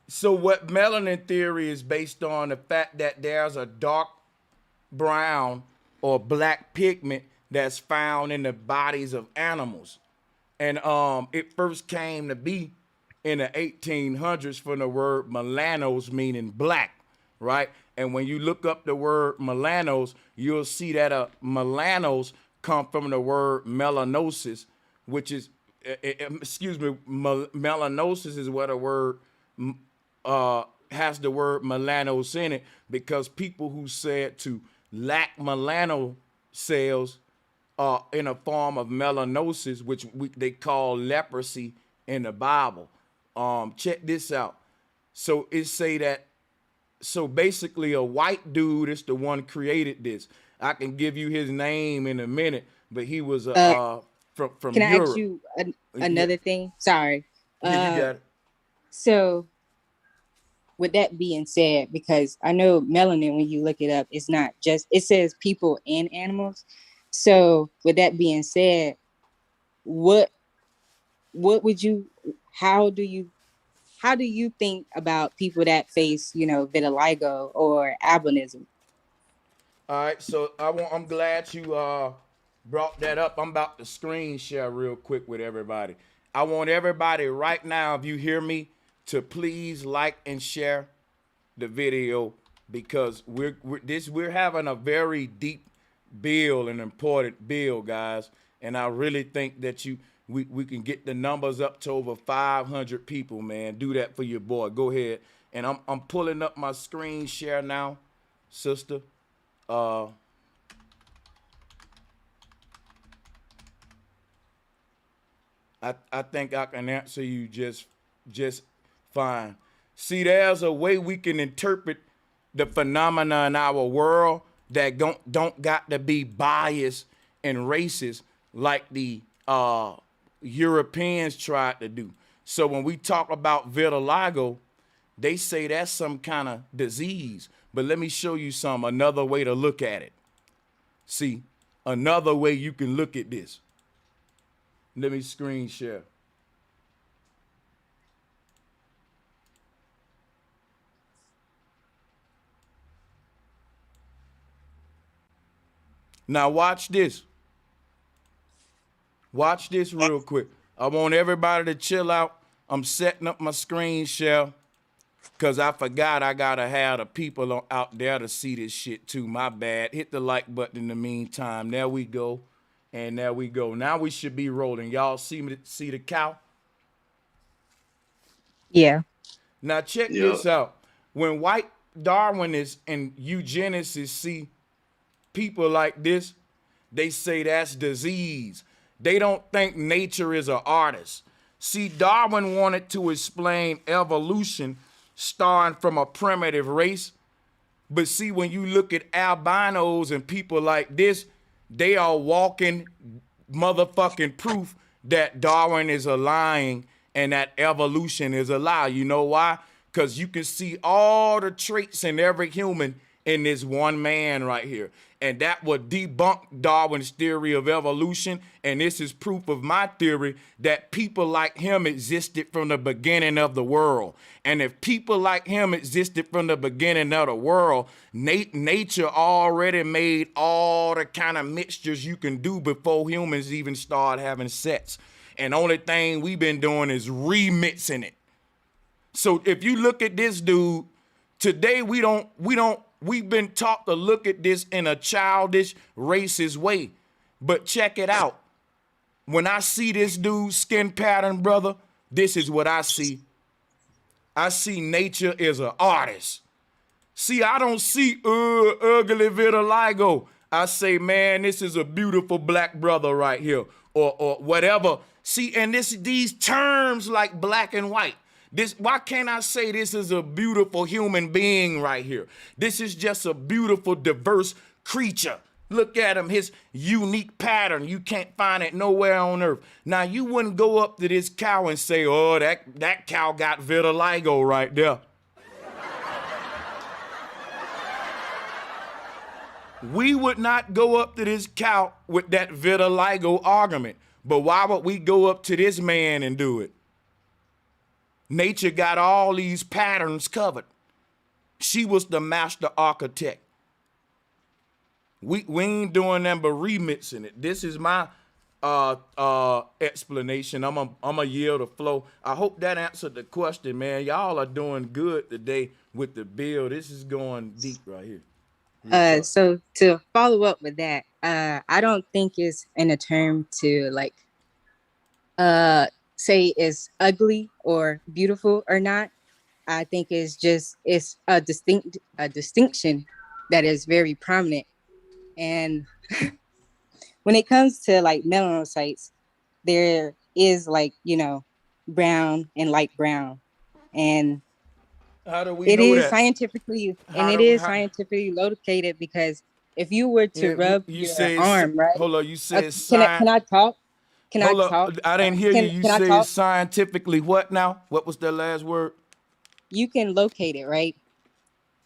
[SPEAKER 1] So what melanin theory is based on the fact that there's a dark brown or black pigment that's found in the bodies of animals. And it first came to be in the 1800s from the word melanos, meaning black, right? And when you look up the word melanos, you'll see that melanos come from the word melanosis, which is, melanosis is what a word has the word melanos in it, because people who said to lack melano cells in a form of melanosis, which they call leprosy in the Bible. Check this out. So it say that, so basically a white dude is the one created this. I can give you his name in a minute, but he was from
[SPEAKER 18] Can I
[SPEAKER 1] Europe.
[SPEAKER 18] ask you another thing? Sorry.
[SPEAKER 1] Yeah, you got it.
[SPEAKER 18] So with that being said, because I know melanin, when you look it up, it's not just, it says people and animals. So with that being said, what would you, how do you think about people that face, vitiligo or albinism?
[SPEAKER 1] All right, so I'm glad you brought that up. I'm about to screen share real quick with everybody. I want everybody right now, if you hear me, to please like and share the video, because we're having a very deep bill, an important bill, guys. And I really think that we can get the numbers up to over 500 people, man. Do that for your boy. Go ahead. And I'm pulling up my screen share now, sister. I think I can answer you just fine. See, there's a way we can interpret the phenomena in our world that don't got to be biased and racist like the Europeans tried to do. So when we talk about vitiligo, they say that's some kind of disease. But let me show you another way to look at it. See, another way you can look at this. Let me screen share. Now watch this. Watch this real quick. I want everybody to chill out. I'm setting up my screen share because I forgot I got to have the people out there to see this shit too. My bad. Hit the like button in the meantime. There we go. And there we go. Now we should be rolling. Y'all see the cow?
[SPEAKER 18] Yeah.
[SPEAKER 1] Now check this out. When white Darwinists and eugenicists see people like this, they say that's disease. They don't think nature is an artist. See, Darwin wanted to explain evolution starting from a primitive race. But see, when you look at albinos and people like this, they are walking motherfucking proof that Darwin is a lying and that evolution is a lie. You know why? Because you can see all the traits in every human in this one man right here. And that would debunk Darwin's theory of evolution. And this is proof of my theory that people like him existed from the beginning of the world. And if people like him existed from the beginning of the world, nature already made all the kind of mixtures you can do before humans even start having sex. And only thing we've been doing is remixing it. So if you look at this dude, today we've been taught to look at this in a childish, racist way. But check it out. When I see this dude's skin pattern, brother, this is what I see. I see nature as an artist. See, I don't see ugly vitiligo. I say, man, this is a beautiful black brother right here, or whatever. See, and these terms like black and white. Why can't I say this is a beautiful human being right here? This is just a beautiful, diverse creature. Look at him, his unique pattern. You can't find it nowhere on earth. Now, you wouldn't go up to this cow and say, oh, that cow got vitiligo right there. We would not go up to this cow with that vitiligo argument. But why would we go up to this man and do it? Nature got all these patterns covered. She was the master architect. We ain't doing nothing but remixing it. This is my explanation. I'm a yield the flow. I hope that answered the question, man. Y'all are doing good today with the bill. This is going deep right here.
[SPEAKER 18] So to follow up with that, I don't think it's in a term to like say it's ugly or beautiful or not. I think it's a distinction that is very prominent. And when it comes to like melanocytes, there is like, brown and light brown. And
[SPEAKER 1] how do we
[SPEAKER 18] it
[SPEAKER 1] know
[SPEAKER 18] is
[SPEAKER 1] that?
[SPEAKER 18] scientifically scientifically located, because if you were to rub your arm, right?
[SPEAKER 1] Hold on, you said
[SPEAKER 18] can I talk? Can I talk?
[SPEAKER 1] I didn't hear you. You said scientifically what now? What was that last word?
[SPEAKER 18] You can locate it, right?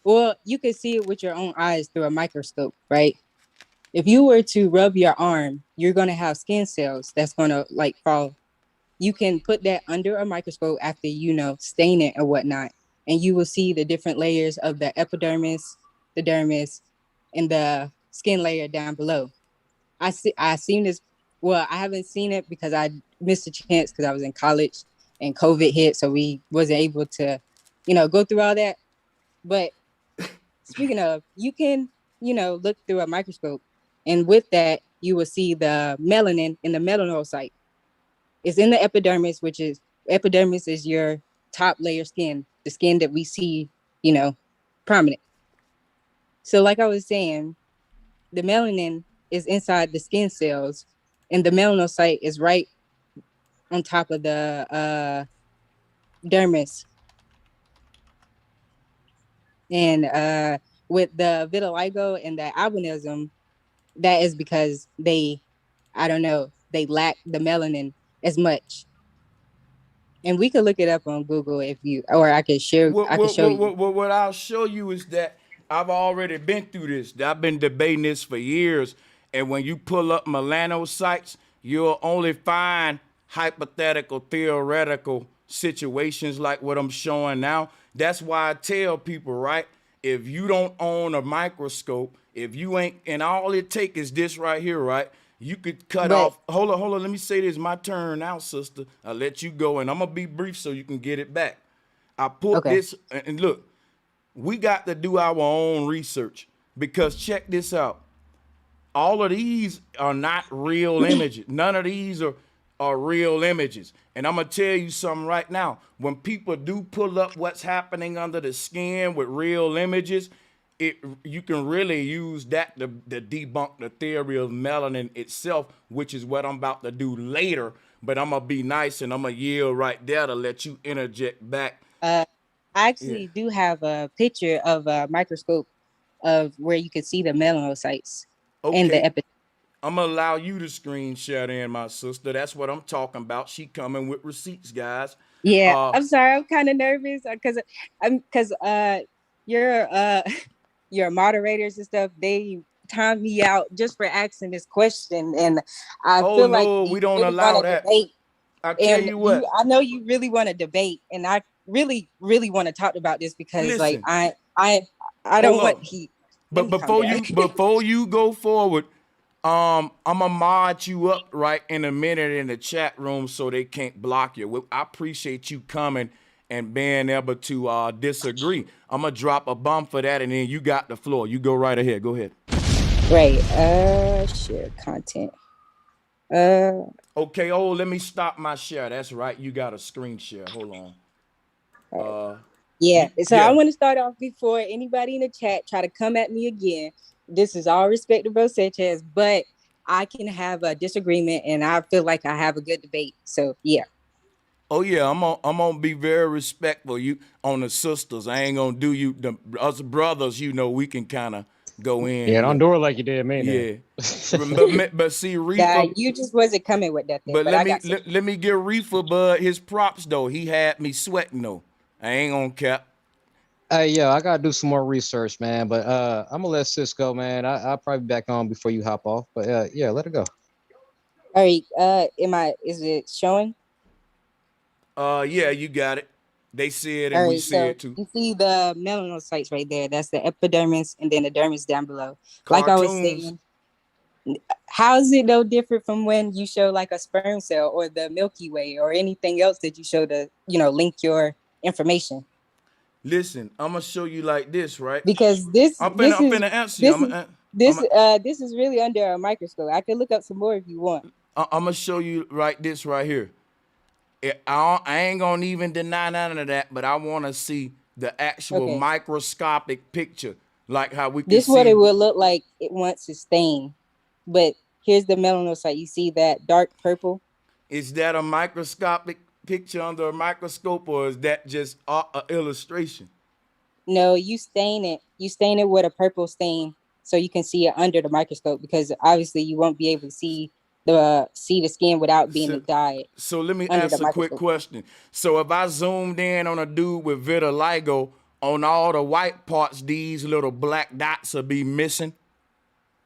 [SPEAKER 18] Well, you can see it with your own eyes through a microscope, right? If you were to rub your arm, you're going to have skin cells that's going to like fall. You can put that under a microscope after, stain it or whatnot, and you will see the different layers of the epidermis, the dermis, and the skin layer down below. I seen this. Well, I haven't seen it because I missed a chance because I was in college and COVID hit, so we wasn't able to, go through all that. But speaking of, you can, look through a microscope, and with that, you will see the melanin in the melanocyte. It's in the epidermis, which is epidermis is your top layer skin, the skin that we see, prominent. So, like I was saying, the melanin is inside the skin cells, and the melanocyte is right on top of the dermis. And with the vitiligo and the albinism, that is because I don't know, they lack the melanin as much. And we could look it up on Google if you, or I could show you.
[SPEAKER 1] What I'll show you is that I've already been through this. I've been debating this for years. And when you pull up melanocytes, you'll only find hypothetical, theoretical situations like what I'm showing now. That's why I tell people, right? If you don't own a microscope, if you ain't, and all it take is this right here, right? You could cut off. Hold on. Let me say this. My turn now, sister. I'll let you go, and I'm gonna be brief so you can get it back. I put this, and look, we got to do our own research because check this out. All of these are not real images. None of these are real images. And I'm gonna tell you something right now. When people do pull up what's happening under the skin with real images, you can really use that to debunk the theory of melanin itself, which is what I'm about to do later. But I'm gonna be nice and I'm gonna yield right there to let you interject back.
[SPEAKER 18] I actually do have a picture of a microscope of where you can see the melanocytes in the epidermis.
[SPEAKER 1] I'm gonna allow you to screen share in, my sister. That's what I'm talking about. She coming with receipts, guys.
[SPEAKER 18] Yeah, I'm sorry. I'm kind of nervous because your moderators and stuff, they time me out just for asking this question, and I feel like
[SPEAKER 1] we don't allow that.
[SPEAKER 18] Debate.
[SPEAKER 1] I tell you what,
[SPEAKER 18] I know you really want to debate, and I really, really want to talk about this because, like, I don't want heat.
[SPEAKER 1] But before you go forward, I'm gonna mod you up right in a minute in the chat room so they can't block you. I appreciate you coming and being able to disagree. I'm gonna drop a bomb for that, and then you got the floor. You go right ahead. Go ahead.
[SPEAKER 18] Right. Share content.
[SPEAKER 1] Okay. Oh, let me stop my share. That's right. You got a screen share. Hold on.
[SPEAKER 18] Yeah. So I want to start off before anybody in the chat try to come at me again. This is all respect to Bro Sanchez, but I can have a disagreement, and I feel like I have a good debate. So yeah.
[SPEAKER 1] Oh yeah, I'm gonna be very respectful. You on the sisters. I ain't gonna do you us brothers. We can kind of go in.
[SPEAKER 12] Yeah, don't do it like you did me.
[SPEAKER 1] Yeah, but see, Reefer.
[SPEAKER 18] Yeah, you just wasn't coming with that thing.
[SPEAKER 1] But let me give Reefer Bud his props though. He had me sweating though. I ain't gonna cap.
[SPEAKER 16] Yeah, I gotta do some more research, man. But I'm gonna let Sis go, man. I'll probably be back on before you hop off. But yeah, let it go.
[SPEAKER 18] All right. Is it showing?
[SPEAKER 1] Yeah, you got it. They see it and we see it too.
[SPEAKER 18] You see the melanocytes right there. That's the epidermis, and then the dermis down below.
[SPEAKER 1] Cartoons.
[SPEAKER 18] Like I was saying, how is it no different from when you show like a sperm cell or the Milky Way or anything else that you show to, link your information?
[SPEAKER 1] Listen, I'm gonna show you like this, right?
[SPEAKER 18] Because this
[SPEAKER 1] I'm finna answer you.
[SPEAKER 18] This is really under a microscope. I can look up some more if you want.
[SPEAKER 1] I'm gonna show you this right here. I ain't gonna even deny none of that, but I want to see the actual microscopic picture, like how we can
[SPEAKER 18] this
[SPEAKER 1] see.
[SPEAKER 18] What it will look like once it's stained. But here's the melanocyte. You see that dark purple?
[SPEAKER 1] Is that a microscopic picture under a microscope, or is that just an illustration?
[SPEAKER 18] No, you stain it. You stain it with a purple stain so you can see it under the microscope, because obviously you won't be able to see the skin without being dyed.
[SPEAKER 1] So let me ask a quick question. So if I zoomed in on a dude with vitiligo, on all the white parts, these little black dots will be missing?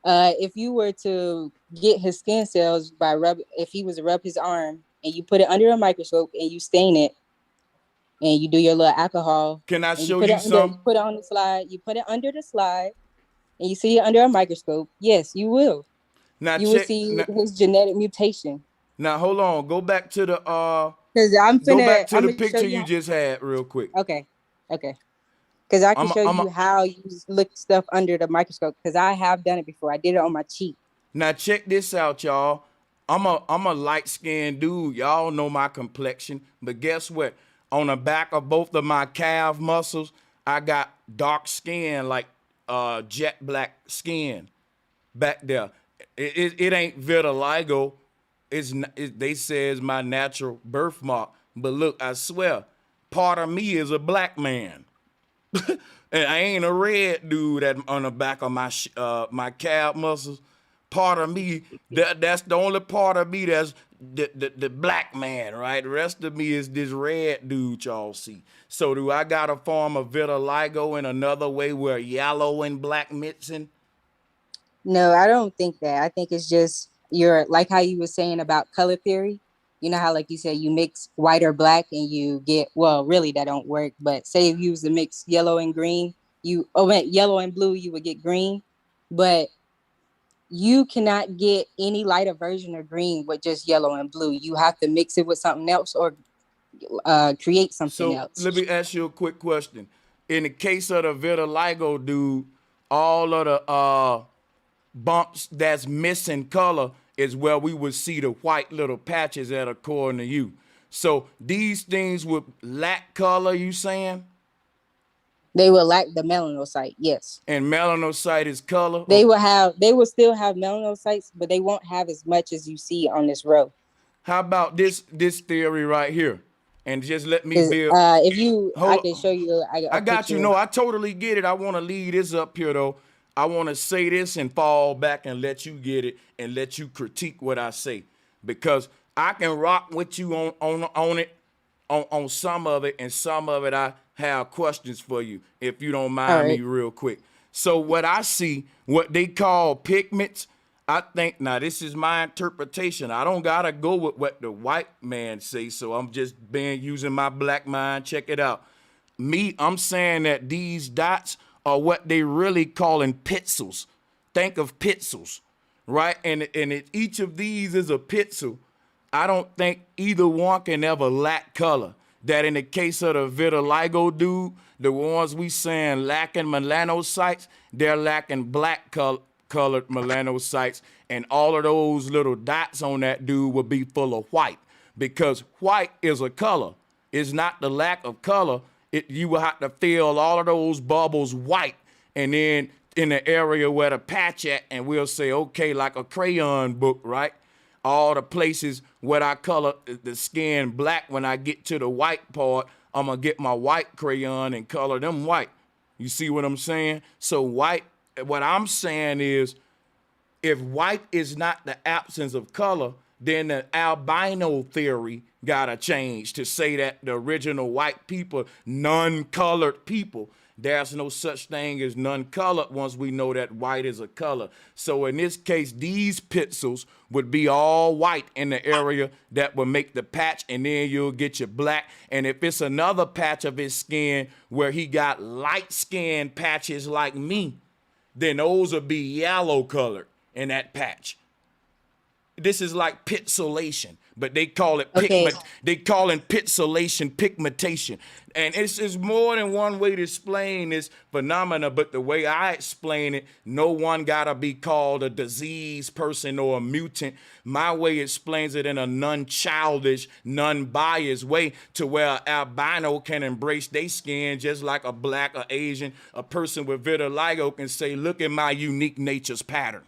[SPEAKER 18] If you were to get his skin cells if he was to rub his arm and you put it under a microscope and you stain it and you do your little alcohol.
[SPEAKER 1] Can I show you some?
[SPEAKER 18] You put it on the slide. You put it under the slide and you see it under a microscope. Yes, you will.
[SPEAKER 1] Now
[SPEAKER 18] You will
[SPEAKER 1] check.
[SPEAKER 18] see his genetic mutation.
[SPEAKER 1] Now hold on. Go back to the
[SPEAKER 18] Because I'm
[SPEAKER 1] the
[SPEAKER 18] gonna show
[SPEAKER 1] picture
[SPEAKER 18] you.
[SPEAKER 1] you just had real quick.
[SPEAKER 18] Okay, okay. Because I can
[SPEAKER 1] I'm
[SPEAKER 18] show
[SPEAKER 1] I'm
[SPEAKER 18] you how you look stuff under the microscope. Because I have done it before. I did it on my cheek.
[SPEAKER 1] Now check this out, y'all. I'm a light-skinned dude. Y'all know my complexion, but guess what? On the back of both of my calf muscles, I got dark skin, like jet black skin back there. It ain't vitiligo. They say it's my natural birthmark. But look, I swear, part of me is a black man. And I ain't a red dude on the back of my calf muscles. Part of me, that's the only part of me that's the black man, right? The rest of me is this red dude y'all see. So do I got a form of vitiligo in another way where yellow and black mixing?
[SPEAKER 18] No, I don't think that. I think it's just like how you were saying about color theory. You know how like you said you mix white or black and you get, well, really that don't work. But say if you use to mix yellow and green, yellow and blue, you would get green. But you cannot get any lighter version of green with just yellow and blue. You have to mix it with something else or create something
[SPEAKER 1] So
[SPEAKER 18] else.
[SPEAKER 1] let me ask you a quick question. In the case of the vitiligo dude, all of the bumps that's missing color is where we would see the white little patches that according to you. So these things would lack color, you saying?
[SPEAKER 18] They will lack the melanocyte, yes.
[SPEAKER 1] And melanocyte is color?
[SPEAKER 18] They will still have melanocytes, but they won't have as much as you see on this row.
[SPEAKER 1] How about this theory right here? And just let me build.
[SPEAKER 18] I can show you.
[SPEAKER 1] I got you. No, I totally get it. I want to leave this up here though. I want to say this and fall back and let you get it and let you critique what I say, because I can rock with you on it, on some of it, and some of it I have questions for you if you don't mind me real quick. So what I see, what they call pigments, I think, now this is my interpretation. I don't gotta go with what the white man say, so I'm just using my black mind. Check it out. I'm saying that these dots are what they really calling pixels. Think of pixels, right? And each of these is a pixel. I don't think either one can ever lack color. That in the case of the vitiligo dude, the ones we saying lacking melanocytes, they're lacking black colored melanocytes, and all of those little dots on that dude will be full of white, because white is a color. It's not the lack of color. You will have to fill all of those bubbles white, and then in the area where the patch at, and we'll say, okay, like a crayon book, right? All the places where I color the skin black, when I get to the white part, I'm gonna get my white crayon and color them white. You see what I'm saying? So what I'm saying is, if white is not the absence of color, then the albino theory gotta change to say that the original white people, non-colored people, there's no such thing as non-colored once we know that white is a color. So in this case, these pixels would be all white in the area that will make the patch, and then you'll get your black. And if it's another patch of his skin where he got light skin patches like me, then those will be yellow colored in that patch. This is like pixelation, but they call it they call it pixelation, pigmentation. And it's more than one way to explain this phenomena, but the way I explain it, no one gotta be called a diseased person or a mutant. My way explains it in a non-childish, non-biased way, to where an albino can embrace their skin just like a black or Asian. A person with vitiligo can say, look at my unique nature's pattern.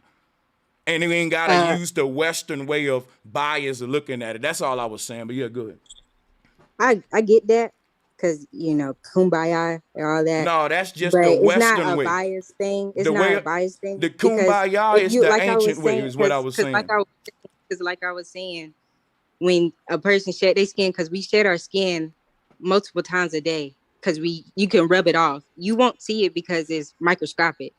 [SPEAKER 1] And you ain't gotta use the Western way of bias of looking at it. That's all I was saying. But yeah, good.
[SPEAKER 18] I get that, because kumbaya and all that.
[SPEAKER 1] No, that's just
[SPEAKER 18] but
[SPEAKER 1] the
[SPEAKER 18] it's
[SPEAKER 1] Western
[SPEAKER 18] not a
[SPEAKER 1] way.
[SPEAKER 18] biased thing. It's not a biased thing.
[SPEAKER 1] The kumbaya is the ancient way, is what I was saying.
[SPEAKER 18] Because like I was saying, when a person shed their skin, because we shed our skin multiple times a day, because you can rub it off. You won't see it because it's microscopic.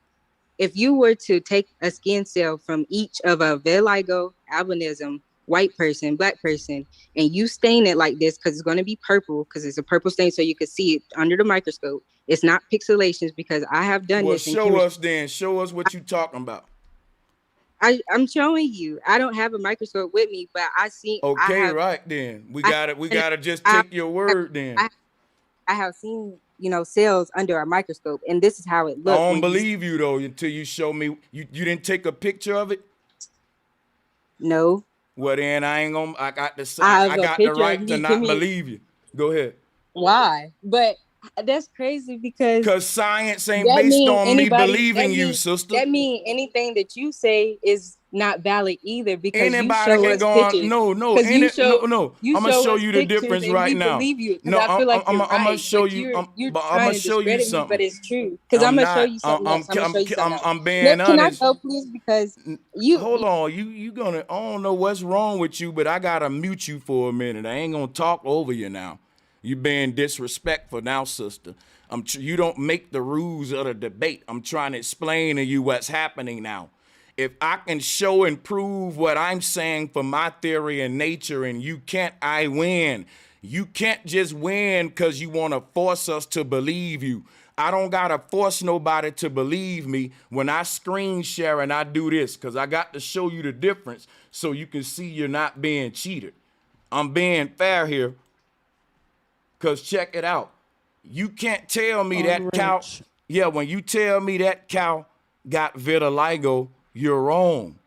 [SPEAKER 18] If you were to take a skin cell from each of a vitiligo, albinism, white person, black person, and you stain it like this, because it's going to be purple, because it's a purple stain, so you can see it under the microscope. It's not pixelations, because I have done this.
[SPEAKER 1] Show us then. Show us what you talking about.
[SPEAKER 18] I'm showing you. I don't have a microscope with me, but I
[SPEAKER 1] Okay,
[SPEAKER 18] have
[SPEAKER 1] right then. We
[SPEAKER 18] I
[SPEAKER 1] gotta just
[SPEAKER 18] I
[SPEAKER 1] take your word then.
[SPEAKER 18] I have seen, cells under a microscope, and this is how it
[SPEAKER 1] I
[SPEAKER 18] looked
[SPEAKER 1] don't
[SPEAKER 18] when you.
[SPEAKER 1] believe you though until you show me. You didn't take a picture of it.
[SPEAKER 18] No.
[SPEAKER 1] Well then I ain't gonna.
[SPEAKER 18] I have
[SPEAKER 1] I
[SPEAKER 18] a
[SPEAKER 1] got the
[SPEAKER 18] picture of
[SPEAKER 1] right to
[SPEAKER 18] me. Give
[SPEAKER 1] not
[SPEAKER 18] me
[SPEAKER 1] believe you. Go ahead.
[SPEAKER 18] why, but that's crazy because
[SPEAKER 1] Cause science ain't based on me believing you, sister.
[SPEAKER 18] that mean anything that you say is not valid either because you
[SPEAKER 1] Anybody
[SPEAKER 18] show
[SPEAKER 1] can
[SPEAKER 18] us
[SPEAKER 1] go on.
[SPEAKER 18] pictures.
[SPEAKER 1] No,
[SPEAKER 18] Because
[SPEAKER 1] no.
[SPEAKER 18] you
[SPEAKER 1] I'm gonna
[SPEAKER 18] show
[SPEAKER 1] show
[SPEAKER 18] us
[SPEAKER 1] you the
[SPEAKER 18] pictures
[SPEAKER 1] difference
[SPEAKER 18] and
[SPEAKER 1] right
[SPEAKER 18] we
[SPEAKER 1] now.
[SPEAKER 18] believe you because
[SPEAKER 1] No,
[SPEAKER 18] I feel like you're
[SPEAKER 1] I'm gonna
[SPEAKER 18] right,
[SPEAKER 1] show
[SPEAKER 18] but
[SPEAKER 1] you.
[SPEAKER 18] you're
[SPEAKER 1] But I'm
[SPEAKER 18] trying
[SPEAKER 1] gonna
[SPEAKER 18] to
[SPEAKER 1] show you
[SPEAKER 18] discredit me, but
[SPEAKER 1] something.
[SPEAKER 18] it's true. Because I'm
[SPEAKER 1] I'm
[SPEAKER 18] gonna show
[SPEAKER 1] not.
[SPEAKER 18] you something else. I'm gonna show you something else.
[SPEAKER 1] I'm being
[SPEAKER 18] Can I
[SPEAKER 1] honest.
[SPEAKER 18] go, please? Because you
[SPEAKER 1] Hold on. You gonna? I don't know what's wrong with you, but I gotta mute you for a minute. I ain't gonna talk over you now. You being disrespectful now, sister. You don't make the rules of the debate. I'm trying to explain to you what's happening now. If I can show and prove what I'm saying for my theory in nature and you can't, I win. You can't just win because you want to force us to believe you. I don't got to force nobody to believe me when I screen share and I do this because I got to show you the difference so you can see you're not being cheated. I'm being fair here because check it out. You can't tell me that cow. Yeah, when you tell me that cow got vitiligo, you're wrong.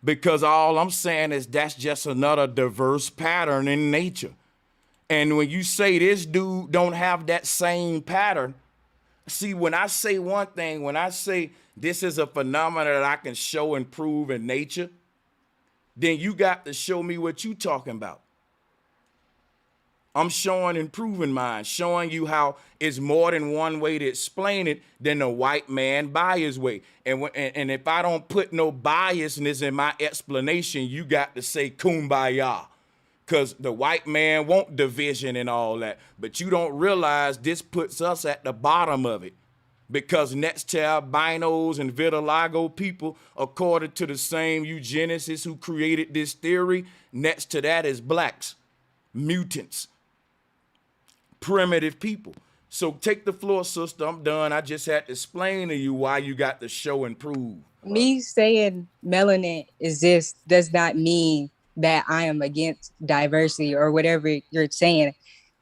[SPEAKER 1] Because all I'm saying is that's just another diverse pattern in nature. And when you say this dude don't have that same pattern, see, when I say one thing, when I say this is a phenomenon that I can show and prove in nature, then you got to show me what you talking about. I'm showing and proving mine, showing you how it's more than one way to explain it than the white man bias way. And if I don't put no biasness in my explanation, you got to say kumbaya. Because the white man want division and all that. But you don't realize this puts us at the bottom of it. Because next to albinos and vitiligo people, according to the same eugenicists who created this theory, next to that is blacks, mutants, primitive people. So take the floor, sister. I'm done. I just had to explain to you why you got to show and prove.
[SPEAKER 18] Me saying melanin exists does not mean that I am against diversity or whatever you're saying.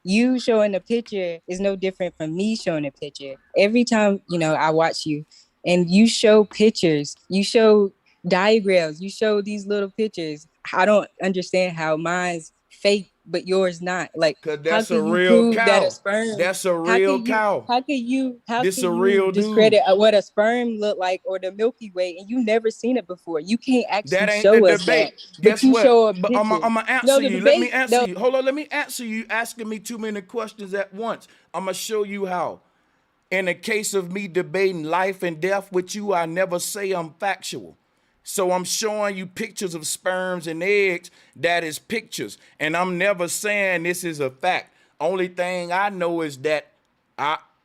[SPEAKER 18] You showing a picture is no different from me showing a picture. Every time, I watch you and you show pictures, you show diagrams, you show these little pictures. I don't understand how mine's fake, but yours not. Like,
[SPEAKER 1] Cause
[SPEAKER 18] how
[SPEAKER 1] that's a
[SPEAKER 18] can you
[SPEAKER 1] real
[SPEAKER 18] prove that a
[SPEAKER 1] cow.
[SPEAKER 18] sperm?
[SPEAKER 1] That's a
[SPEAKER 18] How
[SPEAKER 1] real
[SPEAKER 18] can you?
[SPEAKER 1] cow.
[SPEAKER 18] How
[SPEAKER 1] This
[SPEAKER 18] can
[SPEAKER 1] a
[SPEAKER 18] you
[SPEAKER 1] real dude.
[SPEAKER 18] discredit what a sperm look like or the Milky Way and you never seen it before? You can't actually
[SPEAKER 1] That ain't the
[SPEAKER 18] show us that,
[SPEAKER 1] debate.
[SPEAKER 18] but
[SPEAKER 1] Guess
[SPEAKER 18] you
[SPEAKER 1] what?
[SPEAKER 18] show a
[SPEAKER 1] But
[SPEAKER 18] picture.
[SPEAKER 1] I'm gonna
[SPEAKER 18] No,
[SPEAKER 1] answer
[SPEAKER 18] the
[SPEAKER 1] you. Let me
[SPEAKER 18] debate.
[SPEAKER 1] answer
[SPEAKER 18] No,
[SPEAKER 1] you. Hold on. Let me answer you. Asking me too many questions at once. I'm gonna show you how. In the case of me debating life and death with you, I never say I'm factual. So I'm showing you pictures of sperms and eggs. That is pictures. And I'm never saying this is a fact. Only thing I know is that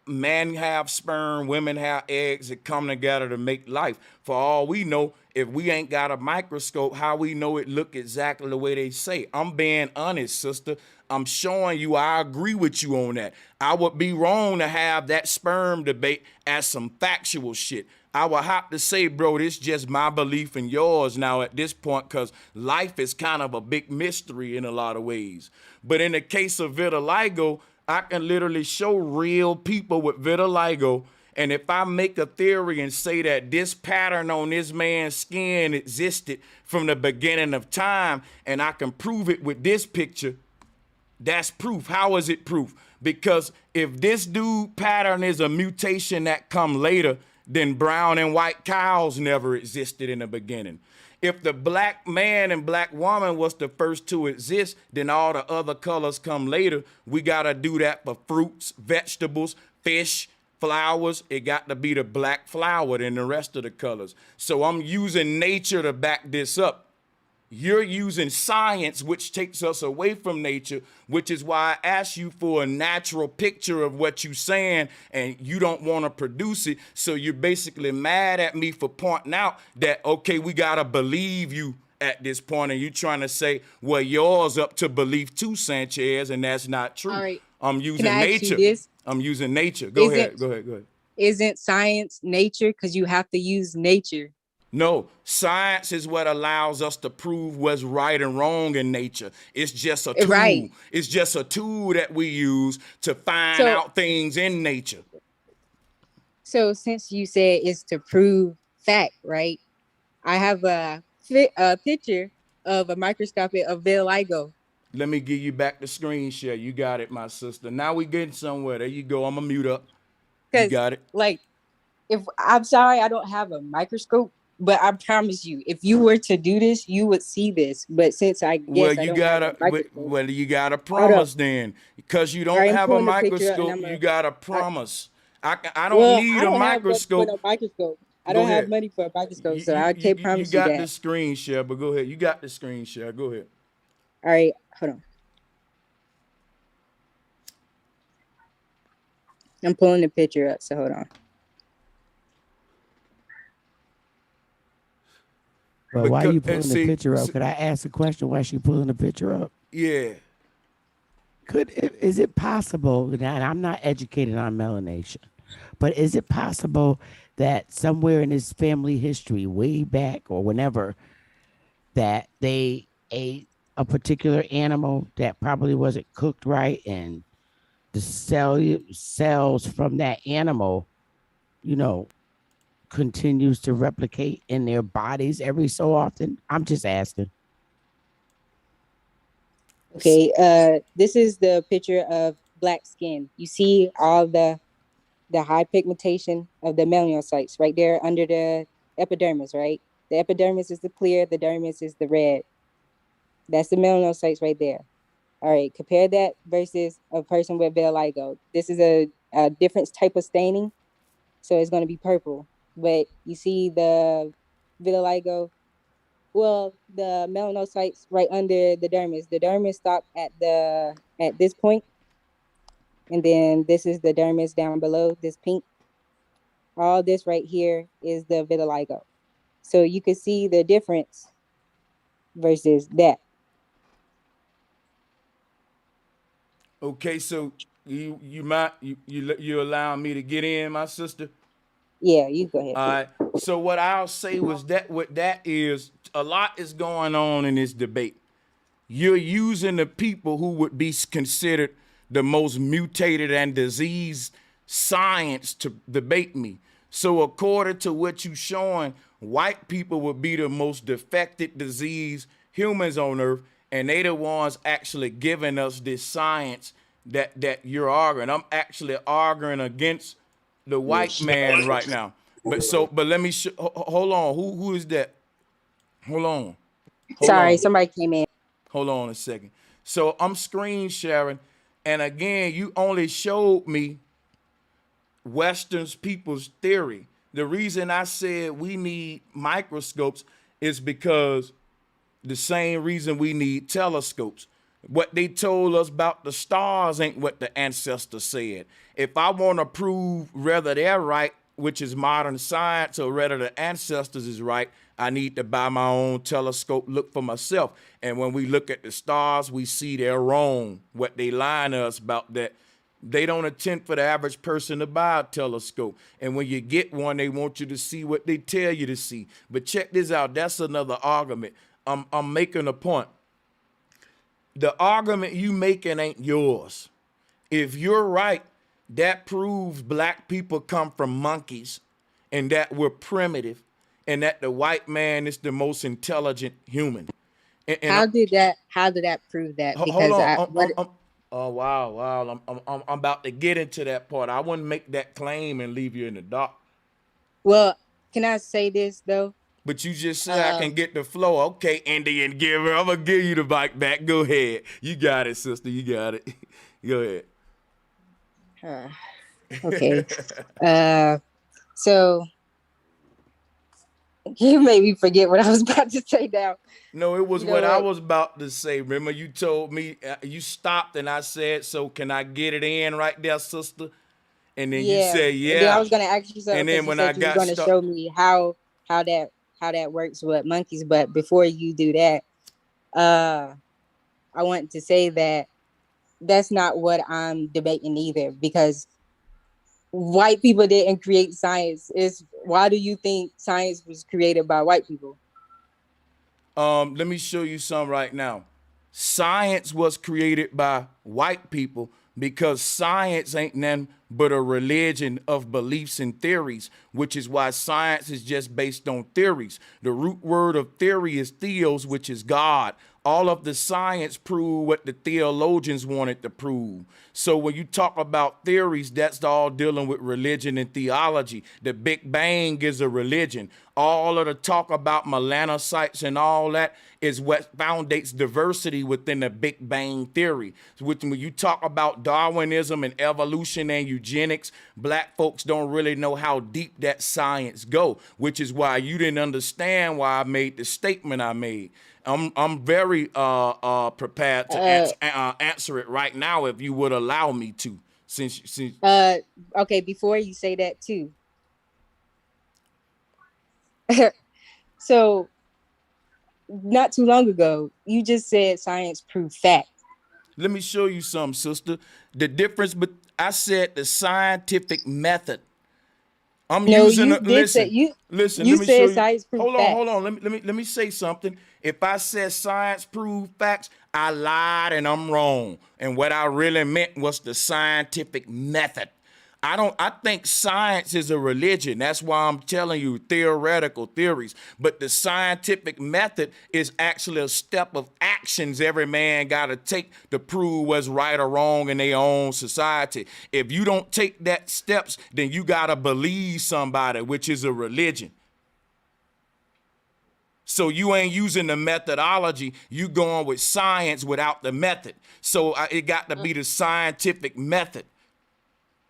[SPEAKER 1] men have sperm, women have eggs that come together to make life. For all we know, if we ain't got a microscope, how we know it look exactly the way they say? I'm being honest, sister. I'm showing you I agree with you on that. I would be wrong to have that sperm debate as some factual shit. I would have to say, bro, this is just my belief and yours now at this point, because life is kind of a big mystery in a lot of ways. But in the case of vitiligo, I can literally show real people with vitiligo. And if I make a theory and say that this pattern on this man's skin existed from the beginning of time, and I can prove it with this picture, that's proof. How is it proof? Because if this dude pattern is a mutation that come later, then brown and white cows never existed in the beginning. If the black man and black woman was the first to exist, then all the other colors come later. We got to do that for fruits, vegetables, fish, flowers. It got to be the black flower than the rest of the colors. So I'm using nature to back this up. You're using science, which takes us away from nature, which is why I asked you for a natural picture of what you're saying, and you don't want to produce it. So you're basically mad at me for pointing out that, okay, we got to believe you at this point, and you're trying to say, well, yours up to belief too, Sanchez, and that's not true.
[SPEAKER 18] all right.
[SPEAKER 1] I'm
[SPEAKER 18] Can
[SPEAKER 1] using
[SPEAKER 18] I ask you
[SPEAKER 1] nature.
[SPEAKER 18] this?
[SPEAKER 1] I'm using nature. Go ahead.
[SPEAKER 18] Isn't
[SPEAKER 1] Go ahead.
[SPEAKER 18] isn't science nature? Because you have to use nature.
[SPEAKER 1] No, science is what allows us to prove what's right and wrong in nature. It's just a tool.
[SPEAKER 18] Right.
[SPEAKER 1] It's just a tool that we use to find
[SPEAKER 18] So
[SPEAKER 1] out things in nature.
[SPEAKER 18] so since you said it's to prove fact, right? I have a picture of a microscopic of vitiligo.
[SPEAKER 1] Let me give you back the screen share. You got it, my sister. Now we getting somewhere. There you go. I'm gonna mute up. You
[SPEAKER 18] Because
[SPEAKER 1] got it.
[SPEAKER 18] like, if I'm sorry, I don't have a microscope, but I promise you, if you were to do this, you would see this. But since I
[SPEAKER 1] Well,
[SPEAKER 18] guess I
[SPEAKER 1] you
[SPEAKER 18] don't have a
[SPEAKER 1] gotta
[SPEAKER 18] microscope,
[SPEAKER 1] you gotta
[SPEAKER 18] hold up.
[SPEAKER 1] promise then, because you
[SPEAKER 18] All
[SPEAKER 1] don't
[SPEAKER 18] right, I'm
[SPEAKER 1] have a
[SPEAKER 18] pulling the picture up, and
[SPEAKER 1] microscope.
[SPEAKER 18] I'm
[SPEAKER 1] You
[SPEAKER 18] a.
[SPEAKER 1] gotta
[SPEAKER 18] I,
[SPEAKER 1] promise. I don't
[SPEAKER 18] well,
[SPEAKER 1] need
[SPEAKER 18] I
[SPEAKER 1] a
[SPEAKER 18] don't have money for
[SPEAKER 1] microscope.
[SPEAKER 18] no microscope. I
[SPEAKER 1] Go
[SPEAKER 18] don't have
[SPEAKER 1] ahead.
[SPEAKER 18] money for a microscope,
[SPEAKER 1] You
[SPEAKER 18] so
[SPEAKER 1] you
[SPEAKER 18] I
[SPEAKER 1] you
[SPEAKER 18] can't
[SPEAKER 1] you
[SPEAKER 18] promise you
[SPEAKER 1] got the
[SPEAKER 18] that.
[SPEAKER 1] screen share, but go ahead. You got the screen share. Go ahead.
[SPEAKER 18] All right, hold on. I'm pulling the picture up, so hold on.
[SPEAKER 19] But why
[SPEAKER 1] Because
[SPEAKER 19] you pulling the
[SPEAKER 1] see,
[SPEAKER 19] picture up? Could I ask a question? Why she pulling the picture up?
[SPEAKER 1] yeah.
[SPEAKER 19] Is it possible? And I'm not educated on melanation, but is it possible that somewhere in his family history, way back or whenever, that they ate a particular animal that probably wasn't cooked right, and the cells from that animal, you know, continues to replicate in their bodies every so often? I'm just asking.
[SPEAKER 18] Okay, this is the picture of black skin. You see all the high pigmentation of the melanocytes right there under the epidermis, right? The epidermis is the clear, the dermis is the red. That's the melanocytes right there. All right, compare that versus a person with vitiligo. This is a different type of staining, so it's going to be purple. But you see the vitiligo, well, the melanocytes right under the dermis. The dermis stop at this point, and then this is the dermis down below, this pink. All this right here is the vitiligo. So you can see the difference versus that.
[SPEAKER 1] Okay, so you allow me to get in, my sister?
[SPEAKER 18] Yeah, you go ahead.
[SPEAKER 1] All right. So what I'll say was that what that is, a lot is going on in this debate. You're using the people who would be considered the most mutated and diseased science to debate me. So according to what you're showing, white people would be the most defected, diseased humans on earth, and they the ones actually giving us this science that you're arguing. I'm actually arguing against the white man right now. But let me hold on. Who is that? Hold on. Hold
[SPEAKER 18] Sorry,
[SPEAKER 1] on.
[SPEAKER 18] somebody came in.
[SPEAKER 1] Hold on a second. So I'm screen sharing, and again, you only showed me Western's people's theory. The reason I said we need microscopes is because the same reason we need telescopes. What they told us about the stars ain't what the ancestors said. If I want to prove whether they're right, which is modern science, or whether the ancestors is right, I need to buy my own telescope, look for myself. And when we look at the stars, we see they're wrong. What they lie to us about that. They don't intend for the average person to buy a telescope. And when you get one, they want you to see what they tell you to see. But check this out. That's another argument. I'm making a point. The argument you making ain't yours. If you're right, that proves black people come from monkeys and that we're primitive and that the white man is the most intelligent human. And
[SPEAKER 18] How did that prove that?
[SPEAKER 1] hold
[SPEAKER 18] Because
[SPEAKER 1] on. Oh wow. I'm about to get into that part. I wouldn't make that claim and leave you in the dark.
[SPEAKER 18] well, can I say this though?
[SPEAKER 1] But you just said I can get the flow. Okay, Indian giver. I'm gonna give you the mic back. Go ahead. You got it, sister. You got it. Go ahead.
[SPEAKER 18] Okay. So you made me forget what I was about to say now.
[SPEAKER 1] No, it was
[SPEAKER 18] You know
[SPEAKER 1] what I
[SPEAKER 18] what?
[SPEAKER 1] was about to say. Remember, you told me, you stopped and I said, so can I get it in right there, sister? And then you
[SPEAKER 18] Yeah.
[SPEAKER 1] said,
[SPEAKER 18] And then I
[SPEAKER 1] yeah.
[SPEAKER 18] was gonna ask you something
[SPEAKER 1] And
[SPEAKER 18] because
[SPEAKER 1] then
[SPEAKER 18] you
[SPEAKER 1] when I
[SPEAKER 18] said you were
[SPEAKER 1] got
[SPEAKER 18] gonna
[SPEAKER 1] stuck,
[SPEAKER 18] show me how that works with monkeys. But before you do that, I want to say that that's not what I'm debating either, because white people didn't create science. Why do you think science was created by white people?
[SPEAKER 1] Let me show you some right now. Science was created by white people because science ain't nothing but a religion of beliefs and theories, which is why science is just based on theories. The root word of theory is theos, which is God. All of the science prove what the theologians wanted to prove. So when you talk about theories, that's all dealing with religion and theology. The Big Bang is a religion. All of the talk about melanocytes and all that is what foundates diversity within the Big Bang theory. So when you talk about Darwinism and evolution and eugenics, black folks don't really know how deep that science go, which is why you didn't understand why I made the statement I made. I'm very prepared to answer it right now if you would allow me to. Since
[SPEAKER 18] Okay, before you say that too. So not too long ago, you just said science proved fact.
[SPEAKER 1] Let me show you something, sister. The difference, but I said the scientific method. I'm using listen. Let me show you.
[SPEAKER 18] Science proved
[SPEAKER 1] Hold on. Let me say something. If I said science proved facts, I lied and I'm wrong. And what I really meant was the scientific method. I think science is a religion. That's why I'm telling you theoretical theories. But the scientific method is actually a step of actions every man got to take to prove what's right or wrong in their own society. If you don't take that steps, then you got to believe somebody, which is a religion. So you ain't using the methodology. You going with science without the method. So it got to be the scientific method.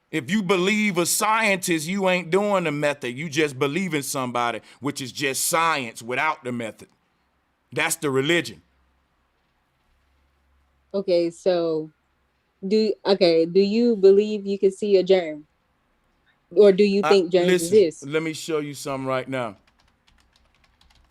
[SPEAKER 1] If you believe a scientist, you ain't doing the method. You just believe in somebody, which is just science without the method. That's the religion.
[SPEAKER 18] Okay, so do you believe you can see a germ? Or do you think germs exist?
[SPEAKER 1] Let me show you something right now.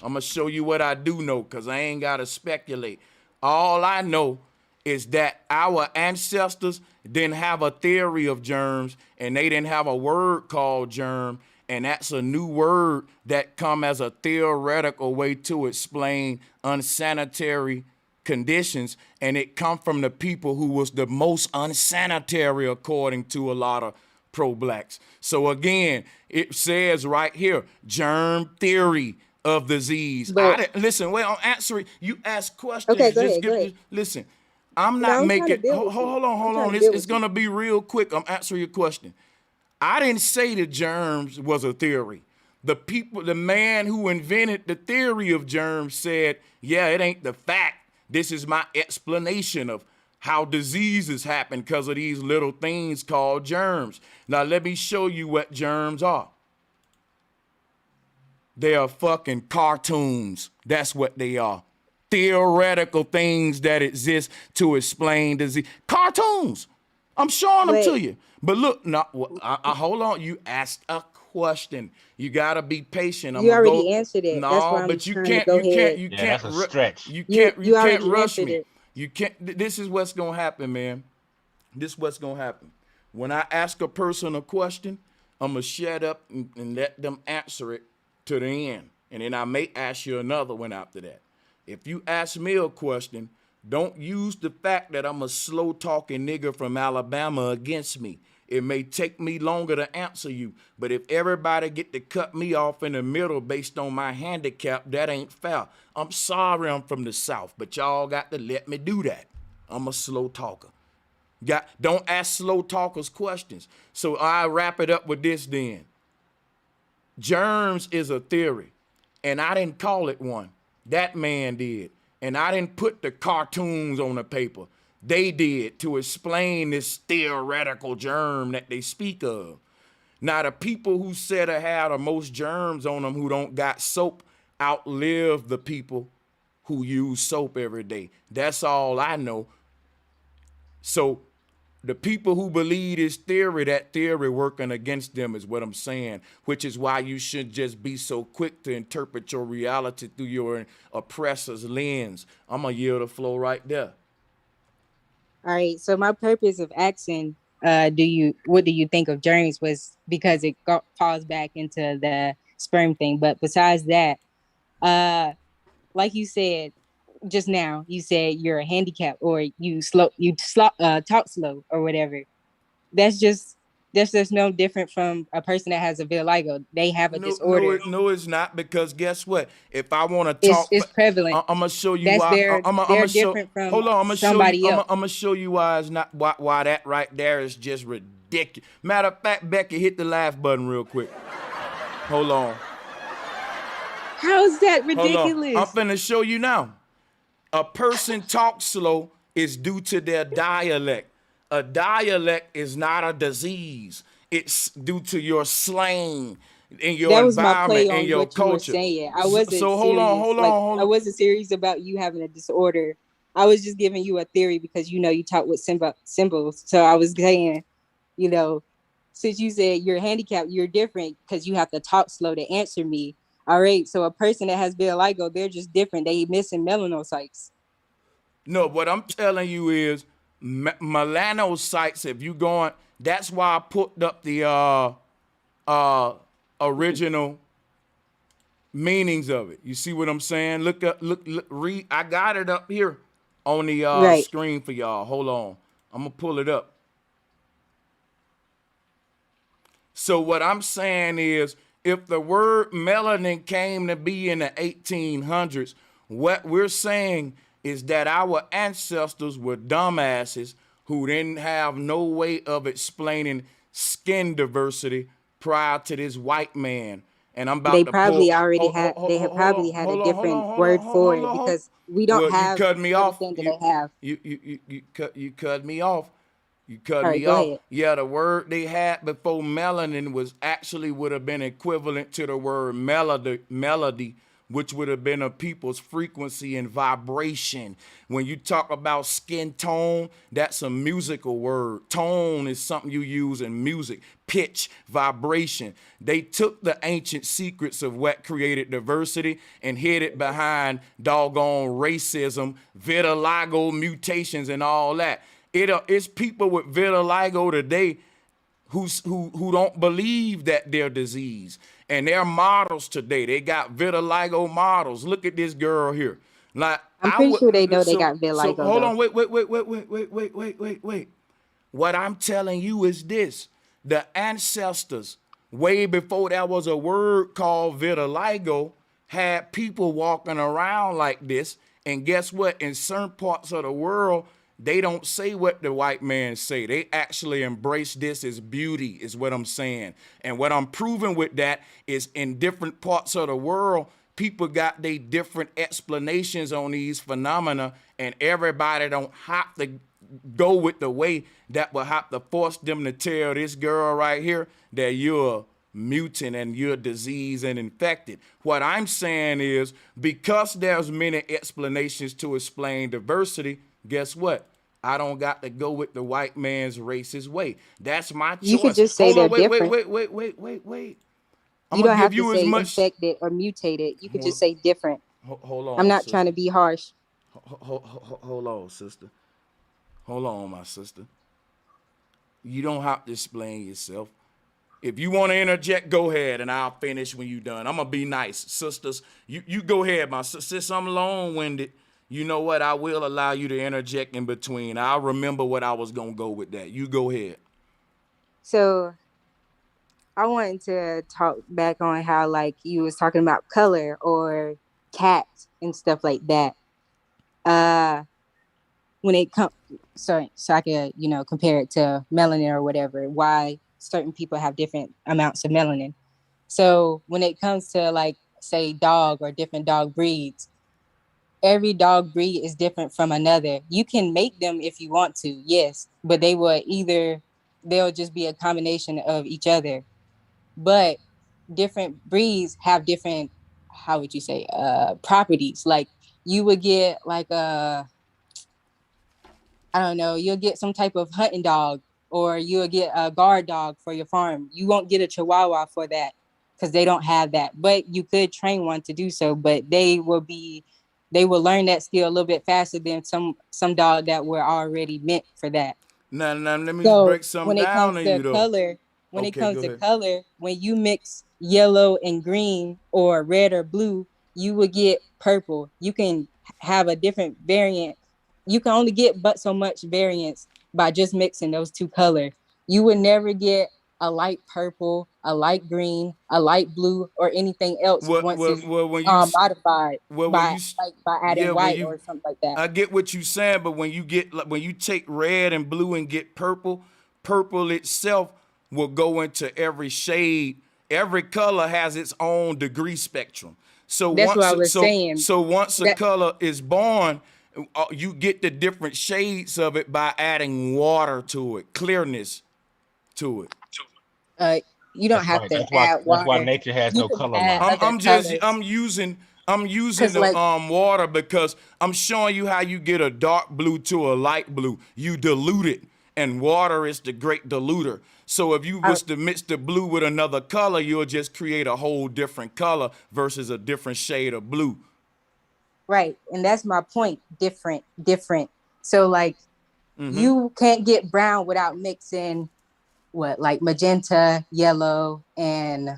[SPEAKER 1] I'm going to show you what I do know because I ain't got to speculate. All I know is that our ancestors didn't have a theory of germs and they didn't have a word called germ. And that's a new word that come as a theoretical way to explain unsanitary conditions. And it come from the people who was the most unsanitary according to a lot of pro-blacks. So again, it says right here, germ theory of disease. Listen, wait, I'm answering. You ask questions.
[SPEAKER 18] Okay, go ahead.
[SPEAKER 1] Listen, I'm not making. Hold on. It's gonna be real quick. I'm answering your question. I didn't say that germs was a theory. The man who invented the theory of germs said, yeah, it ain't the fact. This is my explanation of how diseases happen because of these little things called germs. Now let me show you what germs are. They are fucking cartoons. That's what they are. Theoretical things that exist to explain disease. Cartoons. I'm showing them to you. But look, hold on. You asked a question. You gotta be patient.
[SPEAKER 18] You already answered it.
[SPEAKER 1] No,
[SPEAKER 18] that's why I'm
[SPEAKER 1] but you
[SPEAKER 18] trying
[SPEAKER 1] can't.
[SPEAKER 18] To go
[SPEAKER 1] you
[SPEAKER 18] ahead.
[SPEAKER 1] can't.
[SPEAKER 6] That's a stretch.
[SPEAKER 1] You can't rush me.
[SPEAKER 18] It.
[SPEAKER 1] You can't. This is what's gonna happen, man. This is what's gonna happen. When I ask a person a question, I'm gonna shut up and let them answer it to the end. And then I may ask you another one after that. If you ask me a question, don't use the fact that I'm a slow talking nigger from Alabama against me. It may take me longer to answer you, but if everybody get to cut me off in the middle based on my handicap, that ain't fair. I'm sorry I'm from the South, but y'all got to let me do that. I'm a slow talker. Don't ask slow talkers questions. So I wrap it up with this then. Germs is a theory, and I didn't call it one. That man did. And I didn't put the cartoons on the paper. They did to explain this theoretical germ that they speak of. Now, the people who said it had the most germs on them who don't got soap outlive the people who use soap every day. That's all I know. So the people who believe this theory, that theory working against them is what I'm saying, which is why you should just be so quick to interpret your reality through your oppressor's lens. I'm going to yield the flow right there.
[SPEAKER 18] All right. So my purpose of asking what do you think of germs was because it falls back into the sperm thing. But besides that, like you said just now, you said you're a handicap or talk slow or whatever. That's just no different from a person that has a vitiligo. They have a disorder.
[SPEAKER 1] No, it's not, because guess what? If I want to
[SPEAKER 18] It's
[SPEAKER 1] talk,
[SPEAKER 18] prevalent.
[SPEAKER 1] I'm gonna show you
[SPEAKER 18] That's
[SPEAKER 1] why.
[SPEAKER 18] they're
[SPEAKER 1] I'm show.
[SPEAKER 18] different from
[SPEAKER 1] Hold on, I'm gonna show you.
[SPEAKER 18] somebody else.
[SPEAKER 1] I'm gonna show you why it's not. Why that right there is just ridiculous. Matter of fact, Becky, hit the laugh button real quick. Hold on.
[SPEAKER 18] How is that
[SPEAKER 1] Hold on.
[SPEAKER 18] ridiculous?
[SPEAKER 1] I'm finna show you now. A person talks slow is due to their dialect. A dialect is not a disease. It's due to your slang in your
[SPEAKER 18] That was my
[SPEAKER 1] environment
[SPEAKER 18] play
[SPEAKER 1] and
[SPEAKER 18] on
[SPEAKER 1] your
[SPEAKER 18] what you were
[SPEAKER 1] culture.
[SPEAKER 18] saying. I wasn't
[SPEAKER 1] So
[SPEAKER 18] serious.
[SPEAKER 1] hold
[SPEAKER 18] I
[SPEAKER 1] on.
[SPEAKER 18] wasn't serious about you having a disorder. I was just giving you a theory because you talk with symbols. So I was saying, since you said you're handicapped, you're different because you have to talk slow to answer me. All right. So a person that has vitiligo, they're just different. They missing melanocytes.
[SPEAKER 1] No, what I'm telling you is melanocytes, if you going, that's why I put up the original meanings of it. You see what I'm saying? Look, read. I got it up here on the
[SPEAKER 18] Right.
[SPEAKER 1] screen for y'all. Hold on. I'm gonna pull it up. So what I'm saying is, if the word melanin came to be in the 1800s, what we're saying is that our ancestors were dumbasses who didn't have no way of explaining skin diversity prior to this white man. And I'm about
[SPEAKER 18] They
[SPEAKER 1] to pull.
[SPEAKER 18] probably already had. They had probably had a different word for it because we don't
[SPEAKER 1] Well, you
[SPEAKER 18] have
[SPEAKER 1] cut me off.
[SPEAKER 18] everything that they have.
[SPEAKER 1] You cut me off. You cut
[SPEAKER 18] All right,
[SPEAKER 1] me
[SPEAKER 18] go
[SPEAKER 1] off.
[SPEAKER 18] ahead.
[SPEAKER 1] Yeah, the word they had before melanin was actually would have been equivalent to the word melody, which would have been a people's frequency and vibration. When you talk about skin tone, that's a musical word. Tone is something you use in music. Pitch, vibration. They took the ancient secrets of what created diversity and hid it behind doggone racism, vitiligo, mutations, and all that. It's people with vitiligo today who don't believe that they're disease. And they're models today. They got vitiligo models. Look at this girl here. Like
[SPEAKER 18] I'm pretty sure they know they got
[SPEAKER 1] so
[SPEAKER 18] vitiligo
[SPEAKER 1] hold
[SPEAKER 18] though.
[SPEAKER 1] on, wait. What I'm telling you is this: the ancestors, way before there was a word called vitiligo, had people walking around like this. And guess what? In certain parts of the world, they don't say what the white man say. They actually embrace this as beauty, is what I'm saying. And what I'm proving with that is in different parts of the world, people got their different explanations on these phenomena, and everybody don't have to go with the way that will have to force them to tell this girl right here that you're mutant and you're diseased and infected. What I'm saying is, because there's many explanations to explain diversity, guess what? I don't got to go with the white man's racist way. That's my choice.
[SPEAKER 18] You could just say
[SPEAKER 1] Hold on,
[SPEAKER 18] they're
[SPEAKER 1] wait.
[SPEAKER 18] different.
[SPEAKER 1] I'm
[SPEAKER 18] You
[SPEAKER 1] gonna
[SPEAKER 18] don't
[SPEAKER 1] give
[SPEAKER 18] have to
[SPEAKER 1] you as
[SPEAKER 18] say
[SPEAKER 1] much.
[SPEAKER 18] infected or mutated. You could
[SPEAKER 1] Hold,
[SPEAKER 18] just say different.
[SPEAKER 1] hold on,
[SPEAKER 18] I'm not
[SPEAKER 1] sister.
[SPEAKER 18] trying to be harsh.
[SPEAKER 1] Hold on, sister. Hold on, my sister. You don't have to explain yourself. If you want to interject, go ahead, and I'll finish when you're done. I'm gonna be nice, sisters. You go ahead, my sister. Since I'm long-winded, you know what? I will allow you to interject in between. I'll remember what I was gonna go with that. You go ahead.
[SPEAKER 18] So I wanted to talk back on how like you was talking about color or cats and stuff like that. When it comes, so I could compare it to melanin or whatever. Why certain people have different amounts of melanin. So when it comes to like say dog or different dog breeds, every dog breed is different from another. You can make them if you want to, yes, but they'll just be a combination of each other. But different breeds have different, how would you say, properties. Like you would get like I don't know, you'll get some type of hunting dog, or you'll get a guard dog for your farm. You won't get a Chihuahua for that because they don't have that. But you could train one to do so, but they will learn that skill a little bit faster than some dog that were already meant for that.
[SPEAKER 1] Now, let me
[SPEAKER 18] So
[SPEAKER 1] break something
[SPEAKER 18] when it
[SPEAKER 1] down
[SPEAKER 18] comes
[SPEAKER 1] to
[SPEAKER 18] to
[SPEAKER 1] you though.
[SPEAKER 18] color,
[SPEAKER 1] Okay, go ahead.
[SPEAKER 18] when you mix yellow and green or red or blue, you will get purple. You can have a different variant. You can only get but so much variance by just mixing those two colors. You would never get a light purple, a light green, a light blue, or anything else once it's
[SPEAKER 1] When you
[SPEAKER 18] modified
[SPEAKER 1] when you
[SPEAKER 18] by adding
[SPEAKER 1] yeah, when
[SPEAKER 18] white
[SPEAKER 1] you
[SPEAKER 18] or something like that.
[SPEAKER 1] I get what you're saying, but when you get when you take red and blue and get purple, purple itself will go into every shade. Every color has its own degree spectrum. So
[SPEAKER 18] That's what
[SPEAKER 1] once
[SPEAKER 18] I was saying.
[SPEAKER 1] so once a
[SPEAKER 18] That
[SPEAKER 1] color is born, you get the different shades of it by adding water to it, clearness to it.
[SPEAKER 18] uh, you don't
[SPEAKER 6] That's
[SPEAKER 18] have
[SPEAKER 6] right.
[SPEAKER 18] to add
[SPEAKER 6] That's why
[SPEAKER 18] water.
[SPEAKER 6] nature has
[SPEAKER 18] You
[SPEAKER 6] no
[SPEAKER 18] can
[SPEAKER 6] color
[SPEAKER 18] add
[SPEAKER 6] line.
[SPEAKER 18] other colors.
[SPEAKER 1] I'm using
[SPEAKER 18] Cause
[SPEAKER 1] the
[SPEAKER 18] like
[SPEAKER 1] water because I'm showing you how you get a dark blue to a light blue. You dilute it, and water is the great diluter. So if you was to mix the blue with another color, you'll just create a whole different color versus a different shade of blue.
[SPEAKER 18] right, and that's my point. Different. So like
[SPEAKER 1] Mm-hmm.
[SPEAKER 18] you can't get brown without mixing what like magenta, yellow, and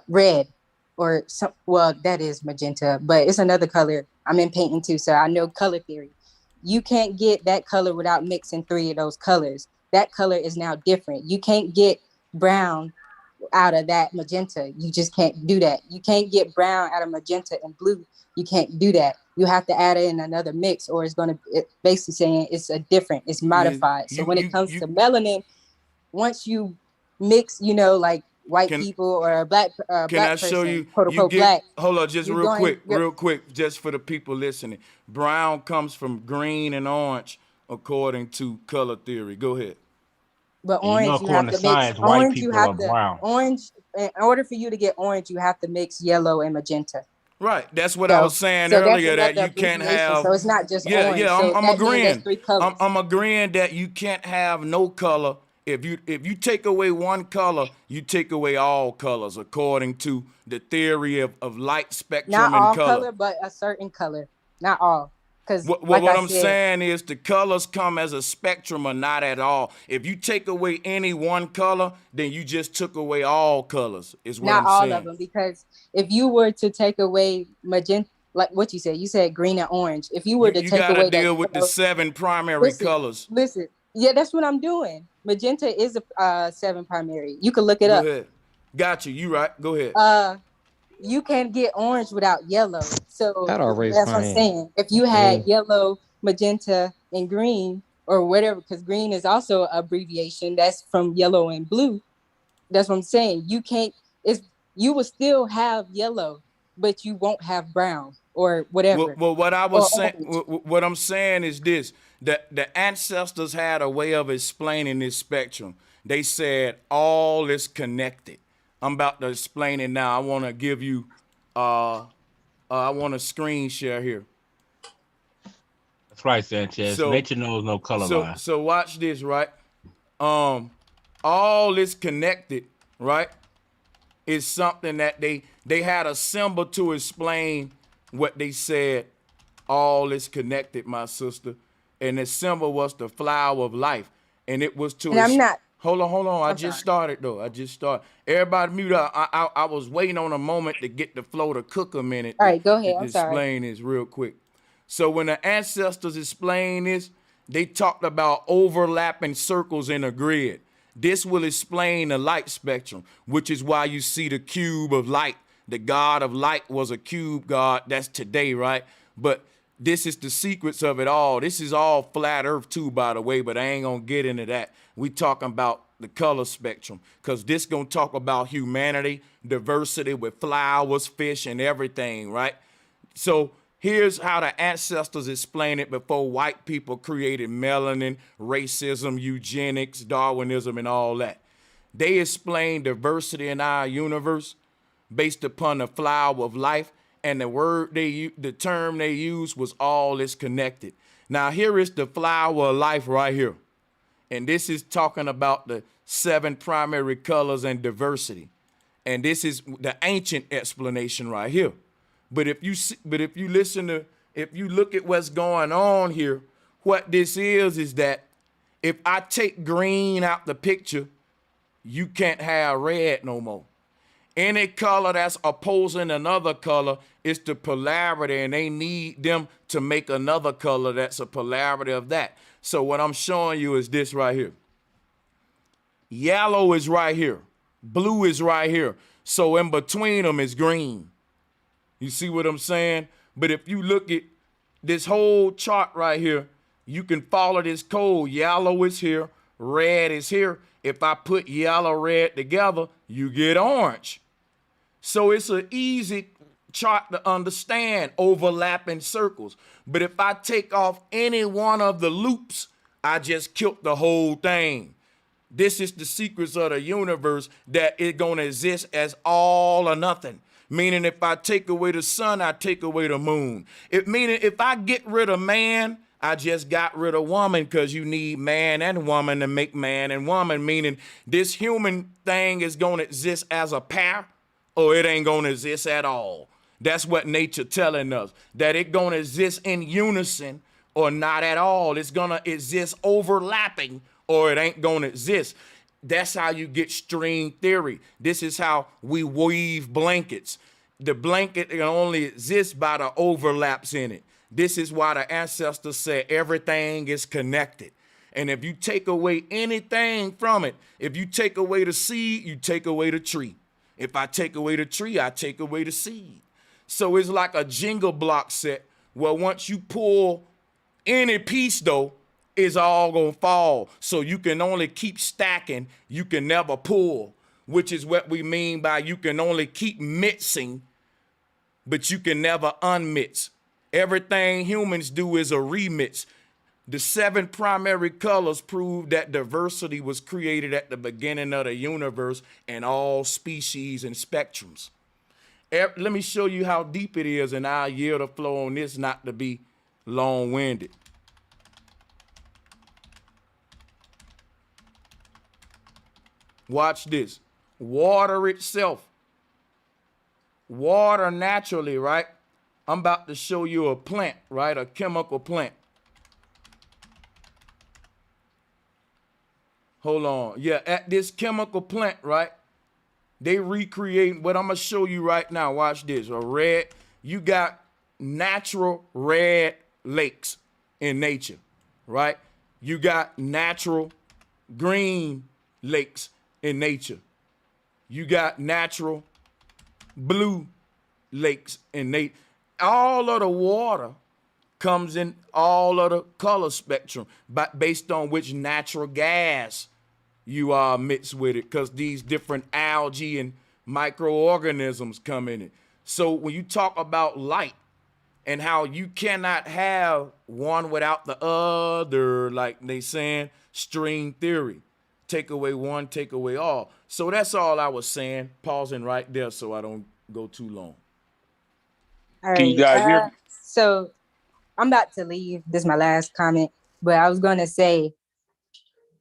[SPEAKER 18] red, or some. Well, that is magenta, but it's another color. I'm in painting too, so I know color theory. You can't get that color without mixing three of those colors. That color is now different. You can't get brown out of that magenta. You just can't do that. You can't get brown out of magenta and blue. You can't do that. You have to add in another mix, or it's going to basically saying it's a different, it's modified. So when it comes to melanin, once you mix, like white
[SPEAKER 1] Can
[SPEAKER 18] people or a black
[SPEAKER 1] Can I show
[SPEAKER 18] person,
[SPEAKER 1] you?
[SPEAKER 18] quote
[SPEAKER 1] You
[SPEAKER 18] unquote
[SPEAKER 1] get
[SPEAKER 18] black,
[SPEAKER 1] hold on, just
[SPEAKER 18] you're going.
[SPEAKER 1] real quick, just for the people listening. Brown comes from green and orange, according to color theory. Go ahead.
[SPEAKER 18] But
[SPEAKER 6] And you know,
[SPEAKER 18] orange, you have
[SPEAKER 6] according to
[SPEAKER 18] to mix
[SPEAKER 6] science, white
[SPEAKER 18] orange. You
[SPEAKER 6] people are
[SPEAKER 18] have to
[SPEAKER 6] brown.
[SPEAKER 18] orange. In order for you to get orange, you have to mix yellow and magenta.
[SPEAKER 1] Right. That's what I was
[SPEAKER 18] So,
[SPEAKER 1] saying
[SPEAKER 18] so that's
[SPEAKER 1] earlier, that
[SPEAKER 18] another
[SPEAKER 1] you can't
[SPEAKER 18] abbreviation.
[SPEAKER 1] have.
[SPEAKER 18] So it's not just
[SPEAKER 1] Yeah,
[SPEAKER 18] orange.
[SPEAKER 1] yeah.
[SPEAKER 18] So
[SPEAKER 1] I'm
[SPEAKER 18] that means there's
[SPEAKER 1] agreeing.
[SPEAKER 18] three colors.
[SPEAKER 1] I'm agreeing that you can't have no color. If you take away one color, you take away all colors, according to the theory of light
[SPEAKER 18] Not
[SPEAKER 1] spectrum and
[SPEAKER 18] all
[SPEAKER 1] color.
[SPEAKER 18] color, but a certain color. Not all, because
[SPEAKER 1] What
[SPEAKER 18] like I
[SPEAKER 1] I'm
[SPEAKER 18] said,
[SPEAKER 1] saying is the colors come as a spectrum or not at all. If you take away any one color, then you just took away all colors, is what
[SPEAKER 18] not
[SPEAKER 1] I'm
[SPEAKER 18] all of
[SPEAKER 1] saying.
[SPEAKER 18] them. Because if you were to take away magenta, like what you said green and orange. If you were to
[SPEAKER 1] You
[SPEAKER 18] take
[SPEAKER 1] got to
[SPEAKER 18] away that
[SPEAKER 1] deal with the
[SPEAKER 18] yellow,
[SPEAKER 1] 7 primary
[SPEAKER 18] listen,
[SPEAKER 1] colors.
[SPEAKER 18] listen. Yeah, that's what I'm doing. Magenta is a 7 primary. You can look it
[SPEAKER 1] Go
[SPEAKER 18] up.
[SPEAKER 1] ahead. Got you. You right. Go ahead.
[SPEAKER 18] You can't get orange without yellow. So
[SPEAKER 16] How do I raise
[SPEAKER 18] that's what
[SPEAKER 16] my
[SPEAKER 18] I'm
[SPEAKER 16] hand?
[SPEAKER 18] saying. If you had
[SPEAKER 16] Yeah.
[SPEAKER 18] yellow, magenta, and green, or whatever, because green is also an abbreviation that's from yellow and blue. That's what I'm saying. You can't. It's you will still have yellow, but you won't have brown or whatever
[SPEAKER 1] Well, what I was
[SPEAKER 18] or
[SPEAKER 1] saying,
[SPEAKER 18] orange.
[SPEAKER 1] what I'm saying is this: that the ancestors had a way of explaining this spectrum. They said all is connected. I'm about to explain it now. I want to give you, I want to screen share here.
[SPEAKER 6] That's right, Sanchez.
[SPEAKER 1] So,
[SPEAKER 6] Nature knows no color
[SPEAKER 1] so,
[SPEAKER 6] line.
[SPEAKER 1] so watch this, right? All is connected, right? Is something that they had a symbol to explain what they said. All is connected, my sister, and the symbol was the flower of life, and it was to.
[SPEAKER 18] And I'm not.
[SPEAKER 1] Hold on. I
[SPEAKER 18] I'm
[SPEAKER 1] just
[SPEAKER 18] sorry.
[SPEAKER 1] started though. I just started. Everybody mute up. I was waiting on a moment to get the flow to cook a minute
[SPEAKER 18] All
[SPEAKER 1] to,
[SPEAKER 18] right, go ahead.
[SPEAKER 1] to
[SPEAKER 18] I'm sorry.
[SPEAKER 1] explain this real quick. So when the ancestors explained this, they talked about overlapping circles in a grid. This will explain the light spectrum, which is why you see the cube of light. The God of light was a cube God. That's today, right? But this is the secrets of it all. This is all flat earth too, by the way, but I ain't gonna get into that. We talking about the color spectrum, because this gonna talk about humanity, diversity with flowers, fish, and everything, right? So here's how the ancestors explain it before white people created melanin, racism, eugenics, Darwinism, and all that. They explain diversity in our universe based upon the flower of life, and the term they used was all is connected. Now here is the flower of life right here, and this is talking about the 7 primary colors and diversity, and this is the ancient explanation right here. But if you if you look at what's going on here, what this is that If I take green out the picture, you can't have red no more. Any color that's opposing another color is the polarity, and they need them to make another color that's a polarity of that. So what I'm showing you is this right here. Yellow is right here. Blue is right here. So in between them is green. You see what I'm saying? But if you look at this whole chart right here, you can follow this code. Yellow is here, red is here. If I put yellow, red together, you get orange. So it's an easy chart to understand, overlapping circles. But if I take off any one of the loops, I just killed the whole thing. This is the secrets of the universe, that it's going to exist as all or nothing. Meaning if I take away the sun, I take away the moon. Meaning if I get rid of man, I just got rid of woman, because you need man and woman to make man and woman. Meaning this human thing is going to exist as a pair, or it ain't going to exist at all. That's what nature telling us, that it going to exist in unison or not at all. It's going to exist overlapping, or it ain't going to exist. That's how you get string theory. This is how we weave blankets. The blanket can only exist by the overlaps in it. This is why the ancestors said everything is connected. And if you take away anything from it, if you take away the seed, you take away the tree. If I take away the tree, I take away the seed. So it's like a jingle block set, where once you pull any piece though, it's all gonna fall. So you can only keep stacking, you can never pull, which is what we mean by you can only keep mixing, but you can never unmix. Everything humans do is a remix. The 7 primary colors prove that diversity was created at the beginning of the universe and all species and spectrums. Let me show you how deep it is, and I'll yield the flow on this not to be long-winded. Watch this. Water itself. Water naturally, right? I'm about to show you a plant, right? A chemical plant. Hold on. Yeah, at this chemical plant, right? They recreate what I'm going to show you right now. Watch this. A red, you got natural red lakes in nature, right? You got natural green lakes in nature. You got natural blue lakes in nature. All of the water comes in all of the color spectrum, but based on which natural gas you are mixed with it, because these different algae and microorganisms come in it. So when you talk about light and how you cannot have one without the other, like they saying, string theory, take away one, take away all. So that's all I was saying, pausing right there so I don't go too long.
[SPEAKER 18] All
[SPEAKER 6] Can you guys hear me?
[SPEAKER 18] So I'm about to leave. This is my last comment, but I was gonna say,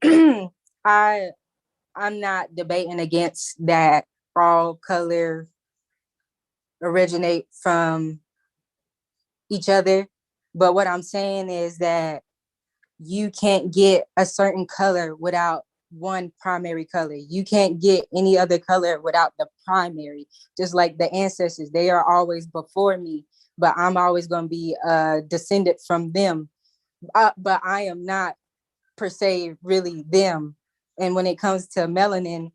[SPEAKER 18] I'm not debating against that all color originate from each other, but what I'm saying is that you can't get a certain color without one primary color. You can't get any other color without the primary. Just like the ancestors, they are always before me, but I'm always going to be a descendant from them. But I am not per se really them. And when it comes to melanin,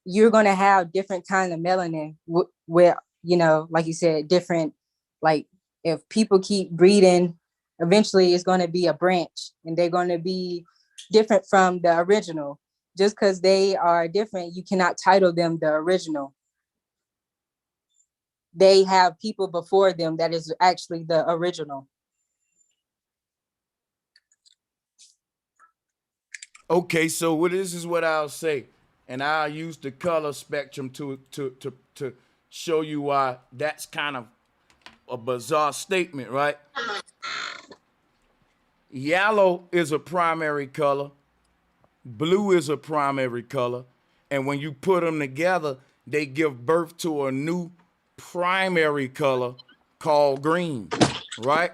[SPEAKER 18] you're going to have different kinds of melanin where, you know, like you said, different, like if people keep breeding, eventually it's going to be a branch and they're going to be different from the original. Just because they are different, you cannot title them the original. They have people before them that is actually the original.
[SPEAKER 1] Okay, so this is what I'll say, and I'll use the color spectrum to show you why that's kind of a bizarre statement, right? Yellow is a primary color, blue is a primary color, and when you put them together, they give birth to a new primary color called green, right?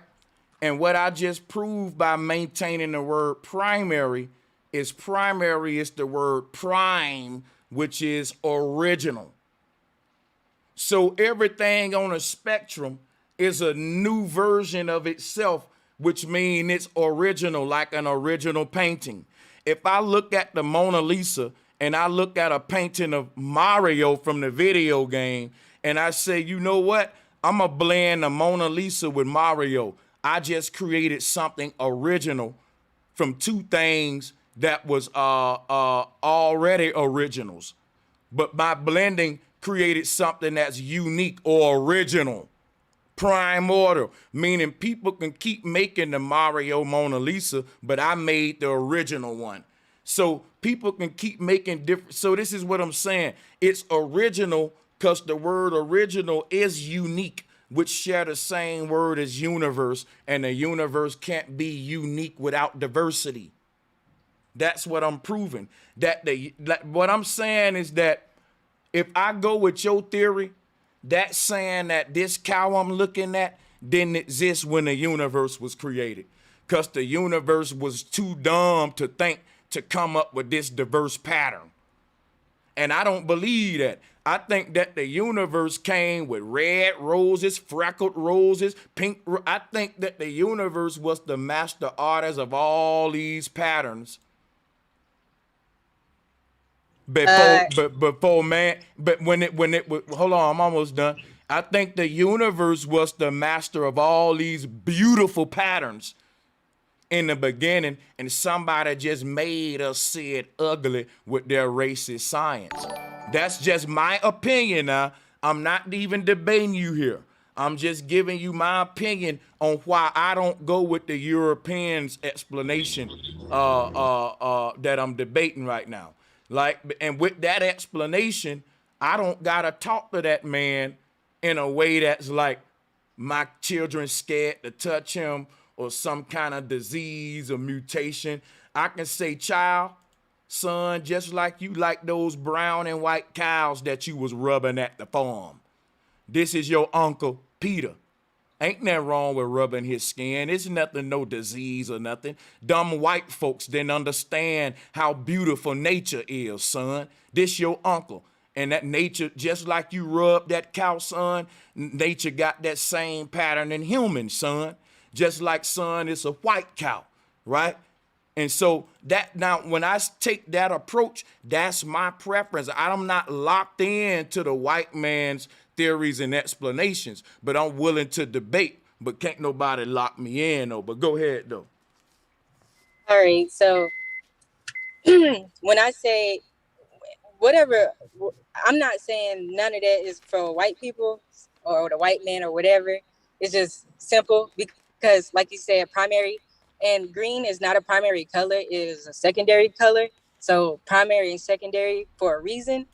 [SPEAKER 1] And what I just proved by maintaining the word primary is the word prime, which is original. So everything on a spectrum is a new version of itself, which means it's original, like an original painting. If I look at the Mona Lisa and I look at a painting of Mario from the video game, and I say, you know what? I'm going to blend the Mona Lisa with Mario. I just created something original from two things that was already originals. But my blending created something that's unique or original. Primordial, meaning people can keep making the Mario Mona Lisa, but I made the original one. So people can keep making different. So this is what I'm saying. It's original because the word original is unique, which share the same word as universe, and the universe can't be unique without diversity. That's what I'm proving. What I'm saying is that if I go with your theory, that's saying that this cow I'm looking at didn't exist when the universe was created, because the universe was too dumb to think to come up with this diverse pattern. And I don't believe that. I think that the universe came with red roses, freckled roses, pink. I think that the universe was the master artist of all these patterns before man. But when it hold on, I'm almost done. I think the universe was the master of all these beautiful patterns in the beginning, and somebody just made us see it ugly with their racist science. That's just my opinion. Now, I'm not even debating you here. I'm just giving you my opinion on why I don't go with the Europeans' explanation that I'm debating right now. And with that explanation, I don't gotta talk to that man in a way that's like my children scared to touch him or some kind of disease or mutation. I can say, child, son, just like you like those brown and white cows that you was rubbing at the farm. This is your uncle, Peter. Ain't nothing wrong with rubbing his skin. It's nothing, no disease or nothing. Dumb white folks didn't understand how beautiful nature is, son. This your uncle. And that nature, just like you rub that cow, son, nature got that same pattern in humans, son. Just like, son, it's a white cow, right? And so that now, when I take that approach, that's my preference. I'm not locked in to the white man's theories and explanations, but I'm willing to debate. But can't nobody lock me in, though. But go ahead, though.
[SPEAKER 18] All right. So when I say whatever, I'm not saying none of that is for white people or the white man or whatever. It's just simple because, like you said, primary and green is not a primary color, it is a secondary color. So primary and secondary for a reason.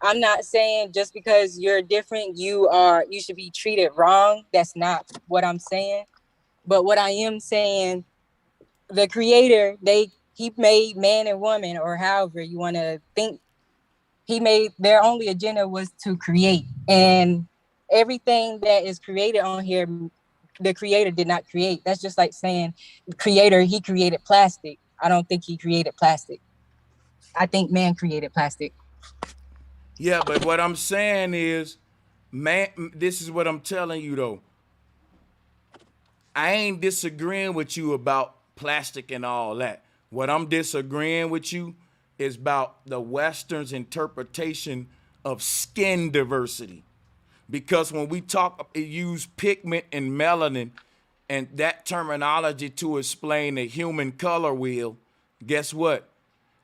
[SPEAKER 18] I'm not saying just because you're different, you should be treated wrong. That's not what I'm saying. But what I am saying, the creator, he made man and woman, or however you want to think. He made their only agenda was to create, and everything that is created on here, the creator did not create. That's just like saying the creator, he created plastic. I don't think he created plastic. I think man created plastic.
[SPEAKER 1] Yeah, but what I'm saying is, man, this is what I'm telling you, though. I ain't disagreeing with you about plastic and all that. What I'm disagreeing with you is about the Western's interpretation of skin diversity. Because when we use pigment and melanin and that terminology to explain the human color wheel, guess what?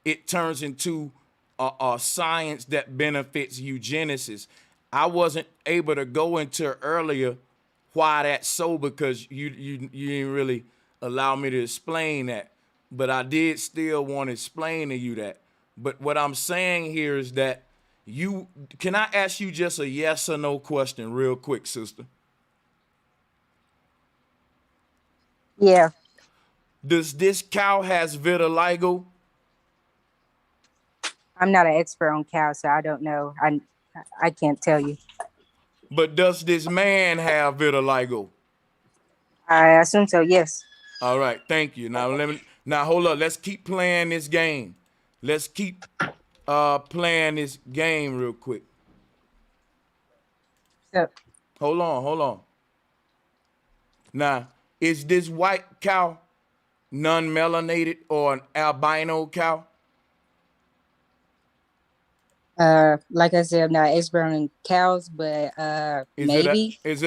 [SPEAKER 1] It turns into a science that benefits eugenicists. I wasn't able to go into earlier why that's so, because you didn't really allow me to explain that. But I did still want to explain to you that. But what I'm saying here is that can I ask you just a yes or no question real quick, sister?
[SPEAKER 18] Yeah.
[SPEAKER 1] Does this cow has vitiligo?
[SPEAKER 18] I'm not an expert on cows, so I don't know. I can't tell you.
[SPEAKER 1] But does this man have vitiligo?
[SPEAKER 18] I assume so. Yes.
[SPEAKER 1] All right, thank you. Now hold up. Let's keep playing this game. Let's keep playing this game real quick.
[SPEAKER 18] Yep.
[SPEAKER 1] Hold on. Now, is this white cow non-melanated or an albino cow?
[SPEAKER 18] Like I said, I'm not expert on cows, but maybe.
[SPEAKER 1] Is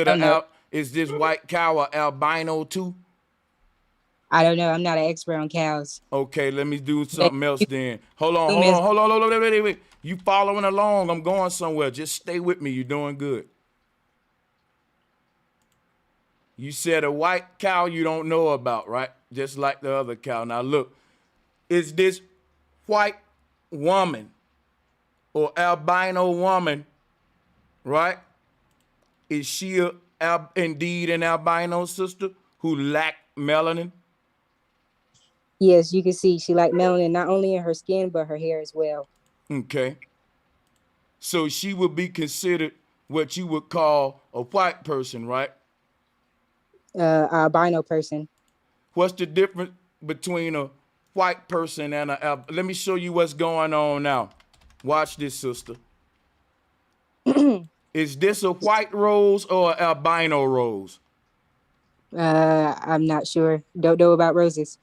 [SPEAKER 1] this white cow an albino too?
[SPEAKER 18] I don't know. I'm not an expert on cows.
[SPEAKER 1] Okay, let me do something else then. Hold on, wait. You following along? I'm going somewhere. Just stay with me. You're doing good. You said a white cow you don't know about, right? Just like the other cow. Now look, is this white woman or albino woman, right? Is she indeed an albino sister who lack melanin?
[SPEAKER 18] Yes, you can see she like melanin not only in her skin but her hair as well.
[SPEAKER 1] Okay. So she would be considered what you would call a white person, right?
[SPEAKER 18] Albino person.
[SPEAKER 1] What's the difference between a white person and let me show you what's going on now. Watch this, sister. Is this a white rose or an albino rose?
[SPEAKER 18] I'm not sure. Don't know about roses.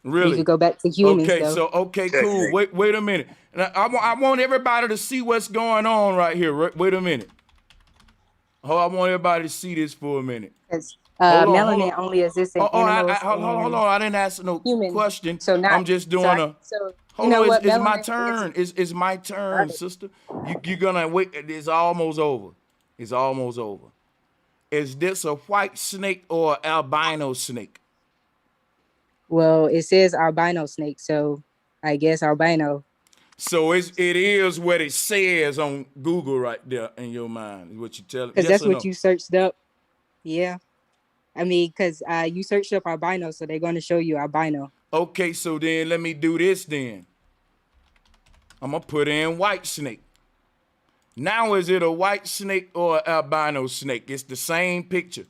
[SPEAKER 1] Really?
[SPEAKER 18] You could go back to humans.
[SPEAKER 1] Okay,
[SPEAKER 18] though.
[SPEAKER 1] okay, cool. Wait a minute. Now, I want everybody to see what's going on right here. Wait a minute. Oh, I want everybody to see this for a minute.
[SPEAKER 18] Melanin only exists in animals.
[SPEAKER 1] Hold on. I didn't ask no question.
[SPEAKER 18] So I'm
[SPEAKER 1] just doing it's my turn. It's my turn, sister. You're gonna wait. It's almost over. Is this a white snake or albino snake?
[SPEAKER 18] Well, it says albino snake, so I guess albino.
[SPEAKER 1] So it is what it says on Google right there in your mind, is what you tell me.
[SPEAKER 18] Because that's what you searched up. Yeah. I mean, because you searched up albino, so they're going to show you albino.
[SPEAKER 1] Okay, so then let me do this then. I'm going to put in white snake. Now, is it a white snake or an albino snake? It's the same picture.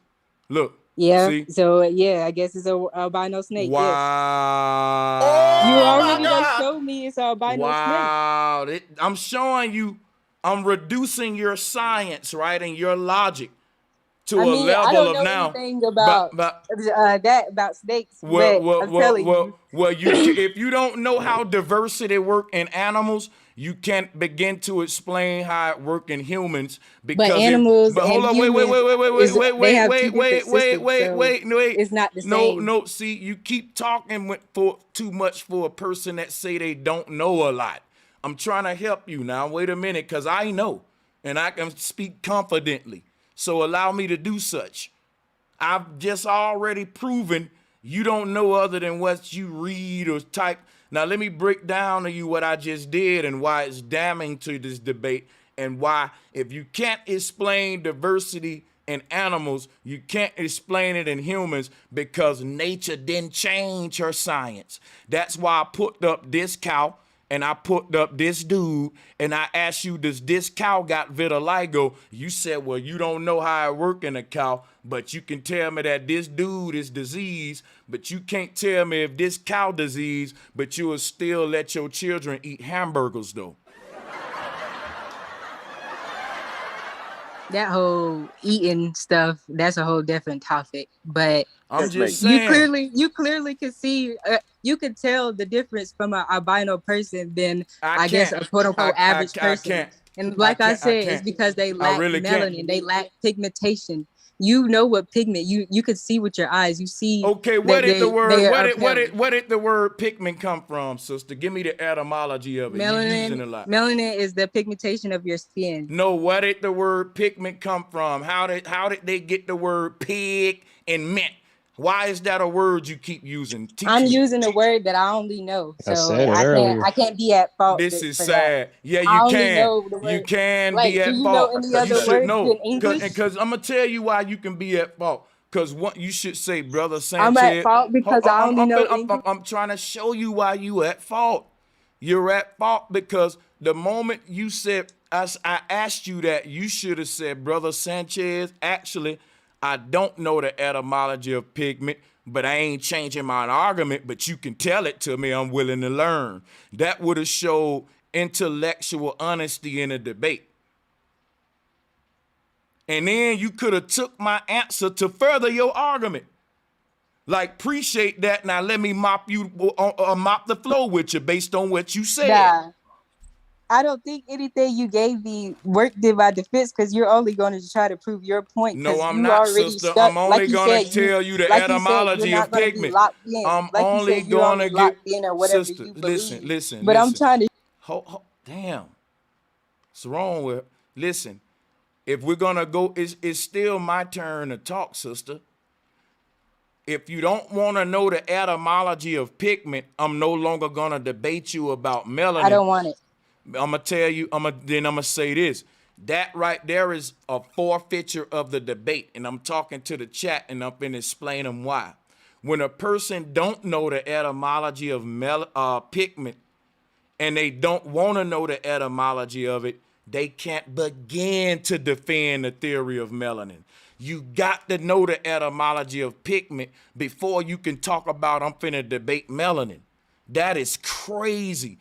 [SPEAKER 1] Look.
[SPEAKER 18] Yeah.
[SPEAKER 1] See?
[SPEAKER 18] So, I guess it's a albino snake.
[SPEAKER 1] Wow.
[SPEAKER 18] Yes. You already showed me it's albino snake.
[SPEAKER 1] Wow. I'm showing you, I'm reducing your science, right, and your logic to a level
[SPEAKER 18] I don't
[SPEAKER 1] of
[SPEAKER 18] know
[SPEAKER 1] now.
[SPEAKER 18] Anything about about snakes. I'm telling you.
[SPEAKER 1] If you don't know how diversity work in animals, you can't begin to explain how it work in humans. Because
[SPEAKER 18] but animals
[SPEAKER 1] hold on, wait.
[SPEAKER 18] It's not the same.
[SPEAKER 1] No. See, you keep talking for too much for a person that say they don't know a lot. I'm trying to help you now. Wait a minute, because I know, and I can speak confidently. So allow me to do such. I've just already proven you don't know other than what you read or type. Now let me break down to you what I just did and why it's damning to this debate, and why if you can't explain diversity in animals, you can't explain it in humans, because nature didn't change her science. That's why I put up this cow and I put up this dude, and I asked you, does this cow got vitiligo? You said, well, you don't know how it work in a cow, but you can tell me that this dude is diseased, but you can't tell me if this cow disease, but you will still let your children eat hamburgers though.
[SPEAKER 18] That whole eating stuff, that's a whole different topic. But
[SPEAKER 1] I'm just saying,
[SPEAKER 18] you clearly can see, you can tell the difference from an albino person than I guess a quote unquote average person. And like I said, it's because they lack melanin, they lack pigmentation. You know what pigment? You could see with your eyes. You see.
[SPEAKER 1] Okay, where did the word pigment come from, sister? Give me the etymology of it.
[SPEAKER 18] Melanin is the pigmentation of your skin.
[SPEAKER 1] No, where did the word pigment come from? How did they get the word pig and mint? Why is that a word you keep using?
[SPEAKER 18] I'm using a word that I only know, so I can't be at fault.
[SPEAKER 1] This is sad. Yeah, you can. You can be at fault. You should know, because I'm gonna tell you why you can be at fault. Because what you should say, brother Sanchez.
[SPEAKER 18] I'm at fault because I only know English.
[SPEAKER 1] I'm trying to show you why you at fault. You're at fault because the moment you said I asked you that, you should have said, brother Sanchez. Actually, I don't know the etymology of pigment, but I ain't changing my argument, but you can tell it to me. I'm willing to learn. That would have showed intellectual honesty in a debate. And then you could have took my answer to further your argument. Like, appreciate that. Now let me mop the floor with you based on what you said.
[SPEAKER 18] Nah, I don't think anything you gave me worked in my defense because you're only going to try to prove your point
[SPEAKER 1] No,
[SPEAKER 18] because
[SPEAKER 1] I'm
[SPEAKER 18] you
[SPEAKER 1] not,
[SPEAKER 18] already
[SPEAKER 1] sister.
[SPEAKER 18] stuck.
[SPEAKER 1] I'm only
[SPEAKER 18] Like you
[SPEAKER 1] gonna
[SPEAKER 18] said,
[SPEAKER 1] tell you the
[SPEAKER 18] like you said, you're
[SPEAKER 1] etymology
[SPEAKER 18] not
[SPEAKER 1] of
[SPEAKER 18] going to be
[SPEAKER 1] pigment.
[SPEAKER 18] locked in.
[SPEAKER 1] I'm
[SPEAKER 18] Like you
[SPEAKER 1] only
[SPEAKER 18] said, you're only
[SPEAKER 1] gonna get
[SPEAKER 18] locked in or whatever
[SPEAKER 1] sister.
[SPEAKER 18] you
[SPEAKER 1] Listen,
[SPEAKER 18] believe.
[SPEAKER 1] listen,
[SPEAKER 18] But I'm
[SPEAKER 1] listen.
[SPEAKER 18] trying to.
[SPEAKER 1] Damn, what's wrong with? Listen, if we're gonna go, it's still my turn to talk, sister. If you don't want to know the etymology of pigment, I'm no longer gonna debate you about melanin.
[SPEAKER 18] I don't want it.
[SPEAKER 1] I'm gonna tell you. I'm gonna say this. That right there is a forfeiture of the debate, and I'm talking to the chat, and I'm gonna explain them why. When a person don't know the etymology of pigment, and they don't want to know the etymology of it, they can't begin to defend the theory of melanin. You got to know the etymology of pigment before you can talk about I'm finna debate melanin. That is crazy.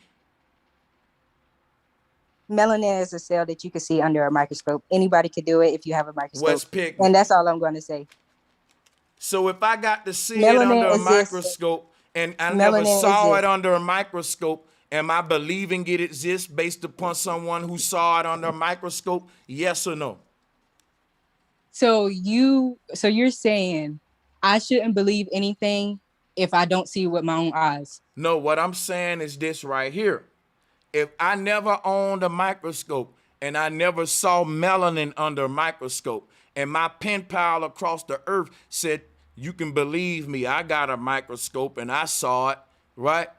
[SPEAKER 18] Melanin is a cell that you can see under a microscope. Anybody could do it if you have a microscope.
[SPEAKER 1] What's pigment?
[SPEAKER 18] And that's all I'm going to say.
[SPEAKER 1] So if I got to see it under
[SPEAKER 18] Melanin
[SPEAKER 1] a
[SPEAKER 18] exists.
[SPEAKER 1] microscope and I never
[SPEAKER 18] Melanin
[SPEAKER 1] saw it
[SPEAKER 18] exists.
[SPEAKER 1] under a microscope, am I believing it exists based upon someone who saw it under a microscope? Yes or no?
[SPEAKER 18] So you're saying I shouldn't believe anything if I don't see it with my own eyes?
[SPEAKER 1] No, what I'm saying is this right here. If I never owned a microscope and I never saw melanin under a microscope and my pen pal across the earth said, you can believe me, I got a microscope and I saw it, right?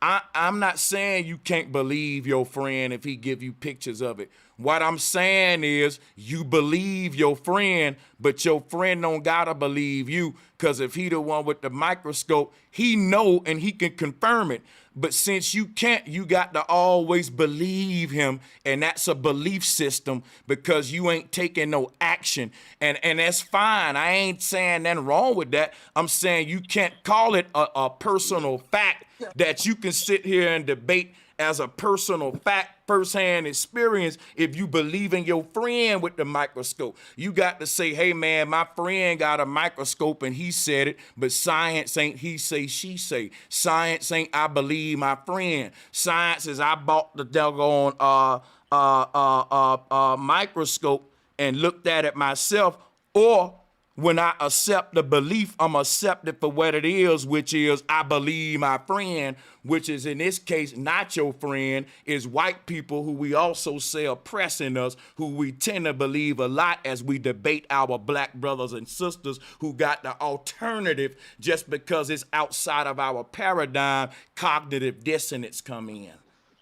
[SPEAKER 1] I'm not saying you can't believe your friend if he give you pictures of it. What I'm saying is you believe your friend, but your friend don't gotta believe you, because if he the one with the microscope, he know and he can confirm it. But since you can't, you got to always believe him, and that's a belief system because you ain't taking no action. And that's fine. I ain't saying nothing wrong with that. I'm saying you can't call it a personal fact that you can sit here and debate as a personal fact, firsthand experience. If you believe in your friend with the microscope, you got to say, hey man, my friend got a microscope and he said it, but science ain't he say, she say. Science ain't I believe my friend. Science is I bought the doggone microscope and looked at it myself, or when I accept the belief, I'm accepted for what it is, which is I believe my friend, which is in this case not your friend, is white people who we also say oppressing us, who we tend to believe a lot as we debate our black brothers and sisters who got the alternative just because it's outside of our paradigm, cognitive dissonance come in.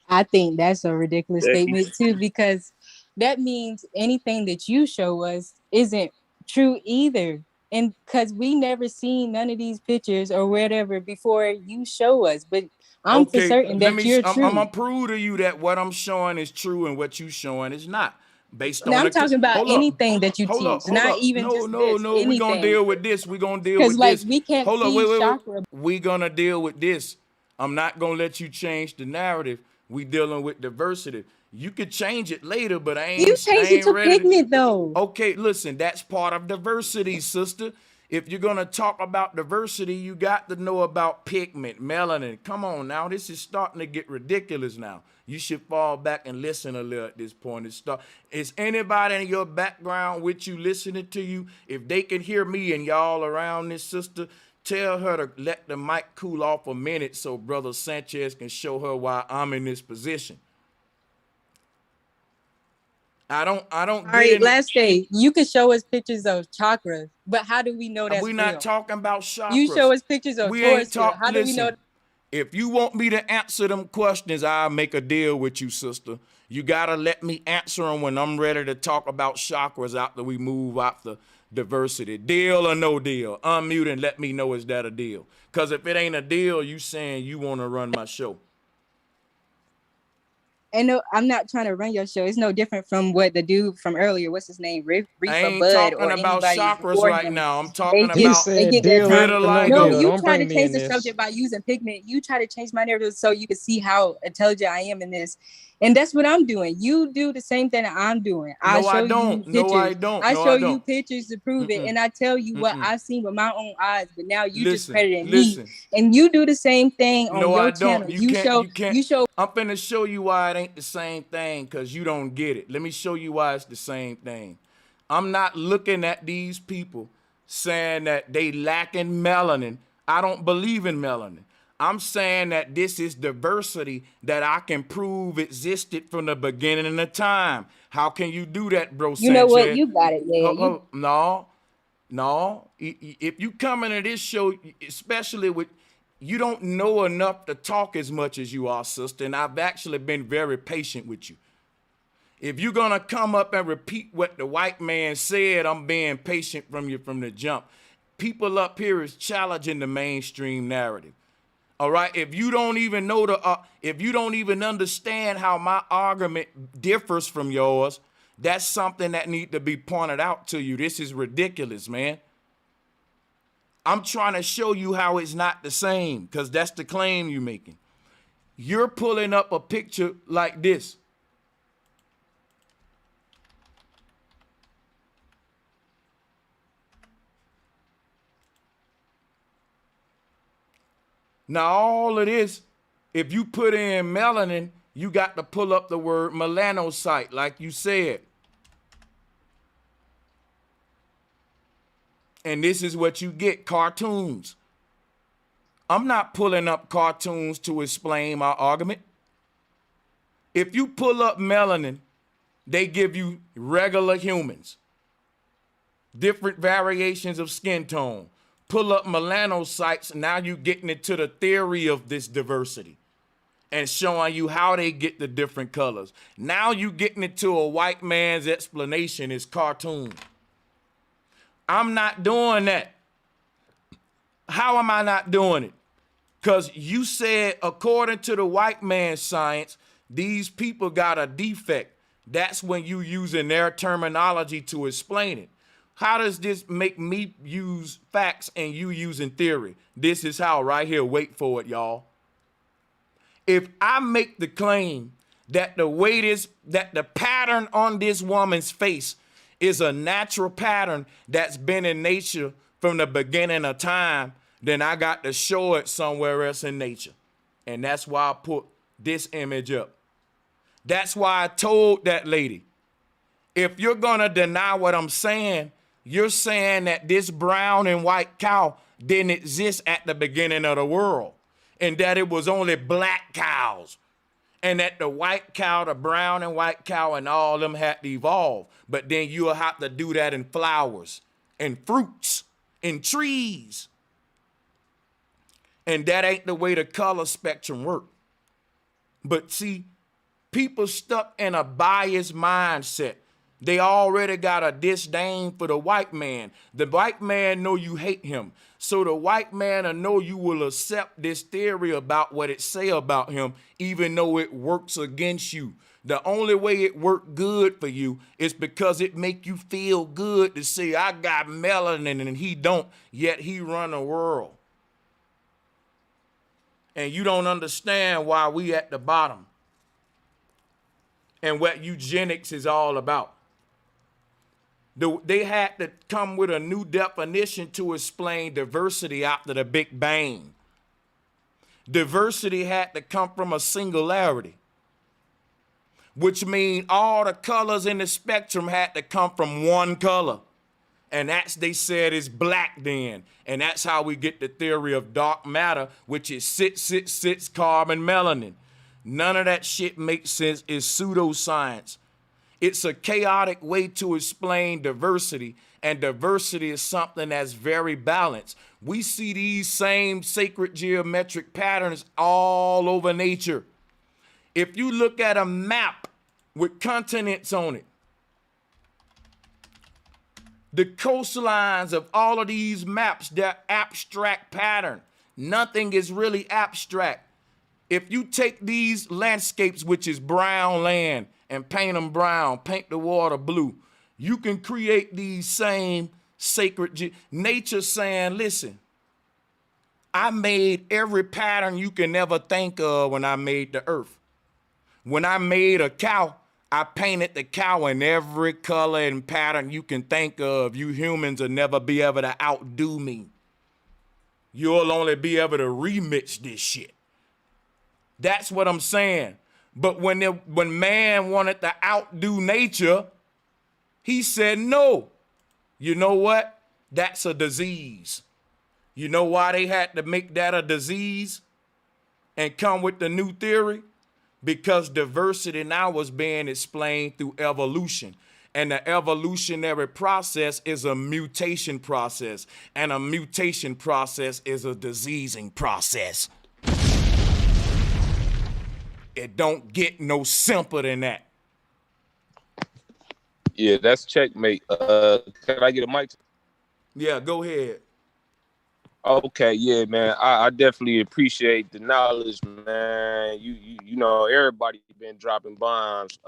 [SPEAKER 18] I think that's a ridiculous statement too, because that means anything that you show us isn't true either. And because we never seen none of these pictures or whatever before you show us, but I'm for certain that you're true.
[SPEAKER 1] I'm gonna prove to you that what I'm showing is true and what you showing is not. Based
[SPEAKER 18] Now
[SPEAKER 1] on
[SPEAKER 18] I'm talking about anything that you teach, not even just this.
[SPEAKER 1] No, we're gonna deal with this. We're gonna deal with
[SPEAKER 18] like
[SPEAKER 1] this.
[SPEAKER 18] we can't
[SPEAKER 1] Hold up,
[SPEAKER 18] see
[SPEAKER 1] wait.
[SPEAKER 18] chakra.
[SPEAKER 1] We're gonna deal with this. I'm not gonna let you change the narrative. We dealing with diversity. You could change it later, but I
[SPEAKER 18] You changed it to
[SPEAKER 1] ready
[SPEAKER 18] pigment though.
[SPEAKER 1] Okay, listen, that's part of diversity, sister. If you're gonna talk about diversity, you got to know about pigment, melanin. Come on now, this is starting to get ridiculous now. You should fall back and listen a little at this point. Is anybody in your background with you listening to you? If they can hear me and y'all around this sister, tell her to let the mic cool off a minute so Brother Sanchez can show her why I'm in this position. I don't
[SPEAKER 18] All right, last day. You can show us pictures of chakras, but how do we know that's
[SPEAKER 1] We're
[SPEAKER 18] real?
[SPEAKER 1] not talking about chakras.
[SPEAKER 18] You show us pictures of Taurus field. How do we know?
[SPEAKER 1] If you want me to answer them questions, I'll make a deal with you, sister. You gotta let me answer them when I'm ready to talk about chakras after we move out the diversity. Deal or no deal? Unmute and let me know is that a deal? Because if it ain't a deal, you saying you want to run my show.
[SPEAKER 18] And no, I'm not trying to run your show. It's no different from what the dude from earlier, what's his name,
[SPEAKER 1] I
[SPEAKER 18] Reefa
[SPEAKER 1] ain't
[SPEAKER 18] Bud
[SPEAKER 1] talking
[SPEAKER 18] or
[SPEAKER 1] about
[SPEAKER 18] anybody
[SPEAKER 1] chakras
[SPEAKER 18] before
[SPEAKER 1] right
[SPEAKER 18] him.
[SPEAKER 1] now. I'm
[SPEAKER 18] They
[SPEAKER 1] talking
[SPEAKER 18] get,
[SPEAKER 1] about
[SPEAKER 18] they get their time. No,
[SPEAKER 1] vitiligo.
[SPEAKER 18] you
[SPEAKER 12] Don't
[SPEAKER 18] try to
[SPEAKER 12] bring me
[SPEAKER 18] change
[SPEAKER 12] in
[SPEAKER 18] the
[SPEAKER 12] this.
[SPEAKER 18] subject by using pigment. You try to change my narrative so you can see how intelligent I am in this. And that's what I'm doing. You do the same thing that I'm doing. I
[SPEAKER 1] No, I
[SPEAKER 18] show you
[SPEAKER 1] don't. No, I
[SPEAKER 18] pictures.
[SPEAKER 1] don't.
[SPEAKER 18] I
[SPEAKER 1] No,
[SPEAKER 18] show
[SPEAKER 1] I
[SPEAKER 18] you
[SPEAKER 1] don't.
[SPEAKER 18] pictures to prove it. And I tell you what I've seen with my own eyes. But now you just crediting me. And you do the same thing on
[SPEAKER 1] No,
[SPEAKER 18] your
[SPEAKER 1] I don't.
[SPEAKER 18] channel.
[SPEAKER 1] You can't. I'm finna show you why it ain't the same thing, because you don't get it. Let me show you why it's the same thing. I'm not looking at these people saying that they lacking melanin. I don't believe in melanin. I'm saying that this is diversity that I can prove existed from the beginning of time. How can you do that, bro,
[SPEAKER 18] You know what?
[SPEAKER 1] Sanchez?
[SPEAKER 18] You got it. Yeah.
[SPEAKER 1] No. If you come into this show, especially with, you don't know enough to talk as much as you are, sister, and I've actually been very patient with you. If you're gonna come up and repeat what the white man said, I'm being patient from you from the jump. People up here is challenging the mainstream narrative. All right, if you don't even know if you don't even understand how my argument differs from yours, that's something that need to be pointed out to you. This is ridiculous, man. I'm trying to show you how it's not the same, because that's the claim you're making. You're pulling up a picture like this. Now, all of this, if you put in melanin, you got to pull up the word melanocyte, like you said. And this is what you get, cartoons. I'm not pulling up cartoons to explain my argument. If you pull up melanin, they give you regular humans, different variations of skin tone. Pull up melanocytes, now you're getting into the theory of this diversity and showing you how they get the different colors. Now you getting into a white man's explanation is cartoon. I'm not doing that. How am I not doing it? Because you said, according to the white man's science, these people got a defect. That's when you using their terminology to explain it. How does this make me use facts and you using theory? This is how, right here. Wait for it, y'all. If I make the claim that that the pattern on this woman's face is a natural pattern that's been in nature from the beginning of time, then I got to show it somewhere else in nature. And that's why I put this image up. That's why I told that lady, if you're gonna deny what I'm saying, you're saying that this brown and white cow didn't exist at the beginning of the world, and that it was only black cows, and that the white cow, the brown and white cow, and all of them had to evolve. But then you'll have to do that in flowers and fruits and trees. And that ain't the way the color spectrum works. But see, people stuck in a biased mindset. They already got a disdain for the white man. The white man know you hate him. So the white man will know you will accept this theory about what it say about him, even though it works against you. The only way it worked good for you is because it make you feel good to say, I got melanin and he don't, yet he run the world. And you don't understand why we at the bottom and what eugenics is all about. They had to come with a new definition to explain diversity after the Big Bang. Diversity had to come from a singularity, which means all the colors in the spectrum had to come from one color. And that's, they said, is black then. And that's how we get the theory of dark matter, which is six carbon melanin. None of that shit makes sense. It's pseudoscience. It's a chaotic way to explain diversity, and diversity is something that's very balanced. We see these same sacred geometric patterns all over nature. If you look at a map with continents on it, the coastlines of all of these maps, they're abstract pattern. Nothing is really abstract. If you take these landscapes, which is brown land, and paint them brown, paint the water blue, you can create these same sacred nature saying, listen, I made every pattern you can ever think of when I made the earth. When I made a cow, I painted the cow in every color and pattern you can think of. You humans will never be able to outdo me. You'll only be able to remix this shit. That's what I'm saying. But when man wanted to outdo nature, he said no. You know what? That's a disease. You know why they had to make that a disease and come with the new theory? Because diversity now was being explained through evolution. And the evolutionary process is a mutation process. And a mutation process is a diseasing process. It don't get no simpler than that.
[SPEAKER 20] Yeah, that's checkmate. Can I get a mic?
[SPEAKER 1] Yeah, go ahead.
[SPEAKER 20] Okay, yeah, man. I definitely appreciate the knowledge, man. You know, everybody been dropping bombs.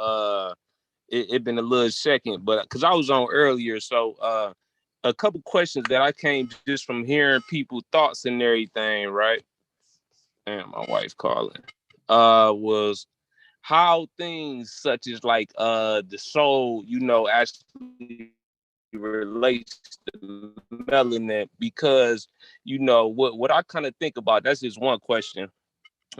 [SPEAKER 20] It been a little second, but because I was on earlier, so a couple questions that I came just from hearing people thoughts and everything, right? And my wife calling. Was how things such as like the soul, you know, actually relates to melanin, because you know what I kind of think about, that's just one question.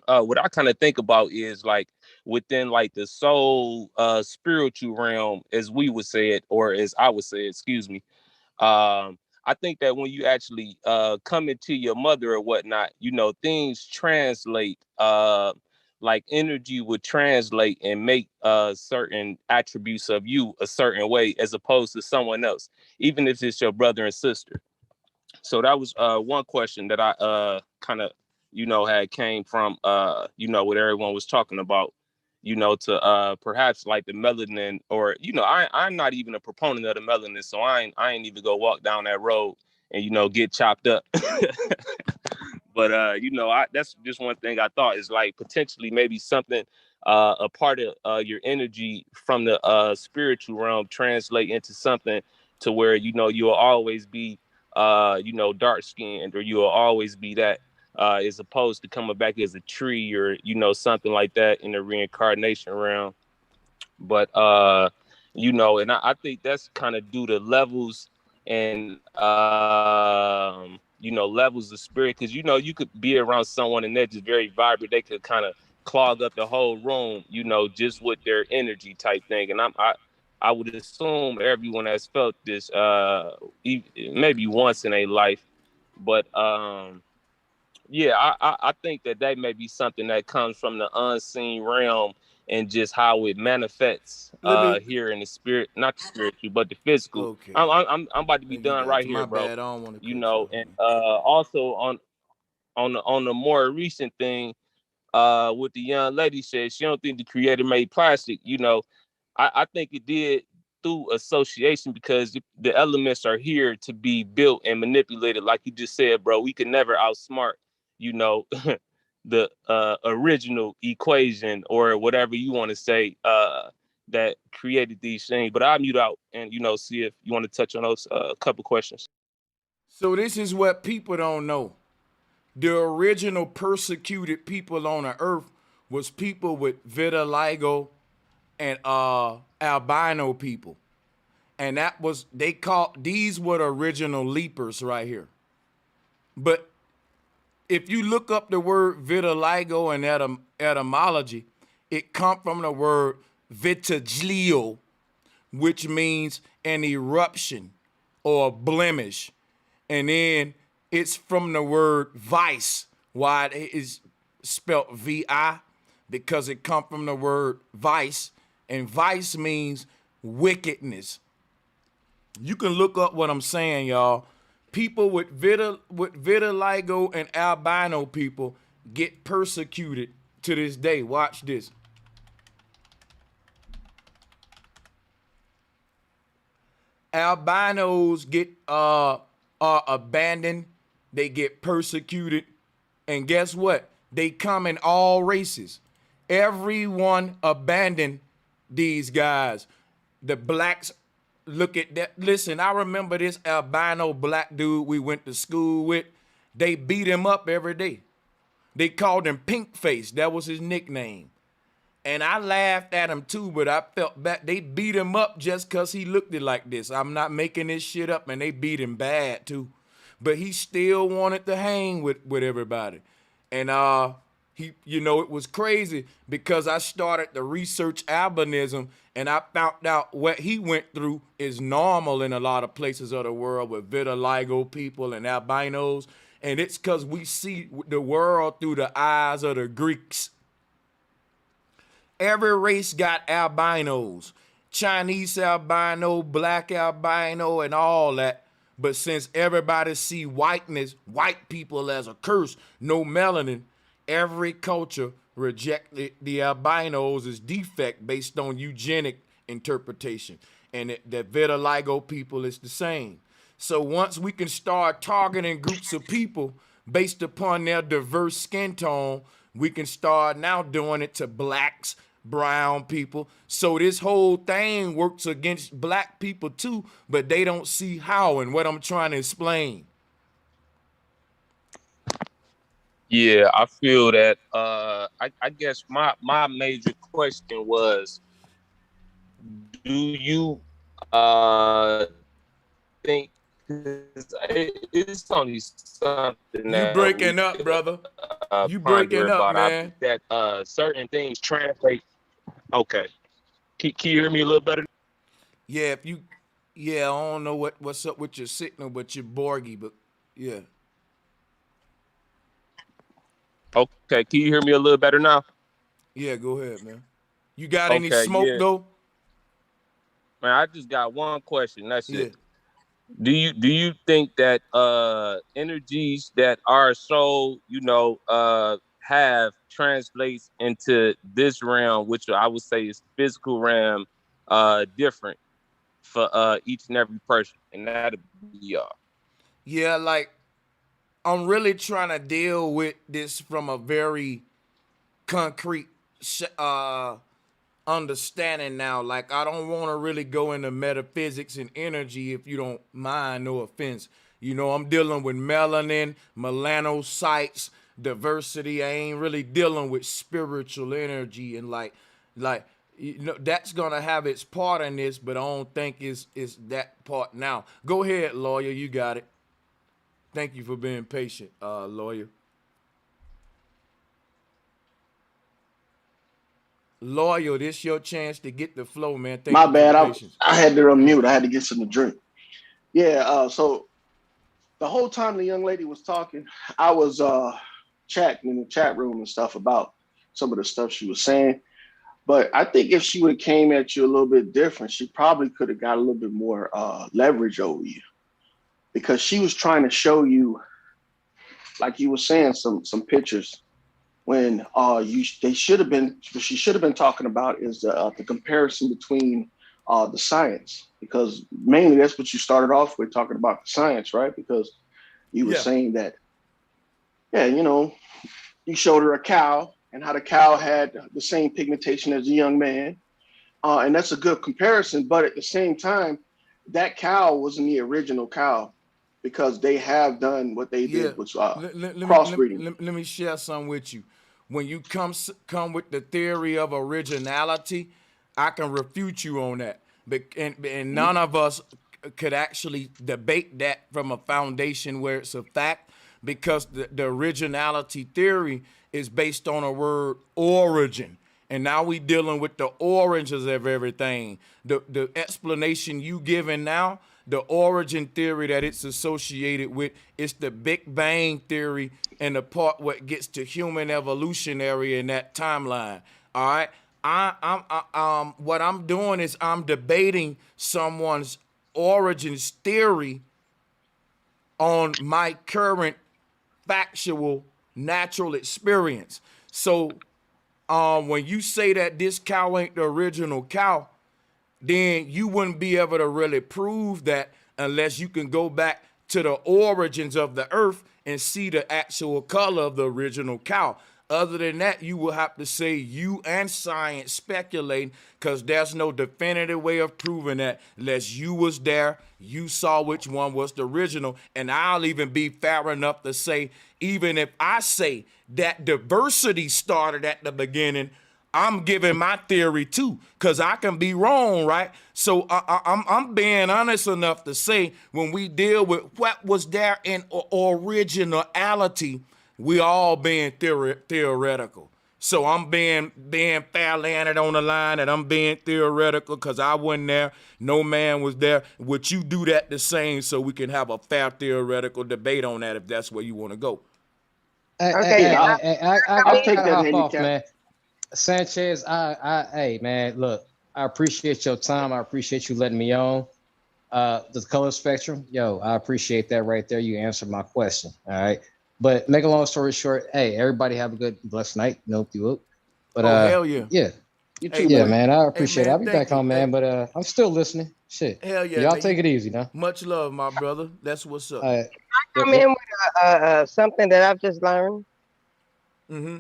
[SPEAKER 20] What I kind of think about is like within like the soul spiritual realm, as we would say it, or as I would say it, excuse me. I think that when you actually come into your mother or whatnot, you know, things translate, like energy would translate and make certain attributes of you a certain way as opposed to someone else, even if it's your brother and sister. So that was one question that I kind of, you know, had came from, you know, what everyone was talking about, you know, to perhaps like the melanin, or, you know, I'm not even a proponent of the melanin, so I ain't even go walk down that road and, you know, get chopped up. But you know, that's just one thing I thought is like potentially maybe something, a part of your energy from the spiritual realm translate into something to where, you know, you'll always be you know, dark skinned, or you'll always be that, as opposed to coming back as a tree or, you know, something like that in the reincarnation realm. But you know, and I think that's kind of due to levels and you know, levels of spirit, because you know, you could be around someone and they're just very vibrant, they could kind of clog up the whole room, you know, just with their energy type thing. And I would assume everyone has felt this maybe once in a life. But yeah, I think that may be something that comes from the unseen realm and just how it manifests
[SPEAKER 1] Let me.
[SPEAKER 20] here in the spirit, not the spiritual, but the physical.
[SPEAKER 1] Okay.
[SPEAKER 20] I'm about to be
[SPEAKER 1] Thank you,
[SPEAKER 20] done
[SPEAKER 1] guys.
[SPEAKER 20] right
[SPEAKER 1] My
[SPEAKER 20] here, bro.
[SPEAKER 1] bad. I don't want to
[SPEAKER 20] You
[SPEAKER 1] cut you
[SPEAKER 20] know,
[SPEAKER 1] off,
[SPEAKER 20] and
[SPEAKER 1] man.
[SPEAKER 20] also on the more recent thing, with the young lady said she don't think the creator made plastic. You know, I think it did through association, because the elements are here to be built and manipulated. Like you just said, bro, we could never outsmart, you know, the original equation or whatever you want to say that created these things. But I'll mute out and, you know, see if you want to touch on those couple questions.
[SPEAKER 1] So this is what people don't know. The original persecuted people on the earth was people with vitiligo and albino people. And that was, they called, these were the original leapers right here. But if you look up the word vitiligo in etymology, it comes from the word vitiglio, which means an eruption or a blemish. And then it's from the word vice, why it is spelled V-I, because it comes from the word vice, and vice means wickedness. You can look up what I'm saying, y'all. People with vitiligo and albino people get persecuted to this day. Watch this. Albinos get are abandoned, they get persecuted, and guess what? They come in all races. Everyone abandoned these guys. The blacks look at that. Listen, I remember this albino black dude we went to school with. They beat him up every day. They called him Pink Face. That was his nickname. And I laughed at him too, but I felt bad. They beat him up just because he looked it like this. I'm not making this shit up, and they beat him bad too. But he still wanted to hang with everybody. And it was crazy because I started to research albinism, and I found out what he went through is normal in a lot of places of the world with vitiligo people and albinos. And it's because we see the world through the eyes of the Greeks. Every race got albinos, Chinese albino, black albino, and all that. But since everybody see white people as a curse, no melanin, every culture rejected the albinos as defect based on eugenic interpretation. And the vitiligo people is the same. So once we can start targeting groups of people based upon their diverse skin tone, we can start now doing it to blacks, brown people. So this whole thing works against black people too, but they don't see how and what I'm trying to explain.
[SPEAKER 20] Yeah, I feel that. I guess my major question was, do you think it's only something
[SPEAKER 1] You
[SPEAKER 20] that
[SPEAKER 1] breaking up, brother. You
[SPEAKER 20] ponder
[SPEAKER 1] breaking up,
[SPEAKER 20] about? I
[SPEAKER 1] man.
[SPEAKER 20] think that certain things translate. Okay, can you hear me a little better?
[SPEAKER 1] Yeah, I don't know what's up with your signal, but you're Borgy, but yeah.
[SPEAKER 20] Okay, can you hear me a little better now?
[SPEAKER 1] Yeah, go ahead, man. You got any
[SPEAKER 20] Okay,
[SPEAKER 1] smoke
[SPEAKER 20] yeah.
[SPEAKER 1] though?
[SPEAKER 20] Man, I just got one question. That's
[SPEAKER 1] Yeah.
[SPEAKER 20] it. Do you think that energies that our soul, have translates into this realm, which I would say is physical realm, different for each and every person, and that'd be y'all.
[SPEAKER 1] Yeah, like I'm really trying to deal with this from a very concrete understanding now. Like I don't want to really go into metaphysics and energy if you don't mind, no offense. I'm dealing with melanin, melanocytes, diversity. I ain't really dealing with spiritual energy and like that's gonna have its part in this, but I don't think it's that part now. Go ahead, lawyer, you got it. Thank you for being patient, lawyer. Lawyer, this your chance to get the flow, man. Thank
[SPEAKER 21] My
[SPEAKER 1] you for the
[SPEAKER 21] bad.
[SPEAKER 1] patience.
[SPEAKER 21] I had to unmute. I had to get something to drink. Yeah. So the whole time the young lady was talking, I was chatting in the chat room and stuff about some of the stuff she was saying. But I think if she would have came at you a little bit different, she probably could have got a little bit more leverage over you, because she was trying to show you, like you were saying, some pictures when she should have been talking about is the comparison between the science, because mainly that's what you started off with, talking about the science, right? Because you were saying that, you showed her a cow and how the cow had the same pigmentation as a young man. And that's a good comparison. But at the same time, that cow wasn't the original cow, because they have done what they did, which crossbreeding.
[SPEAKER 1] Let me share something with you. When you come with the theory of originality, I can refute you on that. And none of us could actually debate that from a foundation where it's a fact, because the originality theory is based on a word origin. And now we dealing with the origins of everything. The explanation you giving now, the origin theory that it's associated with, is the Big Bang theory and the part what gets to human evolutionary in that timeline. All right. What I'm doing is I'm debating someone's origins theory on my current factual natural experience. So when you say that this cow ain't the original cow, then you wouldn't be able to really prove that unless you can go back to the origins of the earth and see the actual color of the original cow. Other than that, you will have to say you and science speculating, because there's no definitive way of proving that unless you was there, you saw which one was the original. And I'll even be fair enough to say, even if I say that diversity started at the beginning, I'm giving my theory too, because I can be wrong, right? So I'm being honest enough to say, when we deal with what was there in originality, we all being theoretical. So I'm being fair, landed on the line, and I'm being theoretical because I wasn't there. No man was there. Would you do that the same so we can have a fair theoretical debate on that if that's where you want to go?
[SPEAKER 13] Okay,
[SPEAKER 21] I'll take that
[SPEAKER 16] hop off,
[SPEAKER 21] handicap.
[SPEAKER 16] man. Sanchez, hey, man, look, I appreciate your time. I appreciate you letting me on. The color spectrum, yo, I appreciate that right there. You answered my question. All right. But make a long story short, hey, everybody have a good, blessed night. Nope, you will. But
[SPEAKER 1] hell yeah.
[SPEAKER 16] Yeah.
[SPEAKER 21] You
[SPEAKER 1] Hey,
[SPEAKER 21] too,
[SPEAKER 16] Yeah,
[SPEAKER 21] man.
[SPEAKER 16] man, I appreciate
[SPEAKER 1] man,
[SPEAKER 16] it. I'll be
[SPEAKER 1] thank
[SPEAKER 16] back
[SPEAKER 1] you.
[SPEAKER 16] home, man. But I'm still listening. Shit.
[SPEAKER 1] Hell yeah,
[SPEAKER 16] Y'all
[SPEAKER 1] man.
[SPEAKER 16] take it easy now.
[SPEAKER 1] Much love, my brother. That's what's up.
[SPEAKER 16] All right.
[SPEAKER 13] Come in with something that I've just learned.
[SPEAKER 1] Mm-hmm.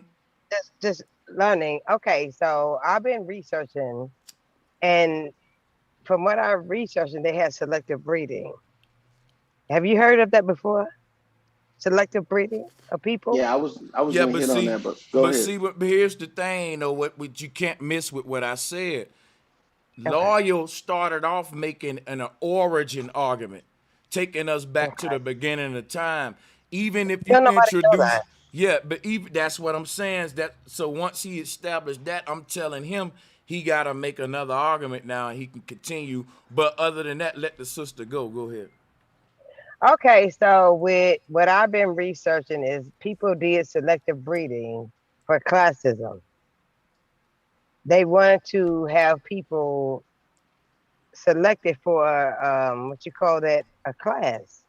[SPEAKER 13] Just learning. Okay, so I've been researching, and from what I'm researching, they have selective breeding. Have you heard of that before? Selective breeding of people?
[SPEAKER 21] Yeah, I was gonna
[SPEAKER 1] but
[SPEAKER 21] hit
[SPEAKER 1] see,
[SPEAKER 21] on that, but go ahead.
[SPEAKER 1] but here's the thing, though. What you can't miss with what I said.
[SPEAKER 13] Okay.
[SPEAKER 1] Loyal started off making an origin argument, taking us back to the beginning of time. Even if you
[SPEAKER 13] Don't nobody know
[SPEAKER 1] introduce,
[SPEAKER 13] that.
[SPEAKER 1] yeah, but even that's what I'm saying is that. So once he established that, I'm telling him he got to make another argument now, and he can continue. But other than that, let the sister go. Go ahead.
[SPEAKER 13] Okay, so with what I've been researching is people did selective breeding for classism. They wanted to have people selected for what you call that, a class.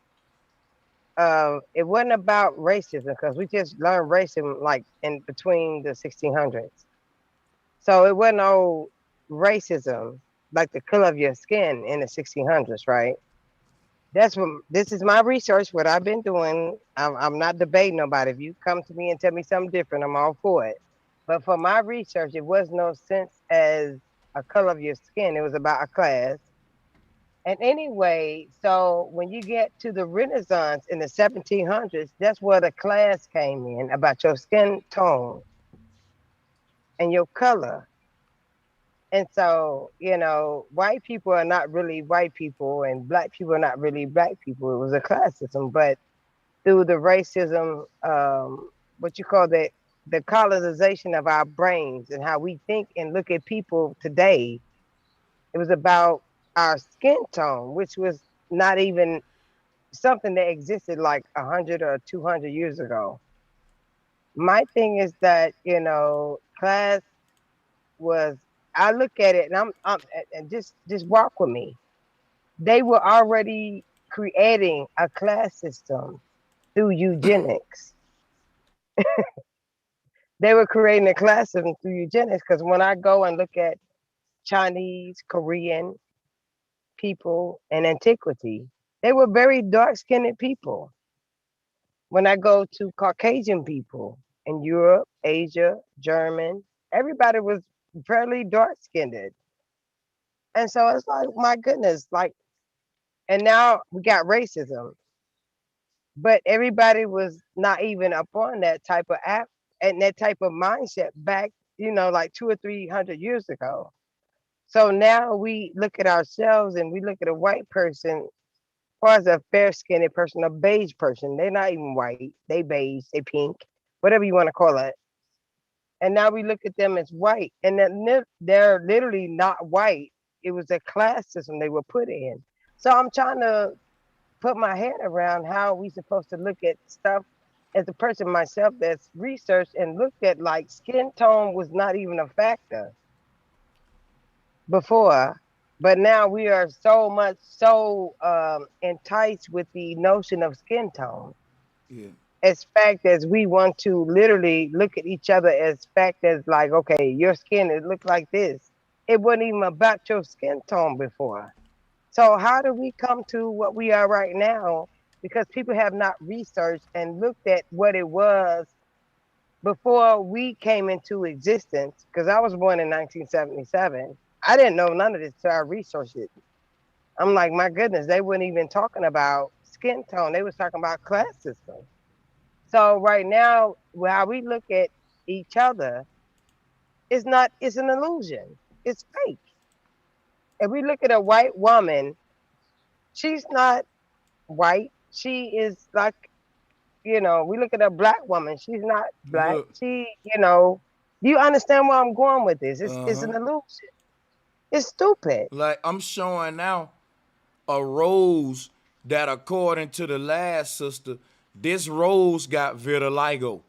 [SPEAKER 13] It wasn't about racism because we just learned racism like in between the 1600s. So it wasn't no racism like the color of your skin in the 1600s, right? That's what this is my research. What I've been doing. I'm not debating nobody. If you come to me and tell me something different, I'm all for it. But for my research, it was no sense as a color of your skin. It was about a class. And anyway, so when you get to the Renaissance in the 1700s, that's where the class came in about your skin tone and your color. And so, white people are not really white people and black people are not really black people. It was a classism, but through the racism, what you call the colonization of our brains and how we think and look at people today, it was about our skin tone, which was not even something that existed like 100 or 200 years ago. My thing is that, class was, I look at it and I'm and just walk with me. They were already creating a class system through eugenics. They were creating a class system through eugenics because when I go and look at Chinese, Korean people in antiquity, they were very dark-skinned people. When I go to Caucasian people in Europe, Asia, German, everybody was fairly dark-skinned. And so it's like, my goodness, like, and now we got racism, but everybody was not even upon that type of app and that type of mindset back, like 200 or 300 years ago. So now we look at ourselves and we look at a white person, as far as a fair skinned person, a beige person. They're not even white, they beige, they pink, whatever you want to call it. And now we look at them as white, and they're literally not white. It was a class system they were put in. So I'm trying to put my head around how we supposed to look at stuff as a person myself that's researched and looked at, like, skin tone was not even a factor before, but now we are so enticed with the notion of skin tone.
[SPEAKER 1] Yeah.
[SPEAKER 13] As fact as we want to literally look at each other as fact as, like, okay, your skin, it looked like this. It wasn't even about your skin tone before. So how do we come to what we are right now? Because people have not researched and looked at what it was before we came into existence, because I was born in 1977, I didn't know none of this till I researched it. I'm like, my goodness, they weren't even talking about skin tone. They was talking about class system. So right now, how we look at each other, it's an illusion. It's fake. If we look at a white woman, she's not white. She is like, we look at a black woman, she's not black.
[SPEAKER 1] Look.
[SPEAKER 13] Do you understand where I'm going with this? It's
[SPEAKER 1] Uh-huh.
[SPEAKER 13] an illusion. It's stupid.
[SPEAKER 1] Like I'm showing now a rose that according to the last sister, this rose got vitiligo.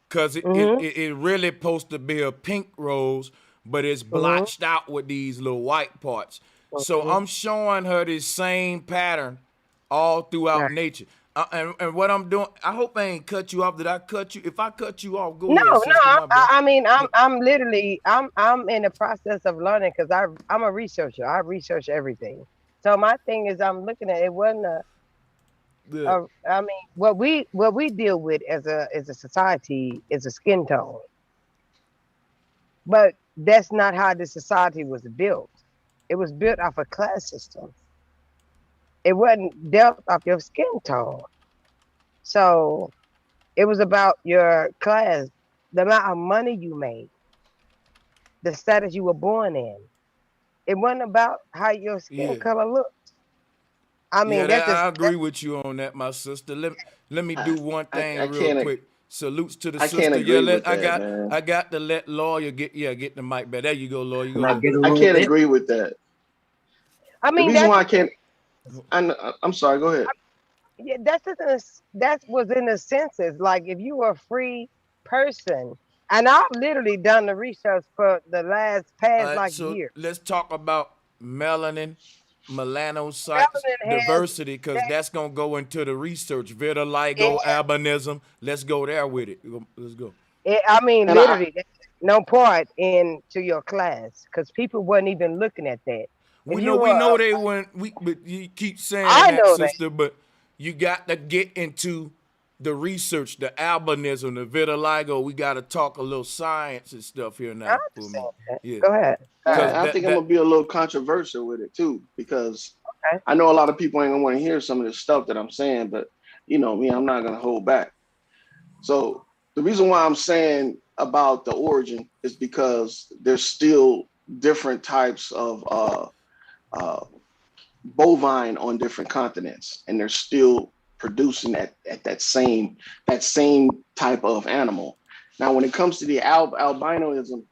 [SPEAKER 1] Cause it really supposed to be a pink rose, but it's blotched out with these little white parts. So I'm showing her this same pattern all throughout nature. And what I'm doing, I hope I ain't cut you off. Did I cut you? If I cut you off, go ahead, sister. My bad.
[SPEAKER 13] I mean, I'm literally, I'm in the process of learning because I'm a researcher. I research everything. So my thing is, I'm looking at it wasn't I mean, what we deal with as a society is a skin tone, but that's not how the society was built. It was built off a class system. It wasn't dealt off your skin tone. So it was about your class, the amount of money you made, the status you were born in. It wasn't about how your skin color looked. I mean,
[SPEAKER 1] I agree with you on that, my sister. Let me do one thing real quick. Salutes to the sister.
[SPEAKER 21] Can't agree with that, man.
[SPEAKER 1] I got to let lawyer get the mic back. There you go, lawyer. You go.
[SPEAKER 21] I can't agree with that.
[SPEAKER 13] I mean,
[SPEAKER 21] the reason why I can't. I'm sorry. Go ahead.
[SPEAKER 13] Yeah, that was in the census. Like if you were a free person, and I've literally done the research for the past year.
[SPEAKER 1] Let's talk about melanin, melanocytes, diversity, because that's gonna go into the research. Vitiligo, albinism. Let's go there with it. Let's go.
[SPEAKER 13] Literally, no part into your class because people weren't even looking at that.
[SPEAKER 1] We know they weren't. But you keep saying that, sister. But you got to get into the research, the albinism, the vitiligo. We got to talk a little science and stuff here now.
[SPEAKER 13] Yeah. Go ahead.
[SPEAKER 21] I think I'm gonna be a little controversial with it too, because I know a lot of people ain't gonna want to hear some of this stuff that I'm saying, but you know me, I'm not gonna hold back. So the reason why I'm saying about the origin is because there's still different types of bovine on different continents, and they're still producing at that same type of animal. Now, when it comes to the albinoism,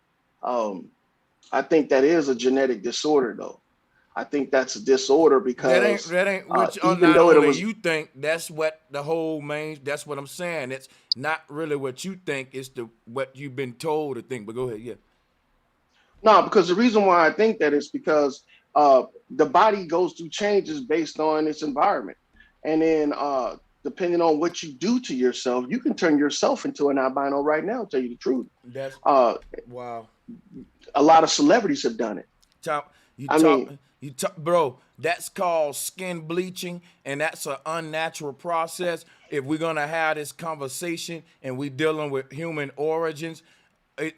[SPEAKER 21] I think that is a genetic disorder, though. I think that's a disorder because
[SPEAKER 1] that ain't what
[SPEAKER 21] even though it was,
[SPEAKER 1] you think that's what the whole that's what I'm saying. It's not really what you think, it's what you've been told to think. But go ahead, yeah.
[SPEAKER 21] No, because the reason why I think that is because the body goes through changes based on its environment. And then depending on what you do to yourself, you can turn yourself into an albino right now, to tell you the truth.
[SPEAKER 1] That's wow.
[SPEAKER 21] A lot of celebrities have done it.
[SPEAKER 1] Bro, that's called skin bleaching, and that's an unnatural process. If we're gonna have this conversation and we dealing with human origins,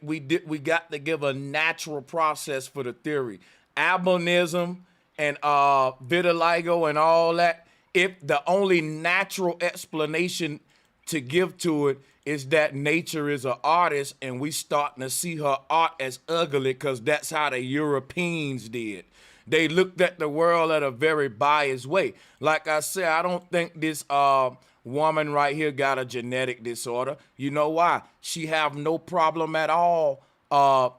[SPEAKER 1] we got to give a natural process for the theory. Albinism and vitiligo and all that, if the only natural explanation to give to it is that nature is an artist and we starting to see her art as ugly because that's how the Europeans did. They looked at the world at a very biased way. Like I said, I don't think this woman right here got a genetic disorder. You know why? She have no problem at all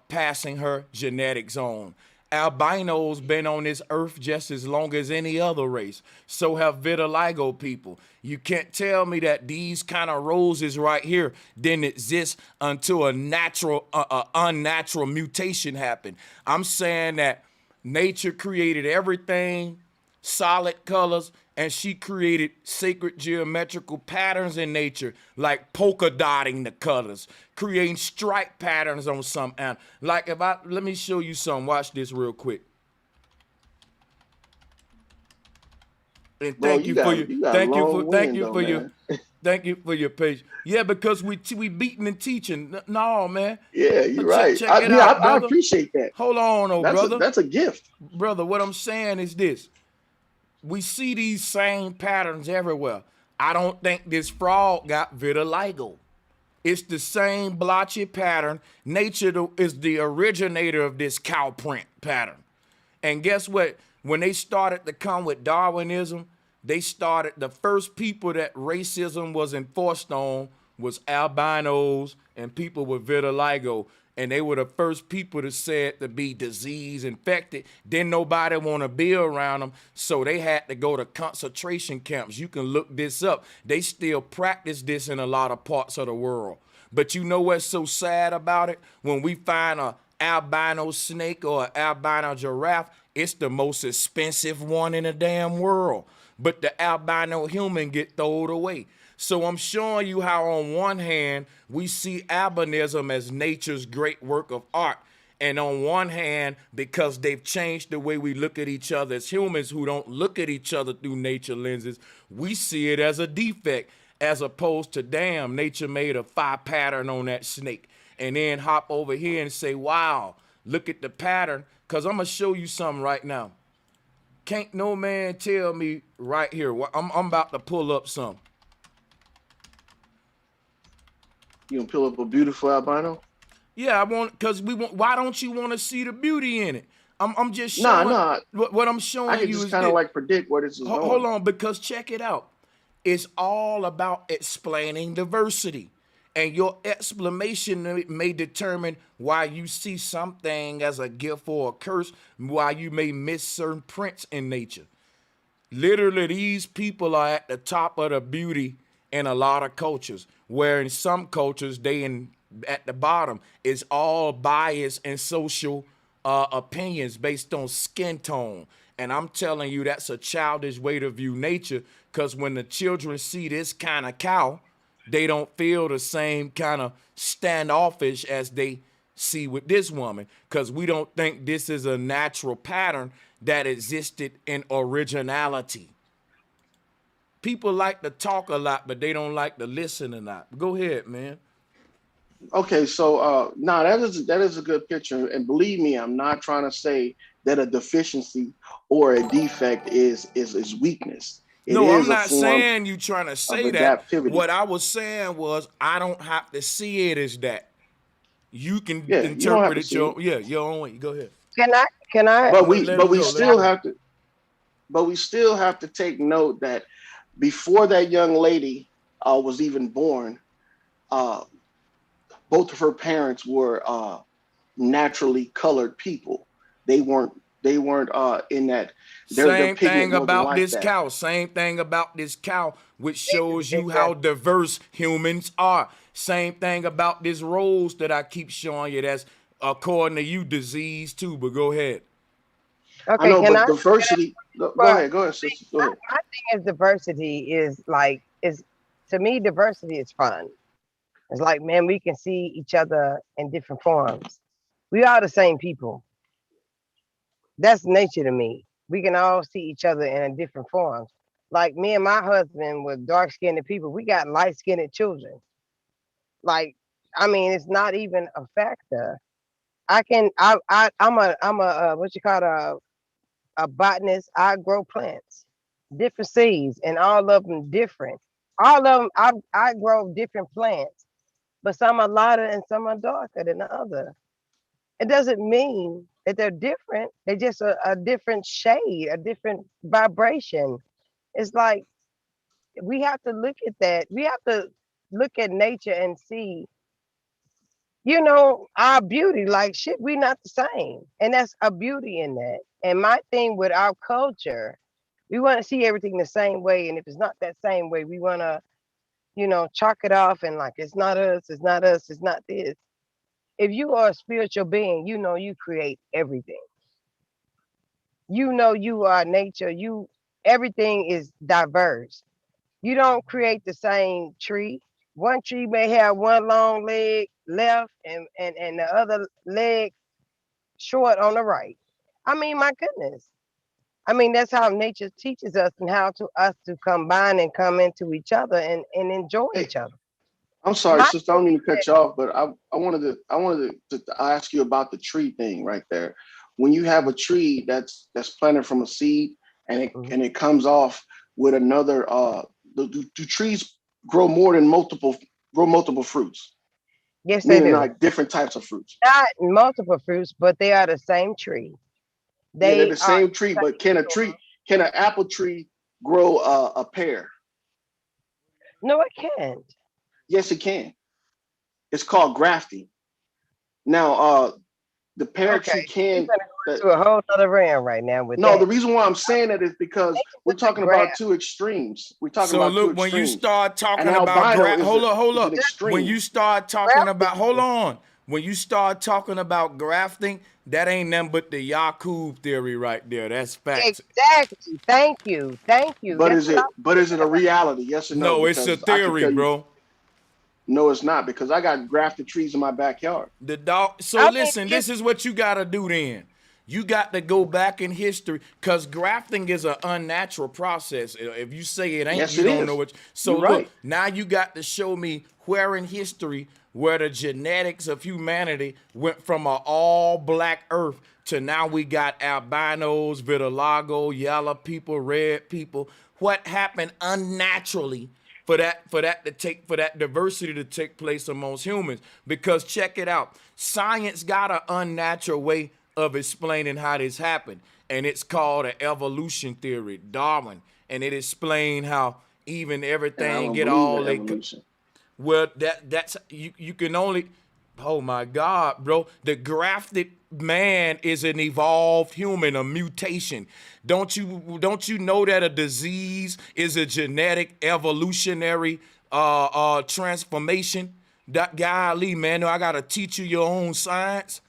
[SPEAKER 1] passing her genetics on. Albinos been on this earth just as long as any other race. So have vitiligo people. You can't tell me that these kind of roses right here didn't exist until a unnatural mutation happened. I'm saying that nature created everything, solid colors, and she created sacred geometrical patterns in nature, like polka dotting the colors, creating stripe patterns on some animal. Like let me show you some. Watch this real quick. And
[SPEAKER 21] Bro,
[SPEAKER 1] thank you for your
[SPEAKER 21] you got a long wind though, man.
[SPEAKER 1] thank you for your patience. Yeah, because we beating and teaching. No, man.
[SPEAKER 21] Yeah, you're
[SPEAKER 1] Check
[SPEAKER 21] right.
[SPEAKER 1] check it out,
[SPEAKER 21] I
[SPEAKER 1] brother.
[SPEAKER 21] appreciate that.
[SPEAKER 1] Hold on, brother.
[SPEAKER 21] That's a gift.
[SPEAKER 1] Brother, what I'm saying is this. We see these same patterns everywhere. I don't think this frog got vitiligo. It's the same blotchy pattern. Nature is the originator of this cow print pattern. And guess what? When they started to come with Darwinism, they started, the first people that racism was enforced on was albinos and people with vitiligo. And they were the first people to say it to be disease infected. Then nobody want to be around them, so they had to go to concentration camps. You can look this up. They still practice this in a lot of parts of the world. But you know what's so sad about it? When we find a albino snake or an albino giraffe, it's the most expensive one in the damn world. But the albino human get thrown away. So I'm showing you how on one hand, we see albinism as nature's great work of art. And on one hand, because they've changed the way we look at each other as humans who don't look at each other through nature lenses, we see it as a defect, as opposed to, damn, nature made a fire pattern on that snake. And then hop over here and say, wow, look at the pattern. Because I'm going to show you something right now. Can't no man tell me right here. I'm about to pull up something.
[SPEAKER 21] You gonna pull up a beautiful albino?
[SPEAKER 1] Yeah, I want, because we want. Why don't you want to see the beauty in it? I'm just showing.
[SPEAKER 21] Nah.
[SPEAKER 1] What I'm showing
[SPEAKER 21] I can
[SPEAKER 1] you
[SPEAKER 21] just
[SPEAKER 1] is
[SPEAKER 21] kind of like predict where this is going.
[SPEAKER 1] Hold on, because check it out. It's all about explaining diversity. And your explanation may determine why you see something as a gift or a curse, why you may miss certain prints in nature. Literally, these people are at the top of the beauty in a lot of cultures, where in some cultures, at the bottom. It's all bias and social opinions based on skin tone. And I'm telling you, that's a childish way to view nature, because when the children see this kind of cow, they don't feel the same kind of standoffish as they see with this woman, because we don't think this is a natural pattern that existed in originality. People like to talk a lot, but they don't like to listen a lot. Go ahead, man.
[SPEAKER 21] Okay, so that is a good picture, and believe me, I'm not trying to say that a deficiency or a defect is weakness.
[SPEAKER 1] No, I'm not saying you trying to say that. What I was saying was, I don't have to see it as that. You can interpret it your own way. Go ahead.
[SPEAKER 13] Can I?
[SPEAKER 21] But we still have to take note that before that young lady was even born, both of her parents were naturally colored people. They weren't in that.
[SPEAKER 1] Same thing about this cow. Same thing about this cow, which shows you how diverse humans are. Same thing about this rose that I keep showing you. That's, according to you, disease too. But go ahead.
[SPEAKER 13] Okay,
[SPEAKER 21] I know, but diversity. Go ahead, sister. Go ahead.
[SPEAKER 13] My thing is diversity is to me, diversity is fun. It's like, man, we can see each other in different forms. We are the same people. That's nature to me. We can all see each other in different forms. Like me and my husband were dark-skinned people. We got light-skinned children. Like, I mean, it's not even a factor. I'm a what you call a botanist. I grow plants, different seeds, and all of them different. All of them, I grow different plants, but some are lighter and some are darker than the other. It doesn't mean that they're different. They're just a different shade, a different vibration. It's like we have to look at that. We have to look at nature and see, our beauty. Like, shit, we not the same. And that's a beauty in that. And my thing with our culture, we want to see everything the same way. And if it's not that same way, we want to, chalk it off and like, it's not us, it's not us, it's not this. If you are a spiritual being, you create everything. You are nature. Everything is diverse. You don't create the same tree. One tree may have one long leg left and the other leg short on the right. I mean, my goodness. I mean, that's how nature teaches us and how to us to combine and come into each other and enjoy each other.
[SPEAKER 21] I'm sorry,
[SPEAKER 13] My
[SPEAKER 21] sister. I don't mean to cut you off, but I wanted to ask you about the tree thing right there. When you have a tree that's planted from a seed and it comes off with another, do trees grow multiple fruits?
[SPEAKER 13] Yes, they
[SPEAKER 21] Meaning
[SPEAKER 13] do.
[SPEAKER 21] like different types of fruits.
[SPEAKER 13] Not multiple fruits, but they are the same tree.
[SPEAKER 21] Yeah, they're
[SPEAKER 13] They
[SPEAKER 21] the
[SPEAKER 13] are
[SPEAKER 21] same tree, but can an apple tree grow a pear?
[SPEAKER 13] no, it can't.
[SPEAKER 21] Yes, it can. It's called grafting. Now, the pear
[SPEAKER 13] Okay,
[SPEAKER 21] tree
[SPEAKER 13] you're
[SPEAKER 21] can.
[SPEAKER 13] gonna go into a whole other realm right now with
[SPEAKER 21] No, the
[SPEAKER 13] that.
[SPEAKER 21] reason why I'm saying that is because we're talking about
[SPEAKER 13] graft.
[SPEAKER 21] two extremes. We're talking
[SPEAKER 1] So
[SPEAKER 21] about two
[SPEAKER 1] look, when you
[SPEAKER 21] extremes.
[SPEAKER 1] start
[SPEAKER 21] And
[SPEAKER 1] talking about
[SPEAKER 21] albino
[SPEAKER 1] hold up, hold
[SPEAKER 21] is an
[SPEAKER 1] up. When
[SPEAKER 21] extreme.
[SPEAKER 1] you start talking about hold on. When you start talking about grafting, that ain't nothing but the Yakub theory right there. That's facts.
[SPEAKER 13] Exactly. Thank you. Thank you.
[SPEAKER 21] But
[SPEAKER 13] That's
[SPEAKER 21] is
[SPEAKER 13] what
[SPEAKER 21] it
[SPEAKER 13] I'm
[SPEAKER 21] but is it
[SPEAKER 13] speaking
[SPEAKER 21] a
[SPEAKER 13] about.
[SPEAKER 21] reality? Yes or no?
[SPEAKER 1] No, it's a
[SPEAKER 21] Because I can
[SPEAKER 1] theory,
[SPEAKER 21] tell you,
[SPEAKER 1] bro.
[SPEAKER 21] no, it's not, because I got grafted trees in my backyard.
[SPEAKER 1] The dog. So
[SPEAKER 13] I mean,
[SPEAKER 1] listen, this is what you gotta do then. You got to go back in history because grafting is an unnatural process. If you say it ain't,
[SPEAKER 21] Yes,
[SPEAKER 1] you
[SPEAKER 21] it
[SPEAKER 1] don't
[SPEAKER 21] is.
[SPEAKER 1] know what. So
[SPEAKER 21] You're
[SPEAKER 1] look,
[SPEAKER 21] right.
[SPEAKER 1] now you got to show me where in history where the genetics of humanity went from an all black earth to now we got albinos, vitiligo, yellow people, red people. What happened unnaturally for that diversity to take place amongst humans? Because check it out, science got an unnatural way of explaining how this happened, and it's called an evolution theory, Darwin, and it explained how even
[SPEAKER 21] And I
[SPEAKER 1] everything
[SPEAKER 21] don't
[SPEAKER 1] get
[SPEAKER 21] believe
[SPEAKER 1] all
[SPEAKER 21] in
[SPEAKER 1] they
[SPEAKER 21] evolution.
[SPEAKER 1] well, that's you can only. Oh my God, bro! The grafted man is an evolved human, a mutation. Don't you know that a disease is a genetic evolutionary transformation? That golly, man, I gotta teach you your own science.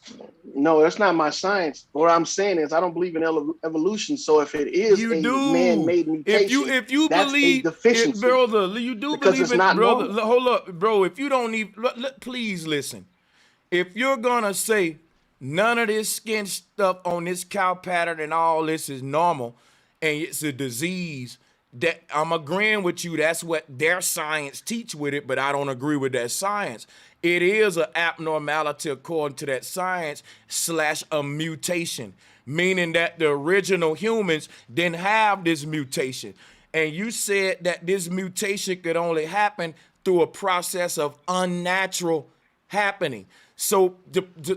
[SPEAKER 21] No, that's not my science. What I'm saying is I don't believe in evolution. So if it is
[SPEAKER 1] You
[SPEAKER 21] a
[SPEAKER 1] do.
[SPEAKER 21] man-made mutation,
[SPEAKER 1] If you
[SPEAKER 21] that's a
[SPEAKER 1] believe it,
[SPEAKER 21] deficiency
[SPEAKER 1] brother, you do
[SPEAKER 21] because
[SPEAKER 1] believe
[SPEAKER 21] it's
[SPEAKER 1] it,
[SPEAKER 21] not
[SPEAKER 1] brother.
[SPEAKER 21] normal.
[SPEAKER 1] Hold up, bro. If you don't even, please listen. If you're gonna say none of this skin stuff on this cow pattern and all this is normal and it's a disease, that I'm agreeing with you. That's what their science teach with it, but I don't agree with that science. It is an abnormality according to that science slash a mutation, meaning that the original humans didn't have this mutation. And you said that this mutation could only happen through a process of unnatural happening. So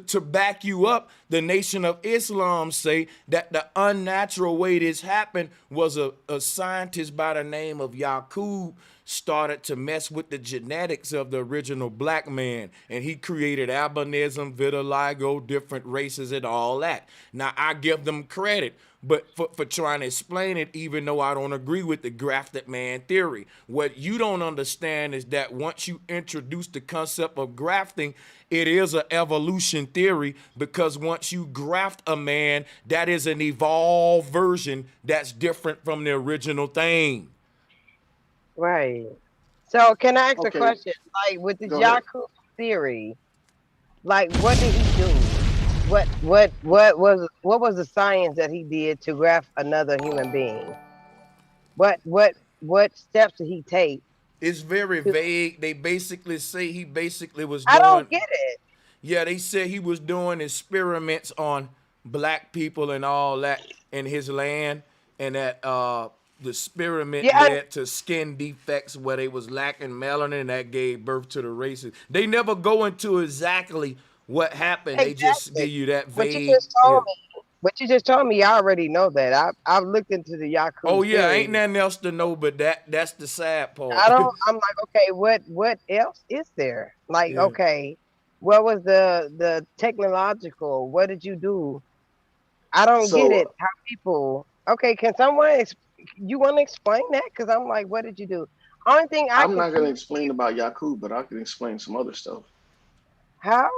[SPEAKER 1] to back you up, the Nation of Islam say that the unnatural way this happened was a scientist by the name of Yakub started to mess with the genetics of the original black man, and he created albinism, vitiligo, different races, and all that. Now I give them credit, but for trying to explain it, even though I don't agree with the grafted man theory. What you don't understand is that once you introduce the concept of grafting, it is an evolution theory, because once you graft a man, that is an evolved version that's different from the original thing.
[SPEAKER 13] Right. So can I ask a
[SPEAKER 21] Okay,
[SPEAKER 13] question? Like with the
[SPEAKER 21] go ahead.
[SPEAKER 13] Jakku theory, like what did he do? What was the science that he did to graft another human being? What steps did he take?
[SPEAKER 1] It's very
[SPEAKER 13] To,
[SPEAKER 1] vague. They basically say he basically was
[SPEAKER 13] I
[SPEAKER 1] doing,
[SPEAKER 13] don't get it.
[SPEAKER 1] yeah, they said he was doing experiments on black people and all that in his land, and that the experiment
[SPEAKER 13] Yeah, I,
[SPEAKER 1] led to skin defects where they was lacking melanin, and that gave birth to the races. They never go into exactly what happened. They just
[SPEAKER 13] exactly.
[SPEAKER 1] give you that
[SPEAKER 13] What you
[SPEAKER 1] vague.
[SPEAKER 13] just
[SPEAKER 1] Yeah.
[SPEAKER 13] told me. What you just told me, I already know that. I've looked into the
[SPEAKER 1] Oh
[SPEAKER 13] Yaku's
[SPEAKER 1] yeah, ain't
[SPEAKER 13] theory.
[SPEAKER 1] nothing else to know, but that's the sad part.
[SPEAKER 13] I don't. I'm like, okay, what else is there? Like,
[SPEAKER 1] Yeah.
[SPEAKER 13] okay, what was the technological? What did you do? I don't get it.
[SPEAKER 21] So
[SPEAKER 13] How people? Okay, can someone? You want to explain that? Because I'm like, what did you do? Only thing I
[SPEAKER 21] I'm
[SPEAKER 13] can
[SPEAKER 21] not going
[SPEAKER 13] see.
[SPEAKER 21] to explain about Yakub, but I can explain some other stuff.
[SPEAKER 13] How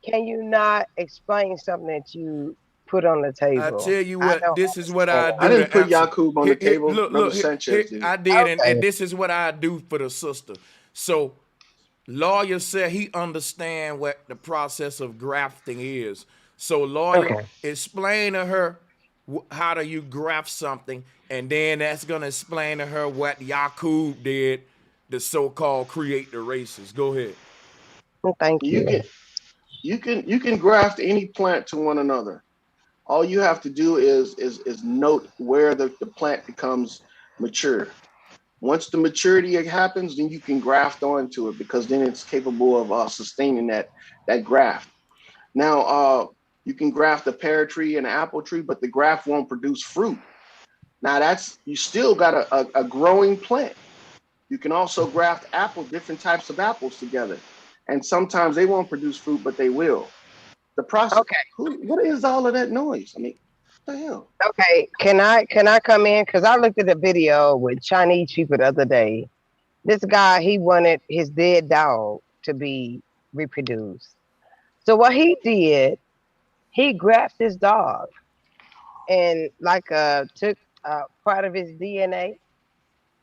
[SPEAKER 13] can you not explain something that you put on the
[SPEAKER 1] I
[SPEAKER 13] table?
[SPEAKER 1] tell you
[SPEAKER 13] I
[SPEAKER 1] what,
[SPEAKER 13] don't
[SPEAKER 1] this is what
[SPEAKER 13] understand
[SPEAKER 1] I
[SPEAKER 21] I
[SPEAKER 1] do
[SPEAKER 21] didn't
[SPEAKER 1] to
[SPEAKER 21] put
[SPEAKER 1] answer.
[SPEAKER 21] Yakub on the table. Brother
[SPEAKER 1] Look,
[SPEAKER 21] Sanchez did.
[SPEAKER 1] I did,
[SPEAKER 13] that.
[SPEAKER 1] and
[SPEAKER 13] Okay.
[SPEAKER 1] this is what I do for the sister. So, lawyer said he understand what the process of grafting is. So, lawyer,
[SPEAKER 13] Okay.
[SPEAKER 1] explain to her how do you graft something, and then that's gonna explain to her what Yakub did, the so-called create the races. Go ahead.
[SPEAKER 13] Well, thank you.
[SPEAKER 21] You can graft any plant to one another. All you have to do is note where the plant becomes mature. Once the maturity happens, then you can graft onto it because then it's capable of sustaining that graft. Now, you can graft a pear tree and an apple tree, but the graft won't produce fruit. Now that's you still got a growing plant. You can also graft different types of apples together, and sometimes they won't produce fruit, but they will. The process.
[SPEAKER 13] Okay.
[SPEAKER 21] What is all of that noise? I mean, what the hell?
[SPEAKER 13] Okay. Can I come in? Because I looked at a video with Chinese people the other day. This guy, he wanted his dead dog to be reproduced. So what he did, he grabbed his dog and like took part of his DNA,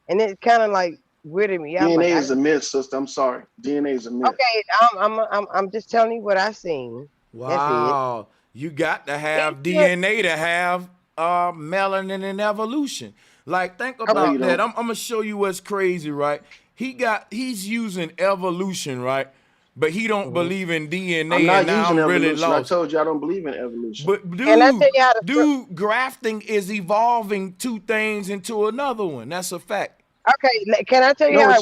[SPEAKER 13] and it kind of like weirded me out.
[SPEAKER 21] DNA is a myth, sister. I'm sorry. DNA is a myth.
[SPEAKER 13] Okay, I'm just telling you what I seen. That's it.
[SPEAKER 1] Wow, you got to have DNA to have melanin in evolution. Like, think about that. I'm gonna show you what's crazy, right? He's using evolution, right? But he don't believe in DNA.
[SPEAKER 21] I'm not
[SPEAKER 1] and now
[SPEAKER 21] using
[SPEAKER 1] I'm really
[SPEAKER 21] evolution. I
[SPEAKER 1] lost.
[SPEAKER 21] told you I don't believe in evolution.
[SPEAKER 1] But dude, grafting is evolving two things into another one. That's a fact.
[SPEAKER 13] Okay, can I tell you how I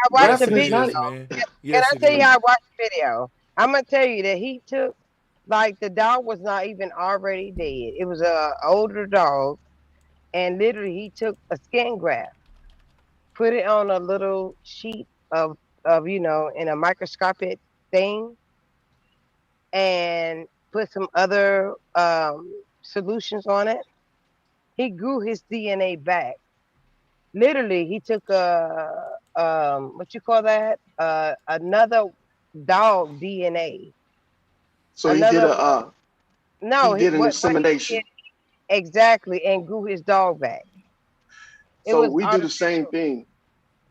[SPEAKER 13] watched the video?
[SPEAKER 1] Man.
[SPEAKER 13] Can
[SPEAKER 1] Yes,
[SPEAKER 13] I tell you how I watched the video? I'm gonna tell you that he took, like, the dog was not even already dead. It was a older dog, and literally he took a skin graft, put it on a little sheet of in a microscopic thing, and put some other solutions on it. He grew his DNA back. Literally, he took what you call that? Another dog DNA.
[SPEAKER 21] So he did a
[SPEAKER 13] no,
[SPEAKER 21] he did an
[SPEAKER 13] what
[SPEAKER 21] insemination.
[SPEAKER 13] Exactly, and grew his dog back.
[SPEAKER 21] So we do the same thing.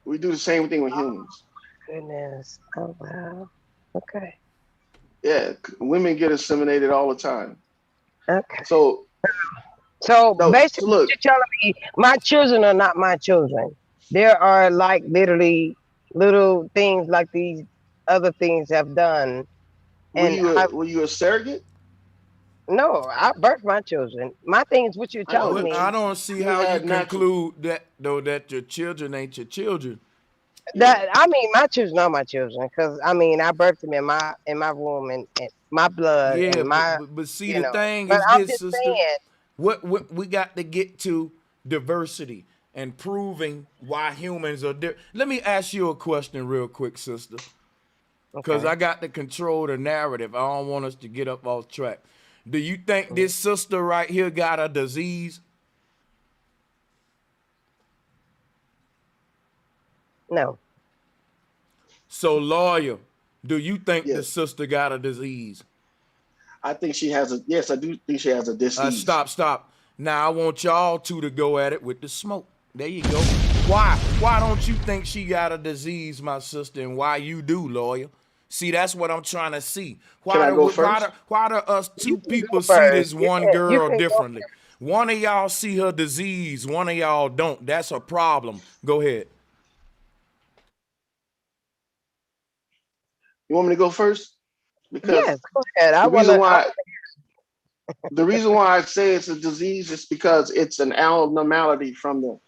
[SPEAKER 21] We do the same thing with humans.
[SPEAKER 13] Goodness. Oh wow. Okay.
[SPEAKER 21] Yeah, women get inseminated all the time.
[SPEAKER 13] Okay.
[SPEAKER 21] So
[SPEAKER 13] basically,
[SPEAKER 21] look,
[SPEAKER 13] you're telling me my children are not my children. There are like literally little things like these other things have done.
[SPEAKER 21] Were you a surrogate?
[SPEAKER 13] No, I birthed my children. My thing is what you're telling me.
[SPEAKER 1] I don't see how you conclude that though that your children ain't your children.
[SPEAKER 13] That I mean, my children are my children because I mean I birthed them in my womb and my blood and my.
[SPEAKER 1] But see, the thing
[SPEAKER 13] but
[SPEAKER 1] is
[SPEAKER 13] I'm
[SPEAKER 1] this,
[SPEAKER 13] just
[SPEAKER 1] sister.
[SPEAKER 13] saying,
[SPEAKER 1] What we got to get to diversity and proving why humans are different. Let me ask you a question real quick, sister. Because I got to control the narrative. I don't want us to get up off track. Do you think this sister right here got a disease?
[SPEAKER 13] No.
[SPEAKER 1] So, lawyer, do you think the sister got a disease?
[SPEAKER 21] I think she has yes, I do think she has a disease.
[SPEAKER 1] Stop. Now I want y'all two to go at it with the smoke. There you go. Why don't you think she got a disease, my sister, and why you do, lawyer? See, that's what I'm trying to see. Why do us two people see this one girl differently? One of y'all see her disease, one of y'all don't. That's a problem. Go ahead.
[SPEAKER 21] You want me to go first? Because
[SPEAKER 13] yes, go ahead.
[SPEAKER 21] The reason why I say it's a disease is because it's an abnormality from the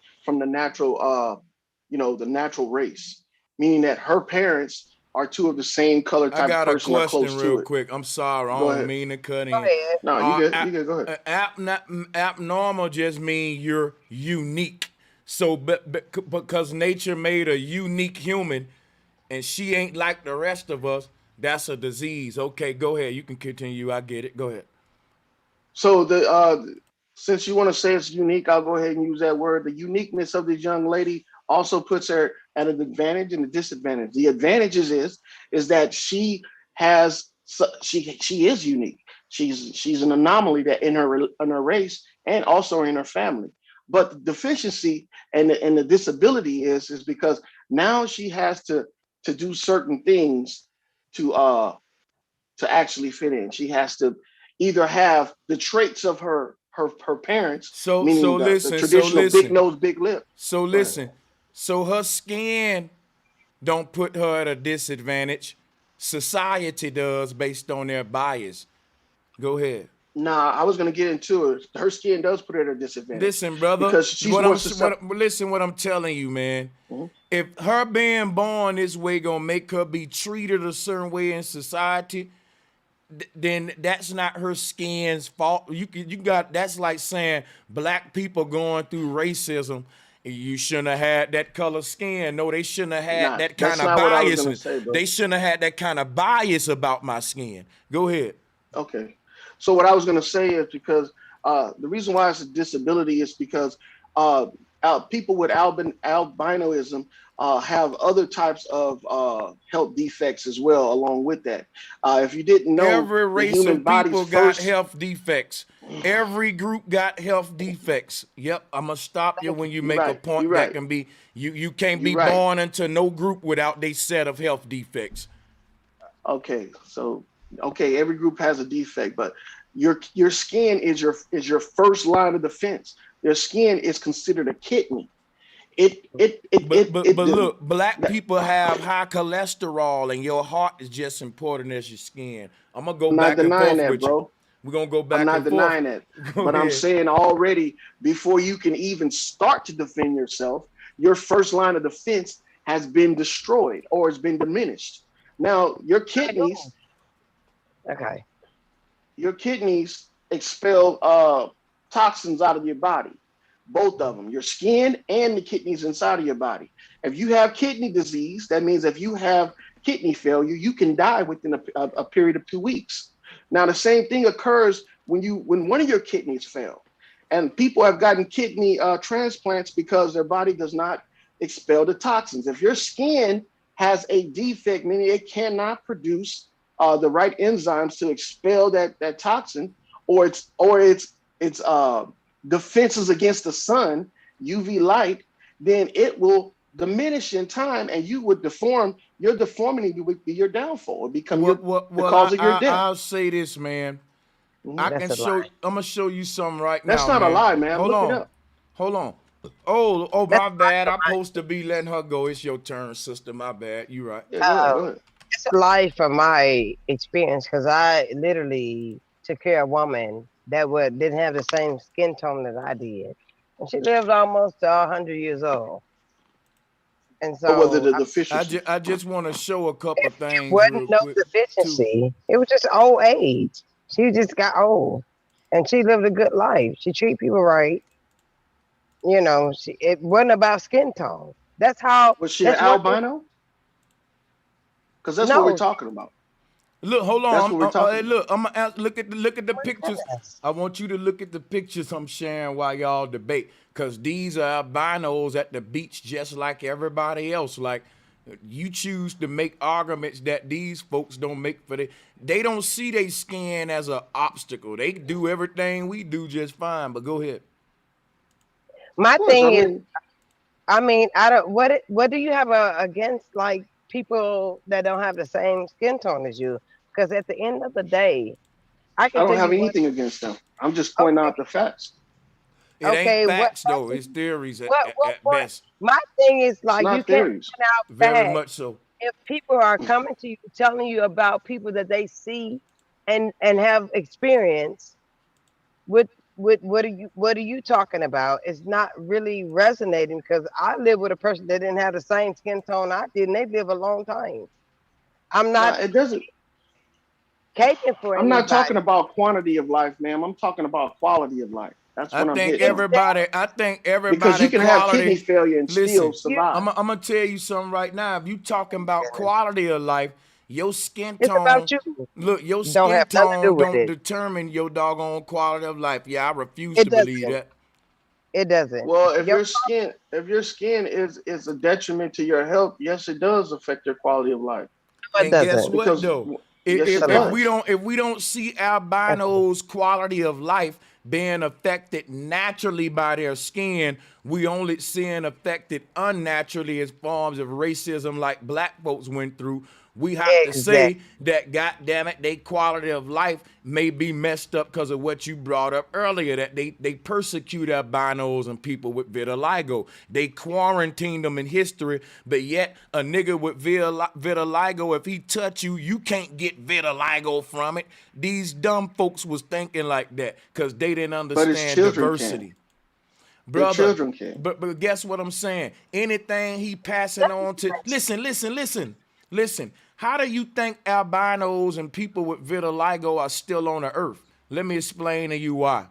[SPEAKER 21] natural the natural race, meaning that her parents are two of the same color type of person or close to it.
[SPEAKER 1] I got a question real quick. I'm sorry, I don't mean to cut in.
[SPEAKER 21] No, you good. You good. Go ahead.
[SPEAKER 1] Abnormal just means you're unique. So, because nature made a unique human, and she ain't like the rest of us, that's a disease. Okay, go ahead. You can continue. I get it. Go ahead.
[SPEAKER 21] So since you want to say it's unique, I'll go ahead and use that word. The uniqueness of this young lady also puts her at an advantage and a disadvantage. The advantages is that she is unique. She's an anomaly that in her race and also in her family. But the deficiency and the disability is because now she has to do certain things to actually fit in. She has to either have the traits of her her parents,
[SPEAKER 1] So
[SPEAKER 21] meaning the traditional big nose, big lip.
[SPEAKER 1] So listen. So her skin don't put her at a disadvantage. Society does based on their bias. Go ahead.
[SPEAKER 21] Nah, I was gonna get into it. Her skin does put her at a disadvantage.
[SPEAKER 1] Listen, brother.
[SPEAKER 21] Because she's more susceptible.
[SPEAKER 1] Listen, what I'm telling you, man. If her being born this way gonna make her be treated a certain way in society, then that's not her skin's fault. You got that's like saying black people going through racism. You shouldn't have had that color skin. No, they shouldn't have had that kind of bias. They shouldn't have had that kind of bias about my skin. Go ahead.
[SPEAKER 21] Okay. So what I was going to say is because the reason why it's a disability is because people with albinoism have other types of health defects as well along with that. If you didn't know,
[SPEAKER 1] every race of people got health defects. Every group got health defects. Yep, I'm gonna stop you when you make a point that can be you can't be born into no group without they set of health defects.
[SPEAKER 21] Okay, so every group has a defect, but your skin is your first line of defense. Your skin is considered a kidney. But
[SPEAKER 1] look, black people have high cholesterol, and your heart is just important as your skin. I'm gonna go back and forth with you. We're gonna go back and forth.
[SPEAKER 21] I'm not denying that, but I'm saying already before you can even start to defend yourself, your first line of defense has been destroyed or has been diminished. Now your kidneys.
[SPEAKER 13] Okay.
[SPEAKER 21] Your kidneys expel toxins out of your body, both of them, your skin and the kidneys inside of your body. If you have kidney disease, that means if you have kidney failure, you can die within a period of 2 weeks. Now, the same thing occurs when one of your kidneys fail, and people have gotten kidney transplants because their body does not expel the toxins. If your skin has a defect, meaning it cannot produce the right enzymes to expel that toxin, or its defenses against the sun, UV light, then it will diminish in time, and you would deform. Your deformity would be your downfall. It become the cause of your death.
[SPEAKER 1] I'll say this, man. I'm gonna show you something right now.
[SPEAKER 21] That's not a lie, man.
[SPEAKER 1] Hold
[SPEAKER 21] Look
[SPEAKER 1] on.
[SPEAKER 21] it up.
[SPEAKER 1] Hold on. Oh, my bad. I'm supposed to be letting her go. It's your turn, sister. My bad. You right.
[SPEAKER 21] Yeah, go ahead.
[SPEAKER 13] It's a lie from my experience because I literally took care of a woman that didn't have the same skin tone that I did, and she lived almost 100 years old. And so,
[SPEAKER 21] was it a deficiency?
[SPEAKER 1] I just want to show a couple things.
[SPEAKER 13] It wasn't no deficiency. It was just old age. She just got old, and she lived a good life. She treated people right. You know, it wasn't about skin tone. That's how.
[SPEAKER 21] Was she an albino? Because that's what we're talking about.
[SPEAKER 1] Look, hold on.
[SPEAKER 21] That's what we're talking
[SPEAKER 1] look, I'm gonna look at the pictures. I want you to look at the pictures I'm sharing while y'all debate, because these are albinos at the beach just like everybody else. Like, you choose to make arguments that these folks don't make for they don't see their skin as an obstacle. They do everything we do just fine. But go ahead.
[SPEAKER 13] My thing is, I mean, I don't. What do you have against like people that don't have the same skin tone as you? Because at the end of the day, I
[SPEAKER 21] don't have anything against them. I'm just pointing out the facts.
[SPEAKER 1] It ain't facts though. It's theories at best.
[SPEAKER 13] My thing is like you can't point out
[SPEAKER 1] very much so.
[SPEAKER 13] If people are coming to you telling you about people that they see and have experience with what are you talking about? It's not really resonating because I live with a person that didn't have the same skin tone I did, and they live a long time. I'm not.
[SPEAKER 21] It doesn't. I'm not talking about quantity of life, ma'am. I'm talking about quality of life. That's what
[SPEAKER 1] I think everybody.
[SPEAKER 21] Because you can have kidney failure and still survive.
[SPEAKER 1] I'm gonna tell you something right now. If you talking about quality of life, your skin tone.
[SPEAKER 13] It's about you.
[SPEAKER 1] Look, your skin tone don't determine your doggone quality of life. Yeah, I refuse to believe that.
[SPEAKER 13] It doesn't.
[SPEAKER 21] Well, if your skin is a detriment to your health, yes, it does affect your quality of life.
[SPEAKER 1] And guess what though? If we don't see albinos' quality of life being affected naturally by their skin, we only seeing affected unnaturally as forms of racism like black folks went through. We have to say
[SPEAKER 13] Exactly.
[SPEAKER 1] that, goddamn it, their quality of life may be messed up because of what you brought up earlier, that they persecute albinos and people with vitiligo. They quarantined them in history, but yet a nigga with vitiligo, if he touch you, you can't get vitiligo from it. These dumb folks was thinking like that because they didn't
[SPEAKER 21] But his
[SPEAKER 1] understand
[SPEAKER 21] children can.
[SPEAKER 1] diversity.
[SPEAKER 21] Their
[SPEAKER 1] Brother,
[SPEAKER 21] children can.
[SPEAKER 1] but guess what I'm saying? Anything he passing on to, listen. How do you think albinos and people with vitiligo are still on the earth? Let me explain to you why.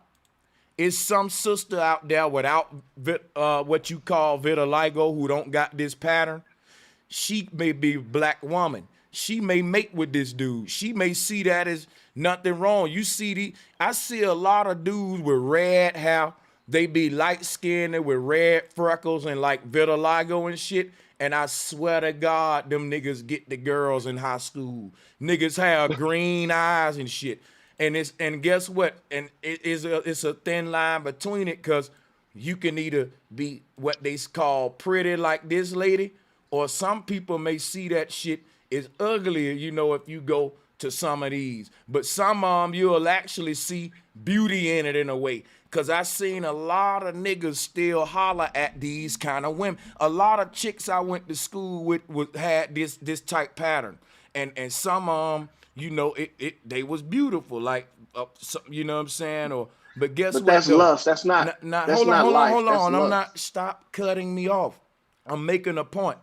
[SPEAKER 1] It's some sister out there without what you call vitiligo who don't got this pattern. She may be a black woman. She may mate with this dude. She may see that as nothing wrong. You see I see a lot of dudes with red hair. They be light skinned with red freckles and like vitiligo and shit. And I swear to God, them niggas get the girls in high school. Niggas have green eyes and shit. And guess what? And it's a thin line between it, because you can either be what they call pretty like this lady, or some people may see that shit is uglier, if you go to some of these. But some you'll actually see beauty in it in a way. Cause I seen a lot of niggas still holler at these kind of women. A lot of chicks I went to school with had this type pattern. And some they was beautiful, like you know what I'm saying? But guess
[SPEAKER 21] But
[SPEAKER 1] what
[SPEAKER 21] that's
[SPEAKER 1] though?
[SPEAKER 21] lust. That's not. That's
[SPEAKER 1] Hold
[SPEAKER 21] not life.
[SPEAKER 1] on.
[SPEAKER 21] That's
[SPEAKER 1] I'm
[SPEAKER 21] lust.
[SPEAKER 1] not, stop cutting me off. I'm making a point.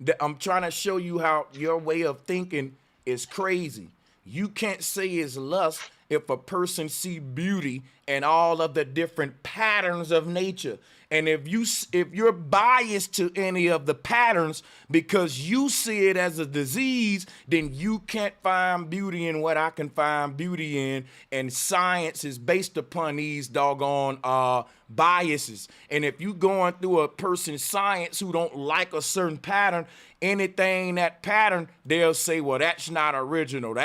[SPEAKER 1] That I'm trying to show you how your way of thinking is crazy. You can't say it's lust if a person see beauty and all of the different patterns of nature. And if you're biased to any of the patterns because you see it as a disease, then you can't find beauty in what I can find beauty in. And science is based upon these doggone biases. And if you going through a person's science who don't like a certain pattern, anything that pattern, they'll say, well, that's not original.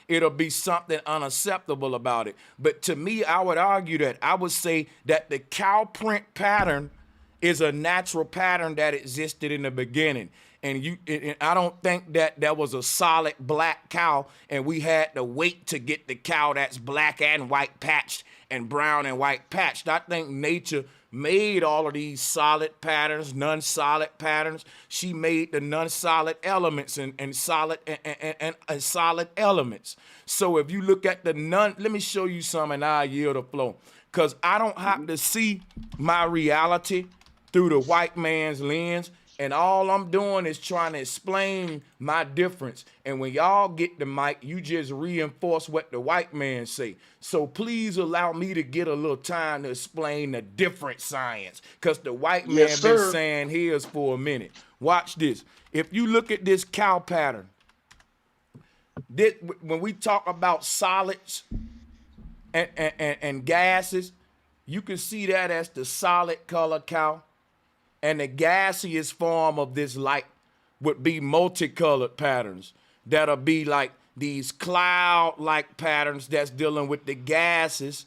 [SPEAKER 1] It'll be something unacceptable about it. But to me, I would argue that I would say that the cow print pattern is a natural pattern that existed in the beginning. And I don't think that there was a solid black cow and we had to wait to get the cow that's black and white patched and brown and white patched. I think nature made all of these solid patterns, non-solid patterns. She made the non-solid elements and solid and solid elements. So if you look at let me show you some and I'll yield the flow. Because I don't have to see my reality through the white man's lens. And all I'm doing is trying to explain my difference. And when y'all get the mic, you just reinforce what the white man say. So please allow me to get a little time to explain the different science. Because the white man been saying his for a minute. Watch this. If you look at this cow pattern, when we talk about solids and gases, you can see that as the solid color cow. And the gaseous form of this light would be multicolored patterns that'll be like these cloud-like patterns that's dealing with the gases.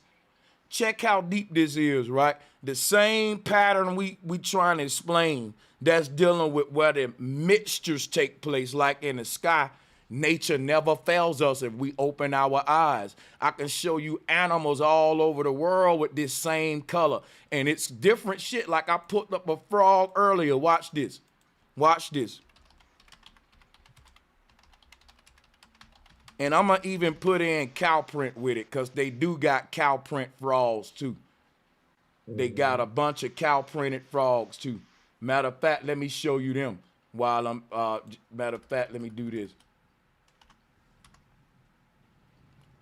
[SPEAKER 1] Check how deep this is, right? The same pattern we trying to explain that's dealing with where the mixtures take place, like in the sky. Nature never fails us if we open our eyes. I can show you animals all over the world with this same color. And it's different shit. Like I put up a frog earlier. Watch this. Watch this. And I'm going to even put in cow print with it because they do got cow print frogs too. They got a bunch of cow printed frogs too. Matter of fact, let me show you them while I'm, matter of fact, let me do this.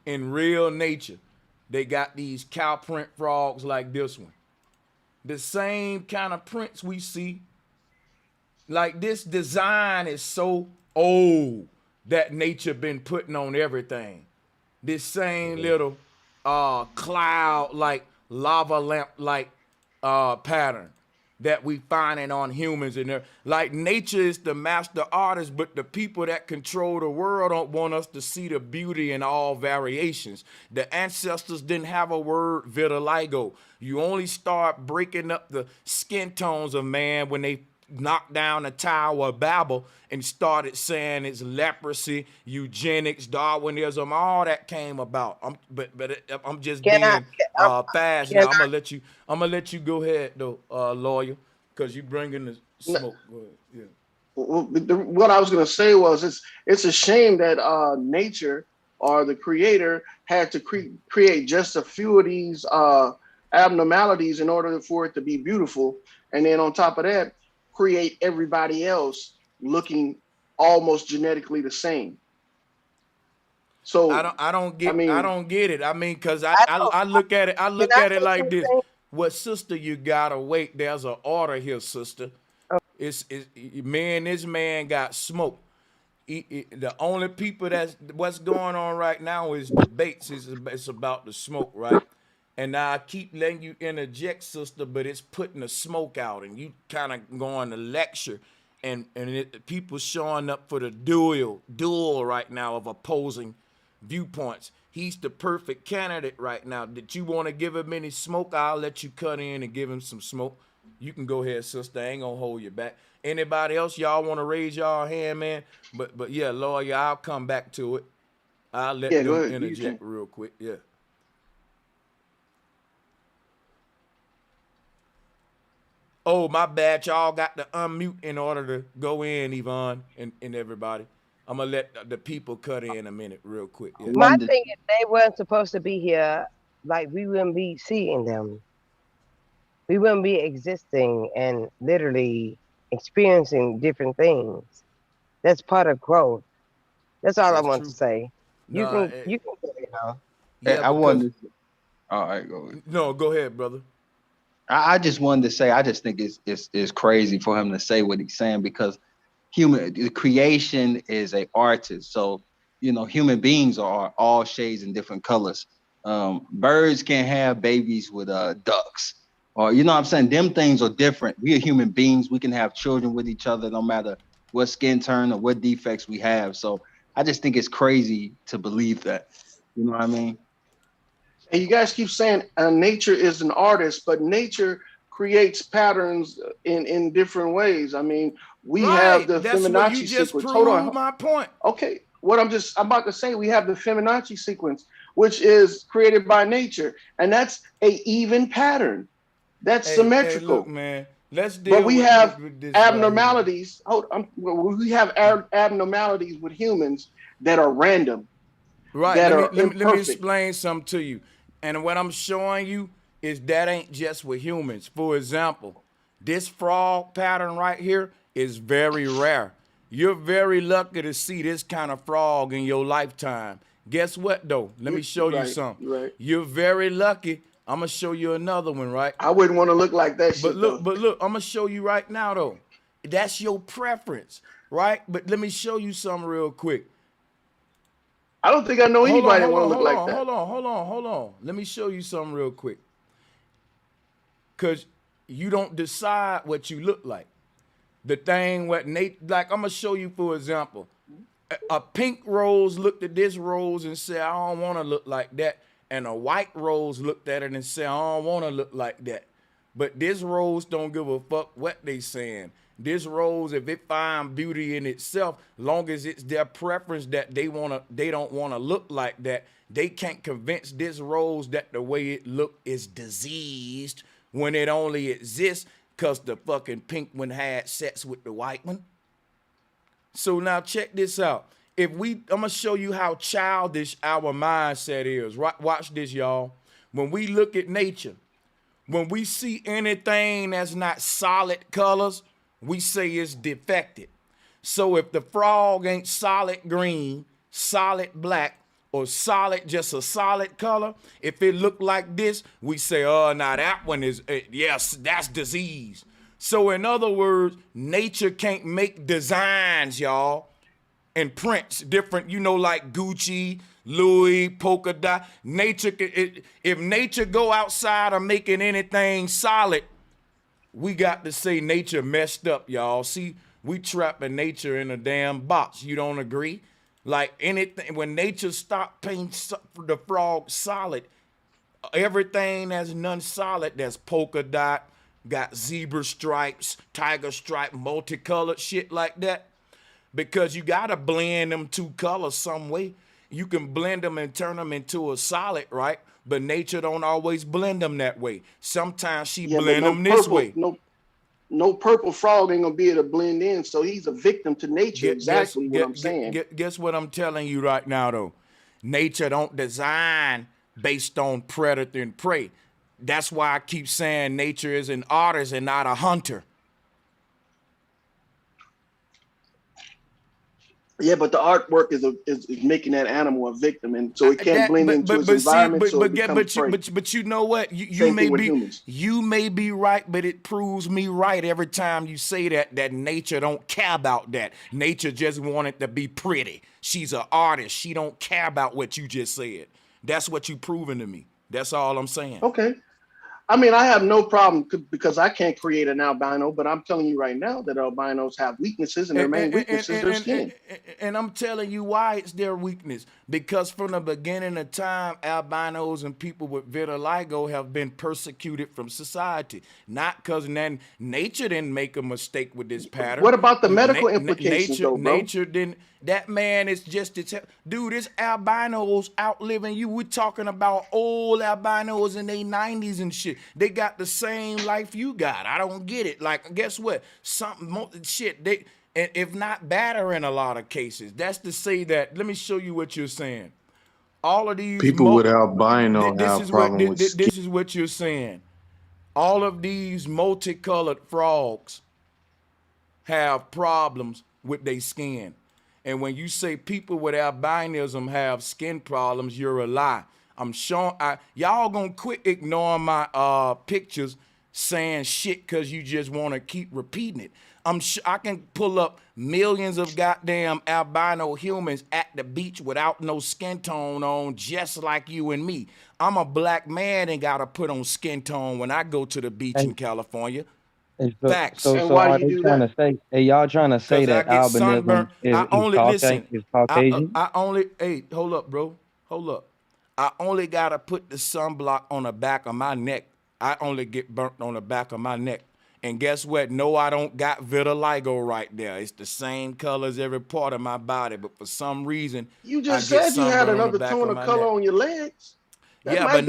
[SPEAKER 1] In real nature, they got these cow print frogs like this one. The same kind of prints we see. Like this design is so old that nature been putting on everything. This same little cloud like lava lamp like pattern that we finding on humans in there. Like nature is the master artist, but the people that control the world don't want us to see the beauty in all variations. The ancestors didn't have a word vitiligo. You only start breaking up the skin tones of man when they knocked down the Tower of Babel and started saying it's leprosy, eugenics, Darwinism, all that came about. I'm just
[SPEAKER 13] Can I?
[SPEAKER 1] being fast
[SPEAKER 13] Can
[SPEAKER 1] now. I'm gonna let you go ahead though, lawyer, because you bringing the smoke. Go ahead. Yeah.
[SPEAKER 21] What I was going to say was it's a shame that nature or the creator had to create just a few of these abnormalities in order for it to be beautiful, and then on top of that, create everybody else looking almost genetically the same. So
[SPEAKER 1] I don't get it. I mean, cause
[SPEAKER 13] I don't.
[SPEAKER 1] I look at it. I
[SPEAKER 13] Can
[SPEAKER 1] look
[SPEAKER 13] I
[SPEAKER 1] at it
[SPEAKER 13] say
[SPEAKER 1] like this.
[SPEAKER 13] something?
[SPEAKER 1] Well, sister, you gotta wait. There's an order here, sister.
[SPEAKER 13] Oh,
[SPEAKER 1] It's man. This man got smoked. The only people what's going on right now is debates. It's about the smoke, right? And now I keep letting you interject, sister, but it's putting the smoke out, and you kind of going to lecture, and people showing up for the duel right now of opposing viewpoints. He's the perfect candidate right now. Did you want to give him any smoke? I'll let you cut in and give him some smoke. You can go ahead, sister. I ain't gonna hold you back. Anybody else, y'all want to raise y'all hand, man? But yeah, lawyer, I'll come back to it. I'll let
[SPEAKER 21] yeah, go
[SPEAKER 1] them
[SPEAKER 21] ahead.
[SPEAKER 1] interject real quick. Yeah. Oh, my bad. Y'all got to unmute in order to go in, Yvonne and everybody. I'm gonna let the people cut in a minute real quick. Yeah.
[SPEAKER 13] my thing is, they weren't supposed to be here. Like, we wouldn't be seeing them. We wouldn't be existing and literally experiencing different things. That's part of growth. That's all I want to say. You
[SPEAKER 1] Nah,
[SPEAKER 13] can, you know.
[SPEAKER 1] yeah,
[SPEAKER 3] I
[SPEAKER 1] because
[SPEAKER 3] wanted to, all right, go ahead.
[SPEAKER 1] no, go ahead, brother.
[SPEAKER 3] I just wanted to say, I just think it's crazy for him to say what he's saying, because the creation is a artist. So, human beings are all shades and different colors. Birds can have babies with ducks, or what I'm saying? Them things are different. We are human beings. We can have children with each other no matter what skin tone or what defects we have. So I just think it's crazy to believe that. You know what I mean?
[SPEAKER 21] And you guys keep saying nature is an artist, but nature creates patterns in different ways. I mean, we have the
[SPEAKER 1] That's what you
[SPEAKER 21] Fibonacci
[SPEAKER 1] just
[SPEAKER 21] sequence. Hold on.
[SPEAKER 1] proved my point.
[SPEAKER 21] Okay, what I'm about to say, we have the Fibonacci sequence, which is created by nature, and that's a even pattern. That's symmetrical.
[SPEAKER 1] Hey, look, man. Let's deal
[SPEAKER 21] But we have
[SPEAKER 1] with this
[SPEAKER 21] abnormalities. We have abnormalities with humans that are random,
[SPEAKER 1] right.
[SPEAKER 21] that
[SPEAKER 1] Let
[SPEAKER 21] are
[SPEAKER 1] me
[SPEAKER 21] imperfect.
[SPEAKER 1] let me explain something to you. And what I'm showing you is that ain't just with humans. For example, this frog pattern right here is very rare. You're very lucky to see this kind of frog in your lifetime. Guess what though? Let me show you something.
[SPEAKER 21] Right.
[SPEAKER 1] You're very lucky. I'm gonna show you another one, right?
[SPEAKER 21] I wouldn't want to look like that
[SPEAKER 1] But
[SPEAKER 21] shit,
[SPEAKER 1] look,
[SPEAKER 21] though.
[SPEAKER 1] I'm gonna show you right now though. That's your preference, right? But let me show you something real quick.
[SPEAKER 21] I don't think I know anybody that want to look like that.
[SPEAKER 1] Hold on. Let me show you something real quick. Cause you don't decide what you look like. The thing what Nate, like I'm gonna show you for example. A pink rose looked at this rose and said, I don't want to look like that. And a white rose looked at it and said, I don't want to look like that. But this rose don't give a fuck what they saying. This rose, if it find beauty in itself, long as it's their preference that they don't want to look like that, they can't convince this rose that the way it look is diseased when it only exists because the fucking pink one had sex with the white one. So now check this out. I'm gonna show you how childish our mindset is. Watch this, y'all. When we look at nature, when we see anything that's not solid colors, we say it's defective. So if the frog ain't solid green, solid black, or just a solid color, if it look like this, we say, oh, now that one is, yes, that's disease. So in other words, nature can't make designs, y'all, and prints different, like Gucci, Louis, polka dot. Nature, if nature go outside of making anything solid, we got to say nature messed up, y'all. See, we trapping nature in a damn box. You don't agree? Like anything, when nature stopped painting the frog solid, everything that's non-solid, that's polka dot, got zebra stripes, tiger stripe, multicolored shit like that. Because you gotta blend them two colors some way. You can blend them and turn them into a solid, right? But nature don't always blend them that way. Sometimes she
[SPEAKER 21] Yeah, but
[SPEAKER 1] blend
[SPEAKER 21] no
[SPEAKER 1] them this
[SPEAKER 21] purple,
[SPEAKER 1] way.
[SPEAKER 21] no purple frog ain't gonna be able to blend in. So he's a victim to nature. Exactly what I'm saying.
[SPEAKER 1] Guess what I'm telling you right now, though. Nature don't design based on predator and prey. That's why I keep saying nature is an artist and not a hunter.
[SPEAKER 21] Yeah, but the artwork is making that animal a victim, and so it can't blend into his environment. So it becomes prey.
[SPEAKER 1] But you know what? You
[SPEAKER 21] Same
[SPEAKER 1] may
[SPEAKER 21] thing with
[SPEAKER 1] be
[SPEAKER 21] humans.
[SPEAKER 1] you may be right, but it proves me right every time you say that nature don't care about that. Nature just wanted to be pretty. She's an artist. She don't care about what you just said. That's what you proving to me. That's all I'm saying.
[SPEAKER 21] Okay. I mean, I have no problem because I can't create an albino, but I'm telling you right now that albinos have weaknesses, and their main weakness is their skin.
[SPEAKER 1] And I'm telling you why it's their weakness. Because from the beginning of time, albinos and people with vitiligo have been persecuted from society. Not because then nature didn't make a mistake with this pattern.
[SPEAKER 21] What about the medical implications, though, bro?
[SPEAKER 1] Nature didn't. That man is just dude. This albinos outliving you. We're talking about old albinos in their 90s and shit. They got the same life you got. I don't get it. Like, guess what? Shit. They, and if not better in a lot of cases. That's to say that. Let me show you what you're saying. All of these
[SPEAKER 17] people with albino have problem with skin.
[SPEAKER 1] This is what you're saying. All of these multicolored frogs have problems with their skin. And when you say people with albinism have skin problems, you're a lie. I'm showing y'all gonna quit ignoring my pictures saying shit because you just want to keep repeating it. I can pull up millions of goddamn albino humans at the beach without no skin tone on, just like you and me. I'm a black man and gotta put on skin tone when I go to the beach in California. Facts.
[SPEAKER 12] So are they trying to say? Hey, y'all trying to say that albinism is Caucasian?
[SPEAKER 1] I only hold up, bro. Hold up. I only gotta put the sunblock on the back of my neck. I only get burnt on the back of my neck. And guess what? No, I don't got vitiligo right there. It's the same color as every part of my body, but for some reason,
[SPEAKER 21] you just said you had another tone of color on your legs.
[SPEAKER 1] Yeah, but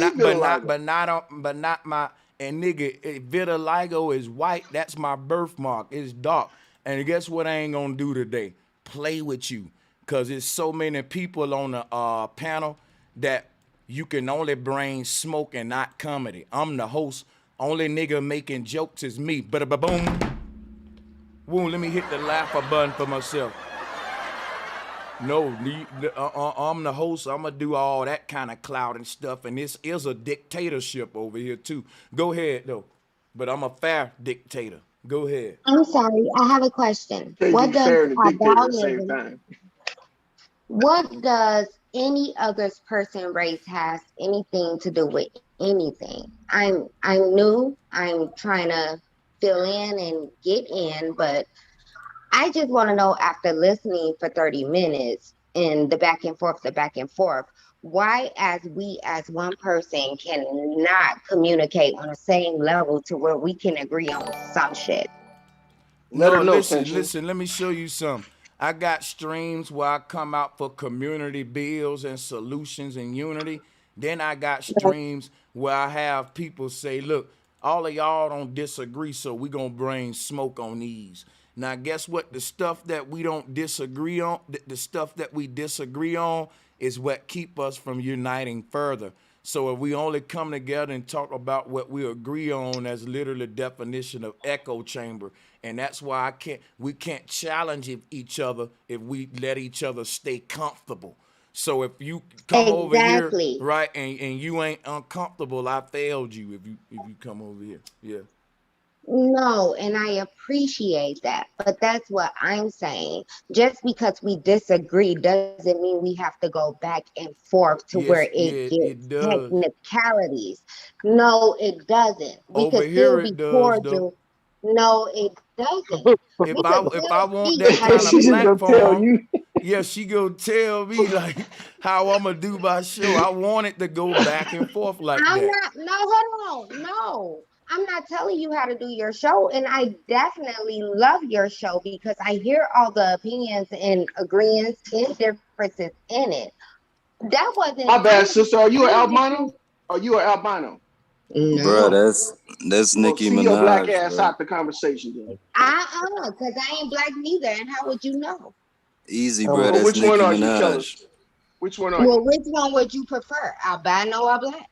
[SPEAKER 1] not my. And nigga, vitiligo is white. That's my birthmark. It's dark. And guess what I ain't gonna do today? Play with you. Cause there's so many people on the panel that you can only bring smoke and not comedy. I'm the host. Only nigga making jokes is me. Boom. Boom, let me hit the laugher button for myself. No, I'm the host. I'm gonna do all that kind of clout and stuff, and this is a dictatorship over here too. Go ahead though, but I'm a fair dictator. Go ahead.
[SPEAKER 2] I'm sorry, I have a question. What does any other person race has anything to do with anything? I'm new. I'm trying to fill in and get in, but I just want to know, after listening for 30 minutes and the back and forth, why as one person cannot communicate on the same level to where we can agree on some shit.
[SPEAKER 1] Listen, let me show you something. I got streams where I come out for community bills and solutions and unity. Then I got streams where I have people say, look, all of y'all don't disagree, so we gonna bring smoke on these. Now, guess what? The stuff that we don't disagree on, the stuff that we disagree on is what keep us from uniting further. So if we only come together and talk about what we agree on, that's literally the definition of echo chamber. And that's why we can't challenge each other if we let each other stay comfortable. So if you come over here, right, and you ain't uncomfortable, I failed you if you come over here. Yeah.
[SPEAKER 2] No, and I appreciate that, but that's what I'm saying. Just because we disagree doesn't mean we have to go back and forth to where it gets technicalities. No, it doesn't. We could still be cordial. No, it doesn't.
[SPEAKER 1] If I want that kind of platform, yeah, she gonna tell me like how I'm gonna do my show. I want it to go back and forth like that.
[SPEAKER 2] No, hold on, no. I'm not telling you how to do your show, and I definitely love your show because I hear all the opinions and agreements and differences in it. That wasn't.
[SPEAKER 21] My bad, sister. Are you an albino? Are you an albino?
[SPEAKER 2] No.
[SPEAKER 11] Bro, that's
[SPEAKER 21] Well,
[SPEAKER 11] Nicki
[SPEAKER 21] see your black
[SPEAKER 11] Minaj,
[SPEAKER 21] ass
[SPEAKER 11] bro.
[SPEAKER 21] out the conversation then.
[SPEAKER 2] Because I ain't black neither, and how would you know?
[SPEAKER 11] Easy, bro.
[SPEAKER 21] Well,
[SPEAKER 11] That's
[SPEAKER 21] which one
[SPEAKER 11] Nicki
[SPEAKER 21] are you? Tell
[SPEAKER 11] Minaj.
[SPEAKER 21] us. Which one are
[SPEAKER 2] Well,
[SPEAKER 21] you?
[SPEAKER 2] which one would you prefer, albino or black?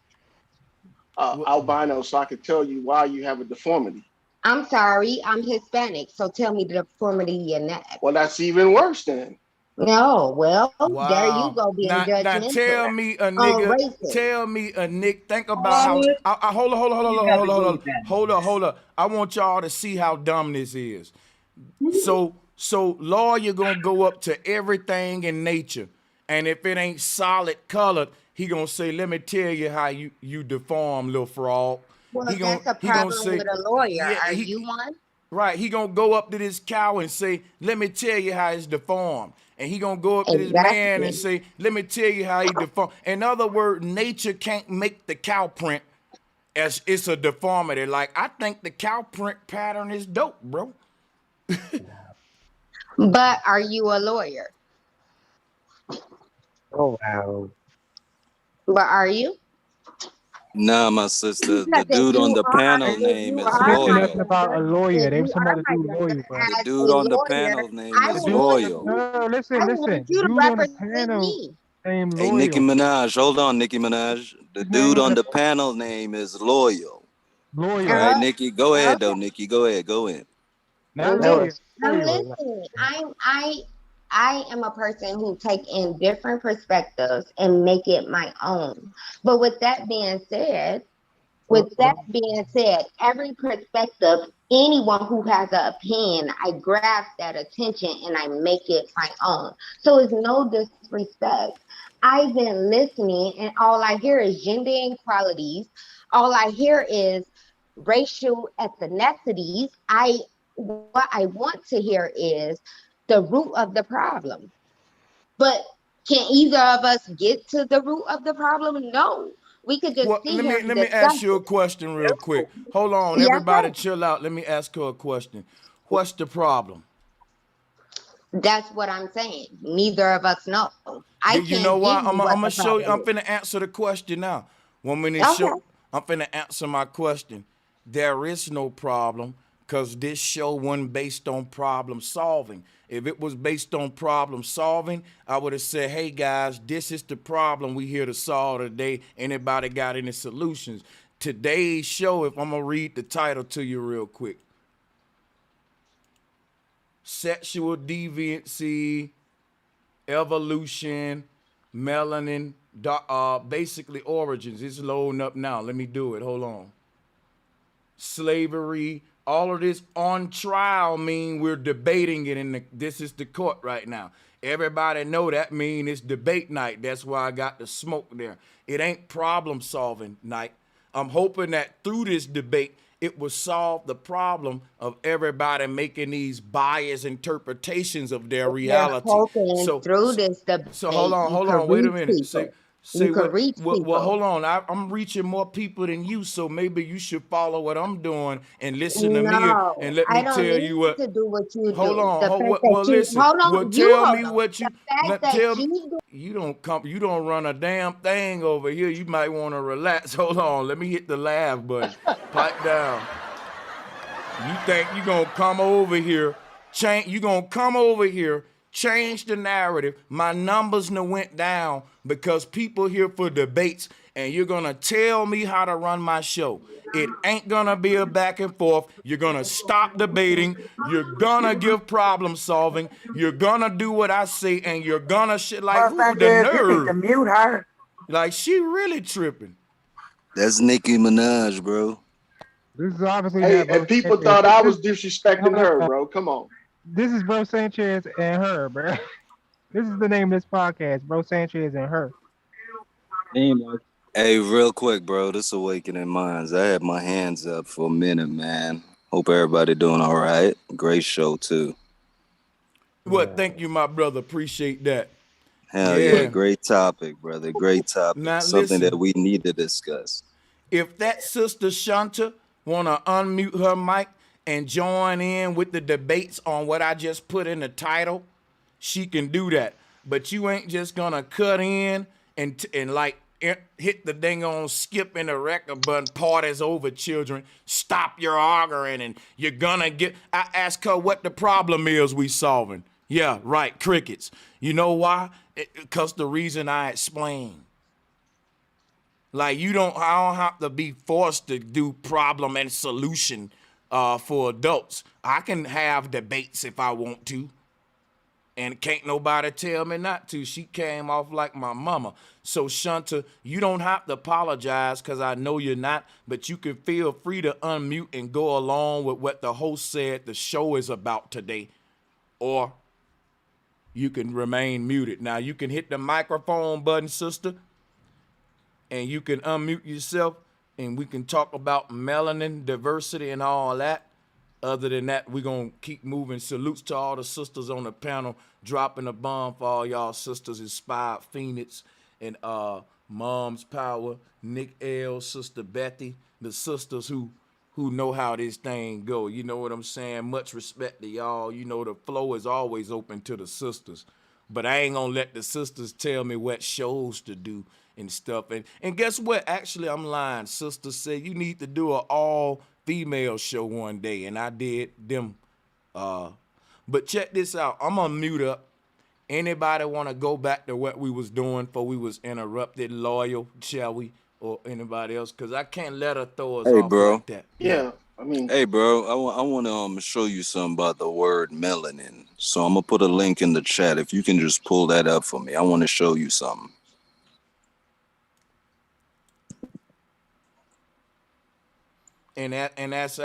[SPEAKER 21] Albino, so I can tell you why you have a deformity.
[SPEAKER 2] I'm sorry, I'm Hispanic, so tell me the deformity in that.
[SPEAKER 21] Well, that's even worse then.
[SPEAKER 2] No, well, there you
[SPEAKER 1] Wow.
[SPEAKER 2] go being
[SPEAKER 1] Now
[SPEAKER 2] judgmental.
[SPEAKER 1] tell me a nigga.
[SPEAKER 2] Racist.
[SPEAKER 1] Tell me a Nick. Think about how. Hold on. I want y'all to see how dumb this is. So lawyer gonna go up to everything in nature, and if it ain't solid colored, he gonna say, "Let me tell you how you deform, little frog."
[SPEAKER 2] Well,
[SPEAKER 1] He gonna
[SPEAKER 2] that's a
[SPEAKER 1] he gonna
[SPEAKER 2] problem
[SPEAKER 1] say,
[SPEAKER 2] with a lawyer.
[SPEAKER 1] yeah,
[SPEAKER 2] Are you one?
[SPEAKER 1] right. He gonna go up to this cow and say, "Let me tell you how it's deformed." And he gonna go up to this man and say, "Let me tell you how he deformed." In other words, nature can't make the cow print as it's a deformity. Like, I think the cow print pattern is dope, bro.
[SPEAKER 2] But are you a lawyer?
[SPEAKER 15] Oh wow.
[SPEAKER 2] But are you?
[SPEAKER 11] Nah, my sister. The
[SPEAKER 2] Because if
[SPEAKER 11] dude on
[SPEAKER 2] you
[SPEAKER 11] the
[SPEAKER 2] are,
[SPEAKER 11] panel name is
[SPEAKER 15] They mentioned
[SPEAKER 2] my
[SPEAKER 15] nothing
[SPEAKER 11] Loyal.
[SPEAKER 15] about a lawyer.
[SPEAKER 2] if
[SPEAKER 15] They
[SPEAKER 2] you
[SPEAKER 15] was talking
[SPEAKER 2] are
[SPEAKER 15] about the
[SPEAKER 2] my
[SPEAKER 15] dude lawyer,
[SPEAKER 2] representative
[SPEAKER 15] bro.
[SPEAKER 11] The
[SPEAKER 2] as a
[SPEAKER 11] dude on the
[SPEAKER 2] lawyer,
[SPEAKER 11] panel name
[SPEAKER 2] I
[SPEAKER 11] is
[SPEAKER 15] The
[SPEAKER 2] would
[SPEAKER 15] dude,
[SPEAKER 2] want
[SPEAKER 11] Loyal.
[SPEAKER 15] no, listen,
[SPEAKER 2] I
[SPEAKER 15] listen.
[SPEAKER 2] want
[SPEAKER 15] The
[SPEAKER 2] you to
[SPEAKER 15] dude on the
[SPEAKER 2] represent
[SPEAKER 15] panel
[SPEAKER 2] me.
[SPEAKER 15] named
[SPEAKER 11] Hey, Nicki
[SPEAKER 15] Loyal.
[SPEAKER 11] Minaj. Hold on, Nicki Minaj. The
[SPEAKER 15] His name
[SPEAKER 11] dude
[SPEAKER 15] was
[SPEAKER 11] on the panel name is Loyal. All
[SPEAKER 15] Loyal,
[SPEAKER 11] right, Nikki, go ahead
[SPEAKER 2] Okay.
[SPEAKER 11] though. Nikki, go ahead, go in.
[SPEAKER 15] not lawyer.
[SPEAKER 2] Listen, I'm
[SPEAKER 15] Loyal.
[SPEAKER 2] listening. I am a person who take in different perspectives and make it my own. But with that being said, every perspective, anyone who has an opinion, I grasp that attention and I make it my own. So it's no disrespect. I've been listening and all I hear is gender inequalities. All I hear is racial ethnicities. What I want to hear is the root of the problem. But can either of us get to the root of the problem? No. We could just
[SPEAKER 1] Well,
[SPEAKER 2] sit
[SPEAKER 1] let
[SPEAKER 2] here
[SPEAKER 1] me
[SPEAKER 2] and
[SPEAKER 1] let me
[SPEAKER 2] discuss
[SPEAKER 1] ask you a
[SPEAKER 2] it.
[SPEAKER 1] question real quick. Hold on,
[SPEAKER 2] Yes,
[SPEAKER 1] everybody,
[SPEAKER 2] sir.
[SPEAKER 1] chill out. Let me ask her a question. What's the problem?
[SPEAKER 2] That's what I'm saying. Neither of us know. I
[SPEAKER 1] You know
[SPEAKER 2] can't
[SPEAKER 1] why?
[SPEAKER 2] give
[SPEAKER 1] I'm
[SPEAKER 2] you what
[SPEAKER 1] gonna
[SPEAKER 2] the
[SPEAKER 1] show you.
[SPEAKER 2] problem
[SPEAKER 1] I'm
[SPEAKER 2] is.
[SPEAKER 1] finna answer the question now. 1 minute
[SPEAKER 2] Okay.
[SPEAKER 1] show. I'm finna answer my question. There is no problem because this show wasn't based on problem solving. If it was based on problem solving, I would have said, "Hey guys, this is the problem we here to solve today. Anybody got any solutions?" Today's show, if I'm gonna read the title to you real quick: Sexual Deviancy, Evolution, Melanin, basically origins. It's loading up now. Let me do it. Hold on. Slavery, all of this on trial mean we're debating it this is the court right now. Everybody know that mean it's debate night. That's why I got the smoke there. It ain't problem solving night. I'm hoping that through this debate, it will solve the problem of everybody making these biased interpretations of their
[SPEAKER 2] You're
[SPEAKER 1] reality.
[SPEAKER 2] hoping through this
[SPEAKER 1] So hold
[SPEAKER 2] debate, you
[SPEAKER 1] on,
[SPEAKER 2] could
[SPEAKER 1] wait a
[SPEAKER 2] reach
[SPEAKER 1] minute.
[SPEAKER 2] people.
[SPEAKER 1] Say
[SPEAKER 2] You could
[SPEAKER 1] what?
[SPEAKER 2] reach
[SPEAKER 1] Well,
[SPEAKER 2] people.
[SPEAKER 1] hold on. I'm reaching more people than you, so maybe you should follow what I'm doing and listen to me
[SPEAKER 2] No,
[SPEAKER 1] and let me
[SPEAKER 2] I don't
[SPEAKER 1] tell you
[SPEAKER 2] need
[SPEAKER 1] what.
[SPEAKER 2] to do what you
[SPEAKER 1] Hold
[SPEAKER 2] do.
[SPEAKER 1] on.
[SPEAKER 2] The fact
[SPEAKER 1] Well,
[SPEAKER 2] that you
[SPEAKER 1] listen.
[SPEAKER 2] hold
[SPEAKER 1] Well,
[SPEAKER 2] on, you
[SPEAKER 1] tell
[SPEAKER 2] hold
[SPEAKER 1] me
[SPEAKER 2] on.
[SPEAKER 1] what
[SPEAKER 2] The
[SPEAKER 1] you.
[SPEAKER 2] fact that
[SPEAKER 1] Tell me.
[SPEAKER 2] you do.
[SPEAKER 1] You don't come. You don't run a damn thing over here. You might want to relax. Hold on. Let me hit the laugh button. Pipe down. You think you gonna come over here, change? You gonna come over here, change the narrative? My numbers went down because people here for debates, and you're gonna tell me how to run my show. It ain't gonna be a back and forth. You're gonna stop debating. You're gonna give problem solving. You're gonna do what I say, and you're gonna shit like who the
[SPEAKER 8] You need to
[SPEAKER 1] nerve?
[SPEAKER 8] mute her.
[SPEAKER 1] Like she really tripping.
[SPEAKER 11] That's Nicki Minaj, bro.
[SPEAKER 15] This is obviously
[SPEAKER 21] Hey,
[SPEAKER 15] not
[SPEAKER 21] and
[SPEAKER 15] bro
[SPEAKER 21] people
[SPEAKER 15] Sanchez.
[SPEAKER 21] thought I was
[SPEAKER 15] This,
[SPEAKER 21] disrespecting
[SPEAKER 15] hold
[SPEAKER 21] her,
[SPEAKER 15] up.
[SPEAKER 21] bro. Come on.
[SPEAKER 15] This is Bro Sanchez and her, bro. This is the name of this podcast, Bro Sanchez and her.
[SPEAKER 11] Hey, real quick, bro. This Awakening Minds. I had my hands up for a minute, man. Hope everybody doing all right. Great show too.
[SPEAKER 1] Well, thank you, my brother. Appreciate that.
[SPEAKER 11] Hell yeah,
[SPEAKER 1] Yeah.
[SPEAKER 11] great topic, brother. Great topic.
[SPEAKER 1] Now
[SPEAKER 11] Something
[SPEAKER 1] listen.
[SPEAKER 11] that we need to discuss.
[SPEAKER 1] If that sister Shanta want to unmute her mic and join in with the debates on what I just put in the title, she can do that. But you ain't just gonna cut in and like hit the dang on skip in the record button. Parties over, children. Stop your arguing, and you're gonna get. I ask her what the problem is we solving. Yeah, right, crickets. You know why? Because the reason I explained. Like I don't have to be forced to do problem and solution for adults. I can have debates if I want to. And can't nobody tell me not to. She came off like my mama. So Shanta, you don't have to apologize because I know you're not, but you can feel free to unmute and go along with what the host said the show is about today. Or you can remain muted. Now you can hit the microphone button, sister, and you can unmute yourself, and we can talk about melanin, diversity, and all that. Other than that, we're going to keep moving. Salutes to all the sisters on the panel, dropping a bomb for all y'all sisters, Inspired Phoenix, and Mom's Power, Nick L, Sister Betty, the sisters who know how this thing go. You know what I'm saying? Much respect to y'all. You know the flow is always open to the sisters. But I ain't going to let the sisters tell me what shows to do and stuff. And guess what? Actually, I'm lying. Sister said you need to do an all-female show one day, and I did them. But check this out. I'm going to mute up. Anybody want to go back to what we was doing before we was interrupted? Loyal, shall we? Or anybody else? Because I can't let her throw us
[SPEAKER 11] Hey,
[SPEAKER 1] off
[SPEAKER 11] bro.
[SPEAKER 1] like that.
[SPEAKER 21] Yeah, I mean,
[SPEAKER 11] Hey, bro, I want to show you something about the word melanin. So I'm gonna put a link in the chat. If you can just pull that up for me, I want to show you something.
[SPEAKER 1] And that's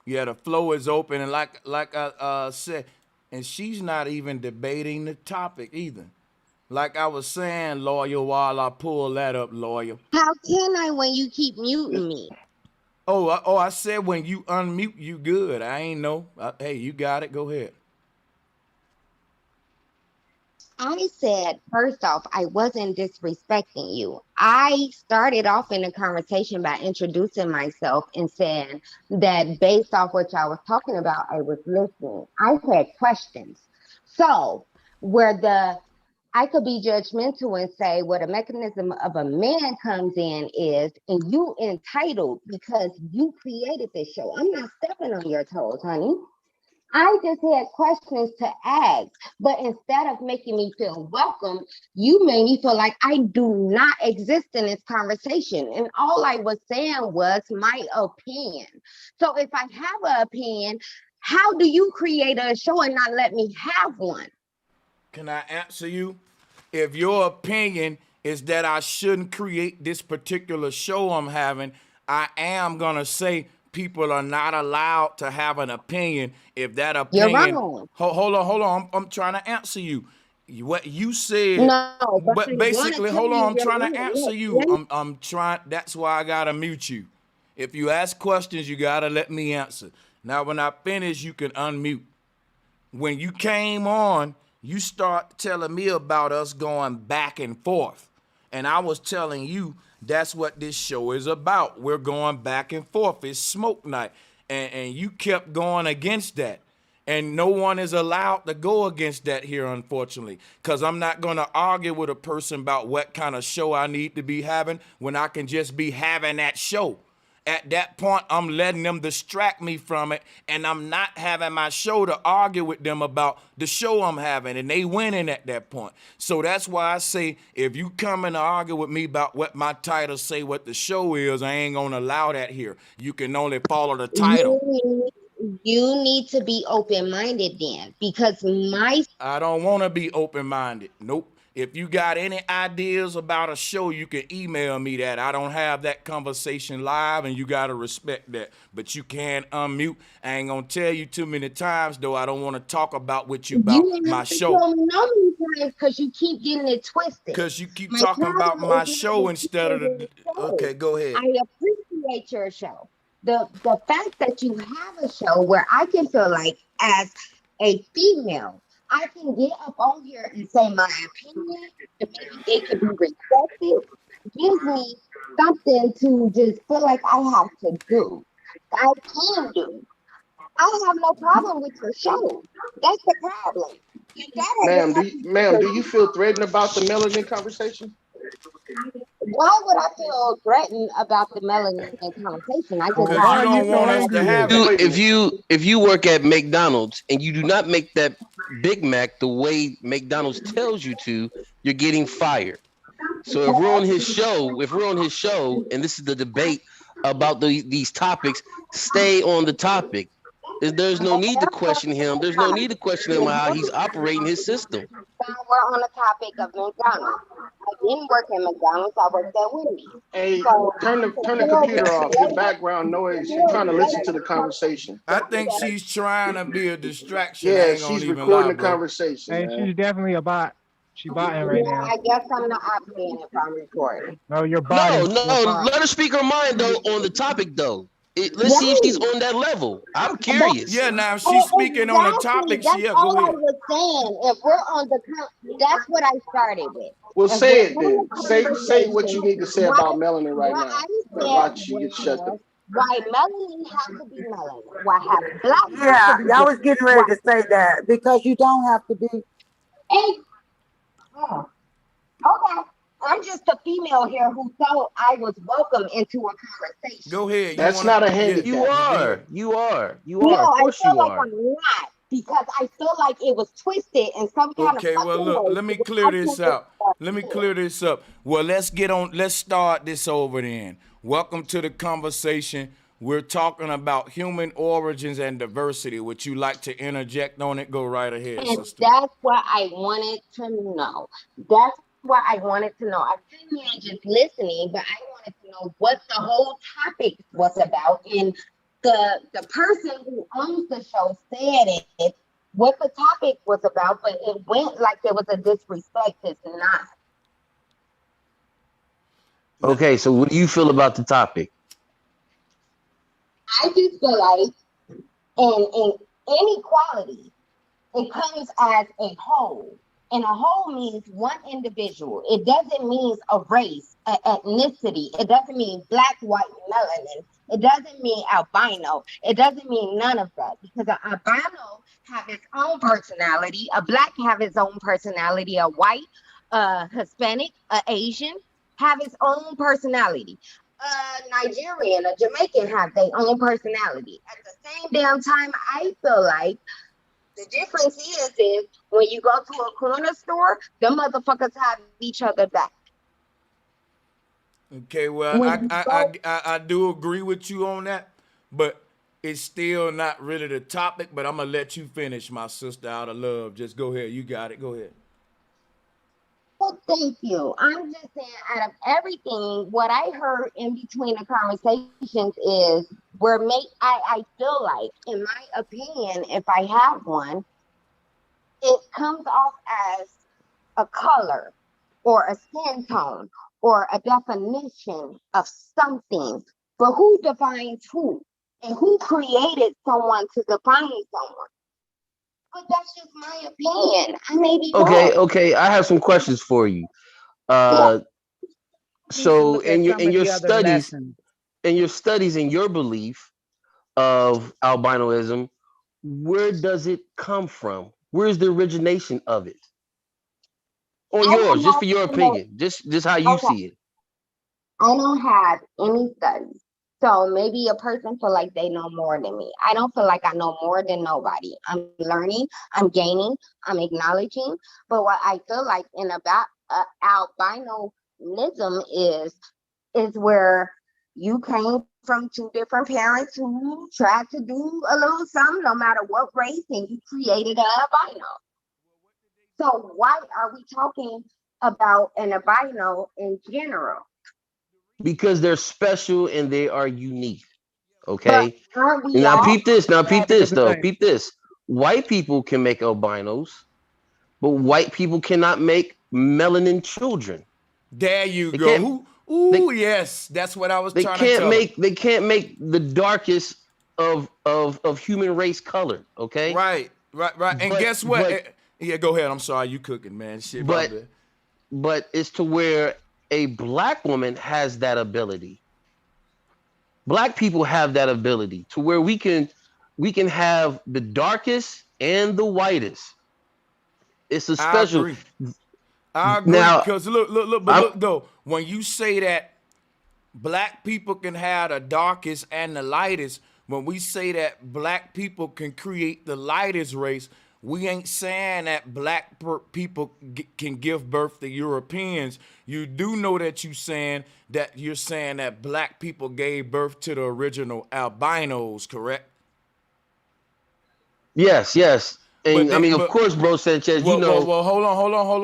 [SPEAKER 1] yeah, the flow is open, and like I said, and she's not even debating the topic either. Like I was saying, Lawyer, while I pull that up, Lawyer.
[SPEAKER 2] How can I when you keep muting me?
[SPEAKER 1] I said when you unmute, you good. I ain't know. Hey, you got it. Go ahead.
[SPEAKER 2] I said, first off, I wasn't disrespecting you. I started off in the conversation by introducing myself and saying that based off what y'all was talking about, I was listening. I had questions. So, I could be judgmental and say what a mechanism of a man comes in is, and you entitled because you created this show. I'm not stepping on your toes, honey. I just had questions to ask, but instead of making me feel welcome, you made me feel like I do not exist in this conversation. And all I was saying was my opinion. So if I have an opinion, how do you create a show and not let me have one?
[SPEAKER 1] Can I answer you? If your opinion is that I shouldn't create this particular show I'm having, I am going to say people are not allowed to have an opinion if that opinion.
[SPEAKER 2] You're wrong.
[SPEAKER 1] Hold on. I'm trying to answer you. What you said,
[SPEAKER 2] no,
[SPEAKER 1] but basically, hold on. I'm trying to answer you. I'm trying. That's why I gotta mute you. If you ask questions, you gotta let me answer. Now, when I finish, you can unmute. When you came on, you start telling me about us going back and forth. And I was telling you that's what this show is about. We're going back and forth. It's smoke night. And you kept going against that. And no one is allowed to go against that here, unfortunately, because I'm not going to argue with a person about what kind of show I need to be having when I can just be having that show. At that point, I'm letting them distract me from it, and I'm not having my show to argue with them about the show I'm having, and they winning at that point. So that's why I say, if you come in to argue with me about what my title say, what the show is, I ain't gonna allow that here. You can only follow the title.
[SPEAKER 2] You need to be open-minded then, because
[SPEAKER 1] I don't want to be open-minded. Nope. If you got any ideas about a show, you can email me that. I don't have that conversation live, and you got to respect that. But you can unmute. I ain't going to tell you too many times, though. I don't want to talk about with you about my show.
[SPEAKER 2] You know because you keep getting it twisted.
[SPEAKER 1] Because you keep talking about my show instead of the... Okay, go ahead.
[SPEAKER 2] I appreciate your show. The fact that you have a show where I can feel like, as a female, I can get up on here and say my opinion, and maybe it could be respected, gives me something to just feel like I have to do. I can do. I have no problem with your show. That's the problem. You gotta
[SPEAKER 21] Ma'am,
[SPEAKER 2] have
[SPEAKER 21] do you feel threatened about the melanin conversation?
[SPEAKER 2] Why would I feel threatened about the melanin conversation? I just
[SPEAKER 1] Because
[SPEAKER 2] have
[SPEAKER 1] you don't want us to have it.
[SPEAKER 7] If you work at McDonald's and you do not make that Big Mac the way McDonald's tells you to, you're getting fired. So if we're on his show, and this is the debate about these topics, stay on the topic. There's no need to question him. There's no need to question him on how he's operating his system.
[SPEAKER 2] Now we're on the topic of McDonald's. I didn't work at McDonald's. I worked at Wendy's.
[SPEAKER 21] Hey,
[SPEAKER 2] So,
[SPEAKER 21] turn the computer off. Your background noise. You're trying to listen to the conversation.
[SPEAKER 1] I think she's trying to be a distraction. I
[SPEAKER 21] Yeah,
[SPEAKER 1] ain't gonna
[SPEAKER 21] she's
[SPEAKER 1] even
[SPEAKER 21] recording
[SPEAKER 1] lie,
[SPEAKER 21] the
[SPEAKER 1] bro.
[SPEAKER 21] conversation.
[SPEAKER 15] Hey,
[SPEAKER 21] Man.
[SPEAKER 15] she's definitely a bot. She botting right
[SPEAKER 2] yeah,
[SPEAKER 15] now.
[SPEAKER 2] I guess I'm the operating if I'm recording.
[SPEAKER 15] No, you're
[SPEAKER 7] No,
[SPEAKER 15] botting.
[SPEAKER 7] let her speak her mind though on the topic though. Let's see if she's on that level. I'm curious.
[SPEAKER 1] Yeah, now if she's speaking on a topic,
[SPEAKER 2] That's
[SPEAKER 1] yeah,
[SPEAKER 2] all
[SPEAKER 1] go
[SPEAKER 2] I
[SPEAKER 1] ahead.
[SPEAKER 2] was saying. If we're on the, that's what I started with.
[SPEAKER 21] Well,
[SPEAKER 2] If
[SPEAKER 21] say
[SPEAKER 2] we're
[SPEAKER 21] it
[SPEAKER 2] on
[SPEAKER 21] then.
[SPEAKER 2] the
[SPEAKER 21] Say what you
[SPEAKER 2] conversation,
[SPEAKER 21] need to say about melanin right
[SPEAKER 2] what
[SPEAKER 21] now.
[SPEAKER 2] I
[SPEAKER 21] Watch
[SPEAKER 2] said
[SPEAKER 21] you get shut the.
[SPEAKER 2] was why melanin has to be melanin. Why have black
[SPEAKER 8] Yeah,
[SPEAKER 2] has to be
[SPEAKER 8] y'all
[SPEAKER 2] black.
[SPEAKER 8] was getting ready to say that because you don't have to be.
[SPEAKER 2] Hey, oh, okay. I'm just a female here who thought I was welcome into a conversation.
[SPEAKER 1] Go ahead.
[SPEAKER 21] That's not a handicap.
[SPEAKER 7] You are. You are.
[SPEAKER 2] No,
[SPEAKER 7] Of
[SPEAKER 2] I
[SPEAKER 7] course
[SPEAKER 2] feel
[SPEAKER 7] you
[SPEAKER 2] like
[SPEAKER 7] are.
[SPEAKER 2] I'm not because I feel like it was twisted in some kind of
[SPEAKER 1] Okay, well,
[SPEAKER 2] fucking
[SPEAKER 1] look,
[SPEAKER 2] way.
[SPEAKER 1] let me clear this out. Let me clear this up. Well, let's start this over then. Welcome to the conversation. We're talking about human origins and diversity. Would you like to interject on it? Go right ahead,
[SPEAKER 2] And
[SPEAKER 1] sister.
[SPEAKER 2] that's what I wanted to know. That's what I wanted to know. I couldn't hear just listening, but I wanted to know what the whole topic was about. And the person who owns the show said it, what the topic was about, but it went like there was a disrespect. It's not.
[SPEAKER 7] Okay, so what do you feel about the topic?
[SPEAKER 2] I just feel like in inequality, it comes as a whole. And a whole means one individual. It doesn't mean a race, an ethnicity. It doesn't mean black, white, melanin. It doesn't mean albino. It doesn't mean none of that. Because an albino have its own personality. A black have its own personality. A white, Hispanic, a Asian have its own personality. A Nigerian, a Jamaican have their own personality. At the same damn time, I feel like the difference is when you go to a corner store, the motherfuckers have each other back.
[SPEAKER 1] Okay, well, I do agree with you on that, but it's still not really the topic. But I'm gonna let you finish, my sister, out of love. Just go ahead. You got it. Go ahead.
[SPEAKER 2] Well, thank you. I'm just saying, out of everything, what I heard in between the conversations is I feel like, in my opinion, if I have one, it comes off as a color or a skin tone or a definition of something. But who defines who? And who created someone to define someone? But that's just my opinion. I may be wrong.
[SPEAKER 7] Okay. I have some questions for you. So in your studies, in your belief of albinoism, where does it come from? Where's the origination of it? On yours, just for your opinion, just how you see it.
[SPEAKER 2] I don't have any studies. So maybe a person feel like they know more than me. I don't feel like I know more than nobody. I'm learning, I'm gaining, I'm acknowledging. But what I feel like in about albinoism is where you came from two different parents who tried to do a little something, no matter what race, and you created an albino. So why are we talking about an albino in general?
[SPEAKER 7] Because they're special and they are unique. Okay.
[SPEAKER 2] Aren't we
[SPEAKER 7] Now
[SPEAKER 2] all?
[SPEAKER 7] peep this. Peep this. White people can make albinos, but white people cannot make melanin children.
[SPEAKER 1] There you go. Yes, that's what I was trying to tell you.
[SPEAKER 7] They can't make the darkest of human race color. Okay.
[SPEAKER 1] Right. And guess what? Yeah, go ahead. I'm sorry, you cooking, man. Shit, my bad.
[SPEAKER 7] But it's to where a black woman has that ability. Black people have that ability to where we can have the darkest and the whitest. It's a special.
[SPEAKER 1] I agree.
[SPEAKER 7] Now,
[SPEAKER 1] Because look though, when you say that black people can have the darkest and the lightest, when we say that black people can create the lightest race, we ain't saying that black people can give birth to Europeans. You do know that you're saying that black people gave birth to the original albinos, correct?
[SPEAKER 7] Yes. And of course, bro Sanchez, you know.
[SPEAKER 1] Well, hold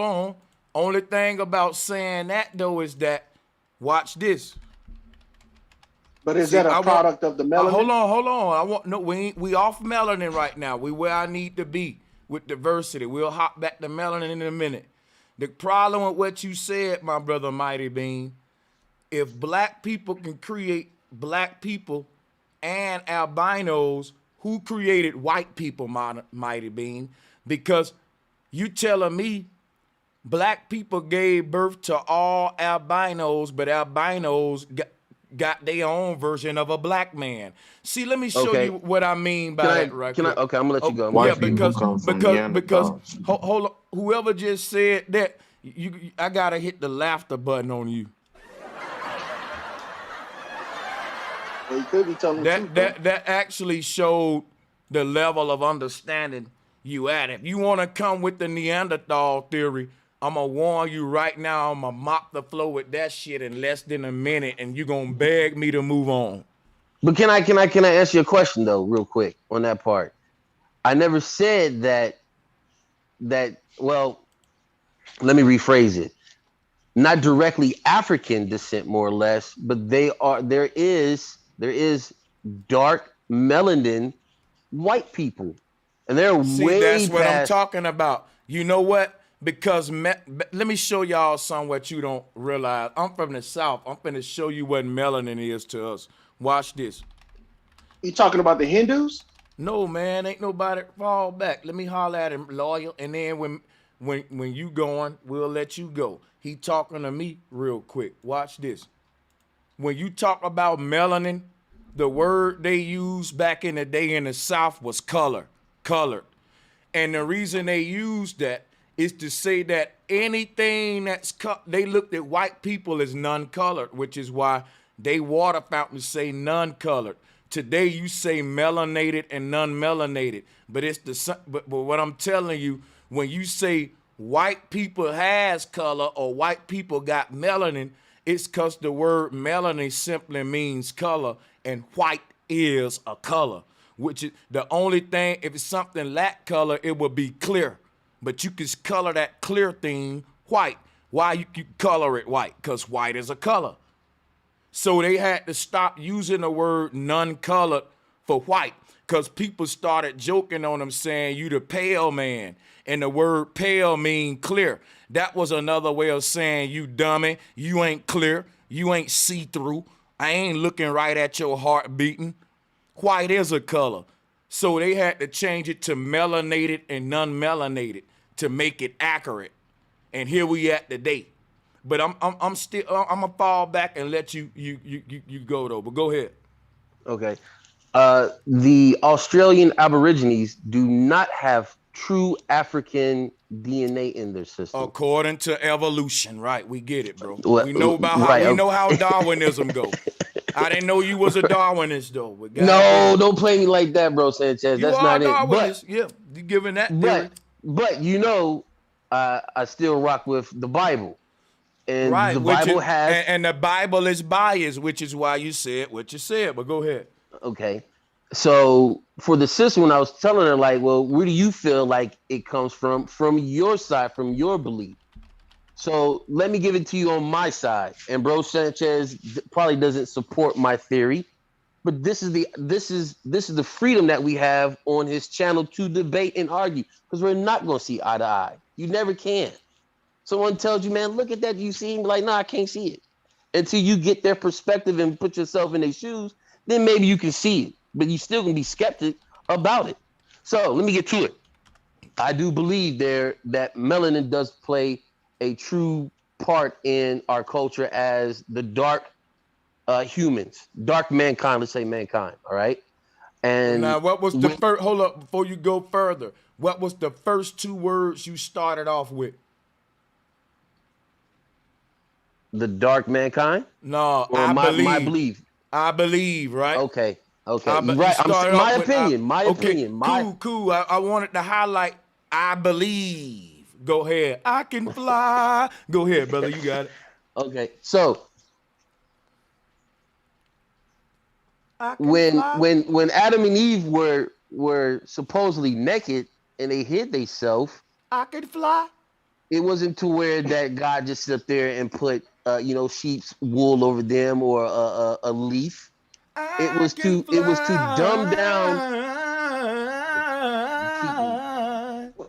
[SPEAKER 1] on. Only thing about saying that though is that, watch this.
[SPEAKER 21] But is that a product of the melanin?
[SPEAKER 1] Hold on. We off melanin right now. We where I need to be with diversity. We'll hop back to melanin in a minute. The problem with what you said, my brother Mighty Bean, if black people can create black people and albinos, who created white people, Mighty Bean? Because you telling me black people gave birth to all albinos, but albinos got their own version of a black man. See, let me show you what I mean by that right quick.
[SPEAKER 7] Okay, I'm gonna let you go.
[SPEAKER 1] Yeah, because hold on, whoever just said that, I gotta hit the laughter button on you.
[SPEAKER 21] Well, you could be telling
[SPEAKER 1] that actually showed the level of understanding you at. If you want to come with the Neanderthal theory, I'm gonna warn you right now, I'm gonna mop the floor with that shit in less than a minute, and you're gonna beg me to move on.
[SPEAKER 7] But can I ask you a question though, real quick on that part? I never said that. Well, let me rephrase it. Not directly African descent, more or less, but there is dark melanin white people, and they're way
[SPEAKER 1] that's what I'm
[SPEAKER 7] past.
[SPEAKER 1] talking about. You know what? Because let me show y'all something what you don't realize. I'm from the South. I'm finna show you what melanin is to us. Watch this.
[SPEAKER 21] You talking about the Hindus?
[SPEAKER 1] No, man, ain't nobody fall back. Let me holler at him, loyal, and then when you going, we'll let you go. He talking to me real quick. Watch this. When you talk about melanin, the word they used back in the day in the South was colored. And the reason they used that is to say that anything that's they looked at white people as non-colored, which is why they water fountains say non-colored. Today you say melanated and non-melanated, but what I'm telling you, when you say white people has color or white people got melanin, it's because the word melanin simply means color, and white is a color, which is the only thing. If it's something lack color, it would be clear. But you can color that clear thing white. Why you color it white? Because white is a color. So they had to stop using the word non-colored for white, because people started joking on them saying you the pale man, and the word pale mean clear. That was another way of saying you dummy, you ain't clear, you ain't see-through, I ain't looking right at your heart beating. White is a color. So they had to change it to melanated and non-melanated to make it accurate. And here we at today. But I'm gonna fall back and let you go though. But go ahead.
[SPEAKER 7] Okay. The Australian Aborigines do not have true African DNA in their system.
[SPEAKER 1] According to evolution, right? We get it, bro.
[SPEAKER 7] Well,
[SPEAKER 1] we know about how we know how Darwinism go. I didn't know you was a Darwinist though.
[SPEAKER 7] No, don't play me like that, bro Sanchez. That's not it.
[SPEAKER 1] But yeah, you giving that theory.
[SPEAKER 7] But you know, I still rock with the Bible. And
[SPEAKER 1] right,
[SPEAKER 7] the Bible has
[SPEAKER 1] and the Bible is biased, which is why you said what you said. But go ahead.
[SPEAKER 7] Okay. So for the sister, when I was telling her, like, well, where do you feel like it comes from? From your side, from your belief. So let me give it to you on my side. And bro Sanchez probably doesn't support my theory, but this is the freedom that we have on his channel to debate and argue, because we're not going to see eye to eye. You never can. Someone tells you, man, look at that. You see him, like, no, I can't see it. Until you get their perspective and put yourself in their shoes, then maybe you can see it. But you still gonna be skeptic about it. So let me get to it. I do believe that melanin does play a true part in our culture as the dark humans, dark mankind. Let's say mankind. All right. And
[SPEAKER 1] now, what was the first? Hold up, before you go further. What was the first two words you started off with?
[SPEAKER 7] The dark mankind?
[SPEAKER 1] No,
[SPEAKER 7] or
[SPEAKER 1] I
[SPEAKER 7] my
[SPEAKER 1] believe. I believe, right?
[SPEAKER 7] Okay. Okay.
[SPEAKER 1] You
[SPEAKER 7] Right. I'm
[SPEAKER 1] started
[SPEAKER 7] saying my
[SPEAKER 1] off with,
[SPEAKER 7] opinion. My
[SPEAKER 1] okay,
[SPEAKER 7] opinion.
[SPEAKER 1] Cool. I wanted to highlight. I believe. Go ahead. I can fly. Go ahead, brother. You got it.
[SPEAKER 7] Okay. So
[SPEAKER 1] I can fly.
[SPEAKER 7] when Adam and Eve were supposedly naked and they hid themselves,
[SPEAKER 1] I can fly.
[SPEAKER 7] it wasn't to where that God just sit up there and put sheep's wool over them or a leaf. It was to dumb down.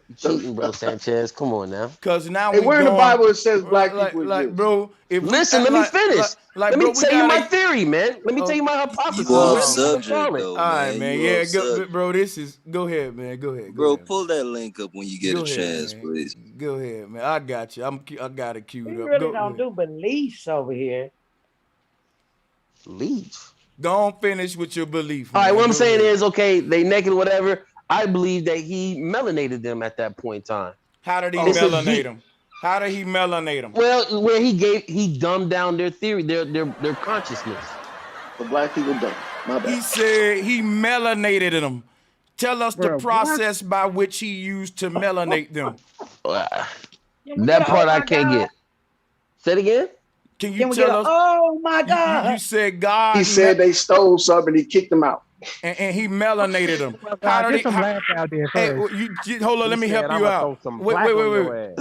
[SPEAKER 7] You cheating, bro, Sanchez. Come on now.
[SPEAKER 1] Cause now
[SPEAKER 21] Hey,
[SPEAKER 1] we
[SPEAKER 21] where in the
[SPEAKER 1] going,
[SPEAKER 21] Bible it says black people
[SPEAKER 1] like
[SPEAKER 21] exist?
[SPEAKER 1] bro. If
[SPEAKER 7] Listen,
[SPEAKER 1] we,
[SPEAKER 7] let me finish.
[SPEAKER 1] Like,
[SPEAKER 7] let
[SPEAKER 1] bro,
[SPEAKER 7] me tell you my theory, man. Let me tell you my hypothesis.
[SPEAKER 11] You off
[SPEAKER 7] Whatever you wanna
[SPEAKER 11] subject
[SPEAKER 7] call it.
[SPEAKER 11] though,
[SPEAKER 1] All right,
[SPEAKER 11] man.
[SPEAKER 1] man.
[SPEAKER 11] You
[SPEAKER 1] Yeah,
[SPEAKER 11] off subject.
[SPEAKER 1] bro. This is. Go ahead, man. Go ahead.
[SPEAKER 11] Bro, pull that link up when you get
[SPEAKER 1] Go
[SPEAKER 11] a
[SPEAKER 1] ahead,
[SPEAKER 11] chance,
[SPEAKER 1] man.
[SPEAKER 11] please.
[SPEAKER 1] Go ahead, man. I got you. I got it queued
[SPEAKER 8] We
[SPEAKER 1] up.
[SPEAKER 8] really
[SPEAKER 1] Go
[SPEAKER 8] don't
[SPEAKER 1] ahead.
[SPEAKER 8] do beliefs over here.
[SPEAKER 7] Beliefs.
[SPEAKER 1] Go on, finish with your belief.
[SPEAKER 7] All right,
[SPEAKER 1] man.
[SPEAKER 7] what I'm
[SPEAKER 1] Go
[SPEAKER 7] saying
[SPEAKER 1] ahead.
[SPEAKER 7] is, okay, they naked or whatever. I believe that he melanated them at that point in time.
[SPEAKER 1] How did he
[SPEAKER 7] It's a
[SPEAKER 1] melanate
[SPEAKER 7] deep-
[SPEAKER 1] them? How did he melanate them?
[SPEAKER 7] Well, where he dumbed down their theory, their consciousness.
[SPEAKER 21] The black people don't. My bad.
[SPEAKER 1] He said he melanated them. Tell us the
[SPEAKER 8] Bro,
[SPEAKER 1] process by which he used to melanate them.
[SPEAKER 7] That part I can't get. Say it again.
[SPEAKER 1] Can you
[SPEAKER 8] Can we get
[SPEAKER 1] tell
[SPEAKER 8] a,
[SPEAKER 1] us?
[SPEAKER 8] oh my God.
[SPEAKER 1] You said God.
[SPEAKER 21] He said they stole something. He kicked them out.
[SPEAKER 1] and he melanated them.
[SPEAKER 15] Well,
[SPEAKER 1] How did
[SPEAKER 15] get
[SPEAKER 1] he?
[SPEAKER 15] some laughs out there
[SPEAKER 1] Hey,
[SPEAKER 15] first.
[SPEAKER 1] hold on. Let me help you out. Wait.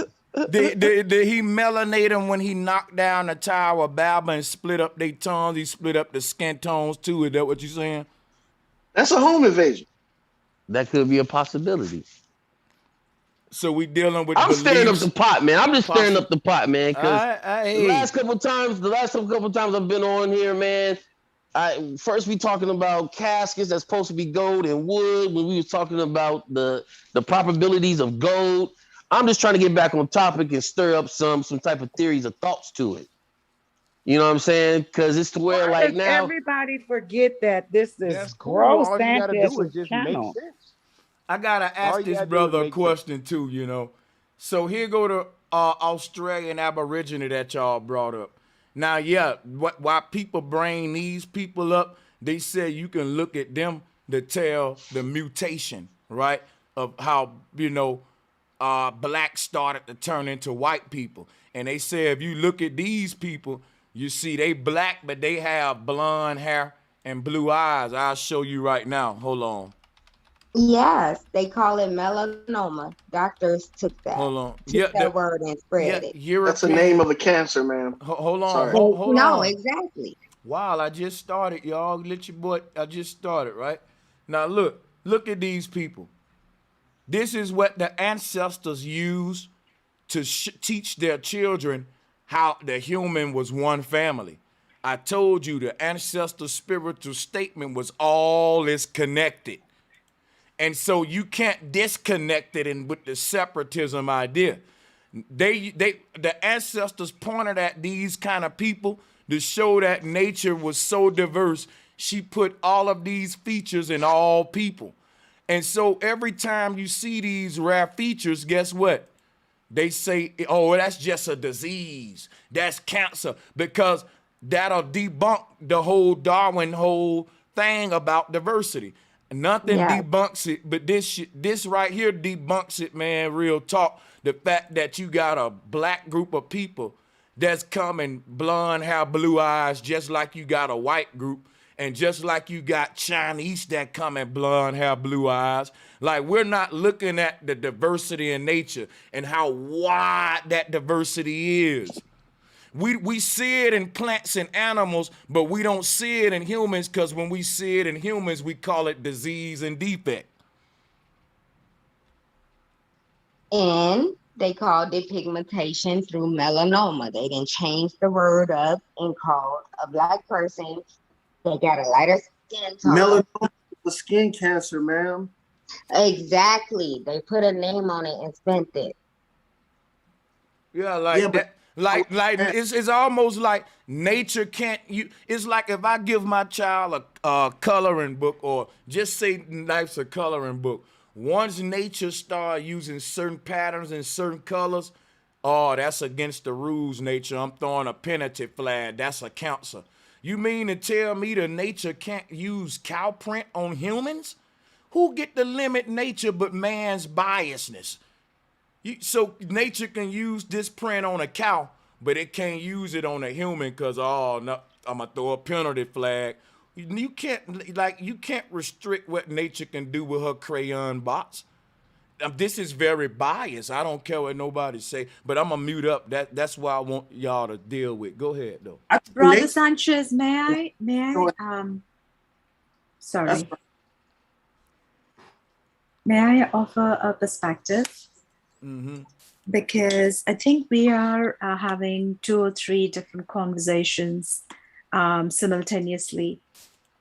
[SPEAKER 1] Did he melanate them when he knocked down the Tower of Babel and split up their tongues? He split up the skin tones too. Is that what you saying?
[SPEAKER 21] That's a home invasion.
[SPEAKER 7] That could be a possibility.
[SPEAKER 1] So we dealing with.
[SPEAKER 7] I'm stirring up the pot, man. I'm just stirring up the pot, man. Because the last couple times I've been on here, man. First we talking about caskets that's supposed to be gold and wood. When we was talking about the probabilities of gold, I'm just trying to get back on topic and stir up some type of theories or thoughts to it. You know what I'm saying? Because it's to where
[SPEAKER 8] Why
[SPEAKER 7] like
[SPEAKER 8] does
[SPEAKER 7] now
[SPEAKER 8] everybody forget that this is
[SPEAKER 4] That's cool.
[SPEAKER 8] gross
[SPEAKER 4] All you gotta do
[SPEAKER 8] Sanchez's
[SPEAKER 4] is just
[SPEAKER 8] channel.
[SPEAKER 4] make sense.
[SPEAKER 1] I gotta
[SPEAKER 4] All
[SPEAKER 1] ask
[SPEAKER 4] you
[SPEAKER 1] this
[SPEAKER 4] gotta do
[SPEAKER 1] brother
[SPEAKER 4] is
[SPEAKER 1] a
[SPEAKER 4] make
[SPEAKER 1] question too. You know, so here go the Australian Aborigine that y'all brought up. Now, yeah, why people bring these people up? They say you can look at them to tell the mutation, right, of how blacks started to turn into white people. And they say if you look at these people, you see they black, but they have blonde hair and blue eyes. I'll show you right now. Hold on.
[SPEAKER 2] Yes, they call it melanoma. Doctors took that.
[SPEAKER 1] Hold on.
[SPEAKER 2] Took that word and spread it.
[SPEAKER 21] That's the name of a cancer, man.
[SPEAKER 1] Hold on.
[SPEAKER 21] Sorry.
[SPEAKER 1] Hold
[SPEAKER 2] no,
[SPEAKER 1] on.
[SPEAKER 2] exactly.
[SPEAKER 1] Wow, I just started, y'all. Let your boy. I just started, right? Now look at these people. This is what the ancestors used to teach their children how the human was one family. I told you the ancestor spiritual statement was all is connected. And so you can't disconnect it with the separatism idea. The ancestors pointed at these kind of people to show that nature was so diverse. She put all of these features in all people. And so every time you see these rare features, guess what? They say, oh, that's just a disease. That's cancer. Because that'll debunk the whole Darwin thing about diversity. Nothing debunks it, but this right here debunks it, man, real talk. The fact that you got a black group of people that's coming blonde hair, blue eyes, just like you got a white group, and just like you got Chinese that come in blonde hair, blue eyes. Like, we're not looking at the diversity in nature and how wide that diversity is. We see it in plants and animals, but we don't see it in humans, because when we see it in humans, we call it disease and defect.
[SPEAKER 2] And they called it pigmentation through melanoma. They didn't change the word up and called a black person. They got a lighter skin tone.
[SPEAKER 21] Melanoma is a skin cancer, ma'am.
[SPEAKER 2] Exactly. They put a name on it and spent it.
[SPEAKER 1] Yeah, like
[SPEAKER 21] Yeah, but
[SPEAKER 1] that. Like it's almost like nature can't. It's like if I give my child a coloring book, or just say life's a coloring book. Once nature start using certain patterns and certain colors, oh, that's against the rules, nature. I'm throwing a penalty flag. That's a cancer. You mean to tell me that nature can't use cow print on humans? Who get to limit nature but man's biasness? So nature can use this print on a cow, but it can't use it on a human because, oh no, I'm gonna throw a penalty flag. You can't restrict what nature can do with her crayon box. This is very biased. I don't care what nobody say, but I'm gonna mute up. That's what I want y'all to deal with. Go ahead though.
[SPEAKER 10] Brother Sanchez, may I sorry. May I offer a perspective?
[SPEAKER 1] Mm-hmm.
[SPEAKER 10] Because I think we are having 2 or 3 different conversations simultaneously.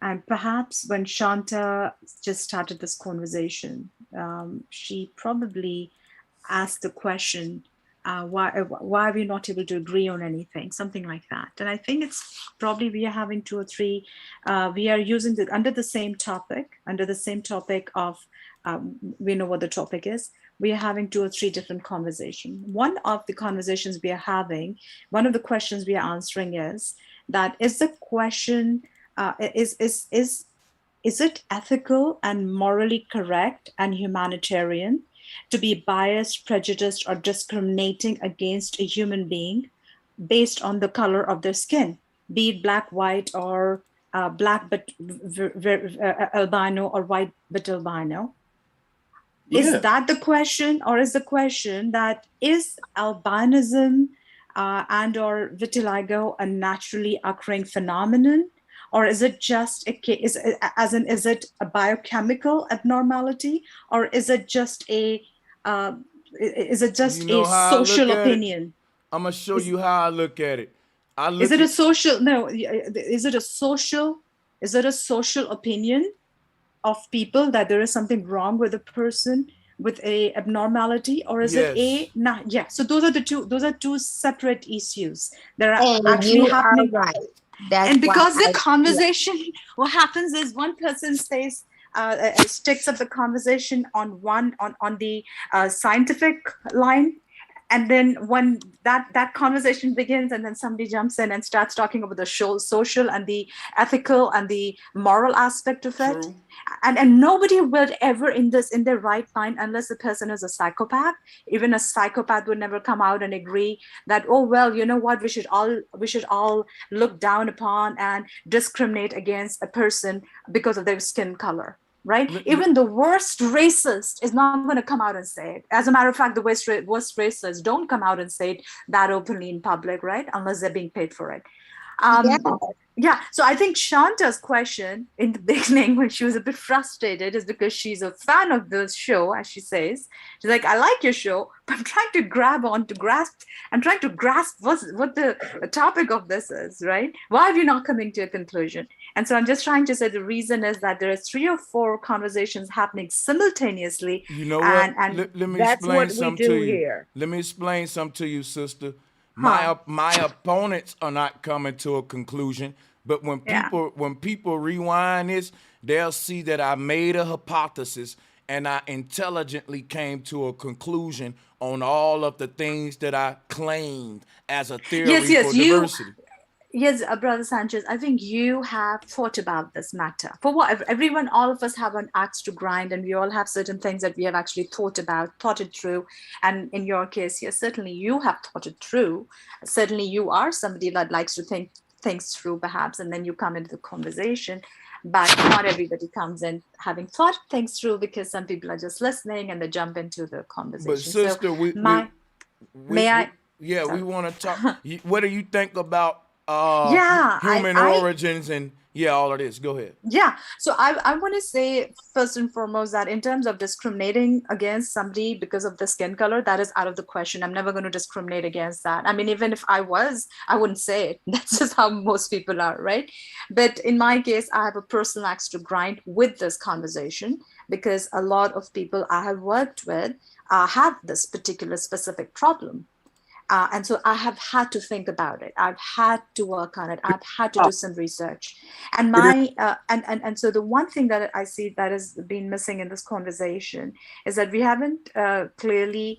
[SPEAKER 10] And perhaps when Shanta just started this conversation, she probably asked the question, why are we not able to agree on anything, something like that. And I think it's probably we are having 2 or 3, we are using under the same topic of, we know what the topic is. We are having 2 or 3 different conversations. One of the conversations we are having, one of the questions we are answering is the question, is it ethical and morally correct and humanitarian to be biased, prejudiced, or discriminating against a human being based on the color of their skin, be it black, white, or black but albino, or white but albino? Yeah. Is that the question, or is the question that is albinism and or vitiligo a naturally occurring phenomenon? Or is it just is it a biochemical abnormality, or is it just a social opinion?
[SPEAKER 1] I'm gonna show you how I look at it.
[SPEAKER 10] Is it a social opinion of people that there is something wrong with a person with a abnormality, or is it so those are two separate issues that are actually happening.
[SPEAKER 2] Right.
[SPEAKER 10] And because the conversation, what happens is one person says, sticks up the conversation on the scientific line, and then when that conversation begins, and then somebody jumps in and starts talking about the social and the ethical and the moral aspect of it. True. And nobody will ever in their right mind, unless the person is a psychopath. Even a psychopath would never come out and agree that, oh well, you know what, we should all look down upon and discriminate against a person because of their skin color. Right? Even the worst racist is not going to come out and say it. As a matter of fact, the worst racists don't come out and say it that openly in public, right? Unless they're being paid for it. Yeah. So I think Shanta's question in the beginning, when she was a bit frustrated, is because she's a fan of the show, as she says. She's like, I like your show, but I'm trying to grasp what the topic of this is, right? Why are you not coming to a conclusion? And so I'm just trying to say the reason is that there are 3 or 4 conversations happening simultaneously.
[SPEAKER 1] You know what?
[SPEAKER 10] And
[SPEAKER 1] let me
[SPEAKER 10] that's
[SPEAKER 1] explain
[SPEAKER 10] what
[SPEAKER 1] something
[SPEAKER 10] we do
[SPEAKER 1] to you.
[SPEAKER 10] here.
[SPEAKER 1] Let me explain something to you, sister. My opponents are not coming to a conclusion, but when people rewind this, they'll see that I made a hypothesis and I intelligently came to a conclusion on all of the things that I claimed as a theory for diversity.
[SPEAKER 10] Yes, Brother Sanchez, I think you have thought about this matter. For what everyone, all of us have an axe to grind, and we all have certain things that we have actually thought it through. And in your case, yes, certainly you have thought it through. Certainly you are somebody that likes to think things through, perhaps, and then you come into the conversation. But not everybody comes in having thought things through, because some people are just listening and they jump into the conversation.
[SPEAKER 1] But sister, we want to talk. What do you think about human origins and Yeah, all of this. Go ahead.
[SPEAKER 10] Yeah. So I want to say first and foremost that in terms of discriminating against somebody because of the skin color, that is out of the question. I'm never going to discriminate against that. I mean, even if I was, I wouldn't say it. That's just how most people are, right? But in my case, I have a personal axe to grind with this conversation because a lot of people I have worked with have this particular specific problem. And so I have had to think about it. I've had to work on it. I've had to do some research. And so the one thing that I see that has been missing in this conversation is that we haven't clearly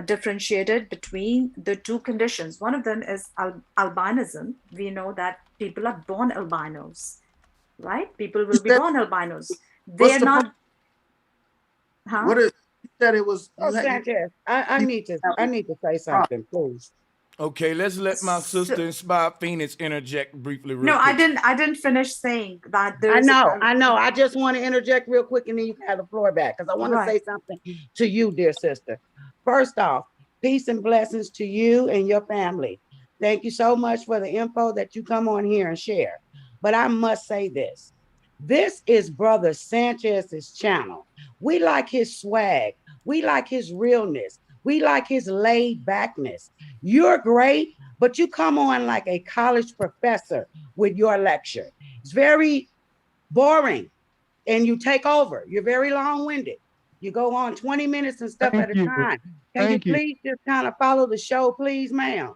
[SPEAKER 10] differentiated between the two conditions. One of them is albinism. We know that people are born albinos, right? People will be born albinos. They're not. Huh?
[SPEAKER 21] What is that? It was.
[SPEAKER 8] Oh, Sanchez, I need to say something, please.
[SPEAKER 1] Okay, let's let my sister Inspired Phoenix interject briefly.
[SPEAKER 10] No, I didn't finish saying that.
[SPEAKER 8] I know. I just want to interject real quick, and then you can have the floor back because I want to say something to you, dear sister. First off, peace and blessings to you and your family. Thank you so much for the info that you come on here and share. But I must say this. This is Brother Sanchez's channel. We like his swag. We like his realness. We like his laid backness. You're great, but you come on like a college professor with your lecture. It's very boring and you take over. You're very long-winded. You go on 20 minutes and stuff at a time. Can you please just kind of follow the show, please, ma'am?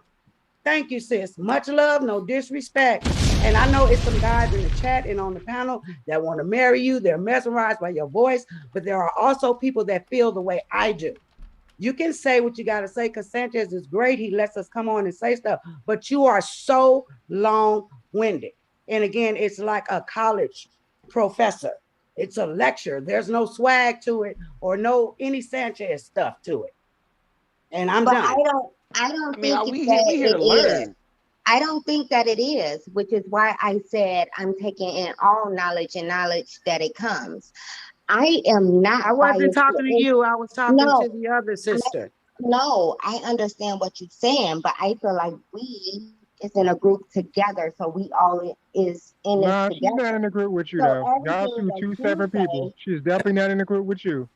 [SPEAKER 8] Thank you, sis. Much love, no disrespect. And I know it's some guys in the chat and on the panel that want to marry you. They're mesmerized by your voice, but there are also people that feel the way I do. You can say what you got to say because Sanchez is great. He lets us come on and say stuff, but you are so long-winded. And again, it's like a college professor. It's a lecture. There's no swag to it or no any Sanchez stuff to it. And I'm done.
[SPEAKER 2] I don't think we here to learn. I don't think that it is, which is why I said I'm taking in all knowledge and knowledge that it comes. I am not.
[SPEAKER 8] I wasn't talking to you. I was talking to the other sister.
[SPEAKER 2] I understand what you're saying, but I feel like we is in a group together, so we all is in
[SPEAKER 15] Nah,
[SPEAKER 2] it
[SPEAKER 15] she's
[SPEAKER 2] together.
[SPEAKER 15] not in a group with you though. Y'all two separate people. She's definitely not in a group with you.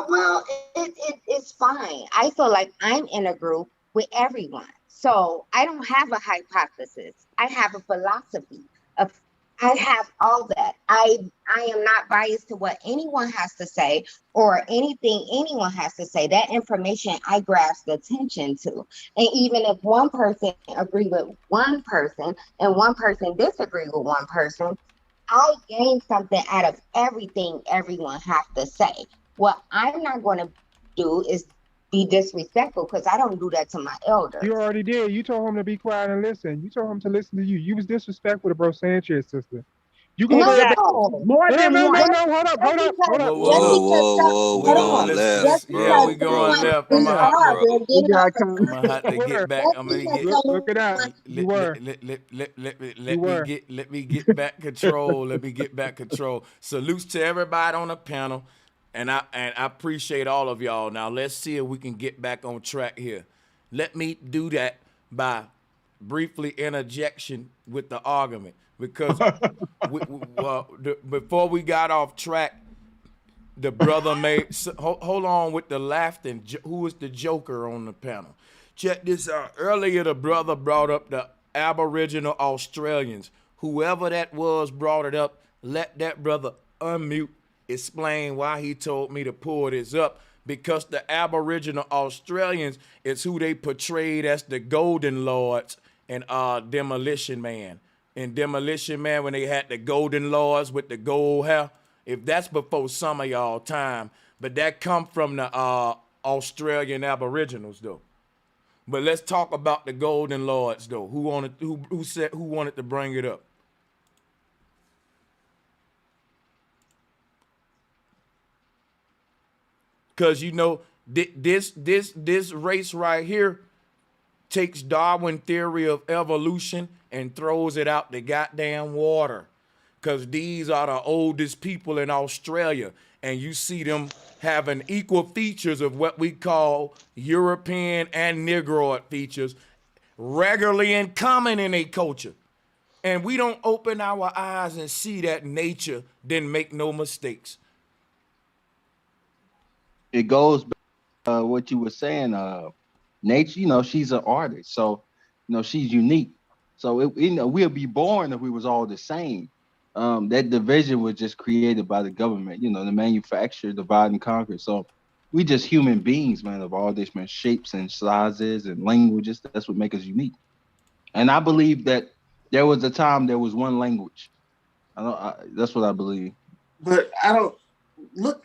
[SPEAKER 2] Well, it's fine. I feel like I'm in a group with everyone. So I don't have a hypothesis. I have a philosophy. I have all that. I am not biased to what anyone has to say or anything anyone has to say. That information I grasp attention to. And even if one person agree with one person and one person disagree with one person, I gain something out of everything everyone has to say. What I'm not going to do is be disrespectful because I don't do that to my elders.
[SPEAKER 15] You already did. You told him to be quiet and listen. You told him to listen to you. You was disrespectful to Bro Sanchez, sister. You gonna go back?
[SPEAKER 8] More than
[SPEAKER 15] no,
[SPEAKER 8] one.
[SPEAKER 15] Hold up.
[SPEAKER 11] Whoa, we going left, bro.
[SPEAKER 1] We going left. I'm gonna have to get back. I'm gonna get.
[SPEAKER 15] Look it out. You were.
[SPEAKER 1] Let me get back control. Let me get back control. Salutes to everybody on the panel, and I appreciate all of y'all. Now let's see if we can get back on track here. Let me do that by briefly interjection with the argument because before we got off track, the brother made. Hold on with the laughter. Who was the joker on the panel? Check this out. Earlier, the brother brought up the Aboriginal Australians. Whoever that was brought it up. Let that brother unmute. Explain why he told me to pull this up. Because the Aboriginal Australians is who they portrayed as the Golden Lords and Demolition Man. In Demolition Man, when they had the Golden Lords with the gold hair, if that's before some of y'all time, but that come from the Australian Aboriginals though. But let's talk about the Golden Lords though. Who wanted to bring it up? Because you know this race right here takes Darwin theory of evolution and throws it out the goddamn water. Because these are the oldest people in Australia. And you see them having equal features of what we call European and Negroid features regularly in common in a culture. And we don't open our eyes and see that nature didn't make no mistakes.
[SPEAKER 3] It goes back to what you were saying. Nature, she's an artist, so she's unique. So we'll be born if we was all the same. That division was just created by the government, the manufacturer, divide and conquer. So we just human beings, man, of all different shapes and sizes and languages. That's what makes us unique. And I believe that there was a time there was one language. That's what I believe.
[SPEAKER 21] But I don't look.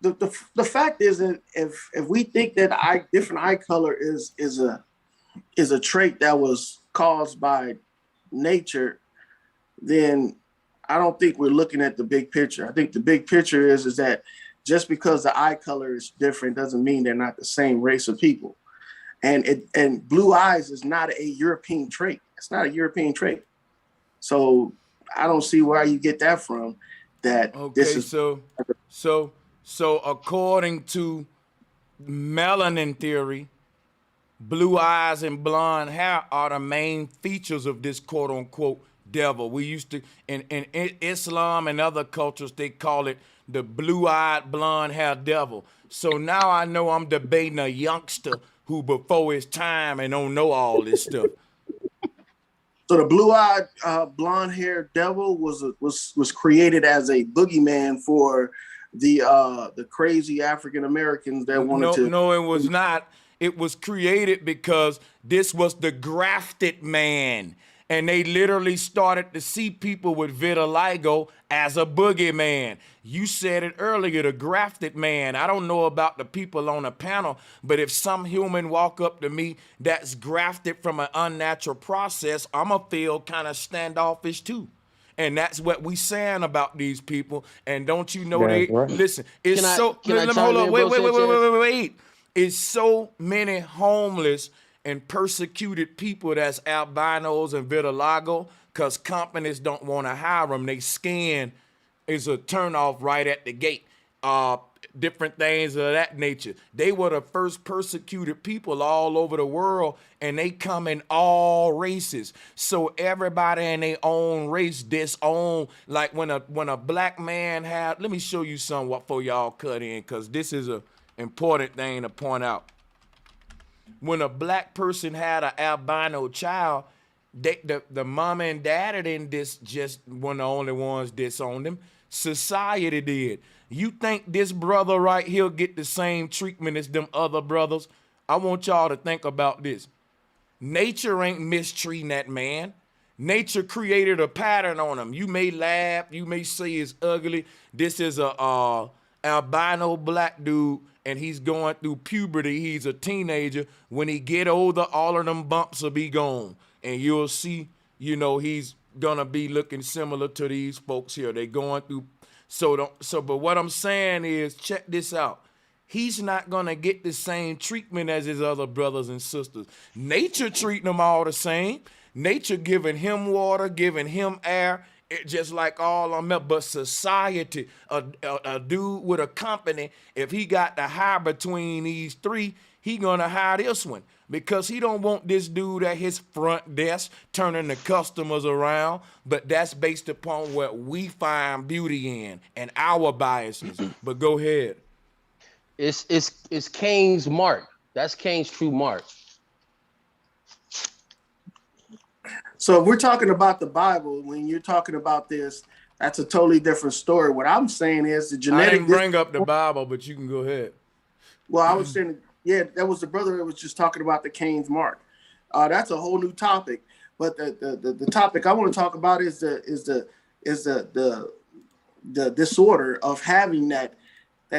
[SPEAKER 21] The fact is that if we think that different eye color is a trait that was caused by nature, then I don't think we're looking at the big picture. I think the big picture is that just because the eye color is different doesn't mean they're not the same race of people. And blue eyes is not a European trait. It's not a European trait. So I don't see where you get that from. That
[SPEAKER 1] Okay,
[SPEAKER 21] this is
[SPEAKER 1] so according to melanin theory, blue eyes and blonde hair are the main features of this quote unquote devil. We used to in Islam and other cultures they call it the blue-eyed blonde hair devil. So now I know I'm debating a youngster who before his time and don't know all this stuff.
[SPEAKER 21] So the blue-eyed, blonde-haired devil was created as a boogeyman for the crazy African Americans that wanted to.
[SPEAKER 1] No, it was not. It was created because this was the grafted man, and they literally started to see people with vitiligo as a boogeyman. You said it earlier, the grafted man. I don't know about the people on the panel, but if some human walk up to me that's grafted from an unnatural process, I'ma feel kind of standoffish too. And that's what we saying about these people. And don't you know
[SPEAKER 12] That's
[SPEAKER 1] they
[SPEAKER 12] right.
[SPEAKER 1] listen? It's
[SPEAKER 7] Can I
[SPEAKER 1] let me
[SPEAKER 7] chime
[SPEAKER 1] hold on.
[SPEAKER 7] in,
[SPEAKER 1] Wait,
[SPEAKER 7] bro, Sanchez?
[SPEAKER 1] wait. It's so many homeless and persecuted people that's albinos and vitiligo because companies don't want to hire them. They skin is a turnoff right at the gate. Different things of that nature. They were the first persecuted people all over the world, and they come in all races. So everybody in their own race disown. Like when a black man had. Let me show you some what for y'all cut in, because this is a important thing to point out. When a black person had an albino child, the mama and daddy didn't just one of the only ones disowned him. Society did. You think this brother right here get the same treatment as them other brothers? I want y'all to think about this. Nature ain't mistreating that man. Nature created a pattern on him. You may laugh, you may say it's ugly. This is a albino black dude, and he's going through puberty. He's a teenager. When he get older, all of them bumps will be gone, and you'll see, he's gonna be looking similar to these folks here. They going through. But what I'm saying is, check this out. He's not gonna get the same treatment as his other brothers and sisters. Nature treating them all the same. Nature giving him water, giving him air, just like all of them. But society, a dude with a company, if he got to hire between these three, he gonna hire this one because he don't want this dude at his front desk turning the customers around. But that's based upon what we find beauty in and our biases. But go ahead.
[SPEAKER 7] It's Cain's mark. That's Cain's true mark.
[SPEAKER 21] So if we're talking about the Bible, when you're talking about this, that's a totally different story. What I'm saying is the genetic.
[SPEAKER 1] I didn't bring up the Bible, but you can go ahead.
[SPEAKER 21] Well, I was saying, yeah, that was the brother that was just talking about the Cain's mark. That's a whole new topic. But the topic I want to talk about is the disorder of having that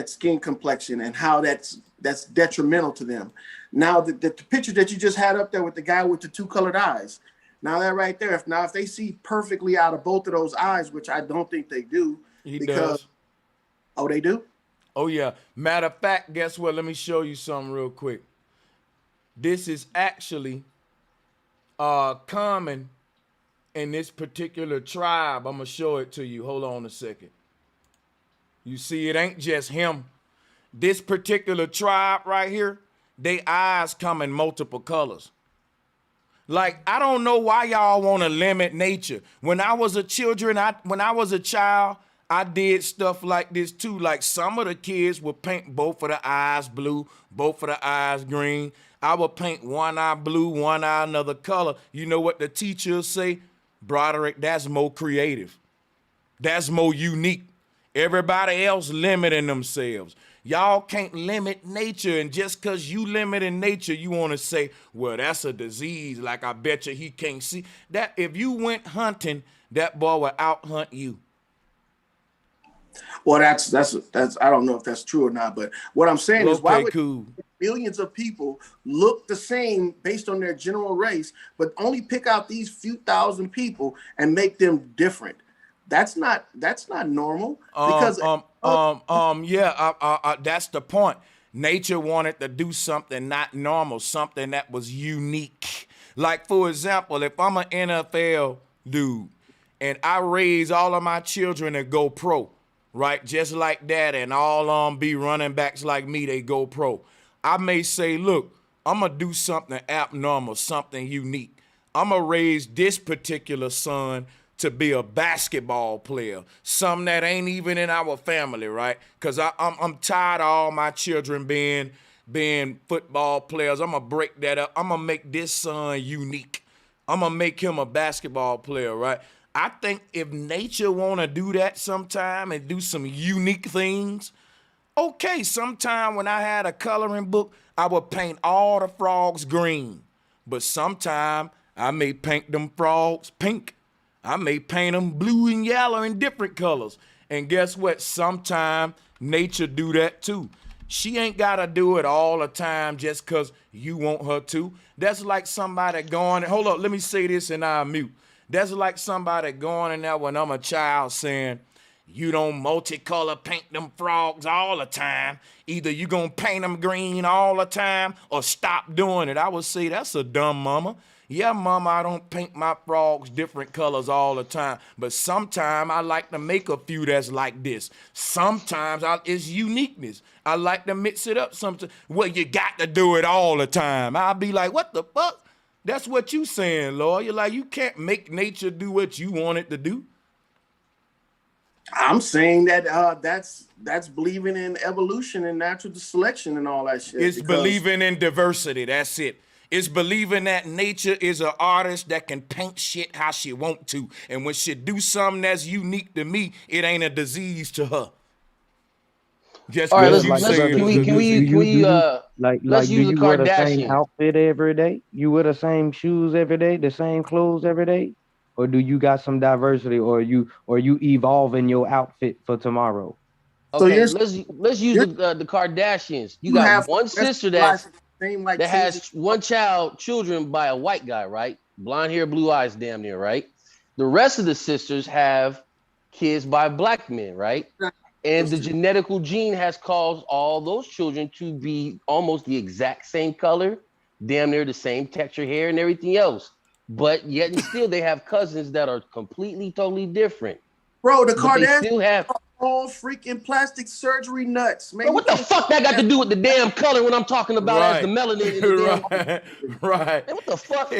[SPEAKER 21] skin complexion and how that's detrimental to them. Now the picture that you just had up there with the guy with the two colored eyes. Now that right there, if they see perfectly out of both of those eyes, which I don't think they do,
[SPEAKER 1] He
[SPEAKER 21] because
[SPEAKER 1] does.
[SPEAKER 21] Oh, they do?
[SPEAKER 1] Oh yeah. Matter of fact, guess what? Let me show you something real quick. This is actually common in this particular tribe. I'm gonna show it to you. Hold on a second. You see, it ain't just him. This particular tribe right here, they eyes come in multiple colors. Like, I don't know why y'all want to limit nature. When I was a child, I did stuff like this too. Like, some of the kids would paint both of the eyes blue, both of the eyes green. I would paint one eye blue, one eye another color. You know what the teachers say? Broderick, that's more creative. That's more unique. Everybody else limiting themselves. Y'all can't limit nature, and just because you limiting nature, you want to say, well, that's a disease, like I bet you he can't see. That if you went hunting, that boy would out hunt you.
[SPEAKER 21] Well, that's I don't know if that's true or not, but what I'm saying is, why would
[SPEAKER 1] cool.
[SPEAKER 21] millions of people look the same based on their general race, but only pick out these few thousand people and make them different? That's not normal. Because
[SPEAKER 1] that's the point. Nature wanted to do something not normal, something that was unique. Like, for example, if I'm an NFL dude and I raise all of my children to go pro, right? Just like that, and all be running backs like me, they go pro. I may say, look, I'm gonna do something abnormal, something unique. I'm gonna raise this particular son to be a basketball player, something that ain't even in our family, right? Because I'm tired of all my children being football players. I'm gonna break that up. I'm gonna make this son unique. I'm gonna make him a basketball player, right? I think if nature wanna do that sometime and do some unique things, okay, sometime when I had a coloring book, I would paint all the frogs green. But sometime I may paint them frogs pink. I may paint them blue and yellow and different colors. And guess what? Sometime nature do that too. She ain't got to do it all the time just because you want her to. That's like somebody going, hold up, let me say this and I'll mute. That's like somebody going in there when I'm a child saying, you don't multicolor paint them frogs all the time. Either you gonna paint them green all the time or stop doing it. I would say that's a dumb mama. Yeah, mama, I don't paint my frogs different colors all the time, but sometimes I like to make a few that's like this. Sometimes it's uniqueness. I like to mix it up sometimes. Well, you got to do it all the time. I'll be like, what the fuck? That's what you saying, Lord. You're like, you can't make nature do what you want it to do.
[SPEAKER 21] I'm saying that that's believing in evolution and natural selection and all that shit.
[SPEAKER 1] It's believing in diversity. That's it. It's believing that nature is an artist that can paint shit how she want to. And when she do something that's unique to me, it ain't a disease to her. Just
[SPEAKER 7] all right, let's
[SPEAKER 12] like,
[SPEAKER 7] can we
[SPEAKER 12] like
[SPEAKER 7] let's
[SPEAKER 12] do
[SPEAKER 7] use the
[SPEAKER 12] you wear the same
[SPEAKER 7] Kardashians.
[SPEAKER 12] outfit every day? You wear the same shoes every day, the same clothes every day? Or do you got some diversity, or you evolve in your outfit for tomorrow?
[SPEAKER 7] Okay, let's use the Kardashians. You got
[SPEAKER 21] have
[SPEAKER 7] one sister that has one children by a white guy, right? Blonde hair, blue eyes, damn near, right? The rest of the sisters have kids by black men, right? And the genetical gene has caused all those children to be almost the exact same color, damn near the same texture hair and everything else. But yet and still they have cousins that are completely, totally different.
[SPEAKER 21] Bro, the
[SPEAKER 7] Kardashians
[SPEAKER 21] Kardashians
[SPEAKER 7] still have
[SPEAKER 21] all freaking plastic surgery nuts, man.
[SPEAKER 7] Bro, what the fuck that got to do with the damn color when I'm talking about as the melanin in the damn
[SPEAKER 1] right.
[SPEAKER 7] Man, what the fuck?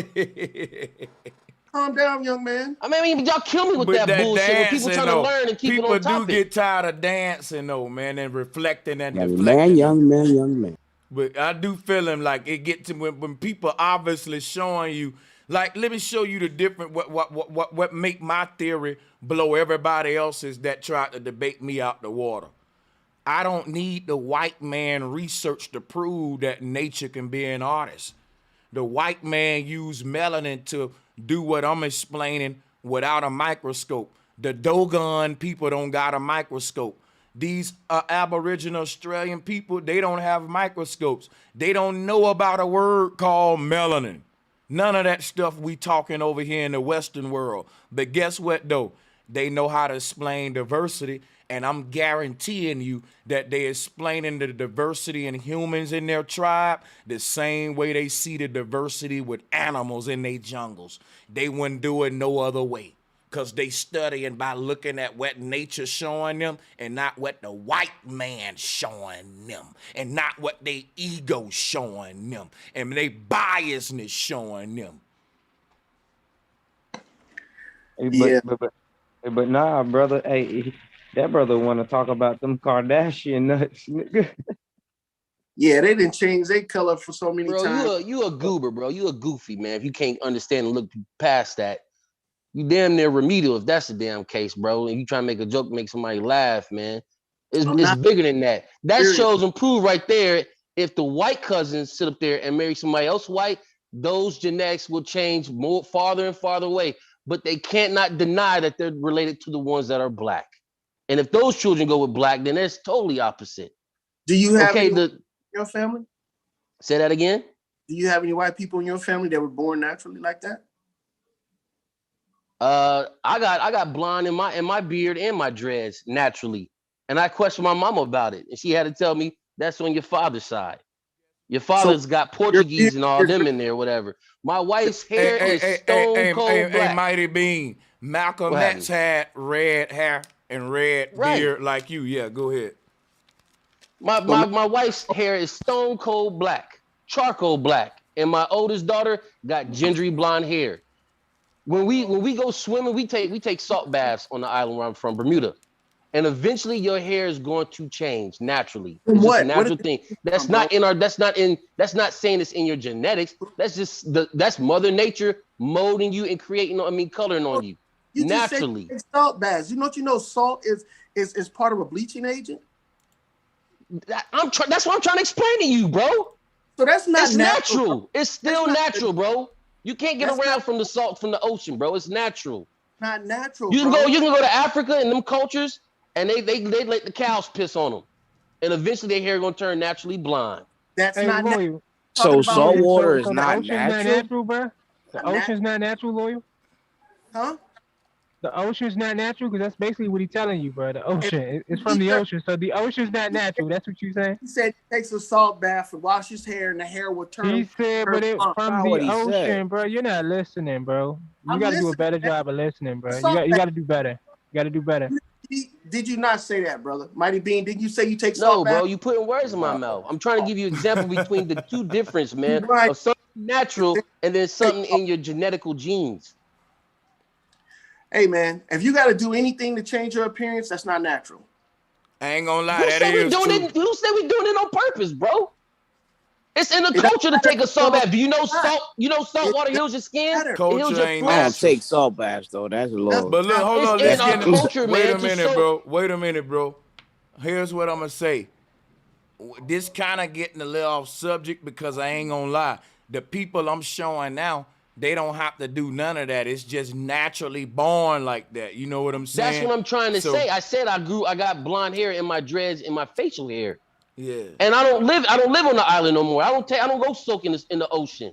[SPEAKER 21] Calm down, young man.
[SPEAKER 7] I mean, y'all kill me with that bullshit when people trying to learn and keep it on topic.
[SPEAKER 1] People do get tired of dancing though, man, and reflecting and
[SPEAKER 19] deflecting. Young man.
[SPEAKER 1] But I do feel him like it get to when people obviously showing you, like, let me show you the different what make my theory blow everybody else's that tried to debate me out the water. I don't need the white man research to prove that nature can be an artist. The white man used melanin to do what I'm explaining without a microscope. The Dogon people don't got a microscope. These Aboriginal Australian people, they don't have microscopes. They don't know about a word called melanin. None of that stuff we talking over here in the Western world. But guess what, though? They know how to explain diversity, and I'm guaranteeing you that they're explaining the diversity in humans in their tribe the same way they see the diversity with animals in their jungles. They wouldn't do it no other way, because they studying by looking at what nature's showing them and not what the white man's showing them and not what they ego showing them and they biasness showing them.
[SPEAKER 12] Hey,
[SPEAKER 21] Yeah.
[SPEAKER 12] but nah, brother. Hey, that brother want to talk about them Kardashian nuts, nigga.
[SPEAKER 21] Yeah, they didn't change their color for so many
[SPEAKER 7] Bro,
[SPEAKER 21] times.
[SPEAKER 7] you a goober, bro. You a goofy, man. If you can't understand and look past that, you damn near remedial if that's the damn case, bro. And you try to make a joke, make somebody laugh, man.
[SPEAKER 21] I'm
[SPEAKER 7] It's
[SPEAKER 21] not
[SPEAKER 7] bigger than that. That
[SPEAKER 21] serious.
[SPEAKER 7] shows and prove right there. If the white cousins sit up there and marry somebody else white, those genetics will change more farther and farther away. But they can't not deny that they're related to the ones that are black. And if those children go with black, then it's totally opposite.
[SPEAKER 21] Do you have
[SPEAKER 7] Okay,
[SPEAKER 21] any in your family?
[SPEAKER 7] Say that again.
[SPEAKER 21] Do you have any white people in your family that were born naturally like that?
[SPEAKER 7] I got blonde in my beard and my dreads naturally. And I questioned my mama about it. And she had to tell me that's on your father's side. Your father's got Portuguese and all them in there, whatever. My wife's hair is stone cold black.
[SPEAKER 1] Mighty Bean. Malcolm
[SPEAKER 7] What
[SPEAKER 1] X had red hair and red beard like you. Yeah, go ahead.
[SPEAKER 7] My wife's hair is stone cold black, charcoal black, and my oldest daughter got gingery blonde hair. When we go swimming, we take salt baths on the island where I'm from, Bermuda. And eventually your hair is going to change naturally. It's just a natural thing. That's not saying it's in your genetics. That's Mother Nature molding you and creating, coloring on you.
[SPEAKER 21] You
[SPEAKER 7] Naturally.
[SPEAKER 21] just say salt baths. Salt is part of a bleaching agent?
[SPEAKER 7] That's what I'm trying to explain to you, bro.
[SPEAKER 21] So that's not
[SPEAKER 7] natural. It's still natural, bro. You can't get around from the salt from the ocean, bro. It's natural.
[SPEAKER 21] Not natural.
[SPEAKER 7] You can go to Africa and them cultures, and they let the cows piss on them, and eventually their hair gonna turn naturally blonde.
[SPEAKER 21] That's not
[SPEAKER 15] Loyal.
[SPEAKER 9] So salt water is
[SPEAKER 15] the
[SPEAKER 9] not
[SPEAKER 15] ocean's
[SPEAKER 9] natural?
[SPEAKER 15] not natural, bro. The ocean's not natural, Loyal.
[SPEAKER 21] Huh?
[SPEAKER 15] The ocean's not natural because that's basically what he's telling you, bro. The ocean, it's from the ocean, so the ocean's not natural. That's what you saying?
[SPEAKER 21] He said he takes a salt bath and washes his hair, and the hair will turn.
[SPEAKER 15] He said, but it from the ocean, bro. You're not listening, bro. You got to do a better job of listening, bro. You got to do better. You got to do better.
[SPEAKER 21] Did you not say that, brother? Mighty Bean, did you say you take
[SPEAKER 7] No,
[SPEAKER 21] salt bath?
[SPEAKER 7] bro, you putting words in my mouth. I'm trying to give you an example between the two difference, man, of something natural and then something in your genetical genes.
[SPEAKER 21] Hey, man, if you got to do anything to change your appearance, that's not natural.
[SPEAKER 1] I ain't gonna lie,
[SPEAKER 7] Who said we doing it on purpose, bro? It's in the culture to take a salt bath. Do you know salt? You know salt water heals your skin. It heals your
[SPEAKER 9] I don't take salt baths though. That's a little.
[SPEAKER 1] But look, hold on.
[SPEAKER 7] It's in our culture,
[SPEAKER 1] Wait
[SPEAKER 7] man.
[SPEAKER 1] a minute, bro. Wait a minute, bro. Here's what I'm gonna say. This kind of getting a little off subject because I ain't gonna lie. The people I'm showing now, they don't have to do none of that. It's just naturally born like that. You know what I'm saying?
[SPEAKER 7] That's what I'm trying to say. I said I got blonde hair in my dreads and my facial hair.
[SPEAKER 1] Yeah.
[SPEAKER 7] And I don't live on the island no more. I don't go soaking in the ocean.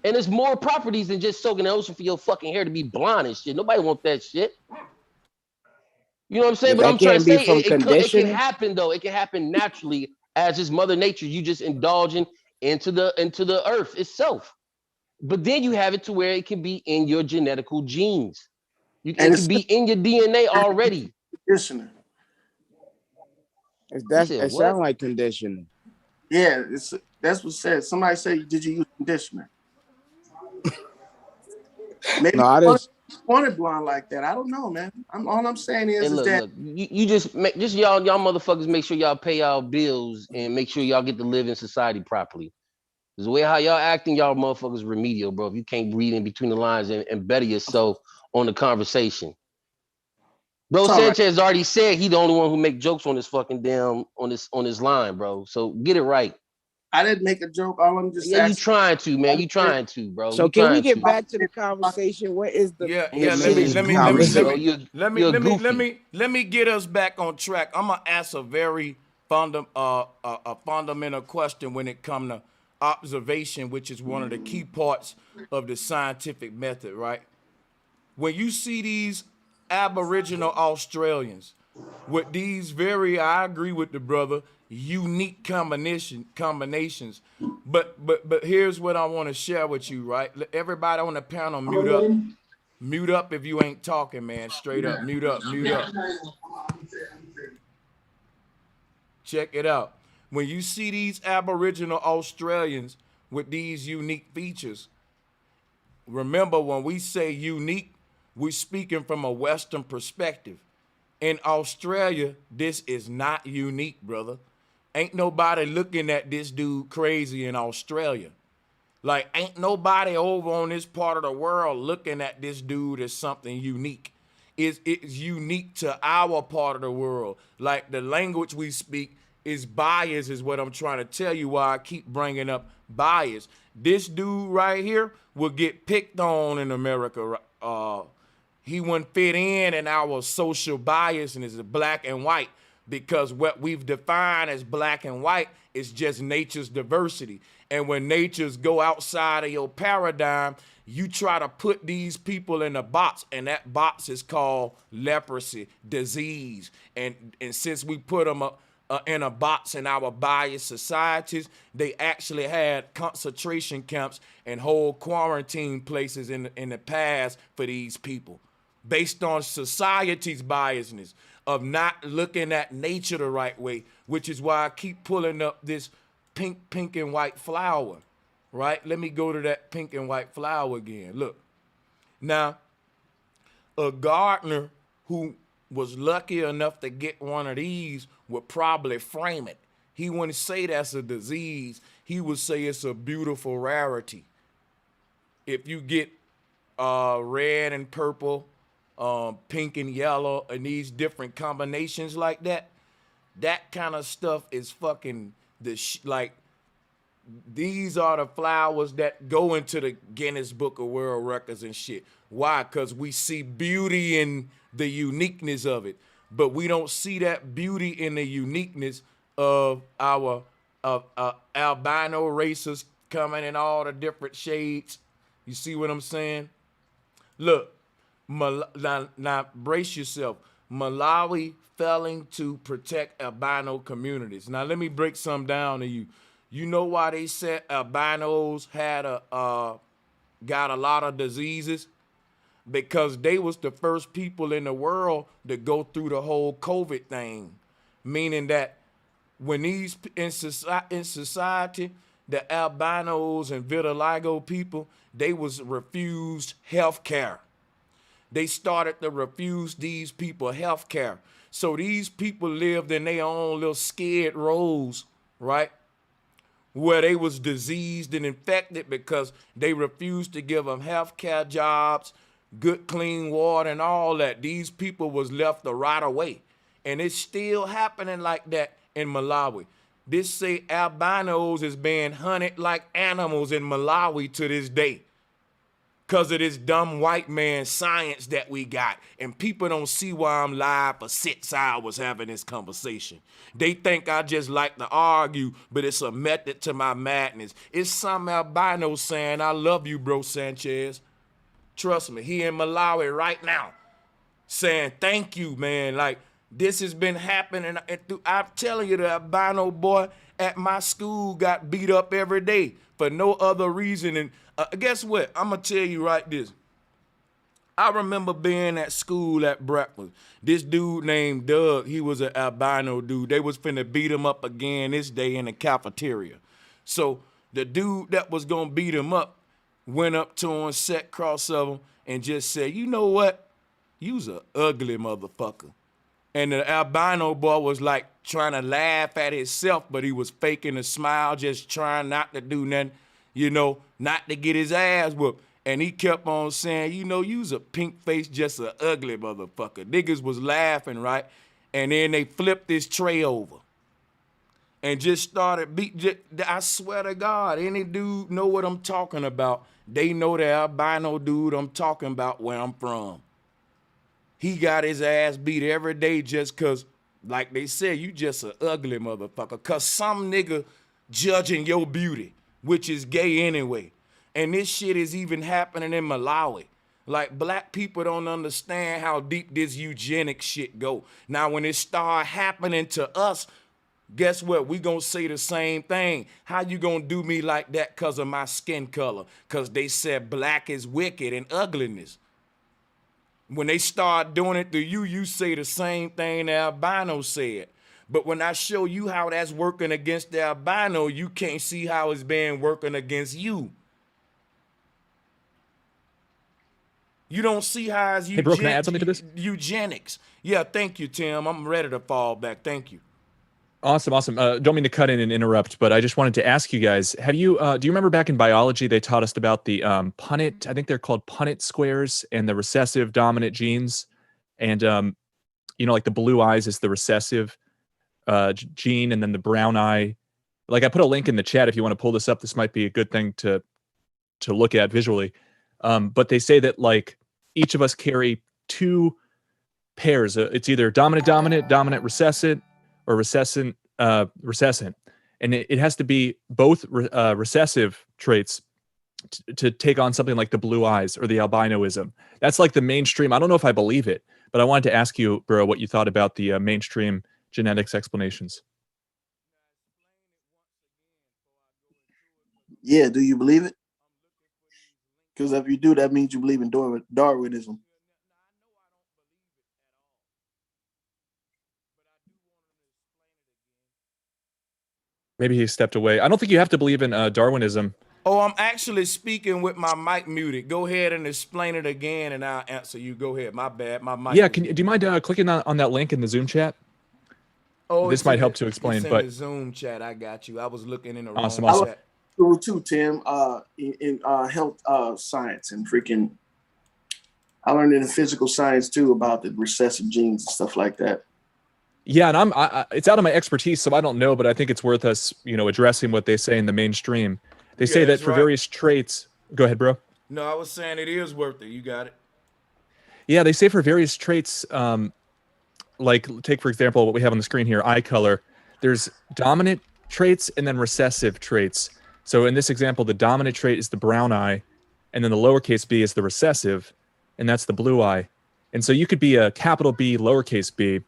[SPEAKER 7] And there's more properties than just soaking in the ocean for your fucking hair to be blonde and shit. Nobody want that shit. You know what I'm saying? But I'm trying to say it can happen though. It can happen naturally as just Mother Nature. You just indulging into the earth itself. But then you have it to where it can be in your genetical genes. It can be in your DNA already.
[SPEAKER 21] Conditioner.
[SPEAKER 9] It sounds like conditioning.
[SPEAKER 21] Yeah, that's what said. Somebody said, "Did you use conditioner?" Maybe
[SPEAKER 9] no, I just
[SPEAKER 21] wanted blonde like that. I don't know, man. All I'm saying is,
[SPEAKER 7] look,
[SPEAKER 21] that
[SPEAKER 7] you just y'all motherfuckers make sure y'all pay y'all bills and make sure y'all get to live in society properly. Because the way how y'all acting, y'all motherfuckers remedial, bro. If you can't read in between the lines and better yourself on the conversation. Bro Sanchez already said he the only one who make jokes on this fucking damn on this line, bro. So get it right.
[SPEAKER 21] I didn't make a joke. All I'm just
[SPEAKER 7] you trying to, man. You trying to, bro.
[SPEAKER 9] So can we get back to the conversation? What is the
[SPEAKER 1] let me get us back on track. I'm gonna ask a very fundamental question when it comes to observation, which is one of the key parts of the scientific method, right? When you see these Aboriginal Australians with these I agree with the brother, unique combinations. But here's what I want to share with you, right? Everybody on the panel, mute up. Mute up if you ain't talking, man. Straight up. Mute up. Check it out. When you see these Aboriginal Australians with these unique features, remember when we say unique, We're speaking from a Western perspective. In Australia, this is not unique, brother. Ain't nobody looking at this dude crazy in Australia. Like, ain't nobody over on this part of the world looking at this dude as something unique. It's unique to our part of the world. Like, the language we speak is bias, is what I'm trying to tell you, why I keep bringing up bias. This dude right here will get picked on in America. He wouldn't fit in our social bias, and is black and white, because what we've defined as black and white is just nature's diversity. And when natures go outside of your paradigm, you try to put these people in a box, and that box is called leprosy, disease. And since we put them in a box in our biased societies, they actually had concentration camps and whole quarantine places in the past for these people, based on society's biasness of not looking at nature the right way, which is why I keep pulling up this pink and white flower, right? Let me go to that pink and white flower again. Look, now, a gardener who was lucky enough to get one of these would probably frame it. He wouldn't say that's a disease. He would say it's a beautiful rarity. If you get red and purple, pink and yellow, and these different combinations like that, that kind of stuff is fucking like, these are the flowers that go into the Guinness Book of World Records and shit. Why? Because we see beauty in the uniqueness of it, but we don't see that beauty in the uniqueness of our albino races coming in all the different shades. You see what I'm saying? Look, now brace yourself. Malawi failing to protect albino communities. Now let me break some down to you. You know why they said albinos had got a lot of diseases? Because they was the first people in the world to go through the whole COVID thing. Meaning that when these in society, the albinos and vitiligo people, they was refused health care. They started to refuse these people health care. So these people lived in their own little scared roles, right? Where they was diseased and infected because they refused to give them health care jobs, good clean water, and all that. These people was left to rot away. And it's still happening like that in Malawi. This say albinos is being hunted like animals in Malawi to this day, because of this dumb white man science that we got. And people don't see why I'm live for 6 hours having this conversation. They think I just like to argue, but it's a method to my madness. It's some albino saying, I love you, bro Sanchez. Trust me, he in Malawi right now saying, thank you, man. Like, this has been happening. I'm telling you, the albino boy at my school got beat up every day for no other reason. And guess what? I'm going to tell you right this. I remember being at school at breakfast. This dude named Doug, he was an albino dude. They was finna beat him up again this day in the cafeteria. So the dude that was going to beat him up went up to him, sat across of him, and just said, you know what? You's a ugly motherfucker. And the albino boy was like trying to laugh at himself, but he was faking a smile, just trying not to do nothing, you know, not to get his ass whooped. And he kept on saying, you know, you's a pink face, just a ugly motherfucker. Niggas was laughing, right? And then they flipped this tray over and just started beat. I swear to God, any dude know what I'm talking about. They know the albino dude I'm talking about where I'm from. He got his ass beat every day just because, like they said, you just a ugly motherfucker. Because some nigga judging your beauty, which is gay anyway. And this shit is even happening in Malawi. Like, black people don't understand how deep this eugenic shit go. Now, when it start happening to us, guess what? We gonna say the same thing. How you gonna do me like that because of my skin color? Because they said black is wicked and ugliness. When they start doing it to you, you say the same thing the albino said. But when I show you how that's working against the albino, you can't see how it's been working against you. You don't see how it's
[SPEAKER 5] Hey, bro, can I add something to this?
[SPEAKER 1] eugenics. Yeah, thank you, Tim. I'm ready to fall back. Thank you.
[SPEAKER 5] Awesome, awesome. Don't mean to cut in and interrupt, but I just wanted to ask you guys: Have you? Do you remember back in biology they taught us about the Punnett? I think they're called Punnett squares and the recessive dominant genes, and you know, like the blue eyes is the recessive gene, and then the brown eye. Like I put a link in the chat if you want to pull this up. This might be a good thing to look at visually. But they say that like each of us carry two pairs. It's either dominant recessive, or recessant, and it has to be both recessive traits to take on something like the blue eyes or the albinoism. That's like the mainstream. I don't know if I believe it, but I wanted to ask you, bro, what you thought about the mainstream genetics explanations.
[SPEAKER 21] Yeah, do you believe it? Because if you do, that means you believe in Darwinism.
[SPEAKER 5] Maybe he stepped away. I don't think you have to believe in Darwinism.
[SPEAKER 1] Oh, I'm actually speaking with my mic muted. Go ahead and explain it again, and I'll answer you. Go ahead. My bad. My mic.
[SPEAKER 5] Yeah, do you mind clicking on that link in the Zoom chat?
[SPEAKER 1] Oh,
[SPEAKER 5] this might help to explain.
[SPEAKER 1] It's in
[SPEAKER 5] but
[SPEAKER 1] the Zoom chat. I got you. I was looking in the
[SPEAKER 5] awesome,
[SPEAKER 1] wrong
[SPEAKER 5] awesome.
[SPEAKER 1] chat.
[SPEAKER 21] Too, Tim, in health science and freaking. I learned in physical science too about the recessive genes and stuff like that.
[SPEAKER 5] Yeah, and it's out of my expertise, so I don't know, but I think it's worth us, addressing what they say in the mainstream. They say that for various traits. Go ahead, bro.
[SPEAKER 1] No, I was saying it is worth it. You got it.
[SPEAKER 5] Yeah, they say for various traits, like take for example what we have on the screen here, eye color. There's dominant traits and then recessive traits. So in this example, the dominant trait is the brown eye, and then the lowercase b is the recessive, and that's the blue eye. And so you could be a capital B, lowercase b,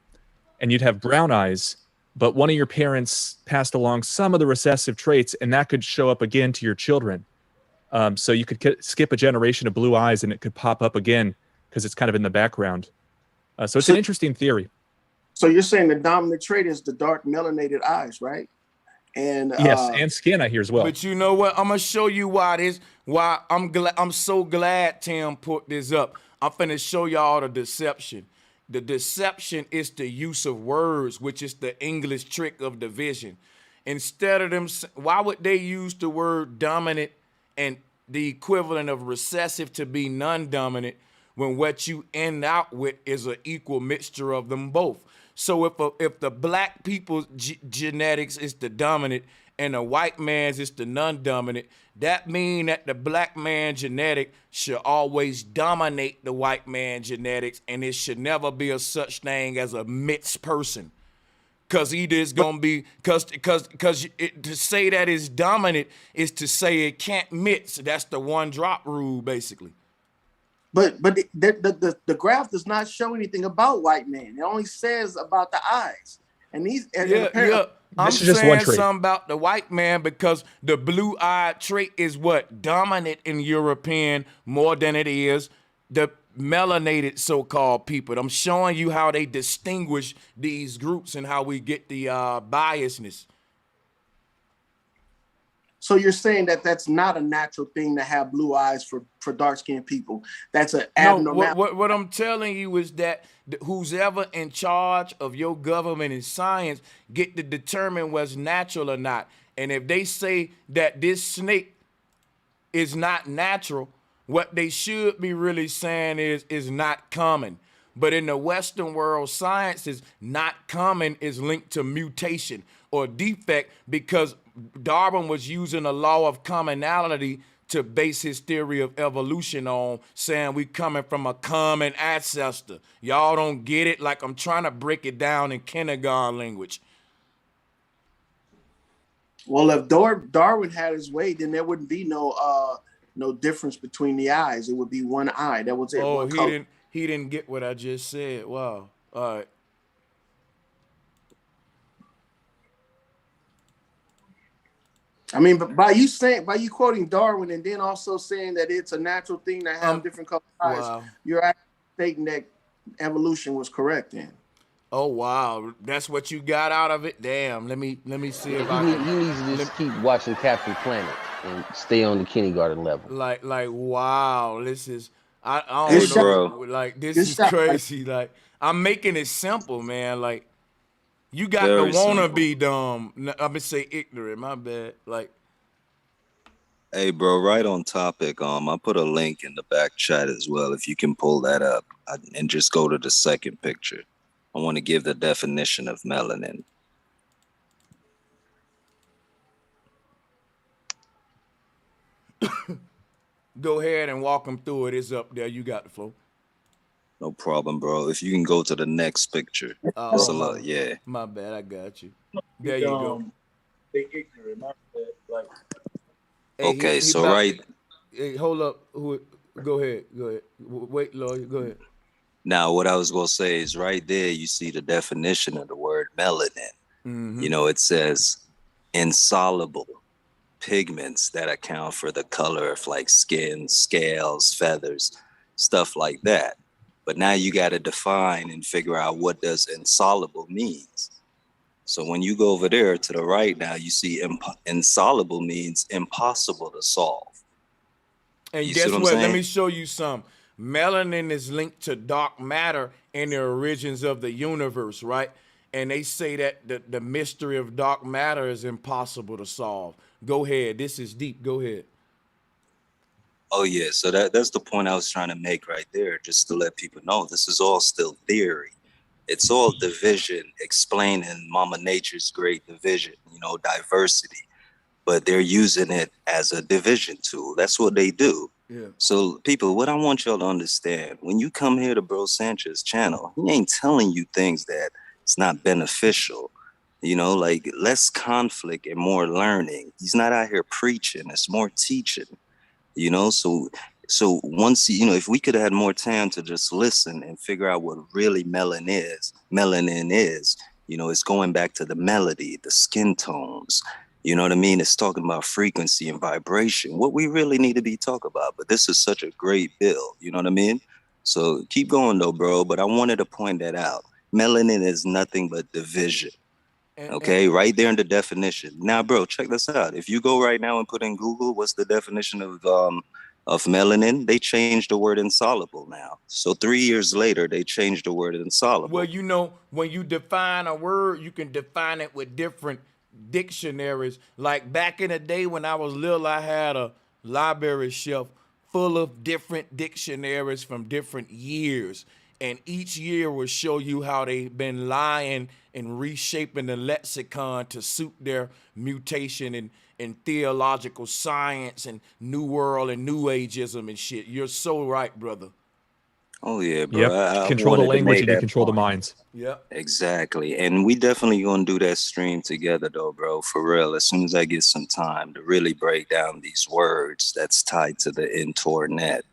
[SPEAKER 5] and you'd have brown eyes, but one of your parents passed along some of the recessive traits, and that could show up again to your children. So you could skip a generation of blue eyes, and it could pop up again because it's kind of in the background. So it's an interesting theory.
[SPEAKER 21] So you're saying the dominant trait is the dark melanated eyes, right? And
[SPEAKER 5] yes, and skin I hear as well.
[SPEAKER 1] But you know what? I'm gonna show you why I'm so glad Tim put this up. I'm finna show y'all the deception. The deception is the use of words, which is the English trick of division. Instead of them, why would they use the word dominant and the equivalent of recessive to be non-dominant when what you end out with is an equal mixture of them both? So if the black people's genetics is the dominant and the white man's is the non-dominant, that means that the black man genetic should always dominate the white man genetics, and it should never be a such thing as a mixed person. Cause either it's gonna be cause to say that it's dominant is to say it can't mix. That's the one drop rule, basically.
[SPEAKER 21] But the graph does not show anything about white man. It only says about the eyes. And these
[SPEAKER 1] I'm saying something about the white man because the blue-eyed trait is what dominant in European more than it is the melanated so-called people. I'm showing you how they distinguish these groups and how we get the biasness.
[SPEAKER 21] So you're saying that that's not a natural thing to have blue eyes for dark-skinned people. That's an abnormal.
[SPEAKER 1] What I'm telling you is that who's ever in charge of your government and science get to determine what's natural or not. And if they say that this snake is not natural, what they should be really saying is not common. But in the Western world, science is not common is linked to mutation or defect because Darwin was using a law of commonality to base his theory of evolution on, saying we coming from a common ancestor. Y'all don't get it? Like I'm trying to break it down in kindergarten language.
[SPEAKER 21] Well, if Darwin had his way, then there wouldn't be no difference between the eyes. It would be one eye. That was it.
[SPEAKER 1] Oh, he didn't get what I just said. Wow. All right.
[SPEAKER 21] I mean, but by you quoting Darwin and then also saying that it's a natural thing to have different colored eyes,
[SPEAKER 1] wow.
[SPEAKER 21] You're actually stating that evolution was correct then.
[SPEAKER 1] Oh wow, that's what you got out of it. Damn, let me see if
[SPEAKER 7] he needs to just keep watching Captain Planet and stay on the kindergarten level.
[SPEAKER 1] Like wow, this is. I
[SPEAKER 11] Hey,
[SPEAKER 1] don't know.
[SPEAKER 11] bro.
[SPEAKER 1] Like this is crazy. Like I'm making it simple, man. Like you got to
[SPEAKER 11] Very
[SPEAKER 1] wanna
[SPEAKER 11] simple.
[SPEAKER 1] be dumb. I'm gonna say ignorant. My bad. Like
[SPEAKER 11] Hey, bro, right on topic. I put a link in the back chat as well. If you can pull that up and just go to the second picture. I want to give the definition of melanin.
[SPEAKER 1] go ahead and walk them through it. It's up there. You got the flow.
[SPEAKER 11] No problem, bro. If you can go to the next picture. It's a lot, yeah.
[SPEAKER 1] My bad. I got you. There you go.
[SPEAKER 14] They ignorant. My bad. Like.
[SPEAKER 1] Hey,
[SPEAKER 11] Okay, so right.
[SPEAKER 1] Hey, hold up. Go ahead. Go ahead. Wait, Lloyd. Go ahead.
[SPEAKER 11] Now, what I was going to say is right there, you see the definition of the word melanin.
[SPEAKER 1] Mm-hmm.
[SPEAKER 11] You know, it says insoluble pigments that account for the color of like skin, scales, feathers, stuff like that. But now you got to define and figure out what does insoluble means. So when you go over there to the right now, you see insoluble means impossible to solve.
[SPEAKER 1] And
[SPEAKER 11] you
[SPEAKER 1] guess
[SPEAKER 11] what?
[SPEAKER 1] Let me show you some. Melanin is linked to dark matter in the origins of the universe, right? And they say that the mystery of dark matter is impossible to solve. Go ahead. This is deep. Go ahead.
[SPEAKER 11] Oh yeah, so that's the point I was trying to make right there, just to let people know this is all still theory. It's all division, explaining Mama Nature's great division, you know, diversity. But they're using it as a division tool. That's what they do.
[SPEAKER 1] Yeah.
[SPEAKER 11] So people, what I want y'all to understand, when you come here to Bro Sanchez channel, he ain't telling you things that it's not beneficial. You know, like less conflict and more learning. He's not out here preaching, it's more teaching. You know, so once, you know, if we could have had more time to just listen and figure out what really melanin is, you know, it's going back to the melody, the skin tones, you know what I mean? It's talking about frequency and vibration, what we really need to be talking about. But this is such a great bill, you know what I mean? So keep going though, bro. But I wanted to point that out. Melanin is nothing but division. Okay, right there in the definition. Now, bro, check this out. If you go right now and put in Google, what's the definition of melanin? They changed the word insoluble now. So 3 years later, they changed the word insoluble.
[SPEAKER 1] Well, you know, when you define a word, you can define it with different dictionaries. Like back in the day when I was little, I had a library shelf full of different dictionaries from different years. And each year will show you how they've been lying and reshaping the lexicon to suit their mutation in theological science and New World and New Ageism and shit. You're so right, brother.
[SPEAKER 11] Oh yeah, bro.
[SPEAKER 5] Yep.
[SPEAKER 11] I
[SPEAKER 5] Control the
[SPEAKER 11] wanted to
[SPEAKER 5] language
[SPEAKER 11] make
[SPEAKER 5] and you
[SPEAKER 11] that
[SPEAKER 5] control the
[SPEAKER 11] point.
[SPEAKER 5] minds.
[SPEAKER 1] Yeah.
[SPEAKER 11] Exactly. And we definitely gonna do that stream together though, bro. For real. As soon as I get some time to really break down these words that's tied to the internet,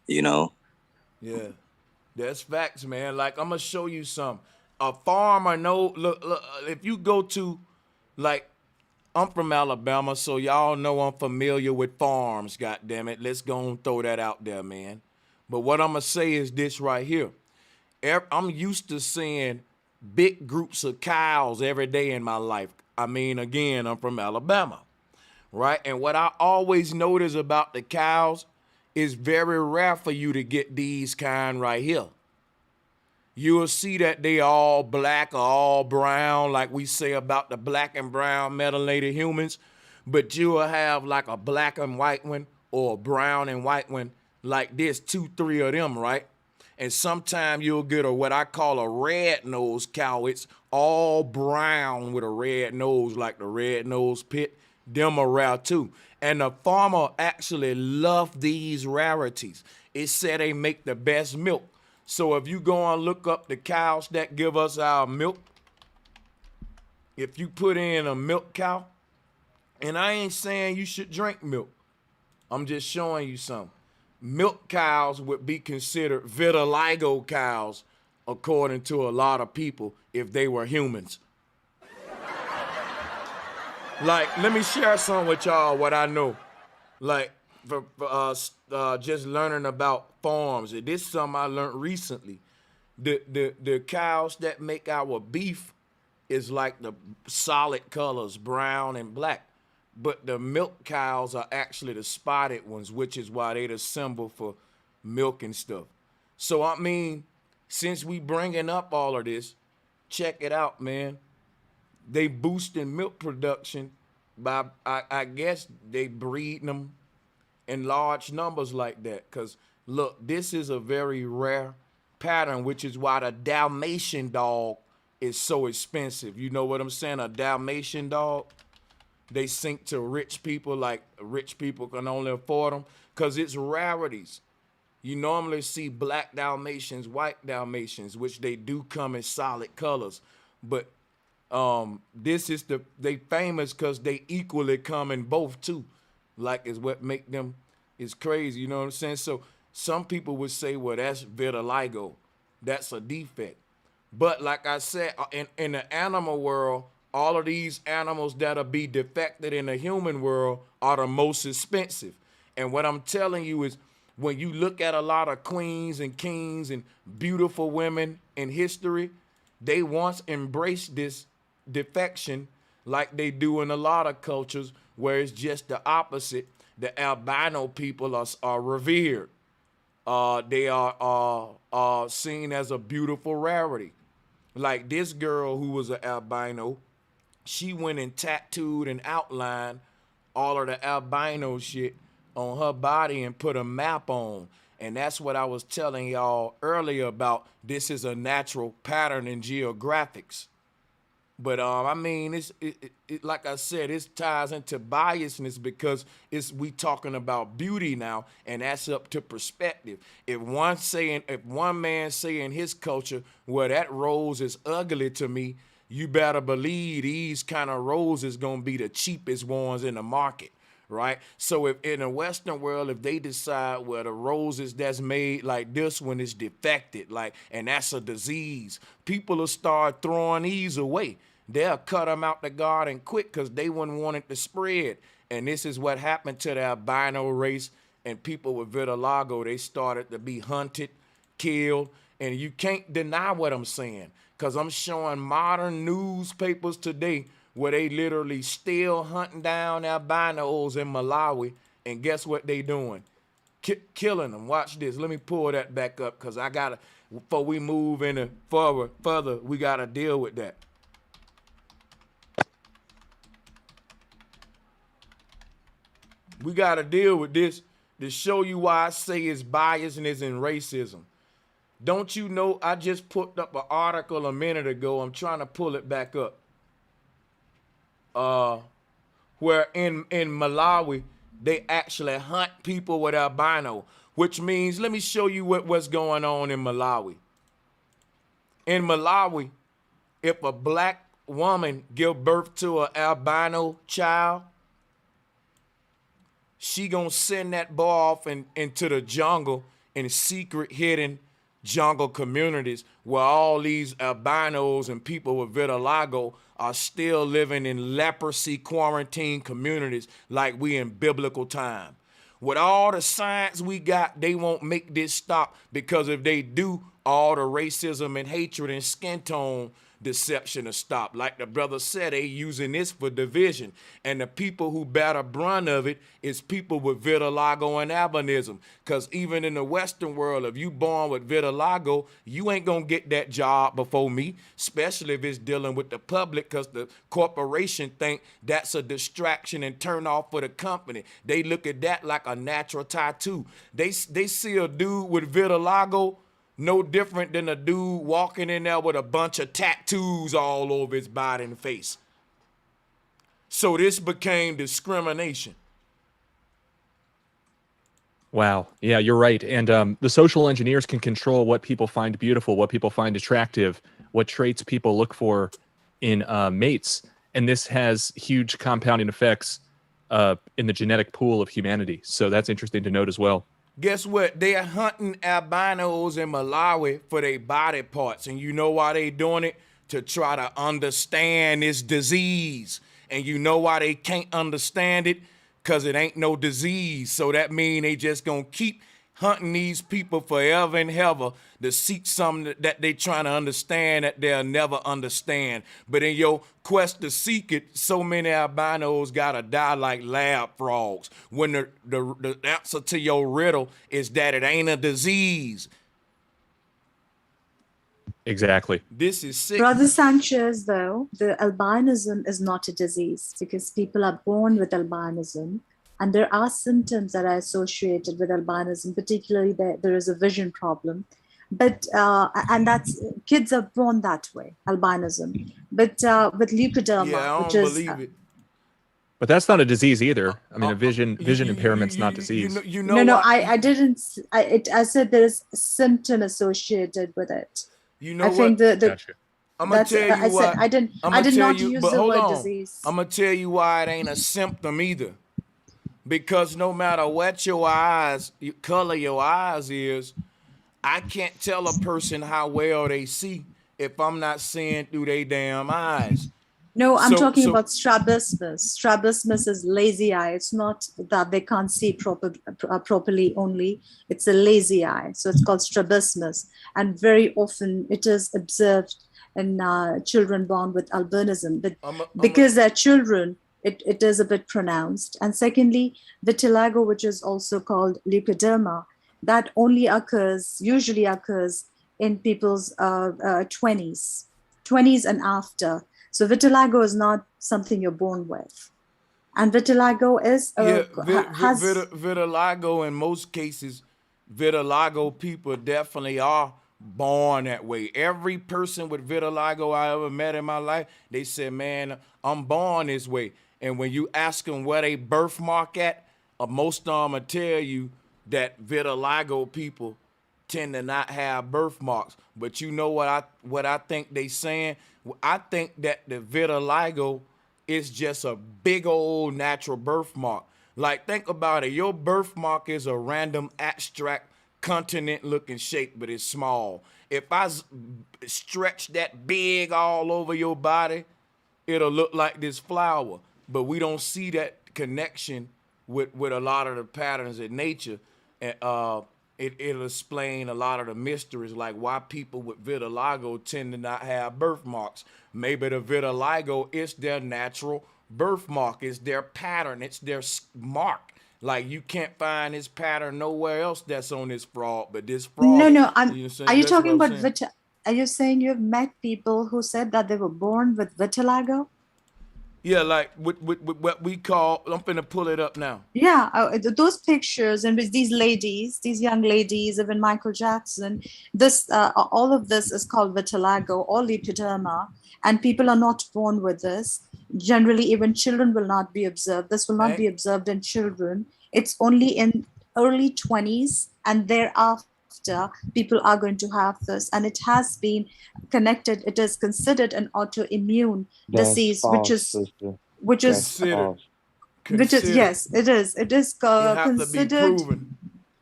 [SPEAKER 11] you know?
[SPEAKER 1] Yeah. That's facts, man. Like I'm gonna show you some. A farmer look, if you go to, like, I'm from Alabama, so y'all know I'm familiar with farms, God damn it. Let's go and throw that out there, man. But what I'm gonna say is this right here. I'm used to seeing big groups of cows every day in my life. I mean, again, I'm from Alabama, right? And what I always notice about the cows is very rare for you to get these kind right here. You'll see that they all black or all brown, like we say about the black and brown melanated humans, but you'll have like a black and white one or a brown and white one, like this, 2, 3 of them, right? And sometimes you'll get what I call a red-nosed cow. It's all brown with a red nose, like the red-nosed pit. Them are rare too. And the farmer actually loved these rarities. It said they make the best milk. So if you go and look up the cows that give us our milk, if you put in a milk cow, and I ain't saying you should drink milk, I'm just showing you some. Milk cows would be considered vitiligo cows, according to a lot of people, if they were humans. Like, let me share some with y'all what I know. Like, for just learning about farms. This is something I learned recently. The cows that make our beef is like the solid colors, brown and black. But the milk cows are actually the spotted ones, which is why they the symbol for milk and stuff. So I mean, since we bringing up all of this, check it out, man. They boosting milk production by, I guess they breeding them in large numbers like that. Cause look, this is a very rare pattern, which is why the Dalmatian dog is so expensive. You know what I'm saying? A Dalmatian dog, they sink to rich people, like rich people can only afford them, cause it's rarities. You normally see black Dalmatians, white Dalmatians, which they do come in solid colors, but this is they famous because they equally come in both too. Like is what make them is crazy, you know what I'm saying? So some people would say, well, that's vitiligo. That's a defect. But like I said, in the animal world, all of these animals that'll be defected in the human world are the most expensive. And what I'm telling you is when you look at a lot of queens and kings and beautiful women in history, they once embraced this defection like they do in a lot of cultures where it's just the opposite. The albino people are revered. They are seen as a beautiful rarity. Like this girl who was an albino, she went and tattooed and outlined all of the albino shit on her body and put a map on. And that's what I was telling y'all earlier about. This is a natural pattern in geographics. But I mean, it like I said, it ties into biasness because we talking about beauty now, and that's up to perspective. If one man say in his culture, well, that rose is ugly to me, you better believe these kind of roses gonna be the cheapest ones in the market. Right? So if in the Western world, if they decide, well, the roses that's made like this one is defected, like, and that's a disease, people will start throwing these away. They'll cut them out the garden quick because they wouldn't want it to spread. And this is what happened to the albino race and people with vitiligo. They started to be hunted, killed, and you can't deny what I'm saying because I'm showing modern newspapers today where they literally still hunting down albinos in Malawi, and guess what they doing? Killing them. Watch this. Let me pull that back up because I gotta, before we move any further, we gotta deal with that. We gotta deal with this to show you why I say it's biasness and racism. Don't you know I just put up an article a minute ago. I'm trying to pull it back up. Where in Malawi, they actually hunt people with albino, which means, let me show you what's going on in Malawi. In Malawi, if a black woman give birth to an albino child, she gonna send that boy off into the jungle in secret hidden jungle communities where all these albinos and people with vitiligo are still living in leprosy quarantine communities like we in biblical time. With all the science we got, they won't make this stop because if they do, all the racism and hatred and skin tone deception to stop. Like the brother said, they using this for division. And the people who bear the brunt of it is people with vitiligo and albinism. Because even in the Western world, if you born with vitiligo, you ain't going to get that job before me, especially if it's dealing with the public because the corporation think that's a distraction and turn off for the company. They look at that like a natural tattoo. They see a dude with vitiligo no different than a dude walking in there with a bunch of tattoos all over his body and face. So this became discrimination.
[SPEAKER 5] Wow. Yeah, you're right. And the social engineers can control what people find beautiful, what people find attractive, what traits people look for in mates. And this has huge compounding effects in the genetic pool of humanity. So that's interesting to note as well.
[SPEAKER 1] Guess what? They are hunting albinos in Malawi for their body parts. And you know why they doing it? To try to understand this disease. And you know why they can't understand it? Because it ain't no disease. So that means they just going to keep hunting these people forever and ever to seek something that they trying to understand that they'll never understand. But in your quest to seek it, so many albinos gotta die like lab frogs. When the answer to your riddle is that it ain't a disease.
[SPEAKER 5] Exactly.
[SPEAKER 1] This is sick.
[SPEAKER 10] Brother Sanchez, though, the albinism is not a disease because people are born with albinism. And there are symptoms that are associated with albinism, particularly there is a vision problem. But, and that's, kids are born that way, albinism. But with leukoderma,
[SPEAKER 1] Yeah, I
[SPEAKER 10] which
[SPEAKER 1] don't
[SPEAKER 10] is,
[SPEAKER 1] believe it.
[SPEAKER 5] But that's not a disease either. I mean, a vision impairment's not disease.
[SPEAKER 10] No, I didn't, I said there is a symptom associated with it.
[SPEAKER 1] You know
[SPEAKER 10] I think
[SPEAKER 1] what? I'm gonna
[SPEAKER 10] that's,
[SPEAKER 1] tell you
[SPEAKER 10] I
[SPEAKER 1] why.
[SPEAKER 10] said, I did not use the word disease.
[SPEAKER 1] I'm gonna tell you why it ain't a symptom either. Because no matter what your eyes, color your eyes is, I can't tell a person how well they see if I'm not seeing through their damn eyes.
[SPEAKER 10] No, I'm talking about strabismus. Strabismus is lazy eye. It's not that they can't see properly only. It's a lazy eye. So it's called strabismus. And very often it is observed in children born with albinism. But because they're children, it is a bit pronounced. And secondly, vitiligo, which is also called leukoderma, that only usually occurs in people's 20s and after. So vitiligo is not something you're born with. And vitiligo is
[SPEAKER 1] vitiligo in most cases, vitiligo people definitely are born that way. Every person with vitiligo I ever met in my life, they said, man, I'm born this way. And when you ask them where they birthmark at, most of them will tell you that vitiligo people tend to not have birthmarks. But you know what I think they saying? I think that the vitiligo is just a big old natural birthmark. Like, think about it. Your birthmark is a random abstract continent looking shape, but it's small. If I stretch that big all over your body, it'll look like this flower. But we don't see that connection with a lot of the patterns in nature. And it'll explain a lot of the mysteries, like why people with vitiligo tend to not have birthmarks. Maybe the vitiligo is their natural birthmark, it's their pattern, it's their mark. Like, you can't find this pattern nowhere else that's on this frog, but this frog.
[SPEAKER 10] No, are you talking about vitiligo? Are you saying you've met people who said that they were born with vitiligo?
[SPEAKER 1] Yeah, like with what we call, I'm finna pull it up now.
[SPEAKER 10] Yeah, those pictures and with these ladies, these young ladies, even Michael Jackson, all of this is called vitiligo or leukoderma, and people are not born with this. Generally, even children will not be observed. This will not be observed in children. It's only in early 20s and thereafter people are going to have this, and it has been connected. It is considered an autoimmune disease, which is yes, it is. It is considered.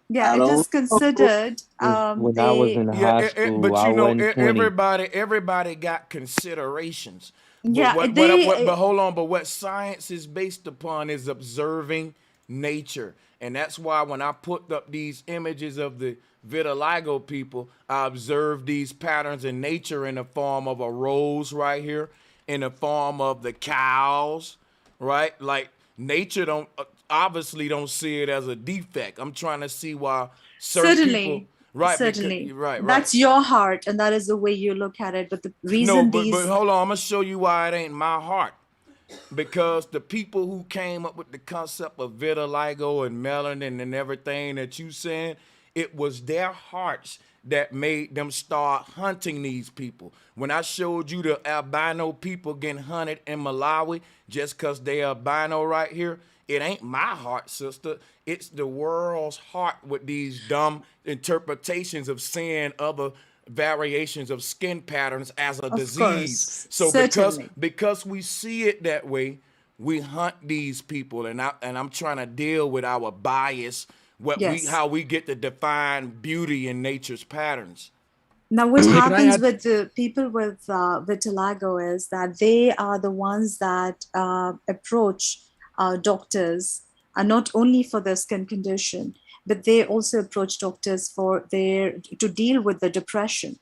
[SPEAKER 10] Yeah, it is considered.
[SPEAKER 12] When I was in high school,
[SPEAKER 1] but you know,
[SPEAKER 12] I wasn't
[SPEAKER 1] everybody got considerations.
[SPEAKER 10] Yeah,
[SPEAKER 1] but hold on. But what science is based upon is observing nature, and that's why when I put up these images of the vitiligo people, I observed these patterns in nature in the form of a rose right here, in the form of the cows, right? Like, nature obviously don't see it as a defect. I'm trying to see why certain people, right?
[SPEAKER 10] Certainly,
[SPEAKER 1] because, right.
[SPEAKER 10] That's your heart, and that is the way you look at it. But the reason
[SPEAKER 1] but hold on, I'm gonna show you why it ain't my heart. Because the people who came up with the concept of vitiligo and melanin and everything that you saying, it was their hearts that made them start hunting these people. When I showed you the albino people getting hunted in Malawi just because they albino right here, it ain't my heart, sister. It's the world's heart with these dumb interpretations of seeing other variations of skin patterns as a disease. So because we see it that way, we hunt these people, and I'm trying to deal with our bias, how we get to define beauty in nature's patterns.
[SPEAKER 10] Now, what happens with the people with vitiligo is that they are the ones that approach doctors, not only for their skin condition. but they also approach doctors to deal with the depression.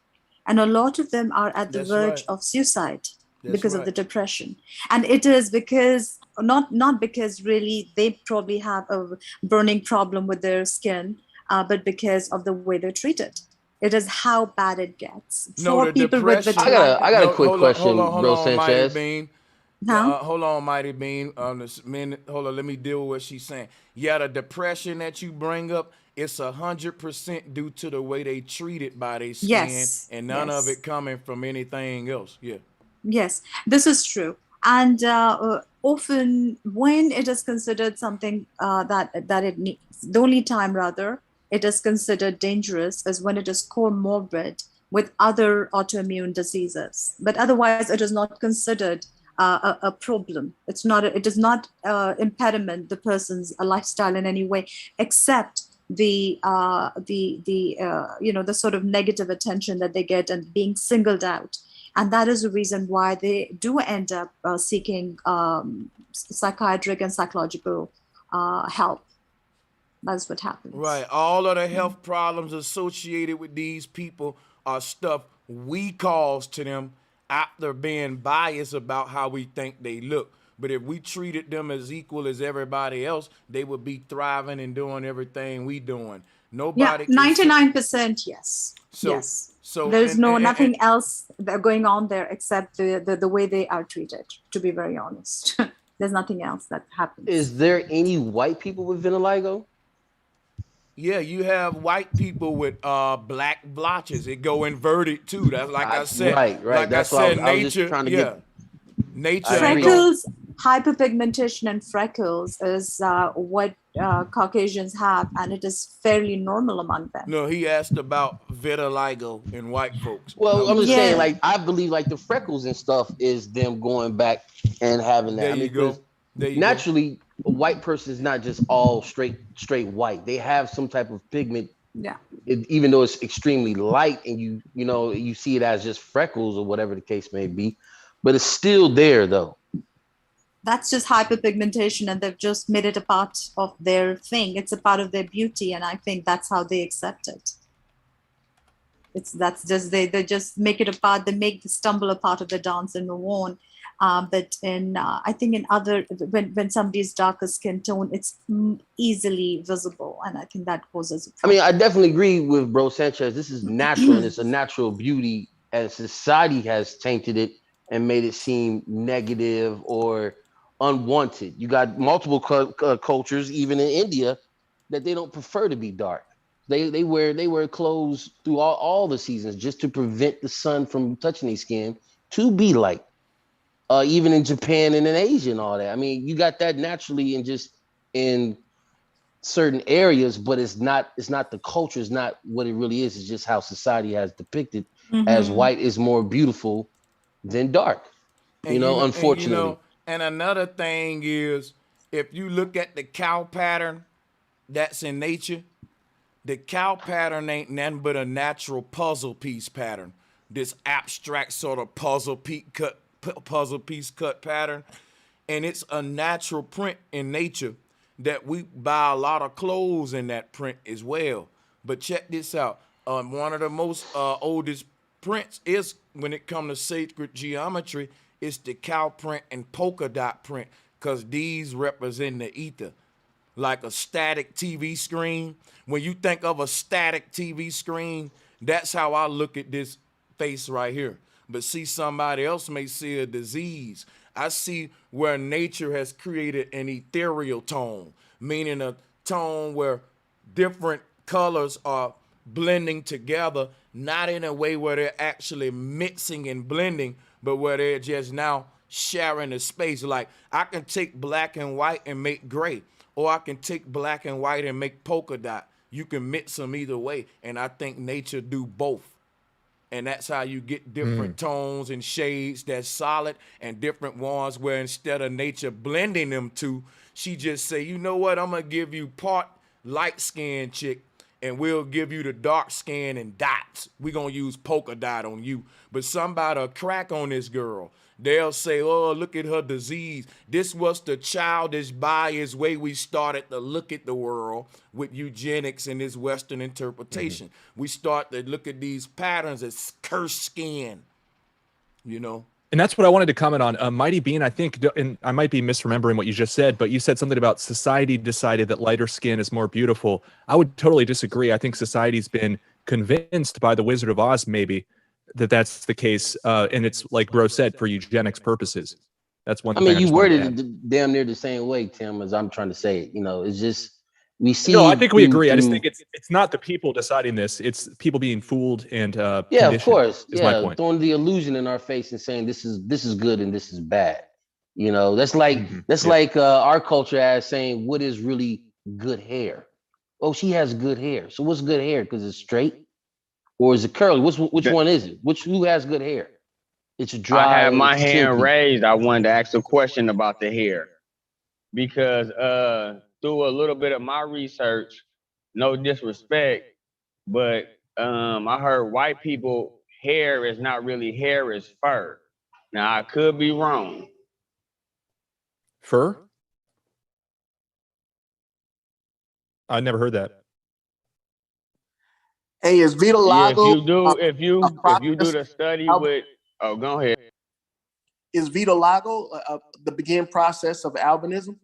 [SPEAKER 10] And a lot of them are at the
[SPEAKER 1] That's
[SPEAKER 10] verge
[SPEAKER 1] right.
[SPEAKER 10] of suicide
[SPEAKER 1] That's
[SPEAKER 10] because of
[SPEAKER 1] right.
[SPEAKER 10] the depression. And it is because, not because really they probably have a burning problem with their skin, but because of the way they're treated. It is how bad it gets
[SPEAKER 1] No,
[SPEAKER 10] for
[SPEAKER 1] the
[SPEAKER 10] people with
[SPEAKER 1] depression.
[SPEAKER 10] vitiligo.
[SPEAKER 7] I got a
[SPEAKER 1] No,
[SPEAKER 7] quick question,
[SPEAKER 1] hold
[SPEAKER 7] bro
[SPEAKER 1] on, Mighty
[SPEAKER 7] Sanchez.
[SPEAKER 1] Bean.
[SPEAKER 10] Huh?
[SPEAKER 1] Hold on, Mighty Bean. This minute, hold on. Let me deal with what she's saying. Yeah, the depression that you bring up, it's 100% due to the way they treat it by their skin,
[SPEAKER 10] Yes,
[SPEAKER 1] and none of
[SPEAKER 10] yes.
[SPEAKER 1] it coming from anything else. Yeah.
[SPEAKER 10] Yes, this is true. And often when it is considered something that it needs, the only time rather it is considered dangerous is when it is comorbid with other autoimmune diseases. But otherwise, it is not considered a problem. It does not impediment the person's lifestyle in any way, except the sort of negative attention that they get and being singled out. And that is the reason why they do end up seeking psychiatric and psychological help. That's what happens.
[SPEAKER 1] Right. All of the health problems associated with these people are stuff we cause to them after being biased about how we think they look. But if we treated them as equal as everybody else, they would be thriving and doing everything we doing. Nobody.
[SPEAKER 10] Yeah, 99%, yes.
[SPEAKER 1] So,
[SPEAKER 10] yes.
[SPEAKER 1] So
[SPEAKER 10] There's nothing else going on there except the way they are treated, to be very honest. There's nothing else that happens.
[SPEAKER 7] Is there any white people with vitiligo?
[SPEAKER 1] Yeah, you have white people with black blotches. It go inverted too. That's like I said.
[SPEAKER 7] Right.
[SPEAKER 1] Like
[SPEAKER 7] That's
[SPEAKER 1] I
[SPEAKER 7] why
[SPEAKER 1] said,
[SPEAKER 7] I was
[SPEAKER 1] nature.
[SPEAKER 7] just trying to get.
[SPEAKER 1] Nature.
[SPEAKER 10] Freckles, hyperpigmentation, and freckles is what Caucasians have, and it is fairly normal among them.
[SPEAKER 1] No, he asked about vitiligo in white folks.
[SPEAKER 7] Well, I'm just saying, like, I believe like the freckles and stuff is them going back and having that.
[SPEAKER 1] There you go.
[SPEAKER 7] Naturally, a white person is not just all straight white. They have some type of pigment.
[SPEAKER 10] Yeah.
[SPEAKER 7] Even though it's extremely light, and you see it as just freckles or whatever the case may be, but it's still there though.
[SPEAKER 10] That's just hyperpigmentation, and they've just made it a part of their thing. It's a part of their beauty, and I think that's how they accept it. They just make it a part. They make the stumble a part of the dance and move on. But I think in other, when somebody's darker skin tone, it's easily visible, and I think that causes a problem.
[SPEAKER 7] I mean, I definitely agree with Bro Sanchez. This is natural, and it's a natural beauty, and society has tainted it and made it seem negative or unwanted. You got multiple cultures, even in India, that they don't prefer to be dark. They wear clothes through all the seasons just to prevent the sun from touching their skin to be light. Even in Japan and in Asia and all that. I mean, you got that naturally in certain areas, but it's not the culture, is not what it really is. It's just how society has depicted as white is more beautiful than dark. Unfortunately.
[SPEAKER 1] And another thing is, if you look at the cow pattern that's in nature, the cow pattern ain't nothing but a natural puzzle piece pattern. This abstract sort of puzzle piece cut pattern, and it's a natural print in nature that we buy a lot of clothes in that print as well. But check this out. One of the most oldest prints is, when it comes to sacred geometry, it's the cow print and polka dot print, because these represent the ether. Like a static TV screen. When you think of a static TV screen, that's how I look at this face right here. But see, somebody else may see a disease. I see where nature has created an ethereal tone, meaning a tone where different colors are blending together, not in a way where they're actually mixing and blending, but where they're just now sharing a space. Like, I can take black and white and make gray, or I can take black and white and make polka dot. You can mix them either way, and I think nature do both. And that's how you get different tones and shades that's solid, and different ones where instead of nature blending them two, she just say, you know what, I'm going to give you part light-skinned chick and we'll give you the dark skin and dots. We're going to use polka dot on you. But somebody'll crack on this girl. They'll say, oh, look at her disease. This was the childish bias way we started to look at the world with eugenics and this Western interpretation. We start to look at these patterns as cursed skin, you know?
[SPEAKER 5] And that's what I wanted to comment on. Mighty Bean, I think, and I might be misremembering what you just said, but you said something about society decided that lighter skin is more beautiful. I would totally disagree. I think society's been convinced by the Wizard of Oz, maybe, that that's the case. And it's like Bro said, for eugenics purposes. That's one
[SPEAKER 7] I
[SPEAKER 5] thing
[SPEAKER 7] mean,
[SPEAKER 5] I
[SPEAKER 7] you
[SPEAKER 5] just wanted to
[SPEAKER 7] worded
[SPEAKER 5] add.
[SPEAKER 7] it damn near the same way, Tim, as I'm trying to say it. You know, it's just we see.
[SPEAKER 5] No, I think we agree. I just
[SPEAKER 7] through-
[SPEAKER 5] think it's not the people deciding this; it's people being fooled and
[SPEAKER 7] yeah, of
[SPEAKER 5] conditioned,
[SPEAKER 7] course,
[SPEAKER 5] is my
[SPEAKER 7] yeah,
[SPEAKER 5] point.
[SPEAKER 7] throwing the illusion in our face and saying this is good and this is bad. You know, that's like our culture as saying what is really good hair. Oh, she has good hair. So what's good hair? Because it's straight, or is it curly? Which one is it? Who has good hair? It's dry.
[SPEAKER 6] I had my
[SPEAKER 7] it's
[SPEAKER 6] hand
[SPEAKER 7] silky.
[SPEAKER 6] raised. I wanted to ask a question about the hair because through a little bit of my research, no disrespect, but I heard white people hair is not really hair, it's fur. Now I could be wrong.
[SPEAKER 5] Fur? I never heard that.
[SPEAKER 21] Hey, is vitiligo?
[SPEAKER 6] Yeah, if you do the study with, oh, go ahead.
[SPEAKER 21] Is vitiligo the begin process of albinism?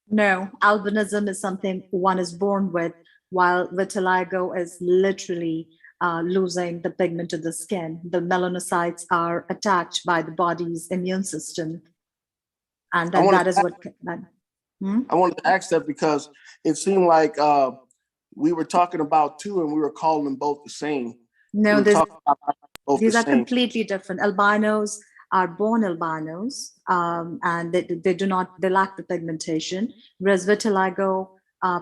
[SPEAKER 10] No, albinism is something one is born with, while vitiligo is literally losing the pigment of the skin. The melanocytes are attacked by the body's immune system. And that is what...
[SPEAKER 21] I wanted to ask that because it seemed like we were talking about two and we were calling them both the same.
[SPEAKER 10] No, these are
[SPEAKER 21] same.
[SPEAKER 10] completely different. Albinos are born albinos, and they lack the pigmentation. Whereas vitiligo,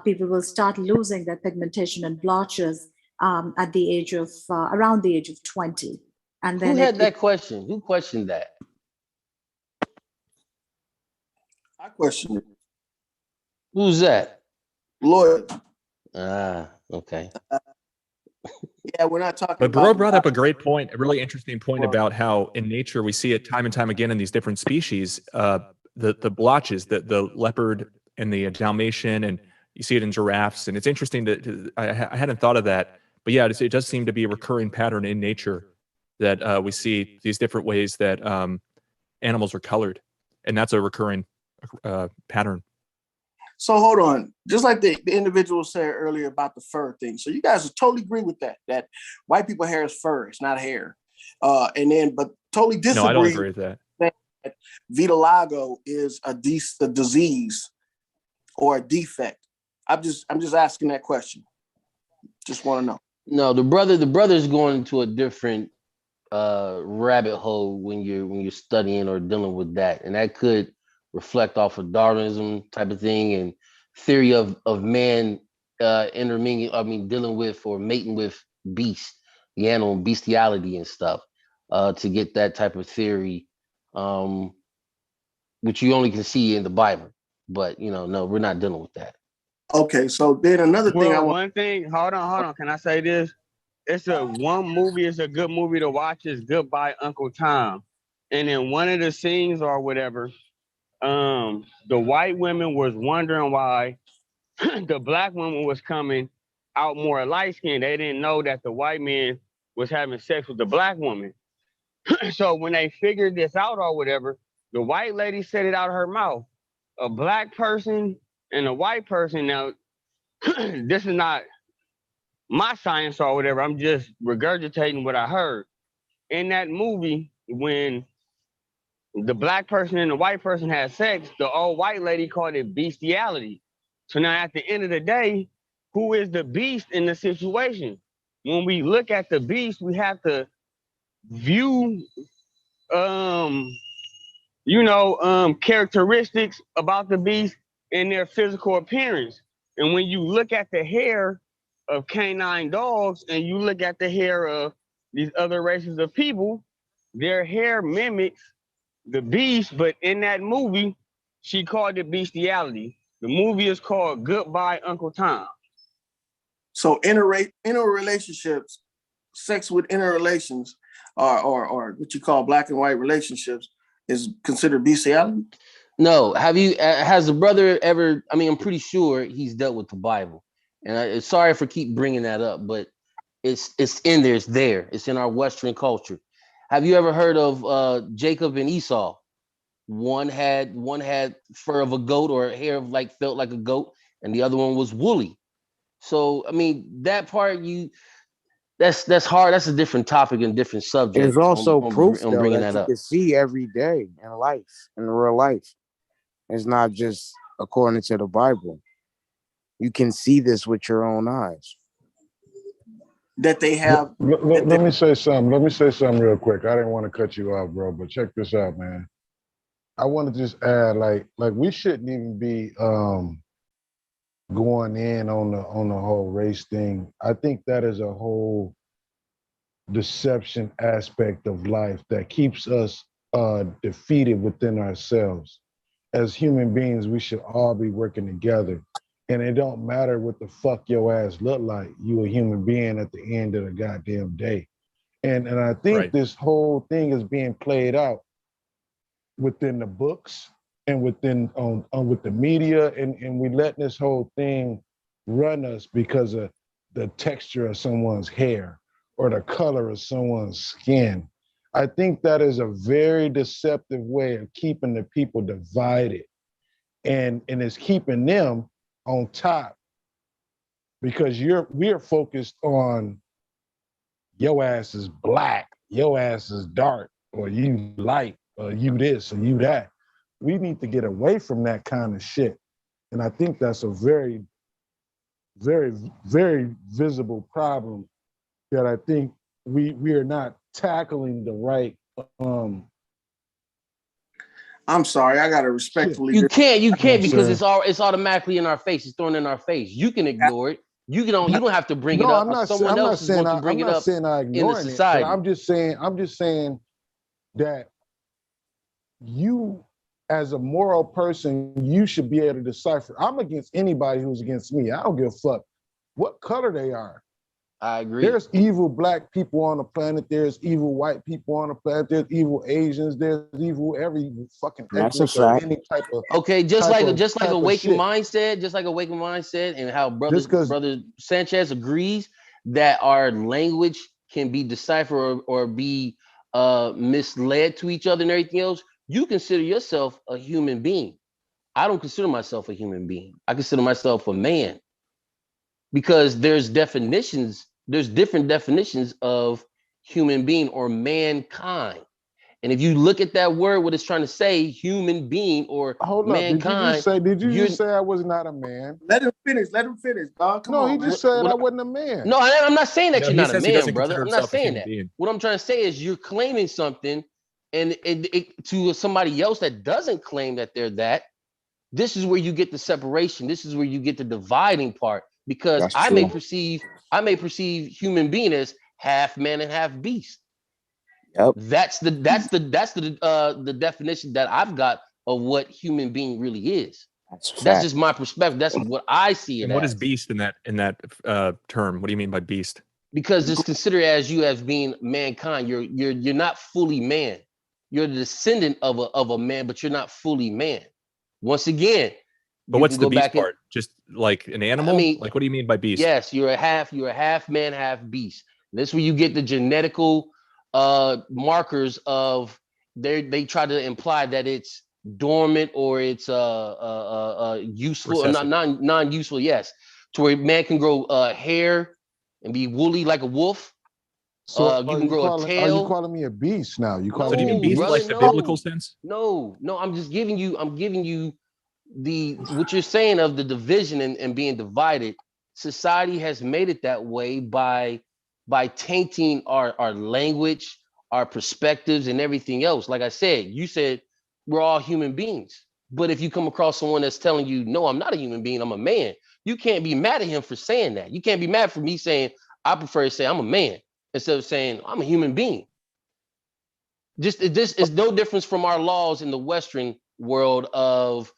[SPEAKER 10] people will start losing their pigmentation and blotches at the age of around the age of 20. And then
[SPEAKER 7] Who had that question? Who questioned that?
[SPEAKER 21] I questioned it.
[SPEAKER 7] Who's that?
[SPEAKER 21] Lloyd.
[SPEAKER 7] Ah, okay.
[SPEAKER 21] Yeah, we're not talking
[SPEAKER 5] But
[SPEAKER 21] about...
[SPEAKER 5] Bro brought up a great point, a really interesting point about how in nature we see it time and time again in these different species, the blotches, the leopard and the Dalmatian, and you see it in giraffes. And it's interesting that I hadn't thought of that, but yeah, it does seem to be a recurring pattern in nature that we see these different ways that animals are colored, and that's a recurring pattern.
[SPEAKER 21] So hold on, just like the individual said earlier about the fur thing. So you guys totally agree with that white people hair is fur, it's not hair. But totally disagree.
[SPEAKER 5] No, I don't agree with that.
[SPEAKER 21] That vitiligo is a disease or a defect. I'm just asking that question. Just want to know.
[SPEAKER 7] No, the brother's going into a different rabbit hole when you're studying or dealing with that, and that could reflect off of Darwinism type of thing and theory of man intermingling, dealing with or mating with beasts, the animal bestiality and stuff, to get that type of theory, which you only can see in the Bible. But no, we're not dealing with that.
[SPEAKER 21] Okay, so then another thing
[SPEAKER 6] One thing, hold on. Can I say this? It's a good movie to watch is Goodbye Uncle Tom. And in one of the scenes or whatever, the white women was wondering why the black woman was coming out more light skinned. They didn't know that the white man was having sex with the black woman. So when they figured this out or whatever, the white lady said it out of her mouth. A black person and a white person. Now, this is not my science or whatever. I'm just regurgitating what I heard. In that movie, when the black person and the white person had sex, the old white lady called it bestiality. So now at the end of the day, who is the beast in the situation? When we look at the beast, we have to view characteristics about the beast and their physical appearance. And when you look at the hair of canine dogs and you look at the hair of these other races of people, their hair mimics the beast, but in that movie, she called it bestiality. The movie is called Goodbye Uncle Tom.
[SPEAKER 21] So interrelationships, sex with interrelations, or what you call black and white relationships, is considered bestiality?
[SPEAKER 7] No. Has the brother ever? I mean, I'm pretty sure he's dealt with the Bible, and sorry for keep bringing that up, but it's in there. It's there. It's in our Western culture. Have you ever heard of Jacob and Esau? One had fur of a goat or hair of felt like a goat, and the other one was woolly. So I mean, that part that's hard. That's a different topic and different subject.
[SPEAKER 9] There's also proof
[SPEAKER 7] On
[SPEAKER 9] though
[SPEAKER 7] bringing
[SPEAKER 9] that
[SPEAKER 7] that
[SPEAKER 9] you
[SPEAKER 7] up.
[SPEAKER 9] can see every day in life, in real life. It's not just according to the Bible. You can see this with your own eyes.
[SPEAKER 21] That they have.
[SPEAKER 18] Let me say something. Let me say something real quick. I didn't want to cut you off, bro, but check this out, man. I want to just add, like we shouldn't even be going in on the whole race thing. I think that is a whole deception aspect of life that keeps us defeated within ourselves. As human beings, we should all be working together. And it don't matter what the fuck your ass look like. You a human being at the end of the goddamn day. And I think this whole thing is being played out within the books and within with the media, and we letting this whole thing run us because of the texture of someone's hair or the color of someone's skin. I think that is a very deceptive way of keeping the people divided, and it's keeping them on top because we're focused on your ass is black, your ass is dark, or you light, or you this, or you that. We need to get away from that kind of shit. And I think that's a very, very, very visible problem that I think we are not tackling the right.
[SPEAKER 21] I'm sorry, I gotta respectfully.
[SPEAKER 7] You can't because it's automatically in our face. It's thrown in our face. You can ignore it. You don't have to bring it up. Someone else is going to bring it up in the society.
[SPEAKER 18] But I'm just saying that you, as a moral person, you should be able to decipher. I'm against anybody who's against me. I don't give a fuck what color they are.
[SPEAKER 7] I agree.
[SPEAKER 18] There's evil black people on the planet. There's evil white people on the planet. There's evil Asians. There's evil every fucking ethnic or any type of.
[SPEAKER 7] Okay, just like Awakened Mind said, and how brother Sanchez agrees that our language can be deciphered or be misled to each other and everything else. You consider yourself a human being. I don't consider myself a human being. I consider myself a man. Because there's different definitions of human being or mankind. And if you look at that word, what it's trying to say, human being or mankind.
[SPEAKER 18] Did you just say I was not a man?
[SPEAKER 21] Let him finish, dog. Come on,
[SPEAKER 18] he just said I wasn't a man.
[SPEAKER 7] No, I'm not saying that you're not a man, brother.
[SPEAKER 5] brother.
[SPEAKER 7] I'm not saying that. What I'm trying to say is you're claiming something and to somebody else that doesn't claim that they're that. This is where you get the separation. This is where you get the dividing part. Because I may perceive human being as half man and half beast.
[SPEAKER 9] Yep.
[SPEAKER 7] That's the definition that I've got of what human being really is. That's just my perspective. That's what I see it.
[SPEAKER 5] And what is beast in that term? What do you mean by beast?
[SPEAKER 7] Because it's considered as you as being mankind. You're not fully man. You're the descendant of a man, but you're not fully man. Once again.
[SPEAKER 5] But what's the beast part? Just like an animal? I mean, like what do you mean by beast?
[SPEAKER 7] Yes, you're a half man, half beast. And that's where you get the genetical markers of they try to imply that it's dormant or it's useful or non-useful, yes. To where man can grow hair and be woolly like a wolf.
[SPEAKER 18] So
[SPEAKER 7] you can grow a tail.
[SPEAKER 18] Are you calling me a beast now? You
[SPEAKER 5] calling me a beast like the biblical sense?
[SPEAKER 7] No, I'm just giving you what you're saying of the division and being divided. Society has made it that way by tainting our language, our perspectives, and everything else. Like I said, you said we're all human beings. But if you come across someone that's telling you, no, I'm not a human being, I'm a man, you can't be mad at him for saying that. You can't be mad for me saying, I prefer to say I'm a man instead of saying I'm a human being. This is no difference from our laws in the Western world of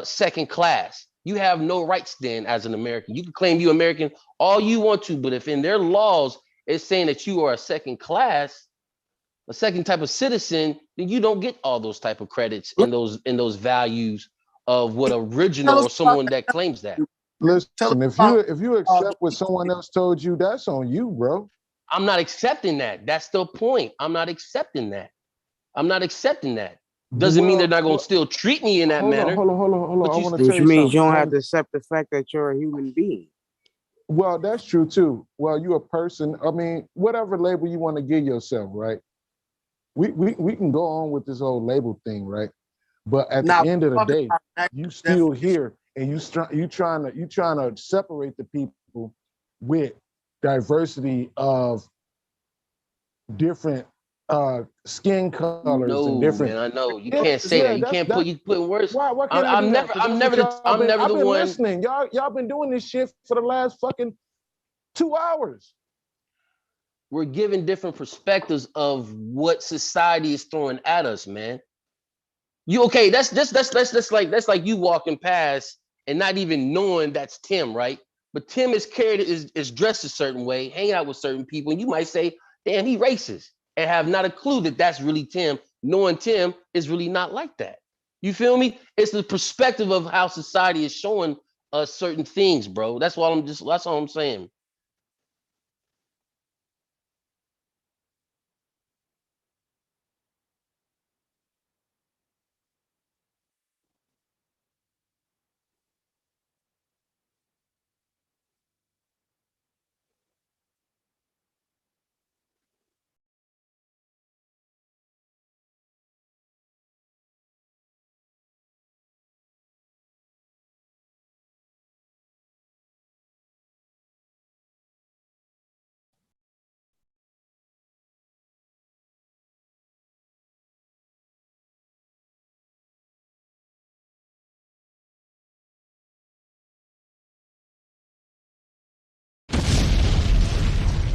[SPEAKER 7] second class. You have no rights then as an American. You can claim you American all you want to, but if in their laws it's saying that you are a second class, a second type of citizen, then you don't get all those type of credits and those values of what original or someone that claims that.
[SPEAKER 18] Listen, if you accept what someone else told you, that's on you, bro.
[SPEAKER 7] I'm not accepting that. That's the point. I'm not accepting that. I'm not accepting that. Doesn't mean they're not going to still treat me in that manner.
[SPEAKER 18] Hold on. I want to tell
[SPEAKER 9] Which
[SPEAKER 18] you
[SPEAKER 9] means
[SPEAKER 18] something.
[SPEAKER 9] you don't have to accept the fact that you're a human being.
[SPEAKER 18] Well, that's true too. Well, you're a person. I mean, whatever label you want to give yourself, right? We can go on with this whole label thing, right? But at the end of the day, you still here, and you trying to separate the people with diversity of different skin colors and different.
[SPEAKER 7] Man, I know you can't say that. You can't put words.
[SPEAKER 18] Why can't I do that?
[SPEAKER 7] I'm never the
[SPEAKER 18] I've been
[SPEAKER 7] one
[SPEAKER 18] listening. Y'all been doing this shit for the last fucking 2 hours.
[SPEAKER 7] We're given different perspectives of what society is throwing at us, man. You okay? That's like you walking past and not even knowing that's Tim, right? But Tim is dressed a certain way, hanging out with certain people, and you might say, "Damn, he racist," and have not a clue that that's really Tim. Knowing Tim is really not like that. You feel me? It's the perspective of how society is showing us certain things, bro. That's all I'm saying.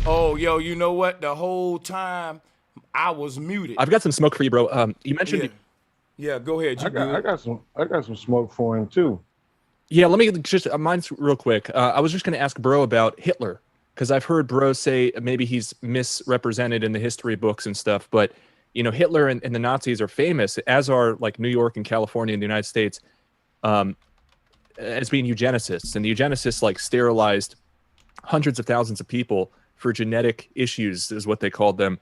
[SPEAKER 1] Oh, yo, you know what? The whole time I was muted.
[SPEAKER 5] I've got some smoke for you, bro. You mentioned.
[SPEAKER 1] Yeah, go ahead.
[SPEAKER 18] I got some smoke for him too.
[SPEAKER 5] Yeah, let me just mine's real quick. I was just going to ask Bro about Hitler because I've heard Bro say maybe he's misrepresented in the history books and stuff. But you know, Hitler and the Nazis are famous, as are like New York and California and the United States, as being eugenicists. And the eugenicists like sterilized hundreds of thousands of people for genetic issues, is what they called them,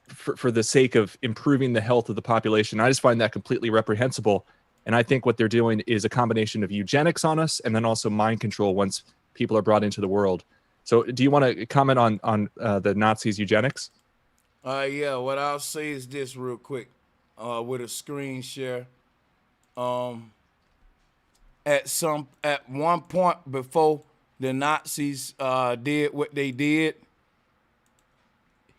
[SPEAKER 5] for the sake of improving the health of the population. I just find that completely reprehensible. And I think what they're doing is a combination of eugenics on us and then also mind control once people are brought into the world. So do you want to comment on the Nazis' eugenics?
[SPEAKER 1] Yeah, what I'll say is this real quick, with a screen share. At one point before the Nazis did what they did,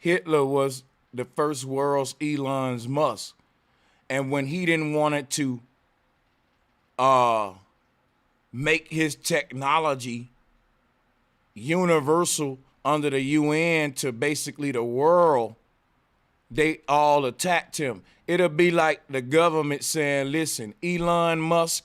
[SPEAKER 1] Hitler was the first world's Elon Musk. And when he didn't want it to make his technology universal under the UN to basically the world, they all attacked him. It'll be like the government saying, listen, Elon Musk,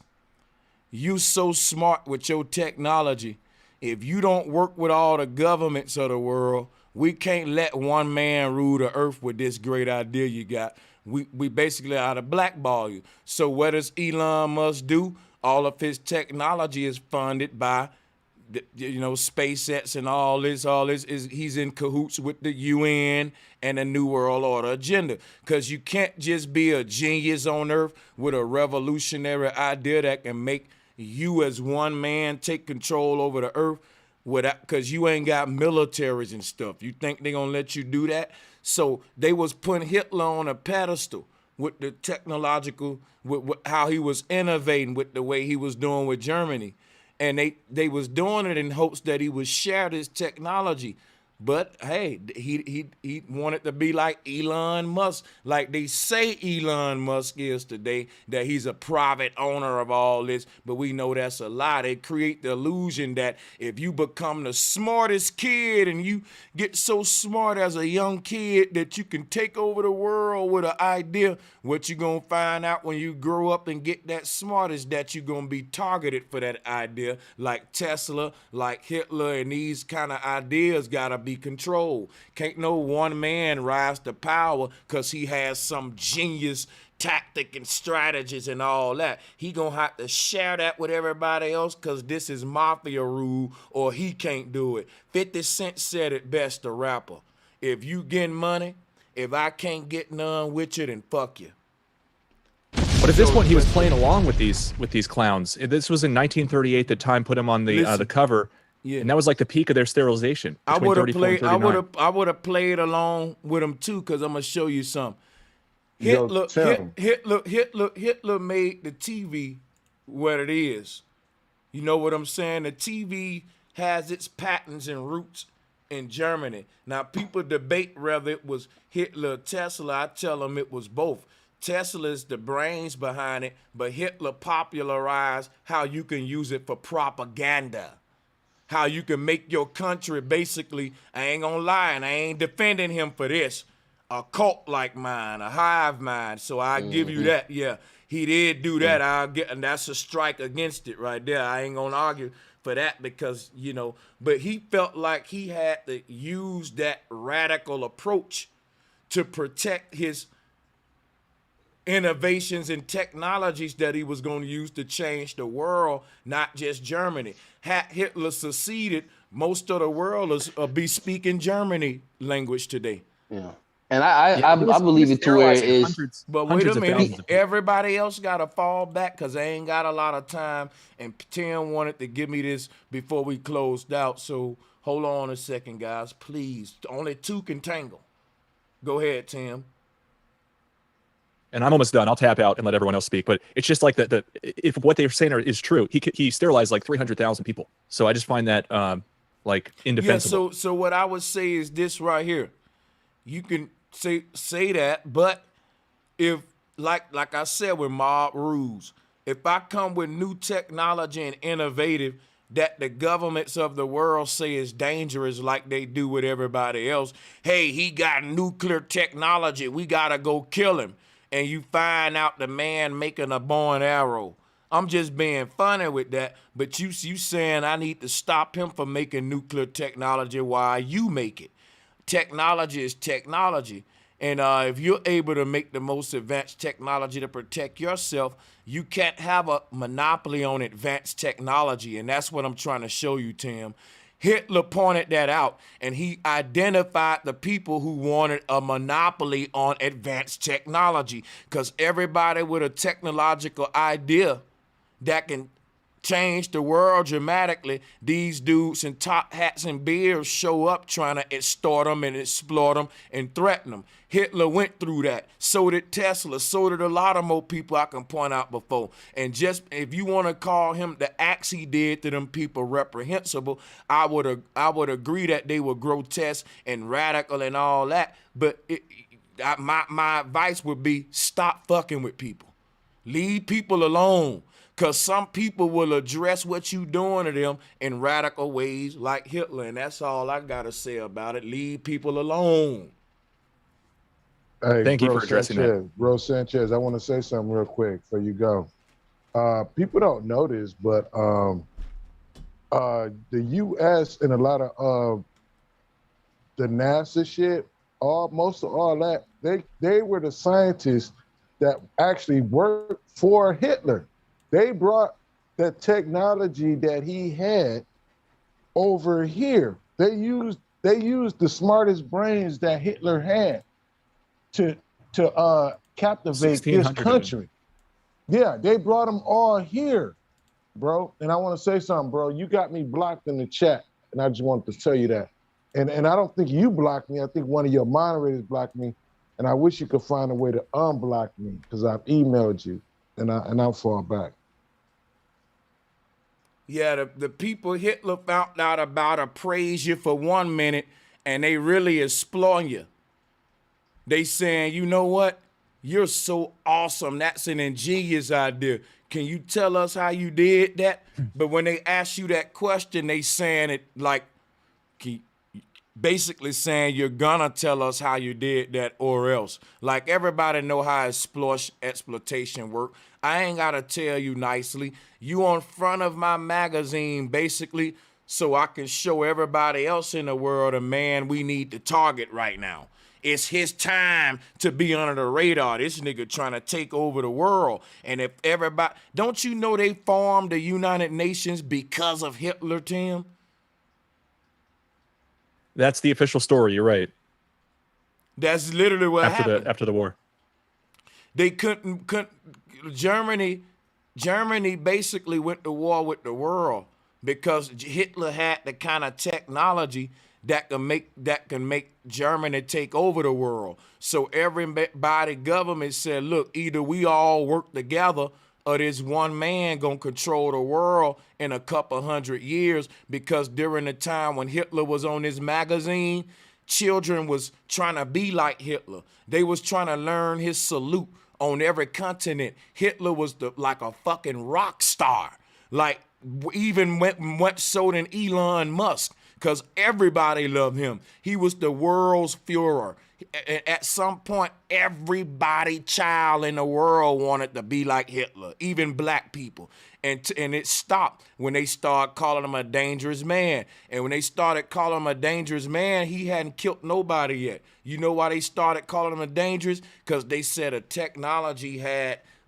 [SPEAKER 1] you so smart with your technology. If you don't work with all the governments of the world, we can't let one man rule the earth with this great idea you got. We basically ought to blackball you. So what does Elon Musk do? All of his technology is funded by, SpaceX and all this is he's in cahoots with the UN and the New World Order agenda. Because you can't just be a genius on earth with a revolutionary idea that can make you as one man take control over the earth because you ain't got militaries and stuff. You think they gonna let you do that? So they was putting Hitler on a pedestal with the technological, with how he was innovating with the way he was doing with Germany. And they was doing it in hopes that he would share this technology. But hey, he wanted to be like Elon Musk, like they say Elon Musk is today, that he's a private owner of all this. But we know that's a lie. They create the illusion that if you become the smartest kid and you get so smart as a young kid that you can take over the world with an idea, what you gonna find out when you grow up and get that smart is that you're gonna be targeted for that idea, like Tesla, like Hitler, and these kind of ideas gotta be controlled. Can't no one man rise to power because he has some genius tactic and strategies and all that. He gonna have to share that with everybody else because this is mafia rule, or he can't do it. 50 Cent said it best, the rapper. If you getting money, if I can't get none with you, then fuck you.
[SPEAKER 5] But at this point, he was playing along with these clowns. This was in 1938 that Time put him on the cover, and that was like the peak of their sterilization.
[SPEAKER 1] I
[SPEAKER 5] Between
[SPEAKER 1] would have
[SPEAKER 5] 34 and
[SPEAKER 1] played.
[SPEAKER 5] 39.
[SPEAKER 1] I would have played along with him too, because I'm gonna show you something.
[SPEAKER 18] Yo,
[SPEAKER 1] Hitler made the TV what it is. You know what I'm saying? The TV has its patents and roots in Germany. Now, people debate whether it was Hitler or Tesla. I tell them it was both. Tesla is the brains behind it, but Hitler popularized how you can use it for propaganda. How you can make your country basically, I ain't gonna lie, and I ain't defending him for this, a cult like mine, a hive mind. So I give you that. Yeah, he did do that. I'll get, and that's a strike against it right there. I ain't gonna argue for that because, you know, but he felt like he had to use that radical approach to protect his innovations and technologies that he was going to use to change the world, not just Germany. Had Hitler succeeded, most of the world will be speaking Germany language today.
[SPEAKER 7] Yeah. And I believe it to where it is.
[SPEAKER 1] But wait a minute, everybody else got to fall back because I ain't got a lot of time. And Tim wanted to give me this before we closed out. So hold on a second, guys, please. Only two can tangle. Go ahead, Tim.
[SPEAKER 5] And I'm almost done. I'll tap out and let everyone else speak. But it's just like that. If what they're saying is true, he sterilized like 300,000 people. So I just find that like indefensible.
[SPEAKER 1] Yeah. So what I would say is this right here. You can say that, but if like I said with mob rules, if I come with new technology and innovative that the governments of the world say is dangerous, like they do with everybody else, hey, he got nuclear technology, we gotta go kill him. And you find out the man making a bow and arrow. I'm just being funny with that, but you saying I need to stop him from making nuclear technology while you make it. Technology is technology. And if you're able to make the most advanced technology to protect yourself, you can't have a monopoly on advanced technology. And that's what I'm trying to show you, Tim. Hitler pointed that out, and he identified the people who wanted a monopoly on advanced technology, because everybody with a technological idea that can change the world dramatically, these dudes in top hats and beards show up trying to extort them and exploit them and threaten them. Hitler went through that. So did Tesla. So did a lot of more people I can point out before. And just if you want to call him the acts he did to them people reprehensible, I would agree that they were grotesque and radical and all that. But my advice would be stop fucking with people. Leave people alone. Because some people will address what you doing to them in radical ways like Hitler. And that's all I got to say about it. Leave people alone.
[SPEAKER 18] Hey,
[SPEAKER 5] Thank you for addressing that.
[SPEAKER 18] Bro Sanchez, I want to say something real quick before you go. People don't know this, but the U.S. and a lot of the NASA shit, most of all that, they were the scientists that actually worked for Hitler. They brought the technology that he had over here. They used the smartest brains that Hitler had to captivate this country. Yeah, they brought them all here, bro. And I want to say something, bro. You got me blocked in the chat, and I just wanted to tell you that. And I don't think you blocked me. I think one of your moderators blocked me, and I wish you could find a way to unblock me because I've emailed you, and I'll fall back.
[SPEAKER 1] Yeah, the people Hitler found out about praise you for 1 minute and they really exploiting you. They saying, you know what? You're so awesome. That's an ingenious idea. Can you tell us how you did that? But when they ask you that question, they saying it like, basically saying you're gonna tell us how you did that or else. Like everybody know how exploitation work. I ain't gotta tell you nicely. You on front of my magazine basically so I can show everybody else in the world a man we need to target right now. It's his time to be under the radar. This nigga trying to take over the world. And if everybody, don't you know they formed the United Nations because of Hitler, Tim?
[SPEAKER 5] That's the official story. You're right.
[SPEAKER 1] That's literally what happened.
[SPEAKER 5] After the war.
[SPEAKER 1] They couldn't Germany basically went to war with the world because Hitler had the kind of technology that can make Germany take over the world. So everybody government said, look, either we all work together or this one man gonna control the world in a couple hundred years, because during the time when Hitler was on his magazine, children was trying to be like Hitler. They was trying to learn his salute on every continent. Hitler was like a fucking rock star. Like even went so than Elon Musk, because everybody loved him. He was the world's Führer. At some point, everybody child in the world wanted to be like Hitler, even black people. And it stopped when they started calling him a dangerous man. And when they started calling him a dangerous man, he hadn't killed nobody yet. You know why they started calling him a dangerous? Because they said a technology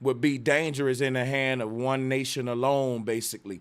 [SPEAKER 1] would be dangerous in the hand of one nation alone, basically.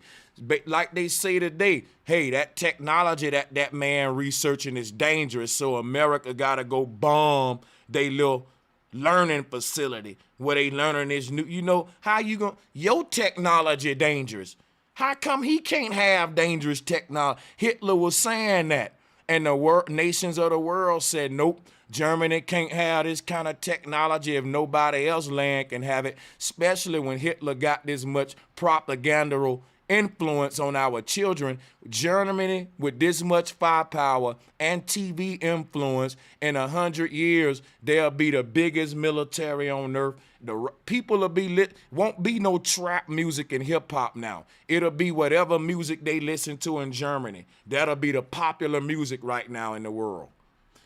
[SPEAKER 1] Like they say today, hey, that technology that man researching is dangerous, so America gotta go bomb they little learning facility where they learning this new, you know, how you gonna, your technology dangerous. How come he can't have dangerous technology? Hitler was saying that, and the nations of the world said, nope, Germany can't have this kind of technology if nobody else land can have it, especially when Hitler got this much propagandal influence on our children. Germany with this much firepower and TV influence, in 100 years, they'll be the biggest military on earth. The people will be lit. Won't be no trap music and hip hop now. It'll be whatever music they listen to in Germany. That'll be the popular music right now in the world.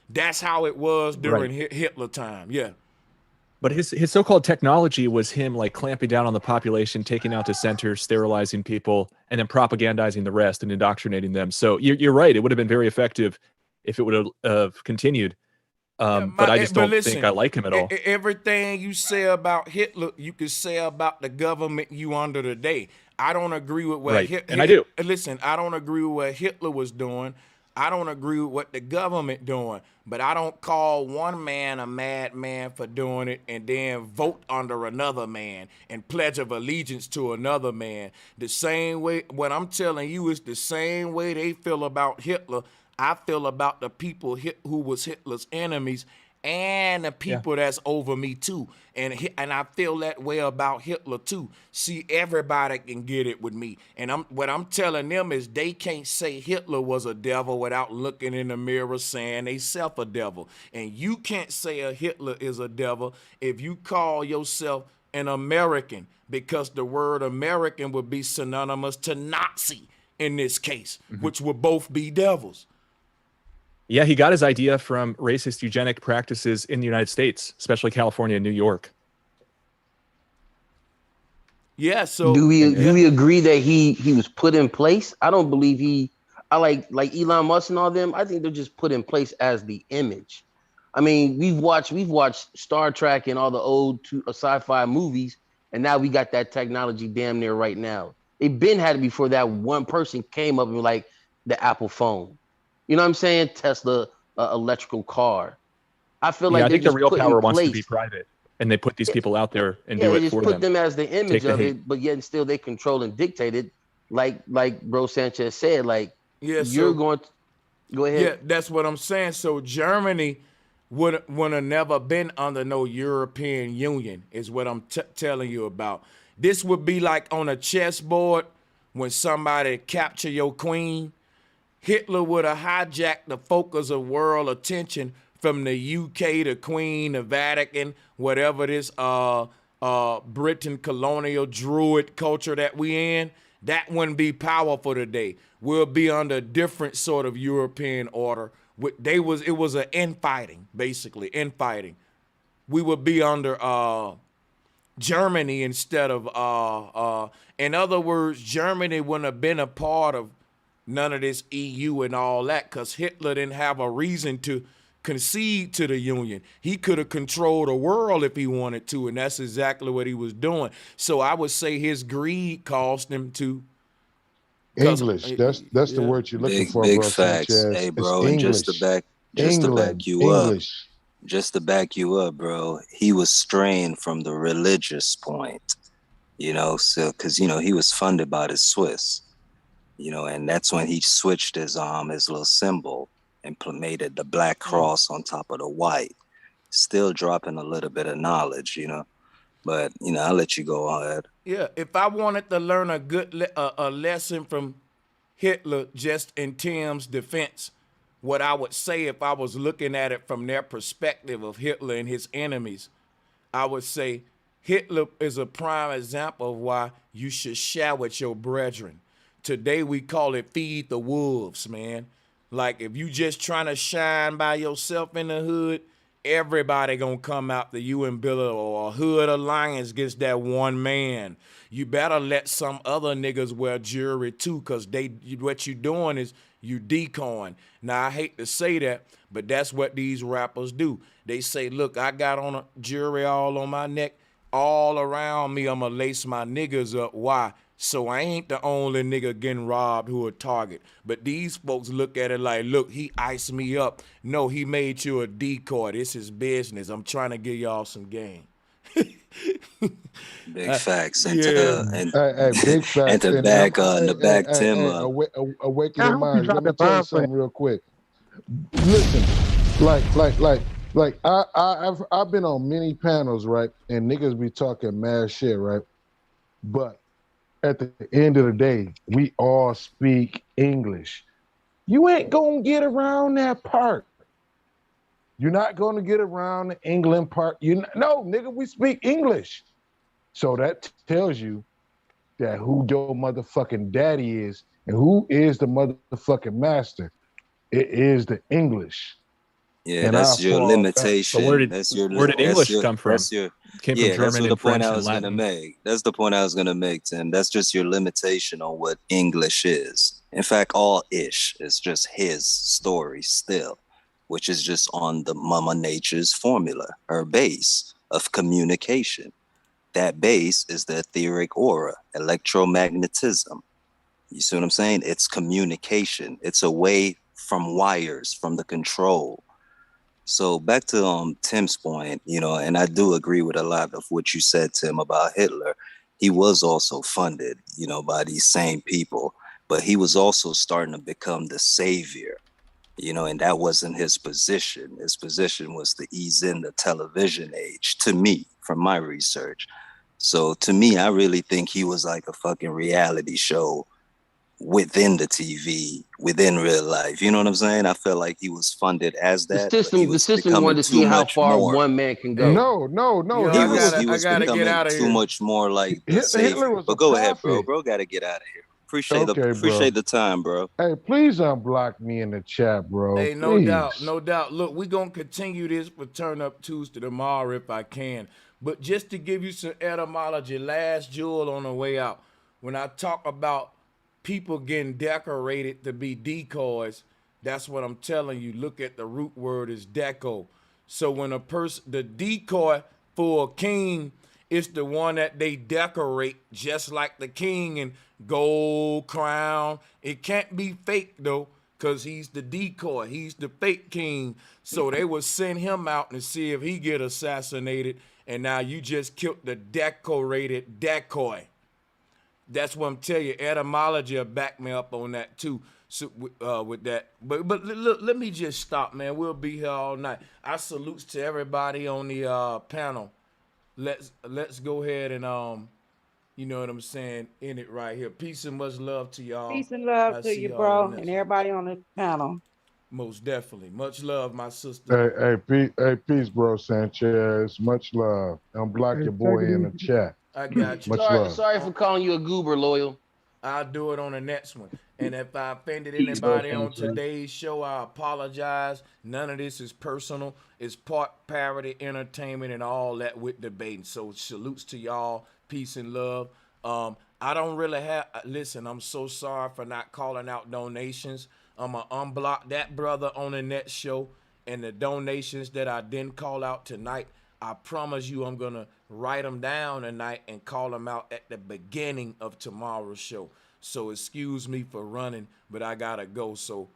[SPEAKER 1] That's how it was during Hitler time. Yeah.
[SPEAKER 5] But his so-called technology was him like clamping down on the population, taking out dissenters, sterilizing people, and then propagandizing the rest and indoctrinating them. So you're right. It would have been very effective if it would have continued. But I just don't think I like him at all.
[SPEAKER 1] Everything you say about Hitler, you can say about the government you under today. I don't agree with what
[SPEAKER 5] and I do.
[SPEAKER 1] Listen, I don't agree with what Hitler was doing. I don't agree with what the government doing, but I don't call one man a madman for doing it and then vote under another man and pledge of allegiance to another man. The same way, what I'm telling you is the same way they feel about Hitler, I feel about the people who was Hitler's enemies and the people that's over me too. And I feel that way about Hitler too. See, everybody can get it with me. And what I'm telling them is they can't say Hitler was a devil without looking in the mirror saying they self a devil. And you can't say a Hitler is a devil if you call yourself an American, because the word American would be synonymous to Nazi in this case, which would both be devils.
[SPEAKER 5] Yeah, he got his idea from racist eugenic practices in the United States, especially California and New York.
[SPEAKER 1] Yeah, so
[SPEAKER 7] do we agree that he was put in place? I don't believe I like Elon Musk and all them. I think they're just put in place as the image. I mean, we've watched Star Trek and all the old sci-fi movies, and now we got that technology damn near right now. It been had it before that one person came up and was like the Apple phone. You know what I'm saying? Tesla electrical car. I feel like
[SPEAKER 5] I think the real power wants to
[SPEAKER 7] place.
[SPEAKER 5] be private, and they put these people out there and
[SPEAKER 7] Yeah,
[SPEAKER 5] do
[SPEAKER 7] they
[SPEAKER 5] it
[SPEAKER 7] just
[SPEAKER 5] for
[SPEAKER 7] put
[SPEAKER 5] them.
[SPEAKER 7] them as the image of it, but yet still they control and dictate it. Like Bro Sanchez said, like you're going to go ahead.
[SPEAKER 1] Yeah, that's what I'm saying. So Germany would have never been under no European Union, is what I'm telling you about. This would be like on a chessboard when somebody capture your queen, Hitler would have hijacked the focus of world attention from the UK, the Queen, the Vatican, whatever this Britain colonial druid culture that we in. That wouldn't be powerful today. We'll be under a different sort of European order. It was an infighting, basically infighting. We would be under Germany instead of in other words, Germany wouldn't have been a part of none of this EU and all that, because Hitler didn't have a reason to concede to the Union. He could have controlled the world if he wanted to, and that's exactly what he was doing. So I would say his greed caused him to.
[SPEAKER 18] English. That's the word you're looking for,
[SPEAKER 11] big
[SPEAKER 18] bro.
[SPEAKER 11] facts.
[SPEAKER 18] Sanchez.
[SPEAKER 11] Hey,
[SPEAKER 18] It's
[SPEAKER 11] bro, and
[SPEAKER 18] English.
[SPEAKER 11] just to back
[SPEAKER 18] England,
[SPEAKER 11] you up,
[SPEAKER 18] English.
[SPEAKER 11] just to back you up, bro, he was straying from the religious point, you know, so because he was funded by the Swiss, and that's when he switched his little symbol and made it the black cross on top of the white, still dropping a little bit of knowledge, but I'll let you go ahead.
[SPEAKER 1] Yeah, if I wanted to learn a good a lesson from Hitler, just in Tim's defense, what I would say if I was looking at it from their perspective of Hitler and his enemies, I would say Hitler is a prime example of why you should share with your brethren. Today we call it feed the wolves, man. Like if you just trying to shine by yourself in the hood, everybody gonna come after you and build a hood alliance against that one man. You better let some other niggas wear jewelry too, cause what you doing is you decoying. Now I hate to say that, but that's what these rappers do. They say, look, I got on a jewelry all on my neck, all around me, I'ma lace my niggas up. Why? So I ain't the only nigga getting robbed who a target. But these folks look at it like, look, he iced me up. No, he made you a decoy. This is business. I'm trying to give y'all some game.
[SPEAKER 11] Big facts. And
[SPEAKER 18] big facts.
[SPEAKER 11] And to back Tim up.
[SPEAKER 18] Awaken your mind. Let me tell you something real quick. Listen, like I've been on many panels, right? And niggas be talking mad shit, right? But at the end of the day, we all speak English. You ain't gonna get around that part. You're not gonna get around the England part. No, nigga, we speak English. So that tells you that who your motherfucking daddy is and who is the motherfucking master. It is the English.
[SPEAKER 11] Yeah, and that's your limitation.
[SPEAKER 5] So where did English come from? Came from German
[SPEAKER 11] that's the
[SPEAKER 5] and
[SPEAKER 11] point
[SPEAKER 5] French
[SPEAKER 11] I
[SPEAKER 5] and
[SPEAKER 11] was going to
[SPEAKER 5] Latin.
[SPEAKER 11] make. That's the point I was going to make, Tim. That's just your limitation on what English is. In fact, all ish is just his story still, which is just on the Mama Nature's formula, her base of communication. That base is the etheric aura, electromagnetism. You see what I'm saying? It's communication. It's away from wires, from the control. So back to Tim's point, and I do agree with a lot of what you said, Tim, about Hitler. He was also funded, by these same people, but he was also starting to become the savior, and that wasn't his position. His position was to ease in the television age, to me, from my research. So to me, I really think he was like a fucking reality show within the TV, within real life. You know what I'm saying? I felt like he was funded as that.
[SPEAKER 7] The system wanted to see how far one man can go.
[SPEAKER 18] No.
[SPEAKER 11] He was becoming too much more like the savior. But go ahead, bro. Bro, gotta get out of here. Appreciate the time, bro.
[SPEAKER 18] Hey, please unblock me in the chat, bro.
[SPEAKER 1] Hey, no
[SPEAKER 18] Please.
[SPEAKER 1] doubt. Look, we're gonna continue this for Turn Up Tuesday tomorrow if I can. But just to give you some etymology, last jewel on the way out, when I talk about people getting decorated to be decoys, that's what I'm telling you. Look at the root word is deco. So when a person, the decoy for a king is the one that they decorate just like the king in gold crown. It can't be fake though, because he's the decoy. He's the fake king. So they would send him out and see if he get assassinated. And now you just killed the decorated decoy. That's what I'm telling you. Etymology will back me up on that too. So, with that, but look, let me just stop, man. We'll be here all night. I salutes to everybody on the panel. Let's go ahead and You know what I'm saying? In it right here. Peace and much love to y'all.
[SPEAKER 8] Peace and love
[SPEAKER 1] I'll
[SPEAKER 8] to
[SPEAKER 1] see
[SPEAKER 8] you,
[SPEAKER 1] y'all on
[SPEAKER 8] bro,
[SPEAKER 1] the
[SPEAKER 8] and
[SPEAKER 1] next one.
[SPEAKER 8] everybody on the panel.
[SPEAKER 1] Most definitely. Much love, my sister.
[SPEAKER 18] Peace, bro, Sanchez. Much love. Don't block
[SPEAKER 15] Hey,
[SPEAKER 18] your
[SPEAKER 15] take
[SPEAKER 18] boy
[SPEAKER 15] it
[SPEAKER 18] in the
[SPEAKER 15] easy.
[SPEAKER 18] chat.
[SPEAKER 1] I got you.
[SPEAKER 18] Much
[SPEAKER 7] Sorry,
[SPEAKER 18] love.
[SPEAKER 7] sorry for calling you a goober, loyal.
[SPEAKER 1] I'll do it on the next one. And if I offended
[SPEAKER 3] Peace, bro,
[SPEAKER 1] anybody on
[SPEAKER 3] Sanchez.
[SPEAKER 1] today's show, I apologize. None of this is personal. It's part parody, entertainment, and all that with debating. So salutes to y'all. Peace and love. I don't really have. Listen, I'm so sorry for not calling out donations. I'm gonna unblock that brother on the next show, and the donations that I didn't call out tonight, I promise you I'm gonna write them down tonight and call them out at the beginning of tomorrow's show. So excuse me for running, but I gotta go. So